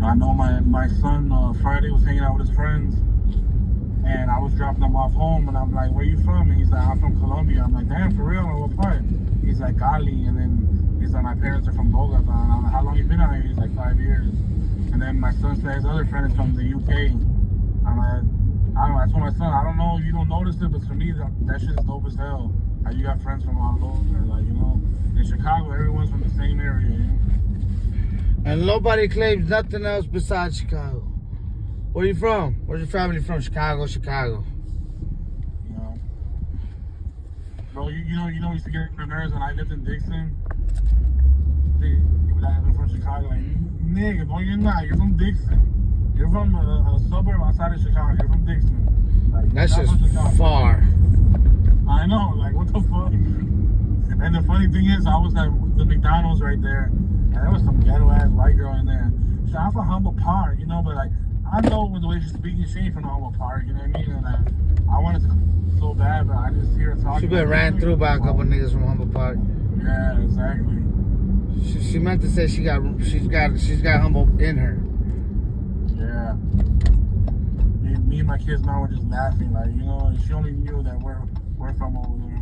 I know my son Friday was hanging out with his friends, and I was dropping him off home, and I'm like, where you from? And he's like, I'm from Colombia. I'm like, damn, for real? What part? He's like, Cali. And then he's like, my parents are from Bogota. And I'm like, how long you been out here? He's like, 5 years. And then my son said his other friend is from the UK. I'm like, I told my son, I don't know if you don't notice it, but for me, that shit is dope as hell. Like, you got friends from all over. Like, you know, in Chicago, everyone's from the same area, you know? And nobody claims nothing else besides Chicago. Where are you from? Where's your family from? Chicago. Yeah. Bro, you know, we used to get nerves when I lived in Dixon. People that have been from Chicago, like, nigga, no, you're not. You're from Dixon. You're from a suburb outside of Chicago. You're from Dixon. Like, that's just far. I know, like, what the fuck? And the funny thing is, I was at the McDonald's right there, and there was some ghetto ass white girl in there. So I'm from Humboldt Park, you know, but like, I I know with the way she's speaking, she ain't from the Humboldt Park, you know what I mean? And I wanted to so bad, but I just hear her talking. She been ran through by a couple niggas from Humboldt Park. Yeah, exactly. She meant to say she's got Humboldt in her. Yeah. Me and my kids now were just laughing, like, you know, she only knew that we're from over there.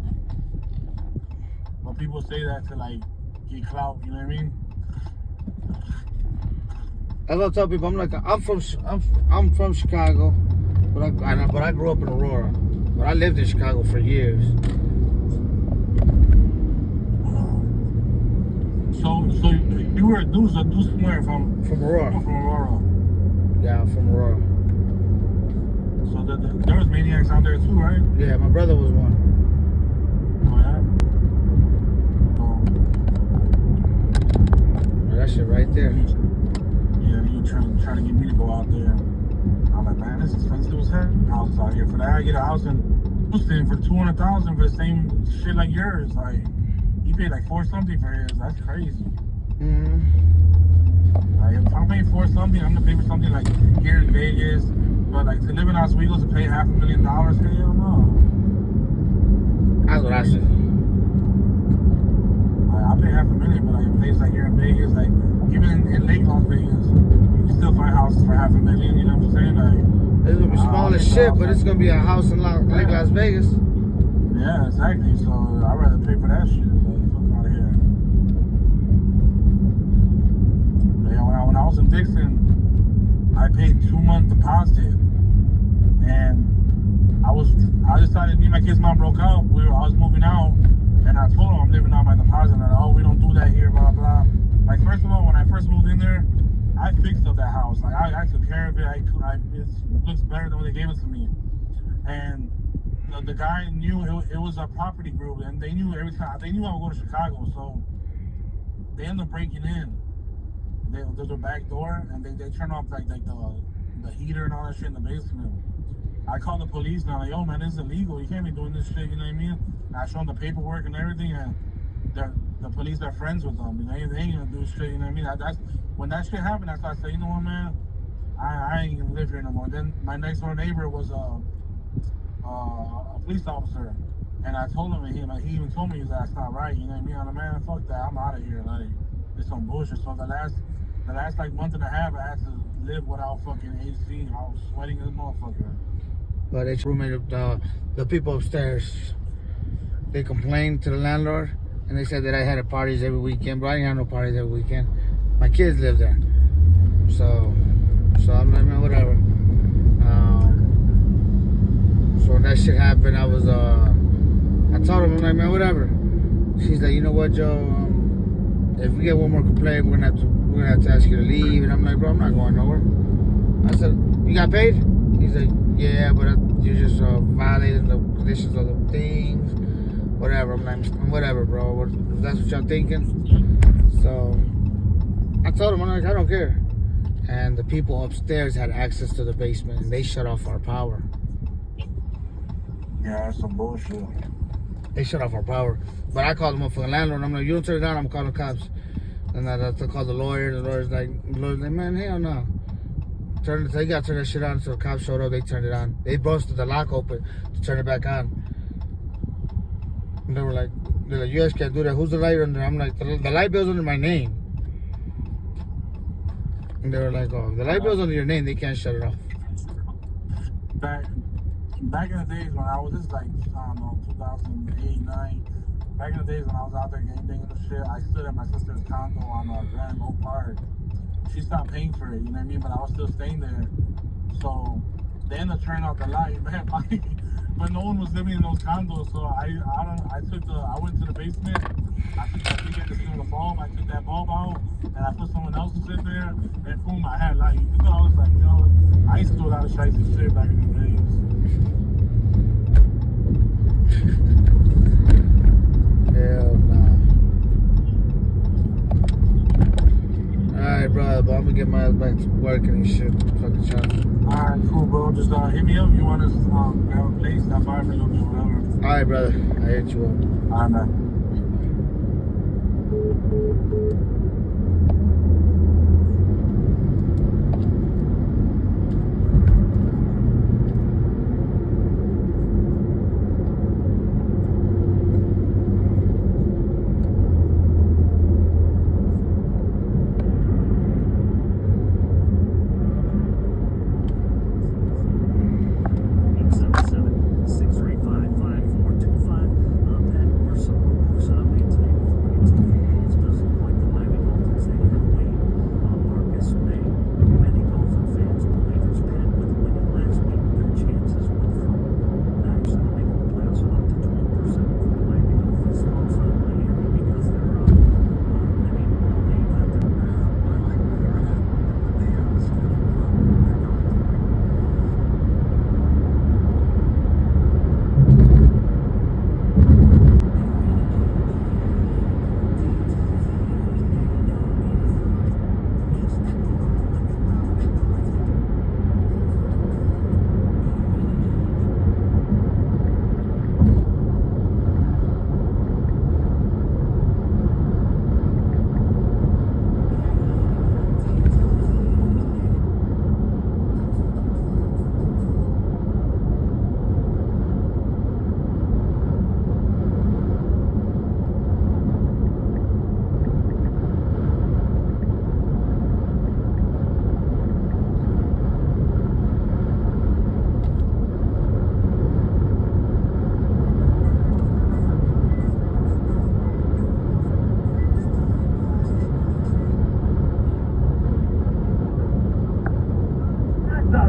But people say that to like get clout, you know what I mean? I don't tell people, I'm like, I'm from Chicago, but I grew up in Aurora. But I lived in Chicago for years. So you were a deuce somewhere from Aurora. From Aurora. Yeah, from Aurora. So there was maniacs out there too, right? Yeah, my brother was one. Oh, yeah? That shit right there. Yeah, you trying to get me to go out there. I'm like, man, this is expensive as hell. Houses out here. For that, I get a house in Houston for $200,000 for the same shit like yours. Like, you pay like $4 something for his. That's crazy. Like, if I'm paying $4 something, I'm gonna pay for something like here in Vegas. But like to live in Oswego to pay $500,000, hell no. That's what I said. I pay $500,000, but like a place like here in Vegas, like even in Lake Las Vegas, you can still find houses for $500,000. You know what I'm saying? Like, it's gonna be small as shit, but it's gonna be a house in Lake Las Vegas. Yeah, exactly. So I'd rather pay for that shit. Like, fuck out of here. But yeah, when I was in Dixon, I paid 2-month deposit, and I decided me and my kid's mom broke up. I was moving out, and I told them I'm living on my deposit. And oh, we don't do that here, blah blah. Like first of all, when I first moved in there, I fixed up that house. Like I took care of it. It looks better than when they gave it to me. And the guy knew it was a property group, and they knew every time I would go to Chicago, so they ended up breaking in. There's a back door, and they turn off like the heater and all that shit in the basement. I called the police, and I'm like, yo man, this is illegal. You can't be doing this shit, you know what I mean? And I showed them the paperwork and everything, and the police are friends with them. You know, they ain't gonna do shit, you know what I mean? That's when that shit happened, I started saying, you know what, man, I ain't gonna live here no more. Then my next door neighbor was a police officer, and I told him, and he even told me that's not right, you know what I mean? I'm like, man, fuck that, I'm out of here. Like, it's some bullshit. So the last like month and a half, I had to live without fucking AC. I was sweating as a motherfucker. But it's roommate, the people upstairs, they complained to the landlord, and they said that I had parties every weekend, but I didn't have no parties every weekend. My kids live there, so I'm like, man, whatever. So when that shit happened, I told him, I'm like, man, whatever. She's like, you know what, Joe? If we get one more complaint, we're gonna have to ask you to leave. And I'm like, bro, I'm not going nowhere. I said, you got paid? He's like, yeah, but you just violated the conditions of the things. Whatever. I'm like, whatever, bro. If that's what y'all thinking. So I told him, I'm like, I don't care. And the people upstairs had access to the basement, and they shut off our power. Yeah, that's some bullshit. They shut off our power. But I called them up for the landlord. I'm like, you don't turn it down, I'm calling the cops. And I called the lawyer. The lawyer's like, man, hell no. They got to turn that shit on. So the cops showed up, they turned it on. They busted the lock open to turn it back on. And they're like, you guys can't do that. Who's the light under? I'm like, the light bill's under my name. And they were like, oh, the light bill's under your name, they can't shut it off. Back in the days when I was, this is like, I don't know, 2008, 9. Back in the days when I was out there gang banging and shit, I stood at my sister's condo on Grand Oak Park. She stopped paying for it, you know what I mean? But I was still staying there. So they ended up turning off the light, man. But no one was living in those condos, so I went to the basement. I took that big ass single bulb. I took that bulb out, and I put someone else's in there, and boom, I had light. You know, I was like, you know, I used to do a lot of shiesty shit back in the days. Hell nah. Alright, bro, but I'm gonna get my ass back to work and shit. Fucking shot. Alright, cool, bro. Just hit me up if you want us to have a place, stop by for a little bit, whatever. Alright, brother. I hit you up. Alright, man.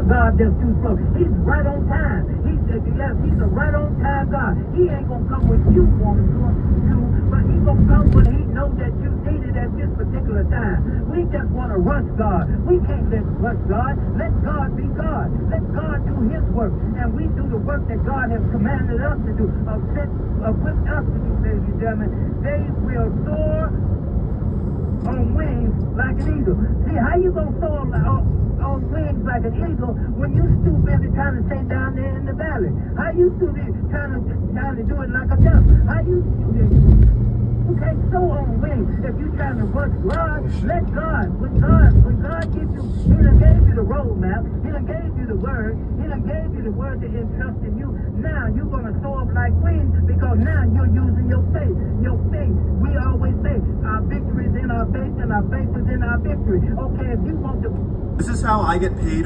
God that's too slow. He's right on time. He's a right on time God. He ain't gonna come when you want him to, but he's gonna come when he knows that you need it at this particular time. We just want to rush God. We can't rush God. Let God be God. Let God do his work, and we do the work that God has commanded us to do, equipped us to do, ladies and gentlemen. They will soar on wings like an eagle. See, how you gonna soar on wings like an eagle when you too busy trying to stay down there in the valley? How you too busy trying to do it like a dove? How you can't soar on wings if you trying to rush God? Let God. When God gives you, he done gave you the roadmap. He done gave you the word. He done gave you the word to entrust in you. Now you're gonna soar up like wings because now you're using your faith. Your faith. We always say our victory is in our faith and our faith is in our victory. Okay, if you want to. This is how I get paid.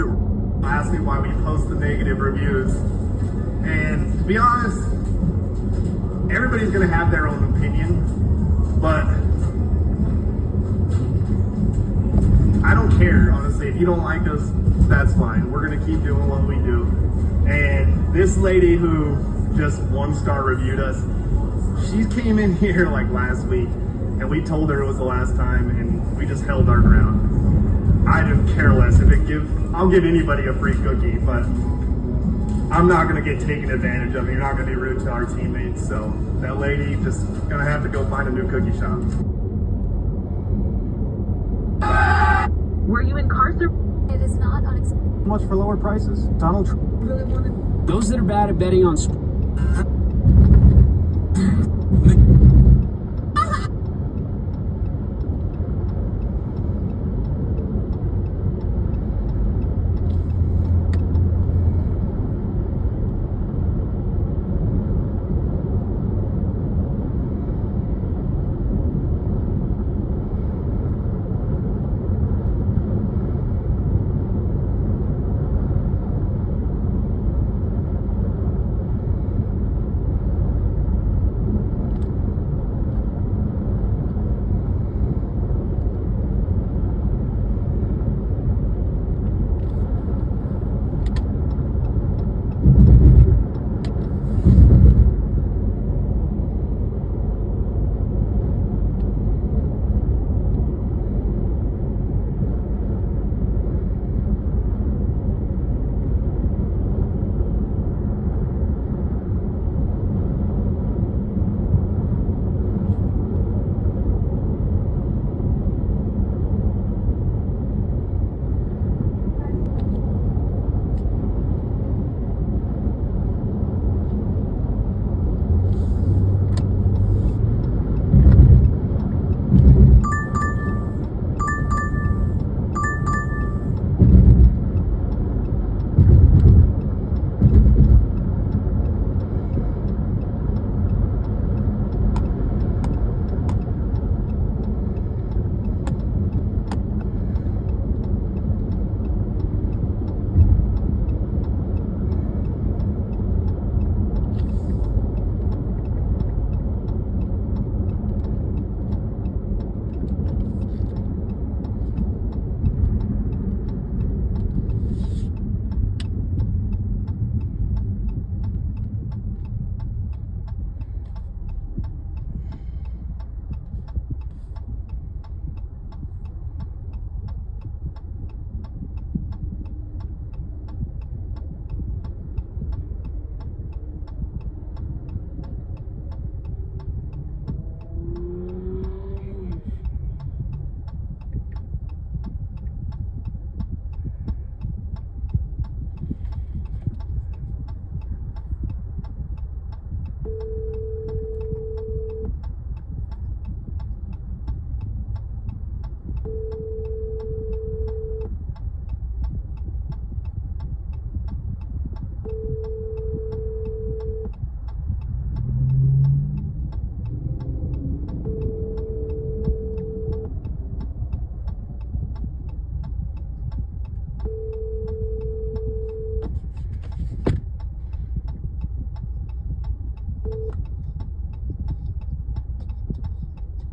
Ask me why we post the negative reviews. And to be honest, everybody's gonna have their own opinion, but I don't care, honestly. If you don't like us, that's fine. We're gonna keep doing what we do. And this lady who just 1-star reviewed us, she came in here like last week and we told her it was the last time and we just held our ground. I didn't care less. I'll give anybody a free cookie, but I'm not gonna get taken advantage of. You're not gonna be rude to our teammates. So that lady just gonna have to go find a new cookie shop. Were you incarcerated? It is not unacceptable. Much for lower prices. Donald Trump really wanted. Those that are bad at betting on sports.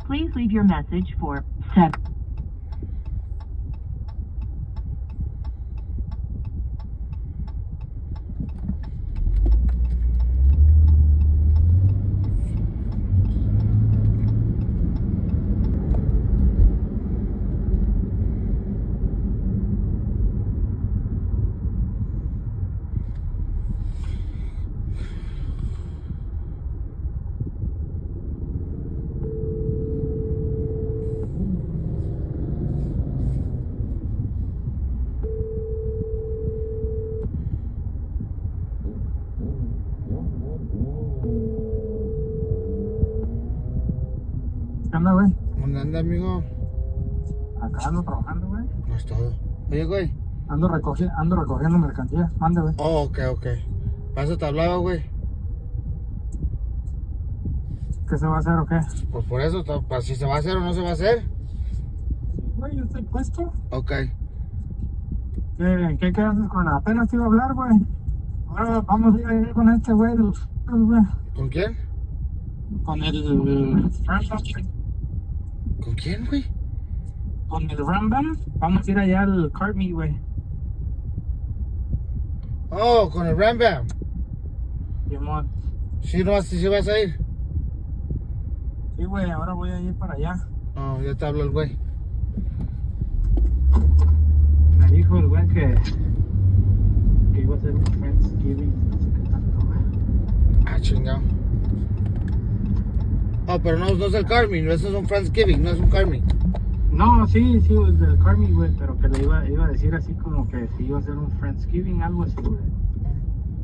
Please leave your message for 7. 7. anda, güey? ¿Dónde anda, amigo? Acá ando trabajando, güey. No es todo. Oye, güey. Ando recogiendo mercancía. Mande, güey. Oh, ok. ¿Para eso te hablaba, güey? ¿Qué se va a hacer o qué? Pues por eso, para si se va a hacer o no se va a hacer. Güey, yo estoy puesto. Ok. ¿Qué haces con la? Apenas te iba a hablar, güey. Ahora vamos a ir ahí con este güey de los güey. ¿Con quién? Con el ¿Con quién, güey? Con el Rambam. Vamos a ir allá al cart meet, güey. Oh, con el Rambam. Sí, no, si vas a ir. Sí, güey, ahora voy a ir para allá. Oh, ya te habló el güey. Me dijo el güey que iba a hacer un Friendsgiving, no sé qué tanto, güey. Ah, chingado. Oh, pero no es el Carmen, eso es un Friendsgiving, no es un Carmen. No, sí, el del Carmen, güey, pero que le iba a decir así como que si iba a hacer un Friendsgiving, algo así, güey.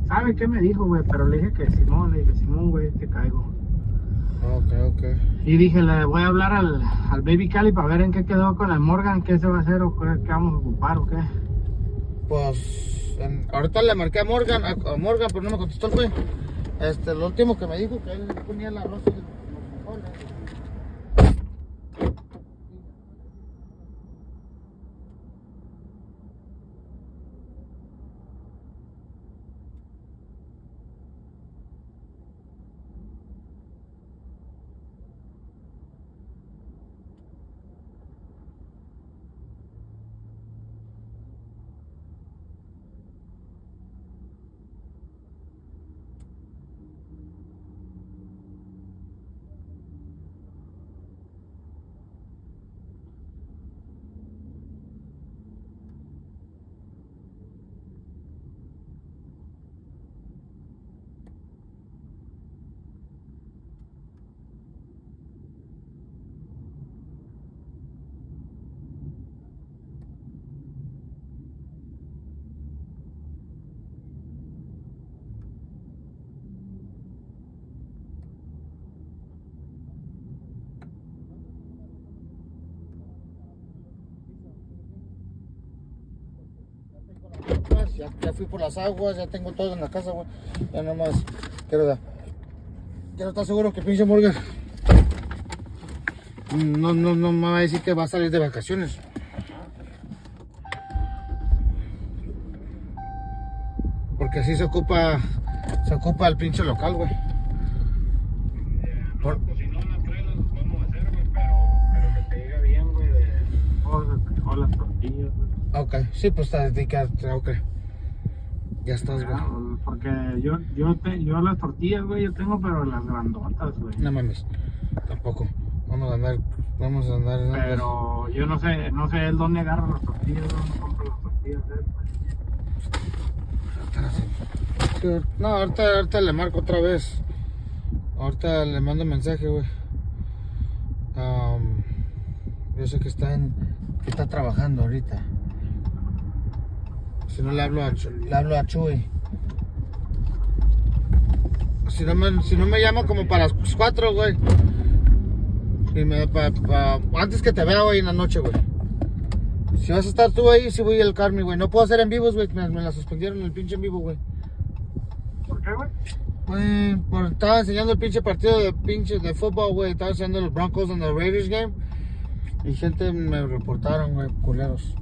¿Sabe qué me dijo, güey? Pero le dije que Simón, güey, te caigo. Ok. Y dije, le voy a hablar al Baby Cali para ver en qué quedó con el Morgan, qué se va a hacer o qué vamos a ocupar o qué. Pues, ahorita le marqué a Morgan, pero no me contestó el güey. Lo último que me dijo que él ponía el arroz y los frijoles. Ya fui por las aguas, ya tengo todo en la casa, güey. Ya nomás quiero estar seguro que pinche Morgan no me va a decir que va a salir de vacaciones. Porque así se ocupa el pinche local, güey. Pues si no, las pruebas las podemos hacer, güey, pero que te diga bien, güey, o las tortillas, güey. Ok, sí, pues ok. Ya estás, güey. Porque yo las tortillas, güey, yo tengo, pero las grandotas, güey. No mames, tampoco. Vamos a andar. Pero yo no sé él dónde agarra las tortillas, dónde compra las tortillas, Sí, no, ahorita le marco otra vez. Ahorita le mando mensaje, güey. Yo sé que está trabajando ahorita. Si no le hablo a Chuy. Si no me llama como para las 4, güey. Y antes que te vea, güey, en la noche, güey. Si vas a estar tú ahí, sí voy al Carmi, güey. No puedo hacer en vivos, güey. Me la suspendieron el pinche en vivo, güey. ¿Por qué, güey? Pues estaba enseñando el pinche partido de fútbol, güey. Estaba enseñando los Broncos en el Raiders game. Y gente me reportaron, güey, culeros.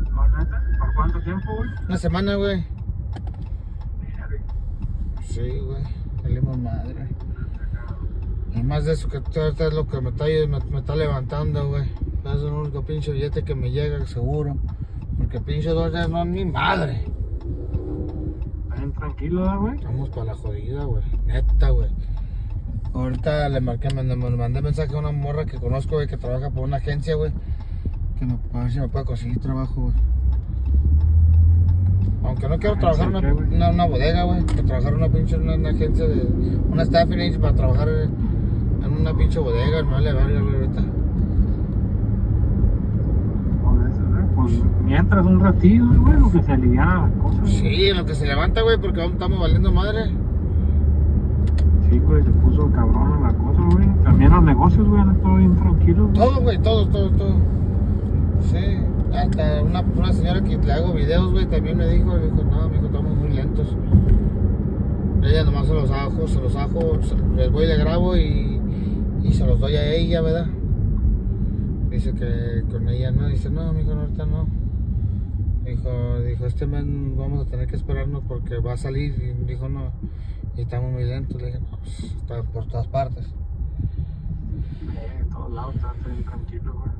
¿Por cuánto tiempo, güey? Una semana, güey. Sí, güey. Salimos madre. Y más de eso que ahorita es lo que me está levantando, güey. Es el único pinche billete que me llega, seguro. Porque pinche $2 no es mi madre. Bien tranquilo, güey. Vamos para la jodida, güey. Neta, güey. Ahorita le mandé mensaje a una morra que conozco, güey, que trabaja por una agencia, güey. A ver si me puede conseguir trabajo, güey. Aunque no quiero trabajar en una bodega, güey. Quiero trabajar en una agencia una staffing agency para trabajar en una pinche bodega. Me vale verga, güey, ahorita. Pues mientras un ratillo, güey, lo que se aliviana las cosas. Sí, en lo que se levanta, güey, porque estamos valiendo madre. Sí, sí, güey, se puso cabrón la cosa, güey. También los negocios, güey, han estado bien tranquilos, güey. Todo, güey, todo. Sí, hasta una señora que le hago videos, güey, también me dijo, no, mijo, estamos muy lentos. Ella nomás se los ajo, les voy y le grabo y se los doy a ella, ¿verdad? Dice que con ella no, dice, no, mijo, no, ahorita no. Dijo, este mes vamos a tener que esperarnos porque va a salir. Y dijo, no, y estamos muy lentos. Le dije, no, pues, está por todas partes. En todos lados está bien tranquilo, güey.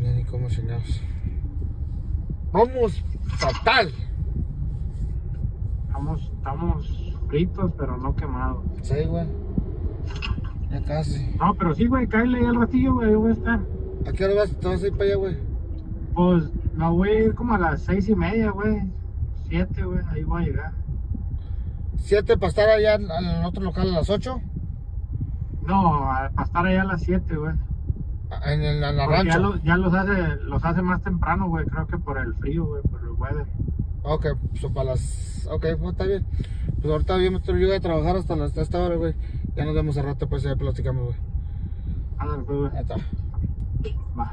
Ya ni cómo chingados. Vamos fatal. Estamos fritos, pero no quemados. Sí, güey. Ya casi. No, pero sí, güey, cállale ahí al ratillo, güey, yo voy a estar. ¿A qué hora vas? ¿Te vas a ir para allá, güey? Pues no, voy a ir como a las 6:30, güey. 7, güey, ahí voy a llegar. 7 para estar allá en el otro local a las 8. No, para estar allá a las 7, güey. En la Porque rancha. ya los hace más temprano, güey, creo que por el frío, güey, por el weather. Ok, pues para las... Ok, pues está bien. Pues ahorita yo voy a trabajar hasta esta hora, güey. Ya nos vemos al rato, pues ya platicamos, güey. Ándale, pues, güey. Ahí está. Va.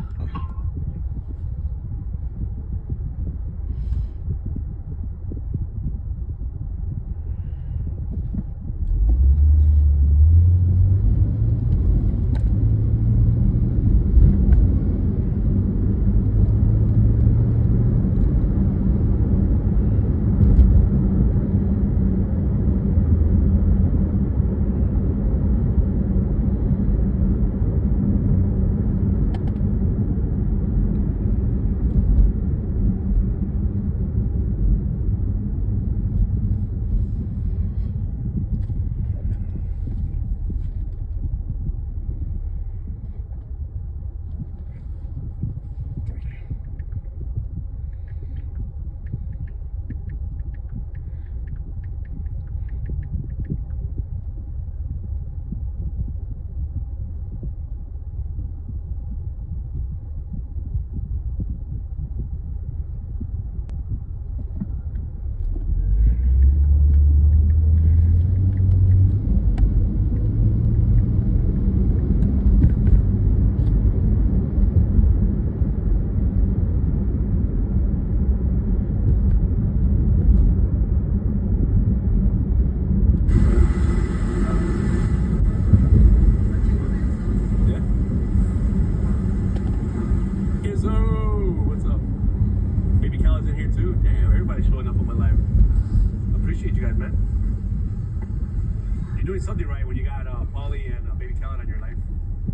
Doing something right when you got Polly and baby Callan on your life.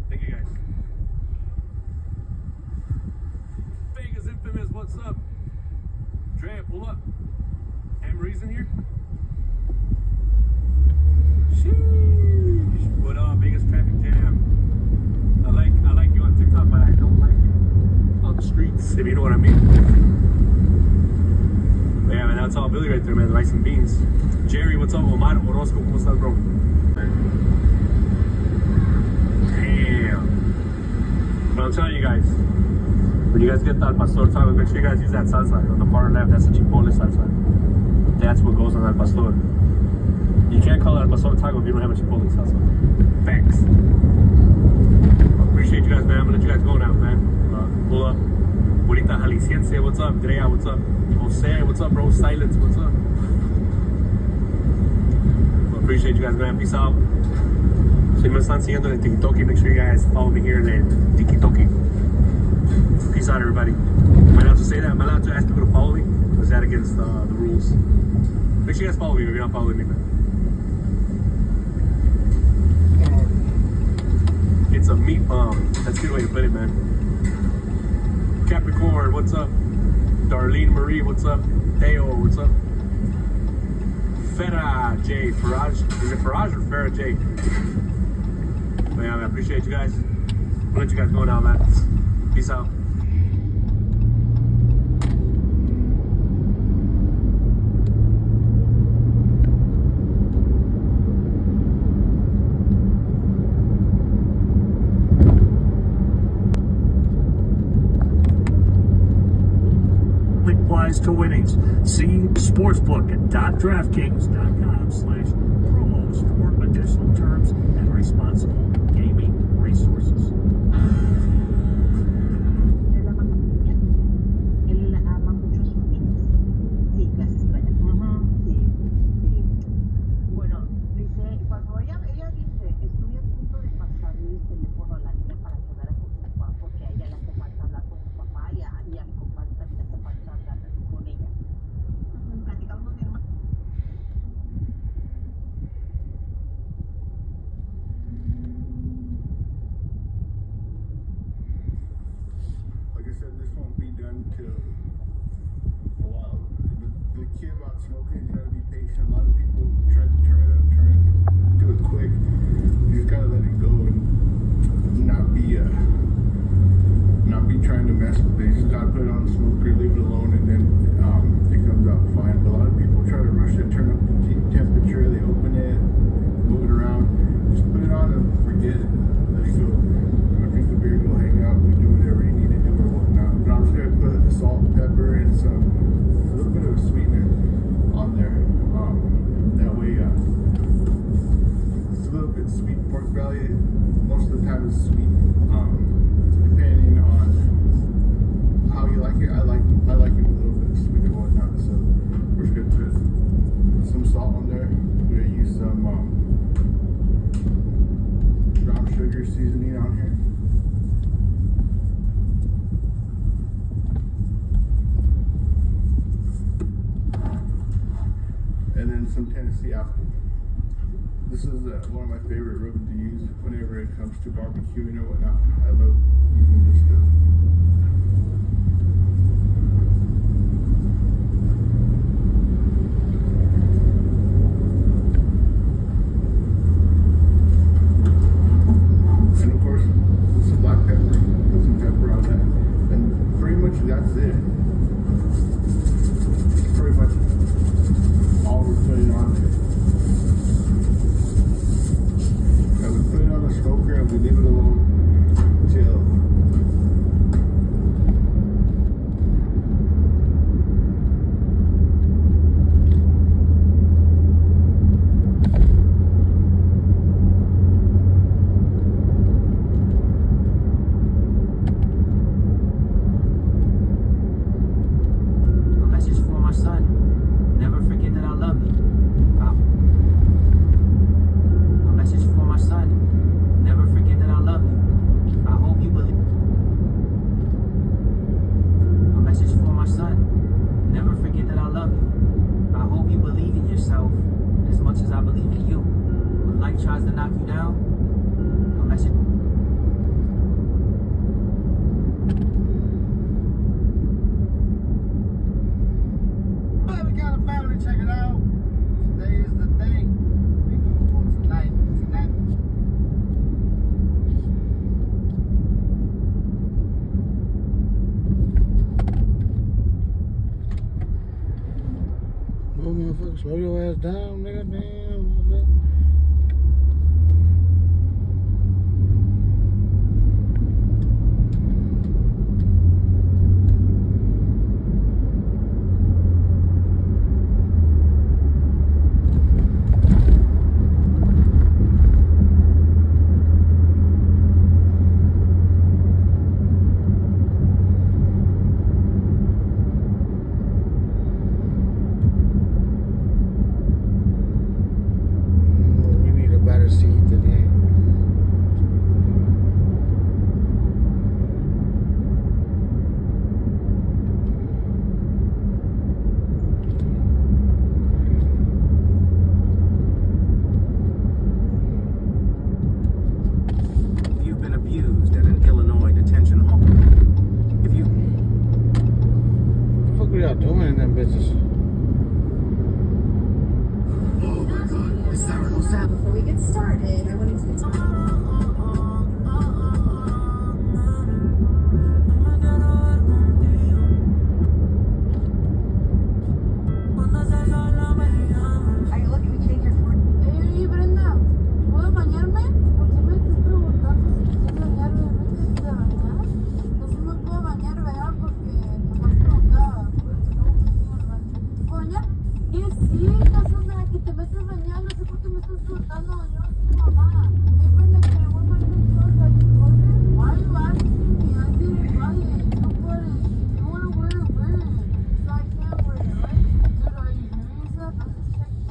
Thank you guys. Vegas Infamous, what's up? Dre, pull up. Anne Marie's in here. Sheesh. What up, Vegas traffic jam? I like you on TikTok, but I don't like you on the streets, if you know what I mean. But yeah, man, that's all Billy right there, man. The rice and beans. Jerry, what's up? Omar Orozco, ¿cómo estás, bro? Damn. But I'm telling you guys, when you guys get that pastor taco, make sure you guys use that salsa on the far left. That's the chipotle salsa. That's what goes on al pastor. You can't call it al pastor taco if you don't have a chipotle salsa. Thanks. Appreciate you guys, man. I'm gonna let you guys go now, man. Pull up. Bonita Jalisciense, what's up? Drea, what's up? Jose, what's up, bro? Silence, what's up? Appreciate you guys, man. Peace out. Si me están siguiendo en TikTok, make sure you guys follow me here in TikTok. Peace out, everybody. Am I allowed to say that? Am I allowed to ask people to follow me? Or is that against the rules? Make sure you guys follow me if you're not following me, man. It's a meat bomb. That's a good way to put it, man. Capricorn, what's up? Darlene Marie, what's up? Theo, what's up? Farah J. Faraj. Is it Faraj or Farah J? But yeah, man, I appreciate you guys. I'll let you guys go now, man. Peace out. Wise to winnings. See sportsbook at .draftkings.com/promos for additional terms smoking, you gotta be patient. A lot of people try to do it quick. You just gotta let it go and not be trying to mess with it. You just gotta put it on the smoker, leave it alone, and then it comes out fine. But a lot of people try to rush it, turn up the temperature, they open it, move it around. Just put it on and forget it. Let it go. Drink a beer, go hang out, we do whatever you need to do or whatnot. But I'm just gonna put the salt, pepper, and a little bit of a sweetener on there. That way, it's a little bit sweet. Pork belly, most of the time is sweet. Depending on how you like it, I like it a little bit sweet or whatnot. So we're just gonna put some salt on there. We're gonna use some brown sugar seasoning on here. And then some Tennessee apple. This is one of my favorite rubs to use whenever it comes to barbecuing or whatnot. I love using this stuff. And of course, some black pepper. Put some pepper on that. And pretty much that's it. Pretty much all we're putting on there. And we put it on the smoker and we leave it alone till A message for my son. Never forget that I love you. A message for my son. Never forget that I love you. I hope you believe. A message for my son. Never forget that I love you. I hope you believe in yourself as much as I believe in you. When life tries to knock you down, a message. But we got a family, check it out. Today is the day. We gonna go tonight. Oh, motherfucker, slow your ass down, nigga, damn, motherfucker. We need a better seat today. If you've been abused at an Illinois detention hall, if you What the fuck are y'all doing in them bitches? Before we get started, I wanted to talk. Are you looking to change your cord? Hey, Brenda, ¿puedo bañarme? ¿Por qué me estás preguntando si quiero bañarme antes de bañar? No se me puedo bañar, ¿verdad? Porque nomás preguntaba. ¿Puedo bañar? Y sí, Casandra, que te metes a bañar, no sé por qué me estás preguntando, yo no soy tu mamá. Hey, Brenda, can I wear my clothes like you ordered? Why are you asking me? I didn't buy it. You bought it. If you want to wear it, wear it. So I can't wear it, right? Dude, are you hearing yourself? I'm just checking.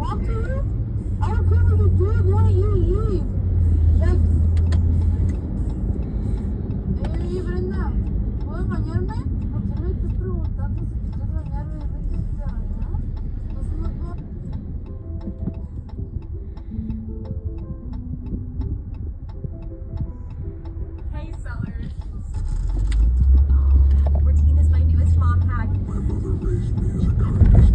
talk to you? I don't care what you do. If you want to eat. Like, Brenda, ¿puedo bañarme? ¿Por qué me estás preguntando si quieres bañarme? ¿Me quieres bañar? No se me puedo. Hey, sellers. Routine is my newest mom hack. My mother raised me as a kindest.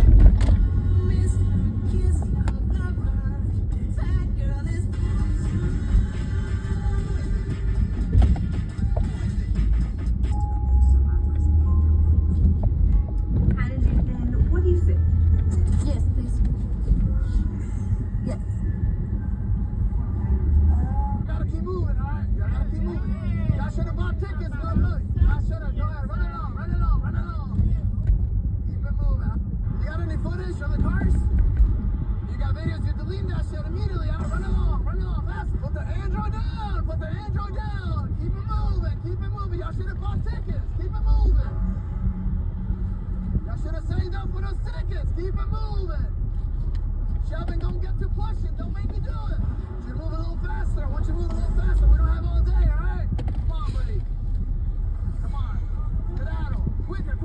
What do you think? Yes, please. Yes. Gotta keep moving, alright? Y'all gotta keep moving. Y'all should have bought tickets, look. Y'all should have. Go ahead, run along. Keep it moving. You got any footage of the cars? You got videos, you delete that shit immediately. Run along, fast. Put the Android down. Keep it moving. Y'all should have bought tickets. Keep it moving. Y'all should have saved up for those tickets. Keep it moving. Shelvin, don't get too pushing. Don't make me do it. You move a little faster. I want you to move a little faster. We don't have all day, all right? Come on, buddy. Come on. Skedaddle. Quicker.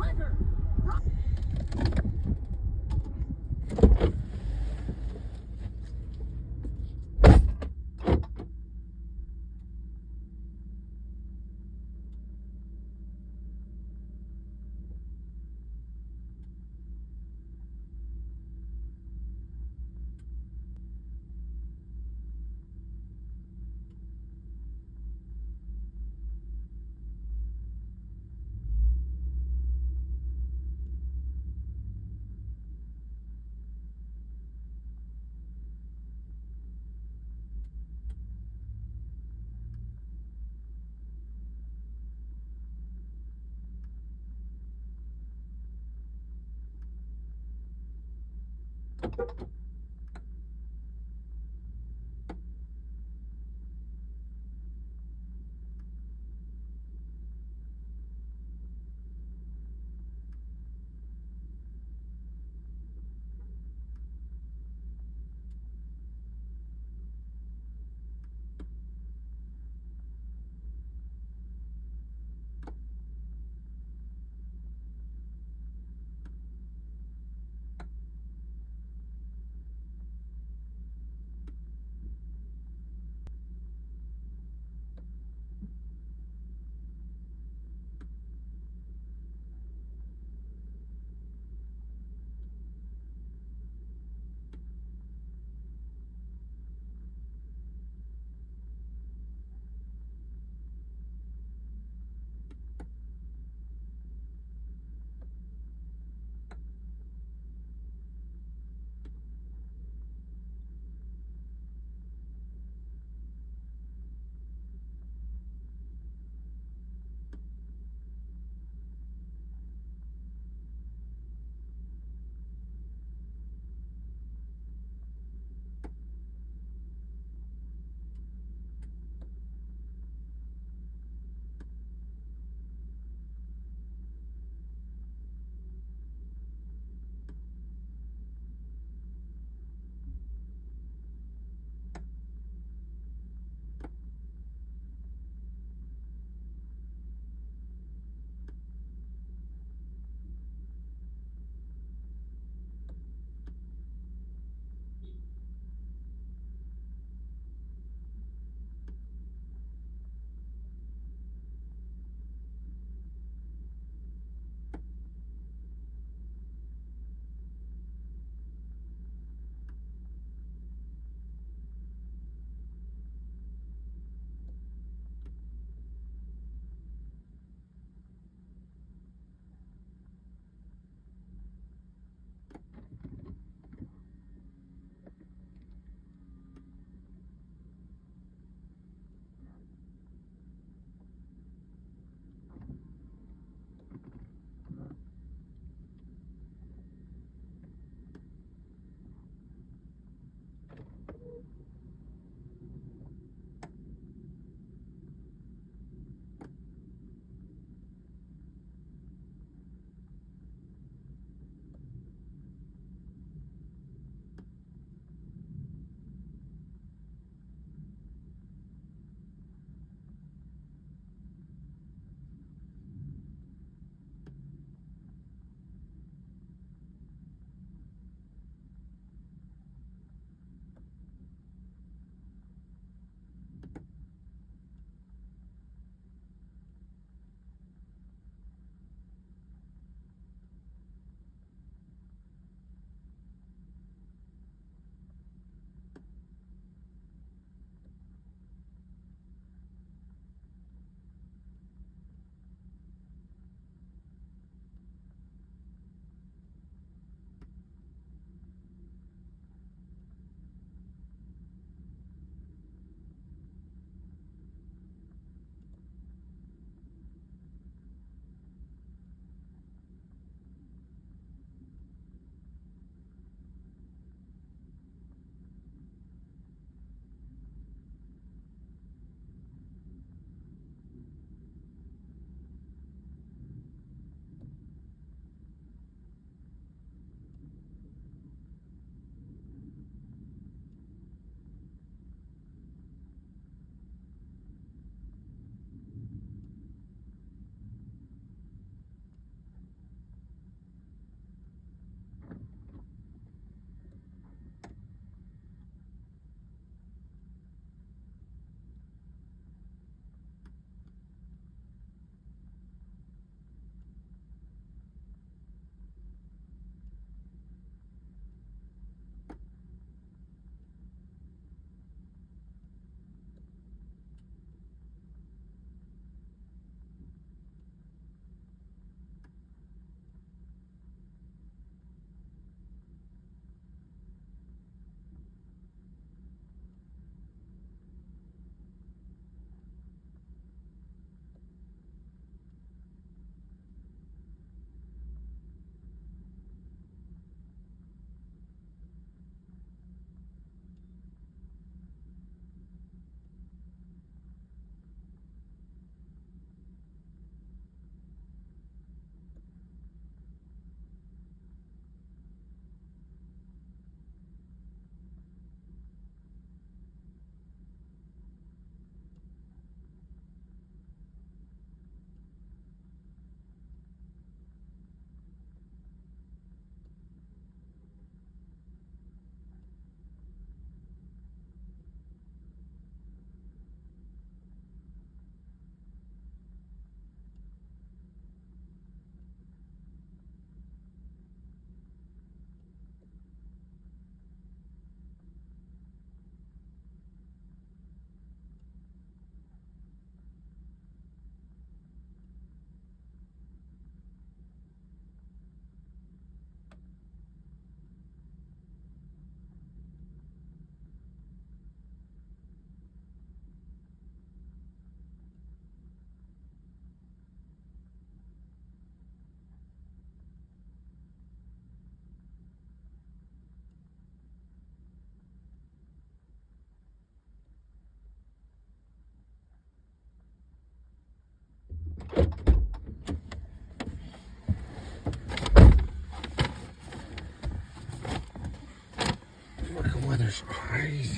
gosh. Ay.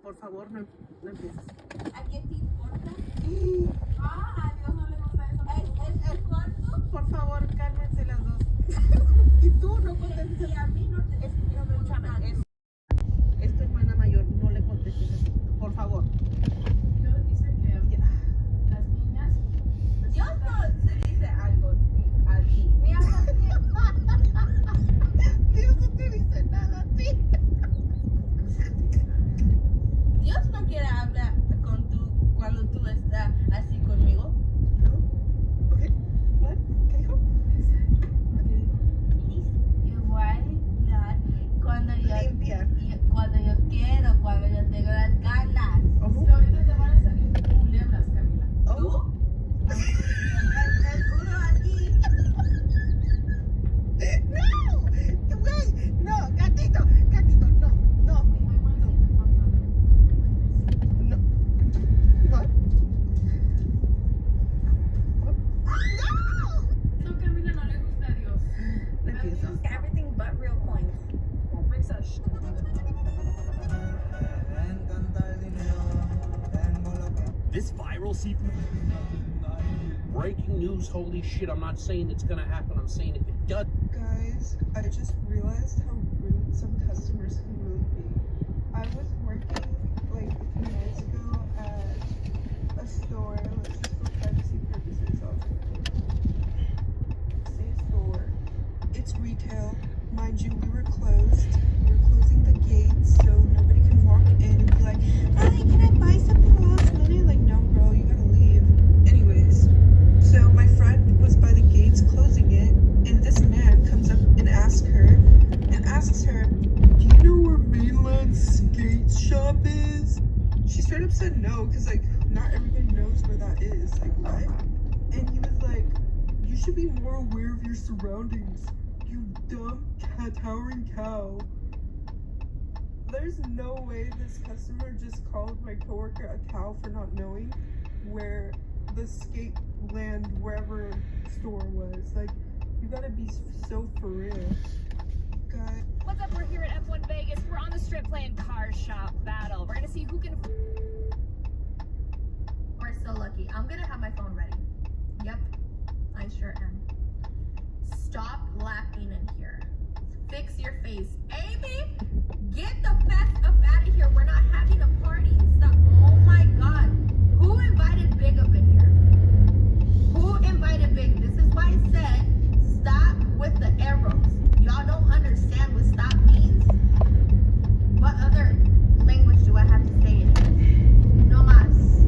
Por favor, no empieces. ¿A qué te importa? A Dios no le gusta eso. ¿Es cuarto? Por favor, cálmense las dos. Y tú no contestes. Y a mí no te escucha nada. Es tu hermana mayor, no le contestes así. Por favor. Dios dice que las niñas. Dios no se dice algo a ti. Ni a Dios no te dice nada a ti. Dios no quiere hablar cuando tú estás así conmigo. Okay. What? ¿Qué dijo? Yo voy a limpiar cuando Limpiar. cuando yo quiero, cuando yo tengo las ganas. Si ahorita te van a salir culebras, Camila. ¿Tú? El uno aquí. No, güey, no, gatito, no, no, no. What? No, Camila no le gusta a Dios. No empieces. Everything but real coins. Makes us. This viral seafood. Breaking news, holy shit, I'm not saying it's gonna happen, I'm saying if it does. Guys, I just realized how rude some customers can really be. I was working like a few nights ago at a store, let's just for privacy purposes, say a store. It's retail. Mind you, we were closed. We were closing the gates so nobody can walk in and be like, hi, can I buy something last minute? Like, no, bro, you gotta leave. Anyways, so my friend was by the gates closing it, and this man comes up and asks her, do you know where Mainland Skate Shop is? She straight up said no, because like not everybody knows where that is. Like, what? And he was like, you should be more aware of your surroundings, you dumb towering cow. There's no way this customer just called my coworker a cow for not knowing where the skate land wherever store was. Like, you gotta be so for real. God. What's up? We're here at F1 Vegas. We're on the strip playing Car Shop Battle. We're gonna see who can. We're so lucky. I'm gonna have my phone ready. Yep, I sure am. Stop laughing in here. Fix your face. Amy, get the fuck up out of here. We're not having a party. Stop. Oh my God. Who invited Big up in here? Who invited Big? This is why I said stop with the arrows. Y'all don't understand what stop means? What other language do I have to say it in? No más.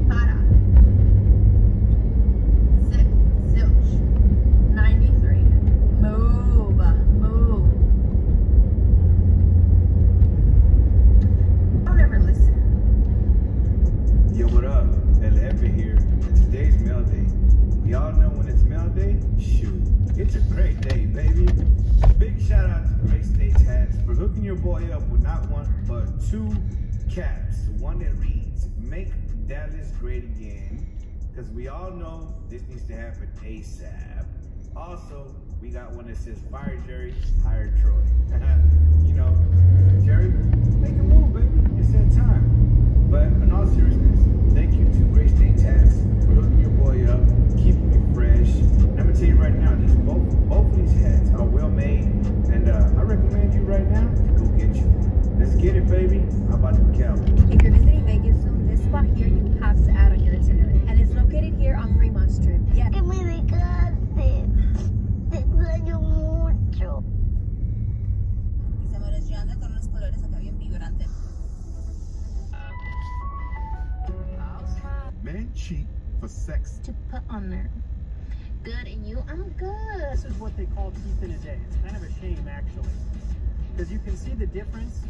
Para. Zip. Zilch. 93. Move. Move. Don't ever listen. Yo, what up? LF here. And today's mail day. We all know when it's mail day? Shoot, it's a great day, baby. Big shout out to Great States Hats for hooking your boy up with not one, but two caps. One that reads, make Dallas great again. Because we all know this needs to happen ASAP. Also, we got one that says, fire Jerry, hire Troy. You know, Jerry, make a move, baby. It's that time. But in all seriousness, thank you to Great States Hats for hooking your boy up, keeping me fresh. And I'm gonna tell you right now, both of these hats are well made, and I recommend you right now to go get you. Let's get it, baby. How about the cow? If you're visiting Vegas soon, this spot here you have to add on your itinerary, and it's located here on Fremont Strip. Yeah. Que me dejaste. Te extraño mucho. Y se me anda con unos colores acá bien vibrantes. Men cheat for sex. To put on there. Good, and you? I'm good. This is what they call teeth in a day. It's kind of a shame, actually, because you can see the difference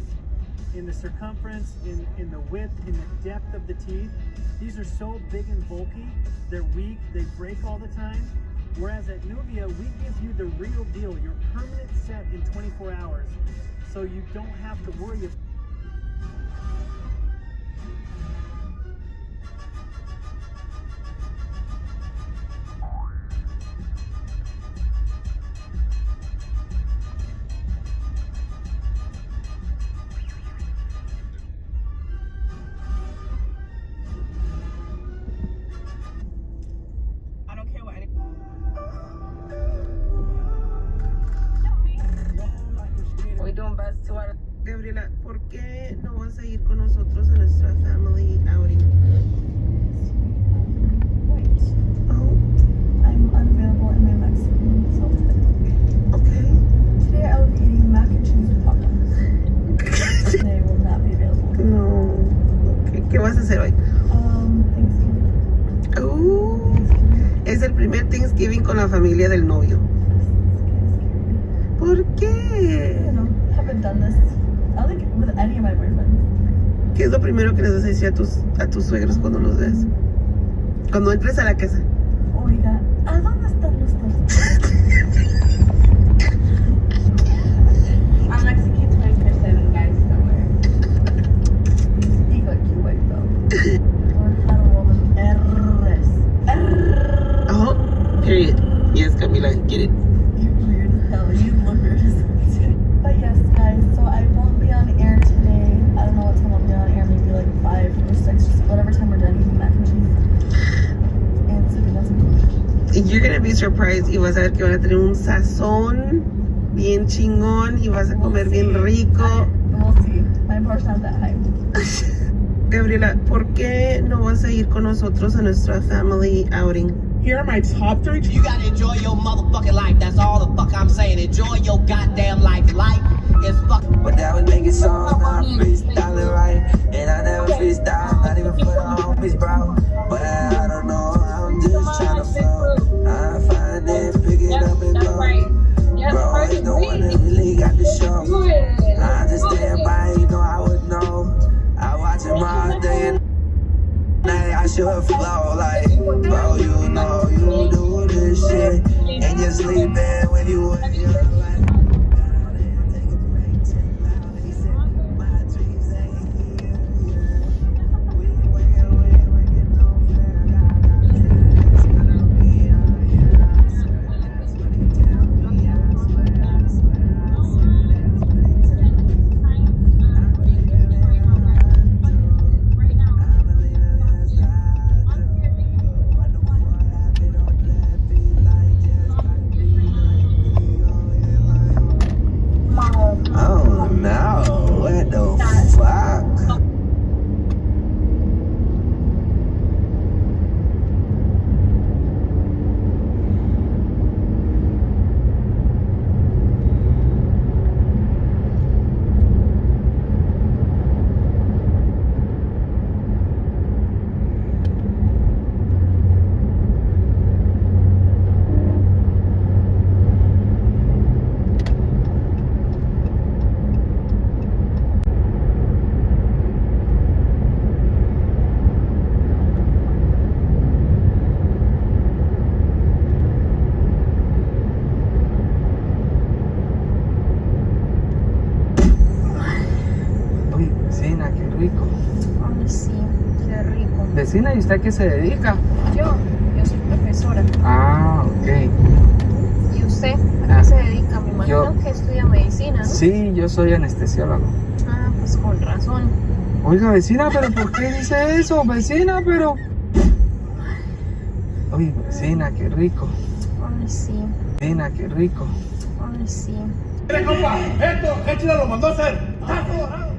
in the circumference, in the width, in the depth of the teeth. These are so big and bulky. They're weak. They break all the time. Whereas at Nubia, we give you the real deal, your permanent set in 24 hours, so you don't have to worry about. I don't care what any. We doing best to our. Gabriela, ¿por qué no vas a ir con nosotros a nuestra family outing? Wait. Oh, I'm unavailable in my Mexican self-care. okay. Today I will be eating mac and cheese with hot dogs. Today will not be available. No. Okay. ¿Qué vas a hacer hoy? Thanksgiving. Es el primer Thanksgiving con la familia del novio. ¿Por qué? I don't know. I haven't done this. I don't think with any of my boyfriends. ¿Qué es lo primero que les vas a decir a tus suegros cuando los ves? Cuando entres a la casa. Oiga, ¿a dónde están los dos? I'm Mexican 24/7, guys. Don't worry. Digo aquí, güey, Learn how to roll with R's. Oh, period. Yes, Camila, get it. You weird as hell. You look weird as hell. But yes, guys, so I won't be on air today. I don't know what time I'll be on air. Maybe like 5 or 6, just whatever time we're done eating mac and cheese. And sipping on some coffee. You're gonna be surprised y vas a ver que van a tener un sazón bien chingón y vas a comer bien rico. We'll see. My bar's not that high. Gabriela, ¿por qué no vas a ir con nosotros a nuestra family outing? Here are my top 3. You gotta enjoy your motherfucking life. That's all the fuck I'm saying. Enjoy your goddamn life. Life is fucking. But that was making songs, now I'm freestyling right. And I never freestyle, not even for the homies, bro. But I don't know, I'm just trying to flow. I find it, pick it up and go. Bro, it's the one that really got the show. I just stand by, you know I would know. I watch him all day and night, I should flow like, bro, you know you do this shit. And you're sleeping when you in your life. Vecina, ¿y usted a qué se dedica? Yo soy profesora. Ah, ok. ¿Y usted a qué se dedica? Me imagino que estudia medicina, ¿no? Sí, yo soy anestesiólogo. Ah, pues con razón. Oiga, vecina, ¿pero por qué dice eso? Vecina, pero... Oye, vecina, qué rico. Ay, sí. Vecina, qué rico. Ay, sí. Mire, compa, esto lo mandó a hacer. Está todo.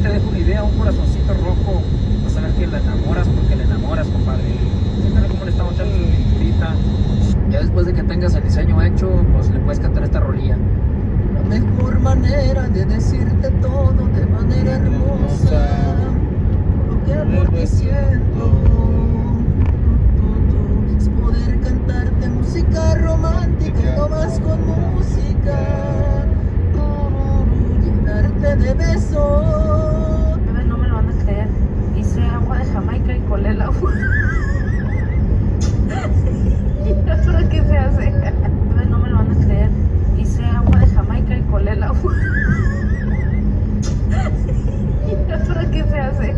te dejo una idea, un corazoncito rojo, vas a ver que la enamoras porque la enamoras, compadre. Fíjate cómo le estamos echando su pinturita. Ya después de que tengas el diseño hecho, pues le puedes cantar esta rolilla. La mejor manera de decirte todo de manera hermosa, lo que por ti siento, es poder cantarte música romántica, no más con música, llenarte de besos. No me lo van a creer. Hice agua de Jamaica y colé el agua. ¿Pero qué se hace? No me lo van a creer. Hice agua de Jamaica y colé el agua. ¿Pero qué se hace?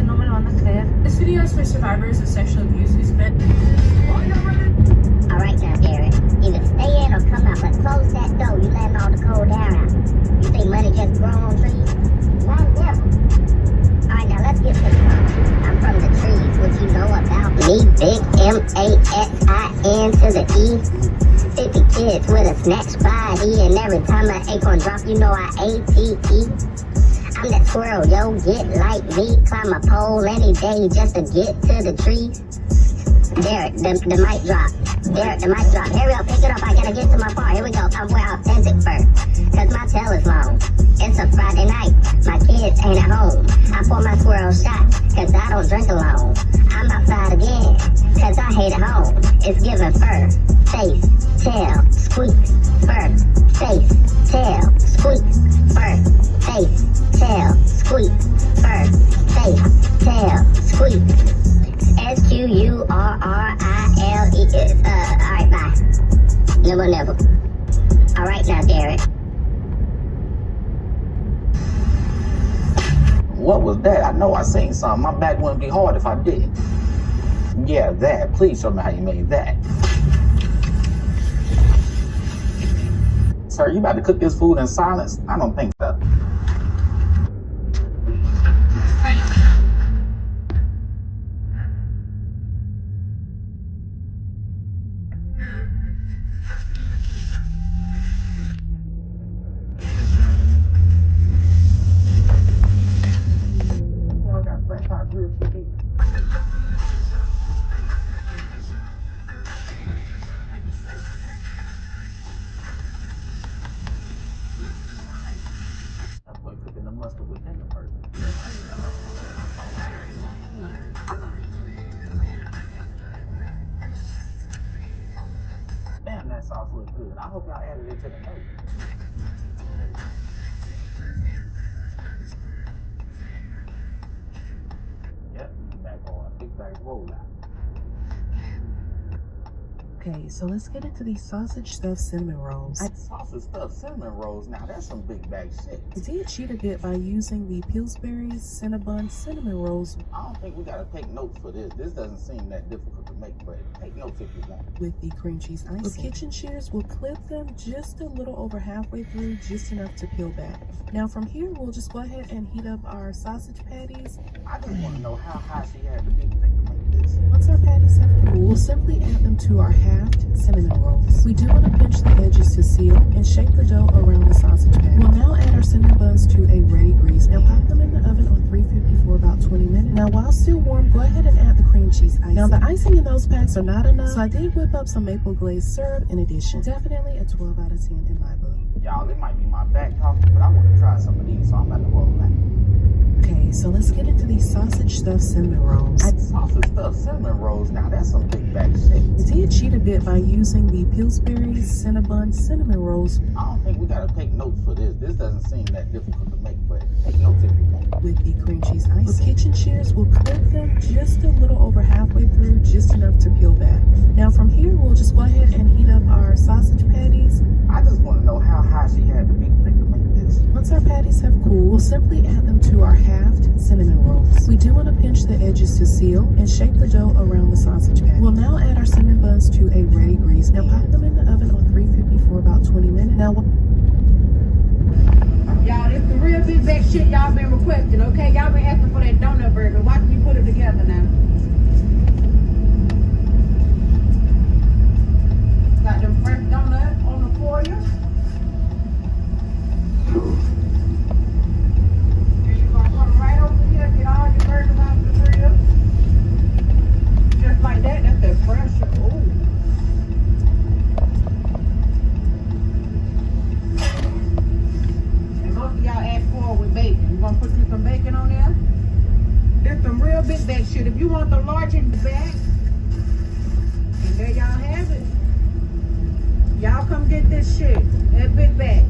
No me lo van a creer. This video is for survivors of sexual abuse who spent. Alright now, Derek. Either stay in or come out, but close that door. You letting all the cold air out. You think money just grow on trees? Not never. Alright, now let's get to the point. I'm from the trees, what you know about me? Big M-A-S-I-N to the E. 50 kids with a snatch body, and every time an acorn drop, you know I A-T-E. I'm that squirrel, yo, get like me. Climb a pole any day just to get to the tree. Derek, the mic drop. Derek, the mic drop. Here we go, pick it up, I gotta get to my part. Here we go, I'm wear authentic fur, cause my tail is long. It's a Friday night, my kids ain't at home. I pour my squirrel shot, cause I don't drink alone. I'm outside again, cause I hate at home. It's giving fur, face, tail, squeaks, fur, face, tail, squeaks, fur, face, tail, squeaks, fur, face, tail, squeaks. S-Q-U-R-R-I-L-E. Alright, bye. Nibble, nibble. Alright now, Derek. What was that? I know I seen something. My back wouldn't be hard if I did. Yeah, that. Please show me how you made that. Sir, you about to cook this food in silence? I don't think so. Damn, that sauce looks good. I hope y'all added it to the note. Yep, back on. Big back roll out. Okay, so let's get into these sausage stuffed cinnamon rolls. Sausage stuffed cinnamon rolls. Now that's some big bag shit. I did cheat a bit by using the Pillsbury's Cinnabon cinnamon rolls. I don't think we gotta take notes for this. This doesn't seem that difficult to make, but take notes if you want. With the cream cheese icing. With kitchen shears, we'll clip them just a little over halfway through, just enough to peel back. Now from here, we'll just go ahead and heat up our sausage patties. I just want to know how high she had to be to make this. Once our patties have cooled, we'll simply add them to our halved cinnamon rolls. We do want to pinch the edges to seal and shape the dough around the sausage patty. We'll now add our cinnamon buns to a ready grease. Now pop them in the oven on 350 for about 20 minutes. Now while still warm, go ahead and add the cream cheese icing. Now the icing in those packs are not enough, so I did whip up some maple glazed syrup in addition. Definitely a 12 out of 10 in my book. Y'all, it might be my back talking, but I want to try some of these, so I'm about to roll that. Okay, so let's get into these sausage stuffed cinnamon rolls. Sausage stuffed cinnamon rolls, now that's some big bag shit. I did cheat a bit by using the Pillsbury's Cinnabon cinnamon rolls. I don't think we gotta take notes for this. This doesn't seem that difficult to make, but take notes if you want. With the cream cheese icing. With kitchen shears, we'll clip them just a little over halfway through, just enough to peel back. Now from here, we'll just go ahead and heat up our sausage patties. I just want to know how high she had to be to make this. Once our patties have cooled, we'll simply add them to our halved cinnamon rolls. We do want to pinch the edges to seal and shape the dough around the sausage patty. We'll now add our cinnamon buns to a ready grease. Now pop them in the oven on 350 for about 20 minutes. Now, y'all, this the real big bag shit y'all been requesting, okay? Y'all been asking for that donut burger. Watch me put it together now. Got them fresh donuts on the foil. Here you go. back shit. If you want the large in the back, and there y'all have it. Y'all come get this shit. That big back.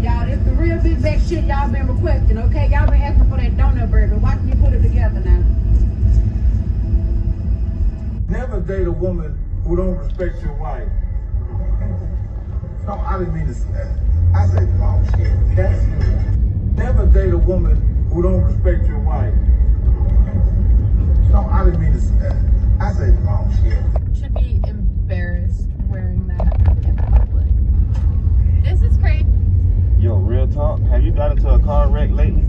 Y'all, it's the real big back shit y'all been requesting, okay? Y'all been asking for that donut burger. Watch me put it together now. Never date a woman who don't respect your wife. No, I didn't mean to say that. I said the wrong shit. That's never date a woman who don't respect your wife. No, I didn't mean to say that. I said the wrong shit. Should be embarrassed wearing that in public. This is crazy. Yo, real talk. Have you got into a car wreck lately?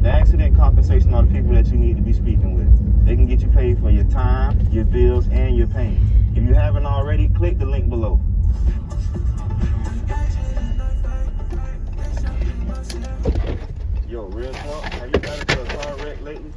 The accident compensation are the people that you need to be speaking with. They can get you paid for your time, your bills, and your pain. If you haven't already, click the link below. Yo, real talk. Have you got into a car wreck lately?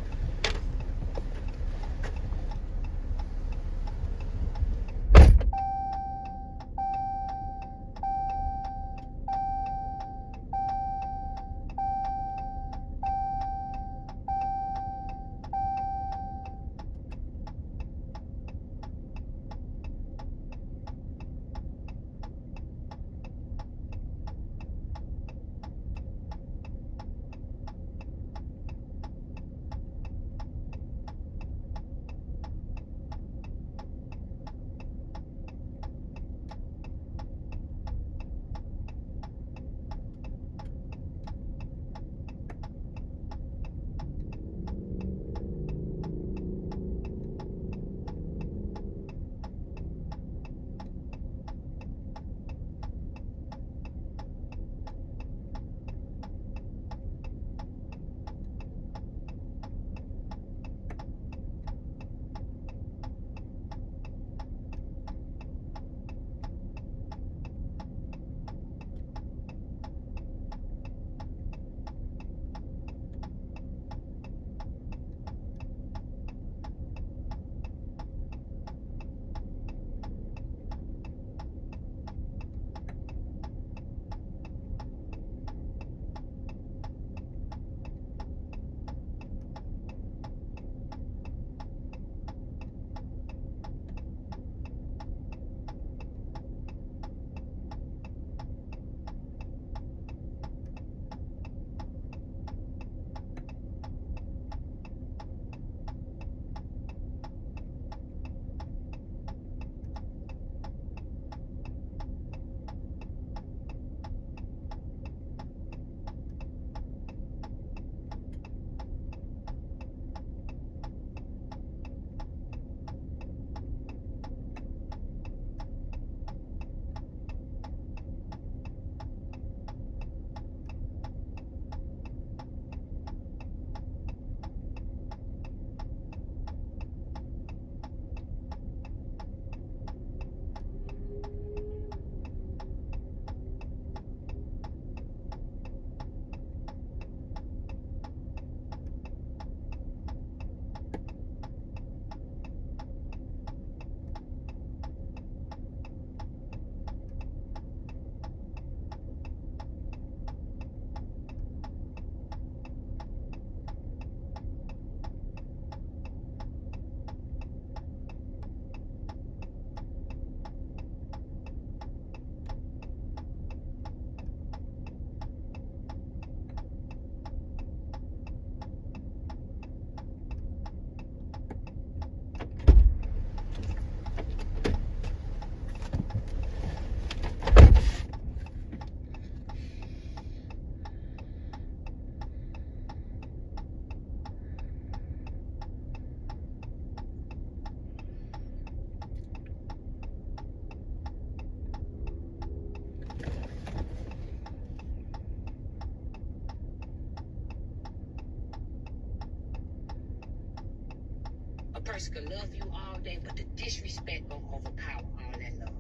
A person could love you all day, but the disrespect gonna overpower all that love.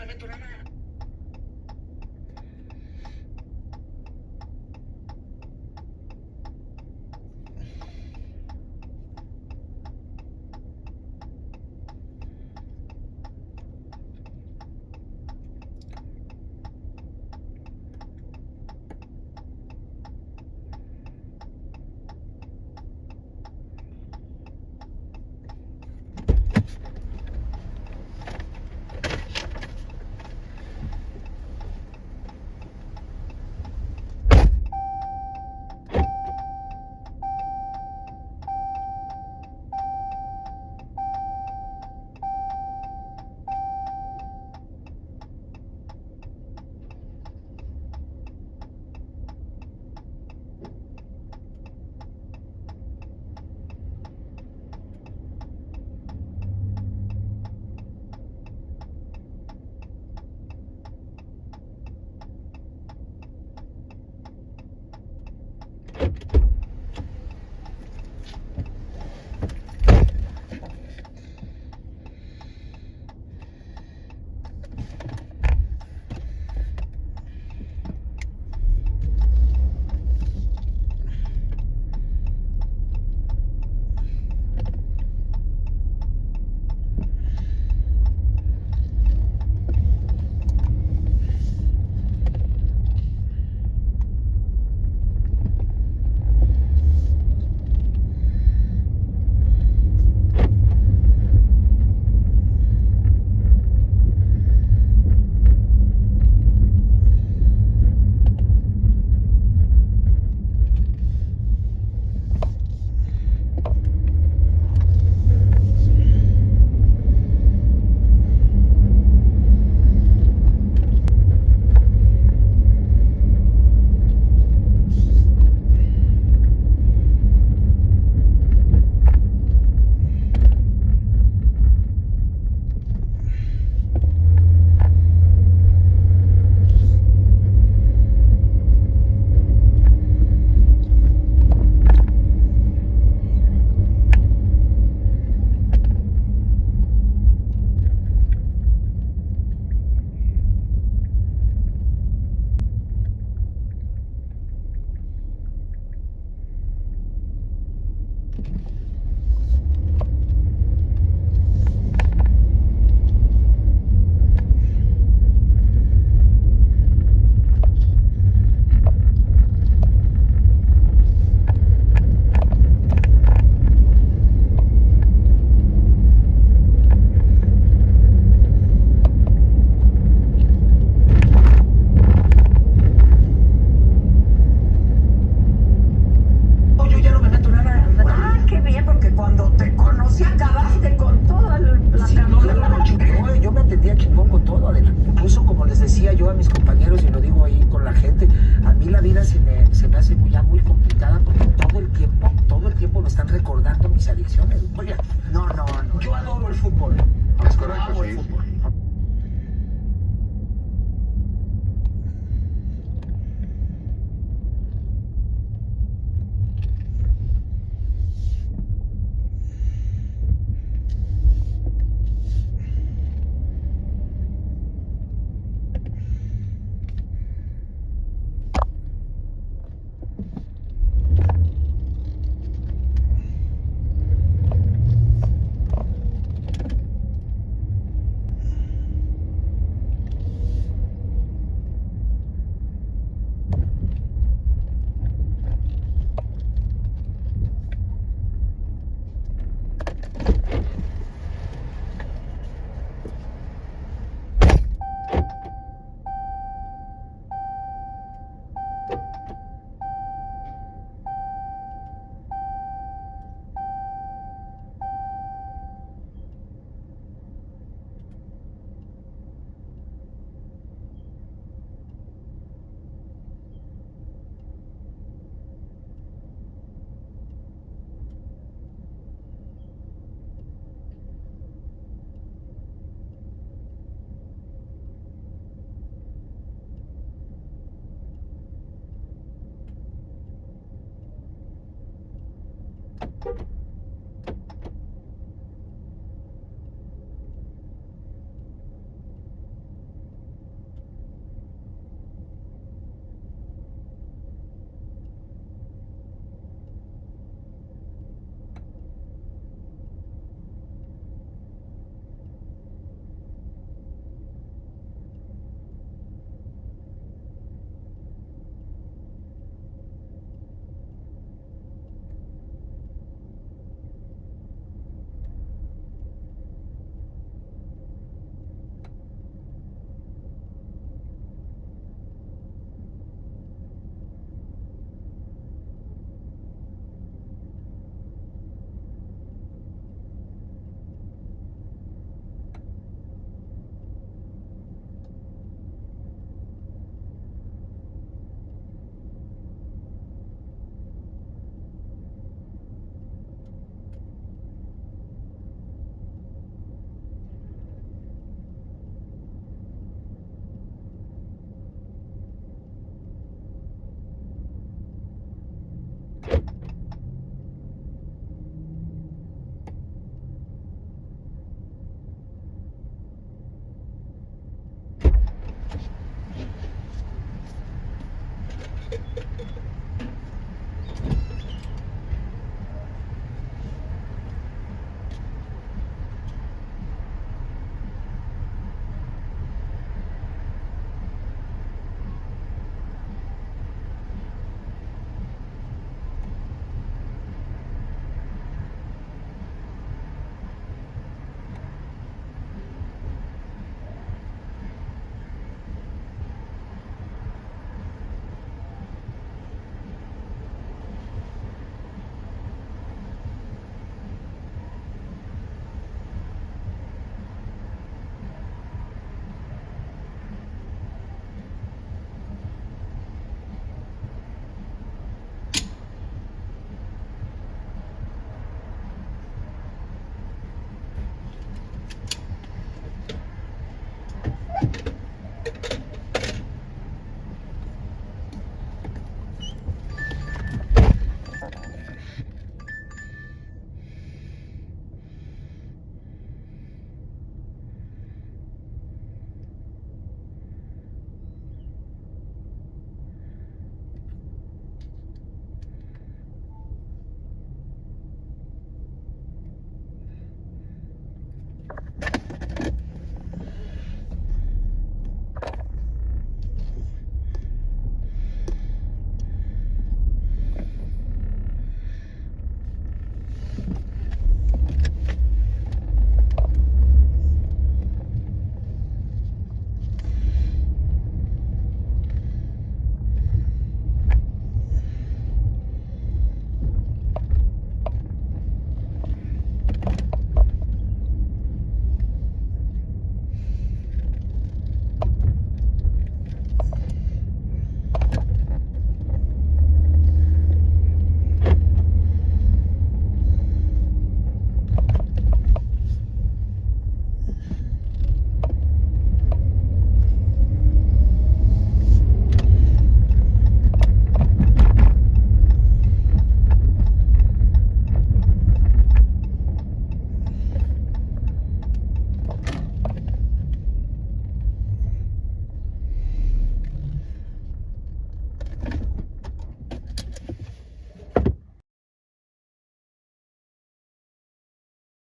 me meto